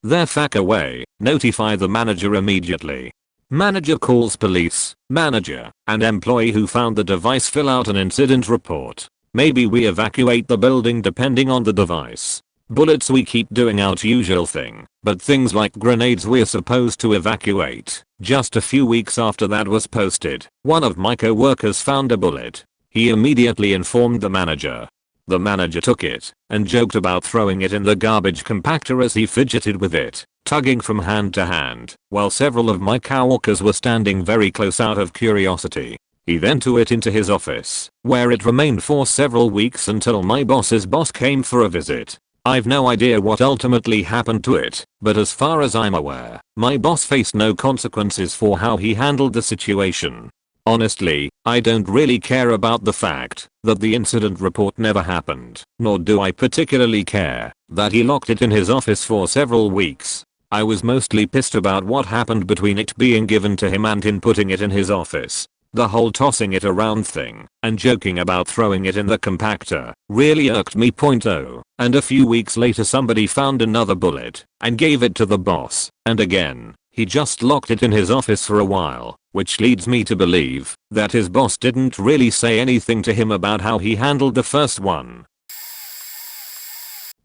the fuck away, notify the manager immediately. Manager calls police. Manager and employee who found the device fill out an incident report. Maybe we evacuate the building depending on the device. Bullets we keep doing our usual thing, but things like grenades we're supposed to evacuate. Just a few weeks after that was posted, one of my coworkers found a bullet. He immediately informed the manager. The manager took it and joked about throwing it in the garbage compactor as he fidgeted with it, tugging from hand to hand, while several of my coworkers were standing very close out of curiosity. He then threw it into his office, where it remained for several weeks until my boss's boss came for a visit. I've no idea what ultimately happened to it, but as far as I'm aware, my boss faced no consequences for how he handled the situation. Honestly, I don't really care about the fact that the incident report never happened, nor do I particularly care that he locked it in his office for several weeks. I was mostly pissed about what happened between it being given to him and him putting it in his office. The whole tossing it around thing and joking about throwing it in the compactor really irked me. And a few weeks later somebody found another bullet and gave it to the boss, and again, he just locked it in his office for a while, which leads me to believe that his boss didn't really say anything to him about how he handled the first one.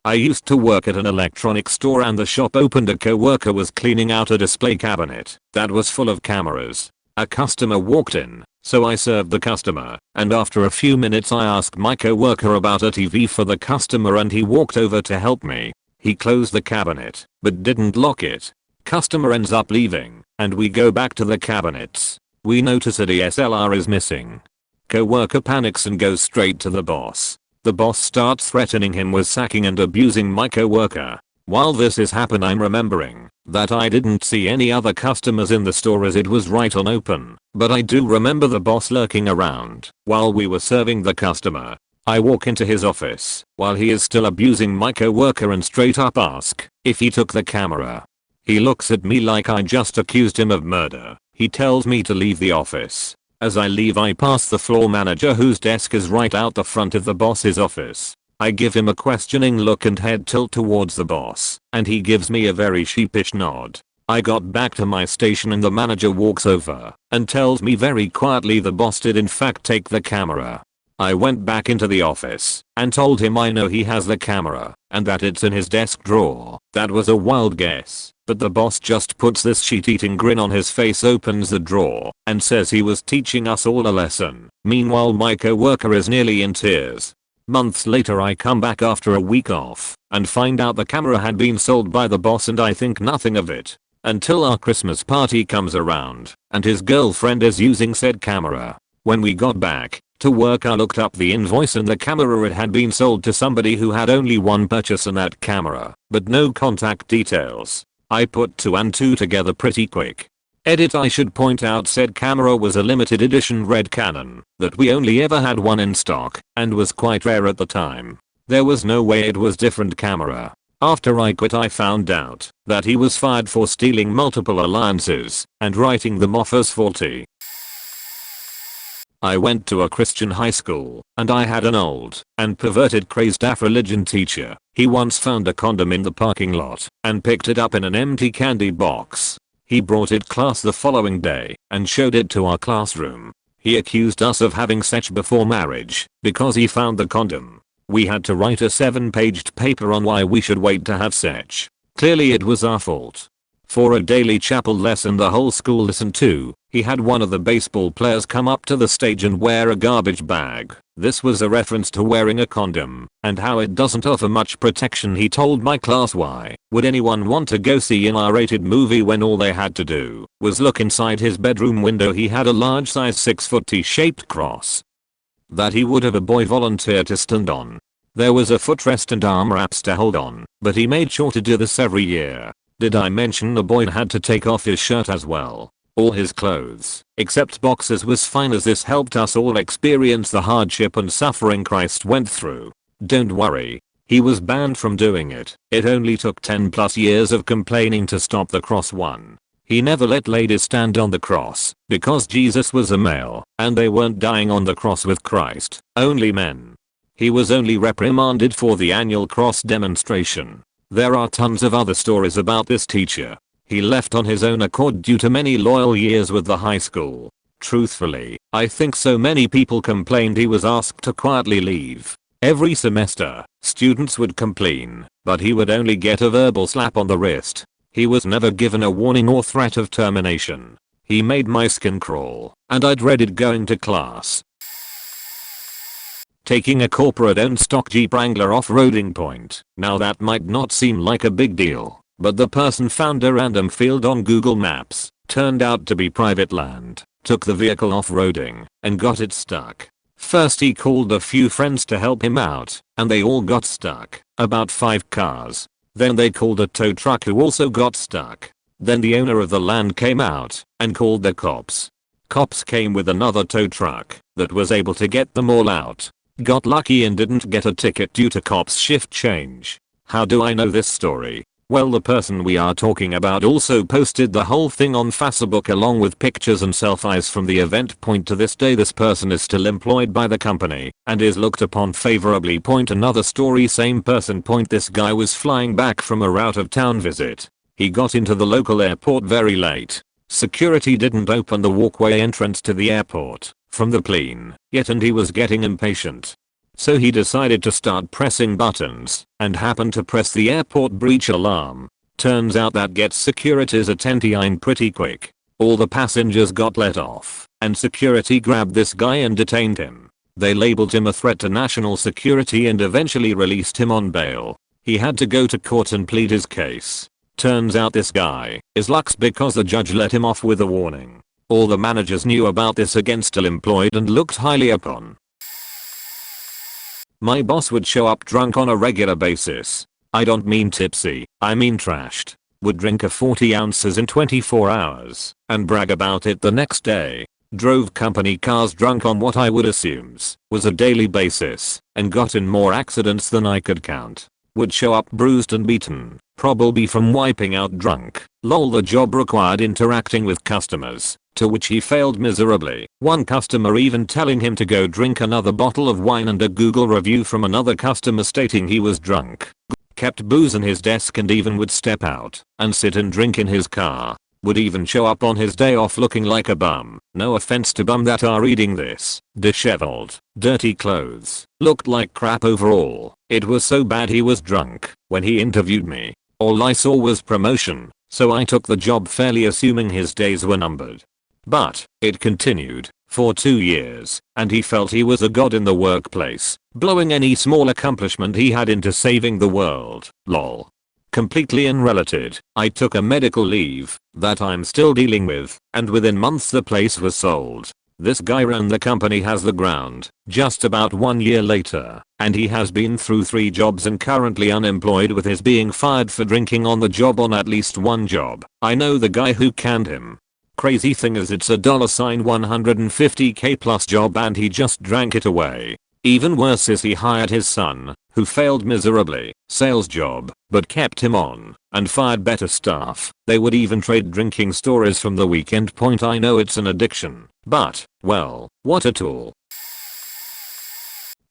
I used to work at an electronics store and the shop opened. A coworker was cleaning out a display cabinet that was full of cameras. A customer walked in, so I served the customer, and after a few minutes I asked my coworker about a TV for the customer and he walked over to help me. He closed the cabinet, but didn't lock it. Customer ends up leaving, and we go back to the cabinets. We notice a DSLR is missing. Coworker panics and goes straight to the boss. The boss starts threatening him with sacking and abusing my coworker. While this is happening, I'm remembering that I didn't see any other customers in the store as it was right on open, but I do remember the boss lurking around while we were serving the customer. I walk into his office while he is still abusing my coworker and straight up ask if he took the camera. He looks at me like I just accused him of murder. He tells me to leave the office. As I leave I pass the floor manager whose desk is right out the front of the boss's office. I give him a questioning look and head tilt towards the boss, and he gives me a very sheepish nod. I got back to my station and the manager walks over and tells me very quietly the boss did in fact take the camera. I went back into the office and told him I know he has the camera and that it's in his desk drawer. That was a wild guess, but the boss just puts this shit-eating grin on his face, opens the drawer, and says he was teaching us all a lesson. Meanwhile my coworker is nearly in tears. Months later I come back after a week off and find out the camera had been sold by the boss and I think nothing of it until our Christmas party comes around and his girlfriend is using said camera. When we got back to work I looked up the invoice and the camera, it had been sold to somebody who had only one purchase on that camera, but no contact details. I put 2 and 2 together pretty quick. Edit: I should point out said camera was a limited edition red Canon that we only ever had one in stock and was quite rare at the time. There was no way it was different camera. After I quit I found out that he was fired for stealing multiple alliances and writing them off as faulty. I went to a Christian high school and I had an old and perverted crazed Afro-religion teacher. He once found a condom in the parking lot and picked it up in an empty candy box. He brought it class the following day and showed it to our classroom. He accused us of having sex before marriage because he found the condom. We had to write a 7-paged paper on why we should wait to have sex. Clearly it was our fault. For a daily chapel lesson the whole school listened to, he had one of the baseball players come up to the stage and wear a garbage bag. This was a reference to wearing a condom and how it doesn't offer much protection. He told my class why would anyone want to go see an R-rated movie when all they had to do was look inside his bedroom window. He had a large size 6-foot T-shaped cross that he would have a boy volunteer to stand on. There was a footrest and arm wraps to hold on, but he made sure to do this every year. Did I mention the boy had to take off his shirt as well? All his clothes, except boxers, was fine, as this helped us all experience the hardship and suffering Christ went through. Don't worry, he was banned from doing it. It only took 10+ years of complaining to stop the cross one. He never let ladies stand on the cross because Jesus was a male and they weren't dying on the cross with Christ, only men. He was only reprimanded for the annual cross demonstration. There are tons of other stories about this teacher. He left on his own accord due to many loyal years with the high school. Truthfully, I think so many people complained he was asked to quietly leave. Every semester, students would complain, but he would only get a verbal slap on the wrist. He was never given a warning or threat of termination. He made my skin crawl, and I dreaded going to class. Taking a corporate-owned stock Jeep Wrangler off-roading point. Now that might not seem like a big deal, but the person found a random field on Google Maps. Turned out to be private land. Took the vehicle off-roading and got it stuck. First he called a few friends to help him out, and they all got stuck. About 5 cars. Then they called a tow truck who also got stuck. Then the owner of the land came out and called the cops. Cops came with another tow truck that was able to get them all out. Got lucky and didn't get a ticket due to cops' shift change. How do I know this story? Well, the person we are talking about also posted the whole thing on Facebook along with pictures and selfies from the event. To this day this person is still employed by the company and is looked upon favorably. Another story, same person. This guy was flying back from a out of town visit. He got into the local airport very late. Security didn't open the walkway entrance to the airport from the plane yet, and he was getting impatient. So he decided to start pressing buttons and happened to press the airport breach alarm. Turns out that gets security's attention pretty quick. All the passengers got let off and security grabbed this guy and detained him. They labeled him a threat to national security and eventually released him on bail. He had to go to court and plead his case. Turns out this guy is lucky because the judge let him off with a warning. All the managers knew about this, again still employed and looked highly upon. My boss would show up drunk on a regular basis. I don't mean tipsy, I mean trashed. Would drink a 40 ounces in 24 hours and brag about it the next day. Drove company cars drunk on what I would assume was a daily basis and got in more accidents than I could count. Would show up bruised and beaten, probably from wiping out drunk. Lol, the job required interacting with customers, to which he failed miserably. One customer even telling him to go drink another bottle of wine and a Google review from another customer stating he was drunk. Kept booze in his desk and even would step out and sit and drink in his car. Would even show up on his day off looking like a bum. No offense to bum that are reading this. Disheveled, dirty clothes, looked like crap overall. It was so bad he was drunk when he interviewed me. All I saw was promotion, so I took the job fairly assuming his days were numbered. But it continued for 2 years and he felt he was a god in the workplace, blowing any small accomplishment he had into saving the world. Lol. Completely unrelated, I took a medical leave that I'm still dealing with, and within months the place was sold. This guy ran the company has the ground just about 1 year later, and he has been through 3 jobs and currently unemployed with his being fired for drinking on the job on at least 1 job. I know the guy who canned him. Crazy thing is it's a $150k plus job and he just drank it away. Even worse is he hired his son, who failed miserably, sales job, but kept him on and fired better staff. They would even trade drinking stories from the weekend. I know it's an addiction, but, well, what a tool.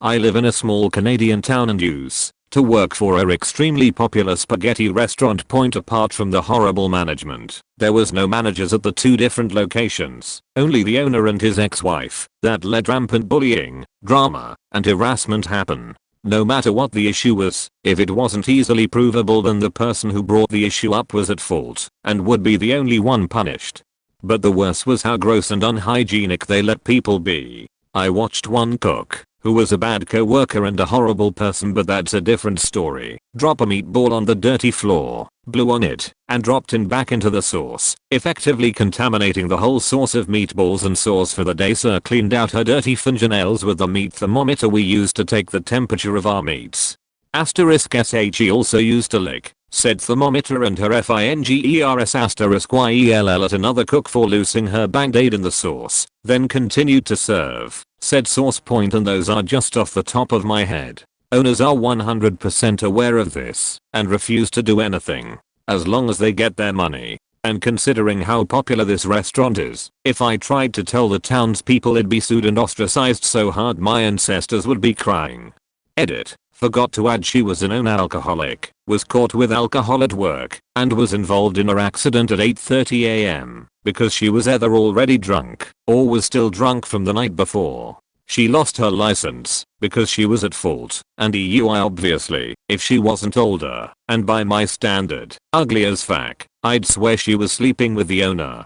I live in a small Canadian town and used to work for an extremely popular spaghetti restaurant. Apart from the horrible management, there was no managers at the 2 different locations, only the owner and his ex-wife. That let rampant bullying, drama, and harassment happen. No matter what the issue was, if it wasn't easily provable then the person who brought the issue up was at fault and would be the only one punished. But the worst was how gross and unhygienic they let people be. I watched one cook, who was a bad co-worker and a horrible person, but that's a different story, drop a meatball on the dirty floor, blew on it, and dropped it back into the sauce, effectively contaminating the whole sauce of meatballs and sauce for the day. Sir cleaned out her dirty fingernails with the meat thermometer we used to take the temperature of our meats. *SHE also used to lick said thermometer and her fingers *YELL at another cook for losing her band-aid in the sauce, then continued to serve said sauce. And those are just off the top of my head. Owners are 100% aware of this and refuse to do anything as long as they get their money. And considering how popular this restaurant is, if I tried to tell the townspeople it'd be sued and ostracized so hard my ancestors would be crying. Edit. Forgot to add she was a known alcoholic. was caught with alcohol at work and was involved in an accident at 8:30 a.m. because she was either already drunk or was still drunk from the night before. She lost her license because she was at fault and DUI obviously if she wasn't older, and by my standard, ugly as fuck. I'd swear she was sleeping with the owner.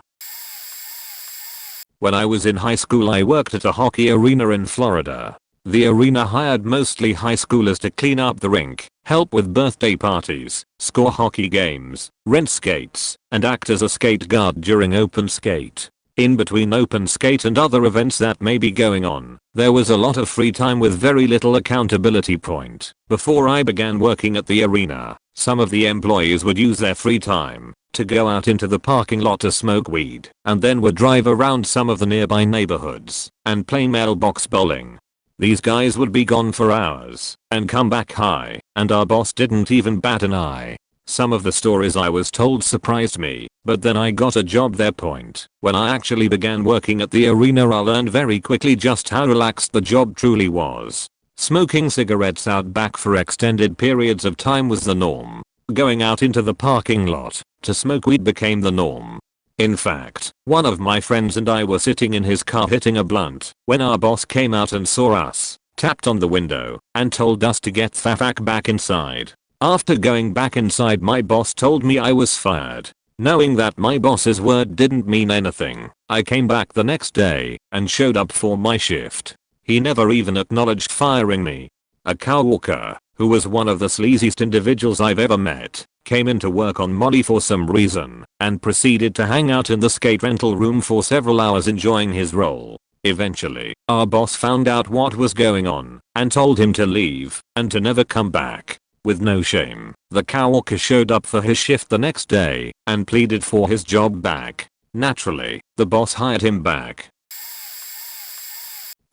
When I was in high school I worked at a hockey arena in Florida. The arena hired mostly high schoolers to clean up the rink, help with birthday parties, score hockey games, rent skates, and act as a skate guard during open skate. In between open skate and other events that may be going on, there was a lot of free time with very little accountability point. Before I began working at the arena, some of the employees would use their free time to go out into the parking lot to smoke weed, and then would drive around some of the nearby neighborhoods and play mailbox bowling. These guys would be gone for hours and come back high, and our boss didn't even bat an eye. Some of the stories I was told surprised me, but then I got a job there. When I actually began working at the arena I learned very quickly just how relaxed the job truly was. Smoking cigarettes out back for extended periods of time was the norm. Going out into the parking lot to smoke weed became the norm. In fact, one of my friends and I were sitting in his car hitting a blunt when our boss came out and saw us, tapped on the window, and told us to get the fuck back inside. After going back inside my boss told me I was fired. Knowing that my boss's word didn't mean anything, I came back the next day and showed up for my shift. He never even acknowledged firing me. A coworker, who was one of the sleaziest individuals I've ever met, came into work on Molly for some reason and proceeded to hang out in the skate rental room for several hours enjoying his role. Eventually, our boss found out what was going on and told him to leave and to never come back. With no shame, the coworker showed up for his shift the next day and pleaded for his job back. Naturally, the boss hired him back.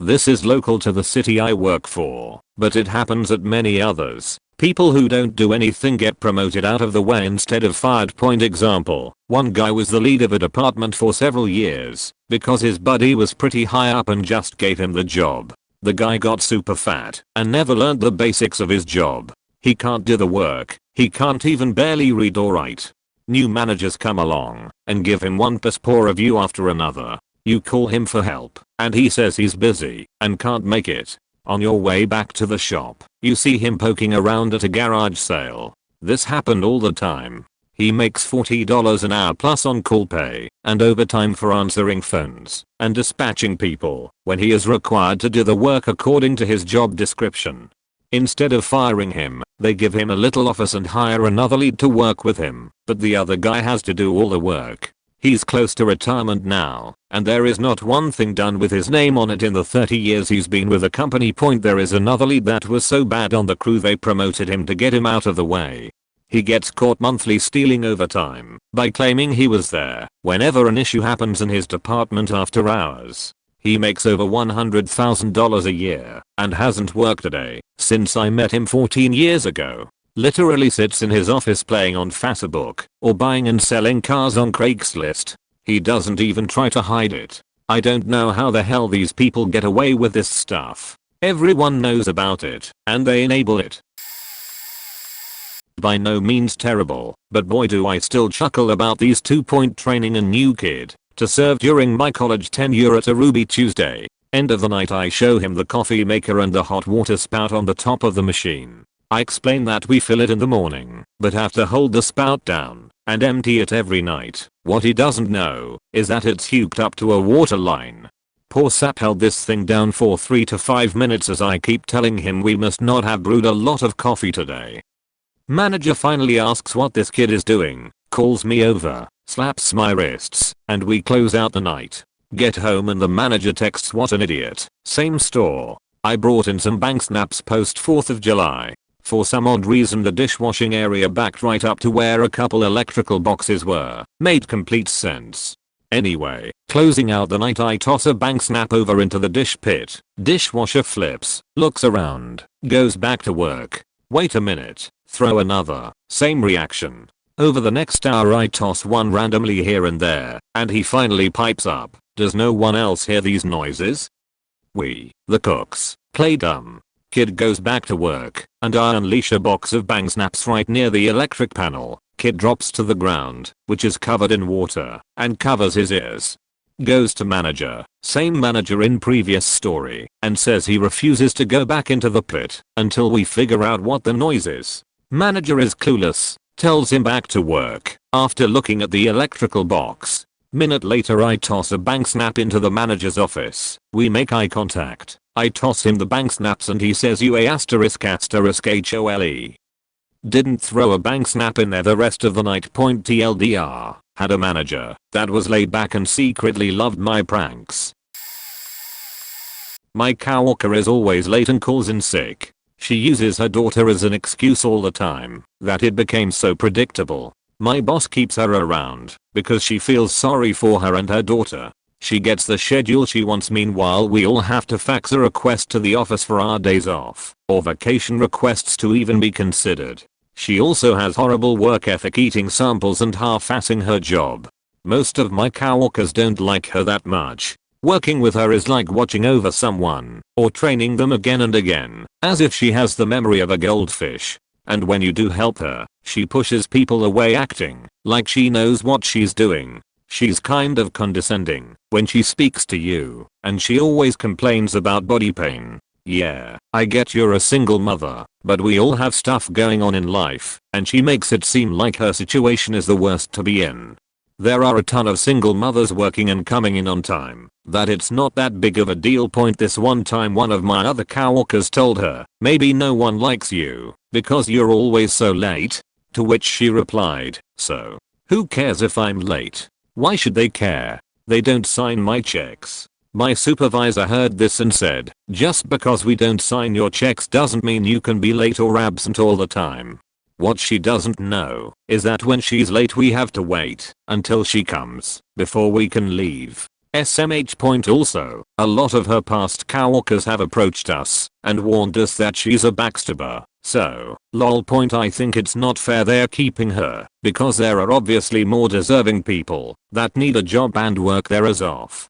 This is local to the city I work for, but it happens at many others. People who don't do anything get promoted out of the way instead of fired. Example, one guy was the lead of a department for several years because his buddy was pretty high up and just gave him the job. The guy got super fat and never learned the basics of his job. He can't do the work, he can't even barely read or write. New managers come along and give him one piss poor review after another. You call him for help and he says he's busy and can't make it. On your way back to the shop, you see him poking around at a garage sale. This happened all the time. He makes $40 an hour plus on-call pay and overtime for answering phones and dispatching people when he is required to do the work according to his job description. Instead of firing him, they give him a little office and hire another lead to work with him, but the other guy has to do all the work. He's close to retirement now, and there is not one thing done with his name on it in the 30 years he's been with the company. There is another lead that was so bad on the crew they promoted him to get him out of the way. He gets caught monthly stealing overtime by claiming he was there whenever an issue happens in his department after hours. He makes over $100,000 a year and hasn't worked a day since I met him 14 years ago. Literally sits in his office playing on Facebook or buying and selling cars on Craigslist. He doesn't even try to hide it. I don't know how the hell these people get away with this stuff. Everyone knows about it and they enable it. By no means terrible, but boy do I still chuckle about these 2-point training a new kid to serve during my college tenure at a Ruby Tuesday. End of the night I show him the coffee maker and the hot water spout on the top of the machine. I explain that we fill it in the morning, but have to hold the spout down and empty it every night. What he doesn't know is that it's hooked up to a water line. Poor sap held this thing down for 3 to 5 minutes as I keep telling him we must not have brewed a lot of coffee today. Manager finally asks what this kid is doing, calls me over, slaps my wrists, and we close out the night. Get home and the manager texts what an idiot. Same store. I brought in some bank snaps post 4th of July. For some odd reason the dishwashing area backed right up to where a couple electrical boxes were. Made complete sense. Anyway, closing out the night I toss a bank snap over into the dish pit. Dishwasher flips, looks around, goes back to work. Wait a minute, throw another. Same reaction. Over the next hour I toss one randomly here and there, and he finally pipes up. Does no one else hear these noises? We, the cooks, play dumb. Kid goes back to work, and I unleash a box of bang snaps right near the electric panel. Kid drops to the ground, which is covered in water, and covers his ears. Goes to manager, same manager in previous story, and says he refuses to go back into the pit until we figure out what the noise is. Manager is clueless, tells him back to work after looking at the electrical box. Minute later I toss a bang snap into the manager's office. We make eye contact. I toss him the bang snaps and he says UA asterisk asterisk HOLE. Didn't throw a bang snap in there the rest of the night. TLDR. Had a manager that was laid back and secretly loved my pranks. My coworker is always late and calls in sick. She uses her daughter as an excuse all the time that it became so predictable. My boss keeps her around because she feels sorry for her and her daughter. She gets the schedule she wants. Meanwhile we all have to fax a request to the office for our days off or vacation requests to even be considered. She also has horrible work ethic, eating samples and half-assing her job. Most of my coworkers don't like her that much. Working with her is like watching over someone or training them again and again, as if she has the memory of a goldfish. And when you do help her, she pushes people away acting like she knows what she's doing. She's kind of condescending when she speaks to you, and she always complains about body pain. Yeah, I get you're a single mother, but we all have stuff going on in life, and she makes it seem like her situation is the worst to be in. There are a ton of single mothers working and coming in on time, that it's not that big of a deal. This one time one of my other coworkers told her, maybe no one likes you because you're always so late. To which she replied, so who cares if I'm late? Why should they care? They don't sign my checks. My supervisor heard this and said, just because we don't sign your checks doesn't mean you can be late or absent all the time. What she doesn't know is that when she's late we have to wait until she comes before we can leave. SMH. Also, a lot of her past coworkers have approached us and warned us that she's a backstabber. So, lol. I think it's not fair they're keeping her because there are obviously more deserving people that need a job and work their ass off.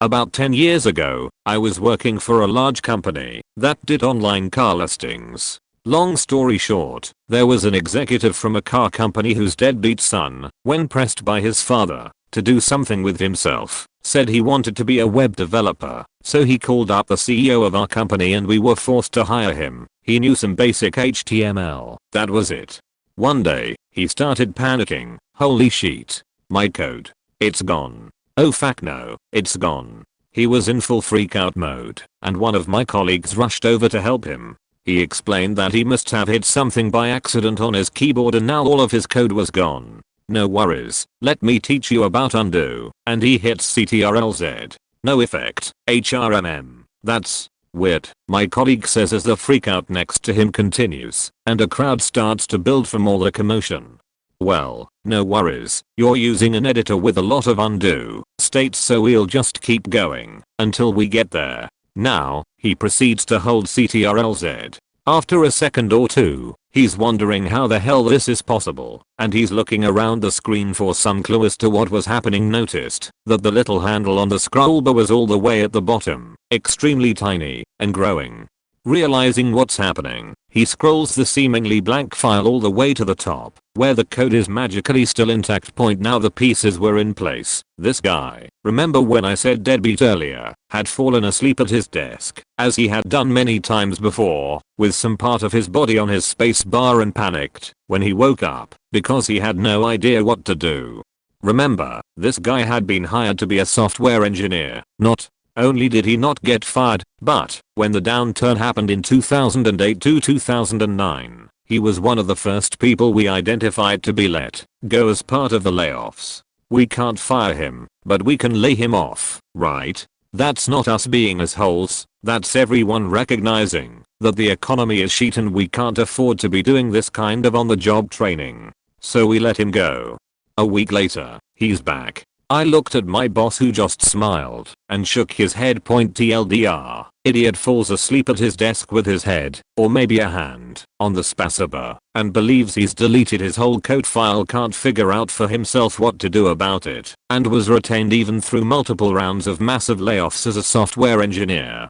About 10 years ago, I was working for a large company that did online car listings. Long story short, there was an executive from a car company whose deadbeat son, when pressed by his father to do something with himself, said he wanted to be a web developer. So he called up the CEO of our company and we were forced to hire him. He knew some basic HTML, that was it. One day, he started panicking. Holy shit. My code. It's gone. Oh fuck no, it's gone. He was in full freakout mode, and one of my colleagues rushed over to help him. He explained that he must have hit something by accident on his keyboard and now all of his code was gone. No worries, let me teach you about undo. And he hits CTRL-Z. No effect. HRMM. That's weird, my colleague says as the freakout next to him continues, and a crowd starts to build from all the commotion. Well, no worries, you're using an editor with a lot of undo states, so we'll just keep going until we get there. Now, he proceeds to hold CTRL-Z. After a second or two, he's wondering how the hell this is possible, and he's looking around the screen for some clue as to what was happening. Noticed that the little handle on the scroll bar was all the way at the bottom, extremely tiny, and growing. Realizing what's happening, he scrolls the seemingly blank file all the way to the top, where the code is magically still intact. Now the pieces were in place. This guy, remember when I said deadbeat earlier, had fallen asleep at his desk, as he had done many times before, with some part of his body on his space bar, and panicked when he woke up because he had no idea what to do. Remember, this guy had been hired to be a software engineer. Not only did he not get fired, but when the downturn happened in 2008 to 2009, he was one of the first people we identified to be let go as part of the layoffs. We can't fire him, but we can lay him off, right? That's not us being assholes, that's everyone recognizing that the economy is shit and we can't afford to be doing this kind of on-the-job training. So we let him go. A week later, he's back. I looked at my boss, who just smiled and shook his head. TLDR, idiot falls asleep at his desk with his head, or maybe a hand, on the spacebar, and believes he's deleted his whole code file, can't figure out for himself what to do about it, and was retained even through multiple rounds of massive layoffs as a software engineer.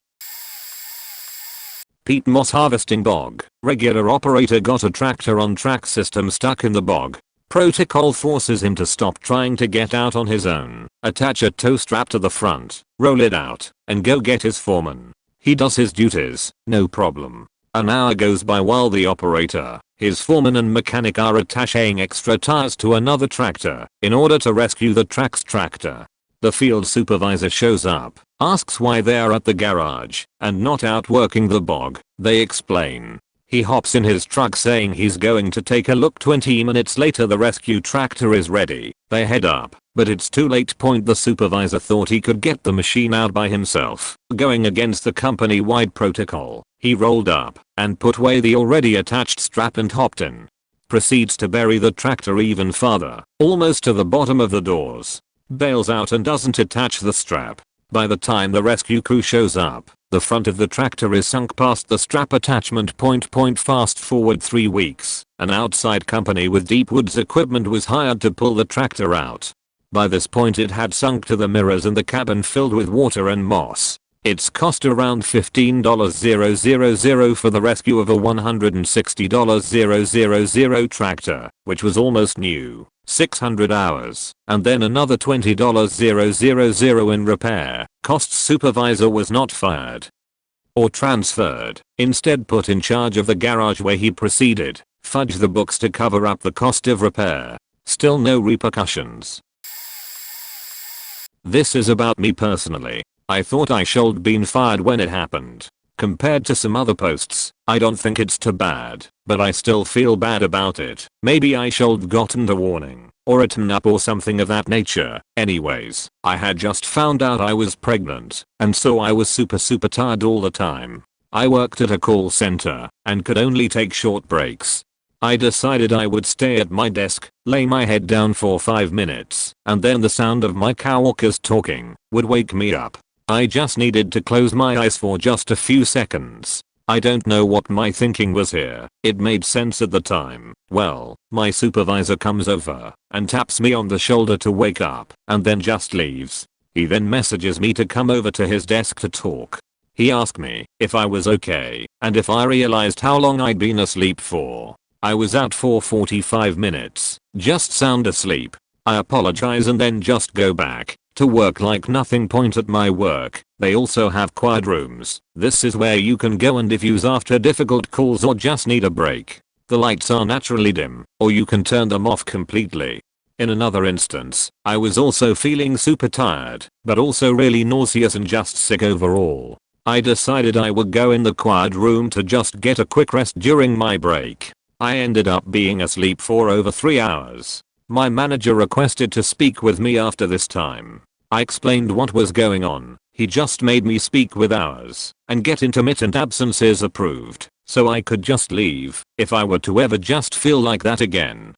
Peat moss harvesting bog. Regular operator got a tractor on track system stuck in the bog. Protocol forces him to stop trying to get out on his own, attach a tow strap to the front, roll it out, and go get his foreman. He does his duties, no problem. An hour goes by while the operator, his foreman and mechanic are attaching extra tires to another tractor in order to rescue the track's tractor. The field supervisor shows up, asks why they are at the garage and not out working the bog. They explain. He hops in his truck saying he's going to take a look. 20 minutes later the rescue tractor is ready. They head up, but it's too late. The supervisor thought he could get the machine out by himself, going against the company-wide protocol. He rolled up and put away the already attached strap and hopped in. Proceeds to bury the tractor even farther, almost to the bottom of the doors. Bails out and doesn't attach the strap. By the time the rescue crew shows up, the front of the tractor is sunk past the strap attachment point. Fast forward 3 weeks, an outside company with deep woods equipment was hired to pull the tractor out. By this point it had sunk to the mirrors and the cabin filled with water and moss. It's cost around $15,000 for the rescue of a $160,000 tractor, which was almost new, 600 hours, and then another $20,000 in repair costs. Supervisor was not fired or transferred, instead put in charge of the garage where he proceeded, fudge the books to cover up the cost of repair. Still no repercussions. This is about me personally. I thought I should been fired when it happened. Compared to some other posts, I don't think it's too bad, but I still feel bad about it. Maybe I should've gotten a warning, or a tune-up or something of that nature. Anyways, I had just found out I was pregnant, and so I was super tired all the time. I worked at a call center, and could only take short breaks. I decided I would stay at my desk, lay my head down for 5 minutes, and then the sound of my coworkers talking would wake me up. I just needed to close my eyes for just a few seconds. I don't know what my thinking was here. It made sense at the time. Well, my supervisor comes over and taps me on the shoulder to wake up, and then just leaves. He then messages me to come over to his desk to talk. He asked me if I was okay and if I realized how long I'd been asleep for. I was out for 45 minutes, just sound asleep. I apologize and then just go back to work like nothing. At my work, they also have quiet rooms. This is where you can go and diffuse after difficult calls or just need a break. The lights are naturally dim, or you can turn them off completely. In another instance, I was also feeling super tired, but also really nauseous and just sick overall. I decided I would go in the quiet room to just get a quick rest during my break. I ended up being asleep for over 3 hours. My manager requested to speak with me after this time. I explained what was going on. He just made me speak with hours and get intermittent absences approved so I could just leave if I were to ever just feel like that again.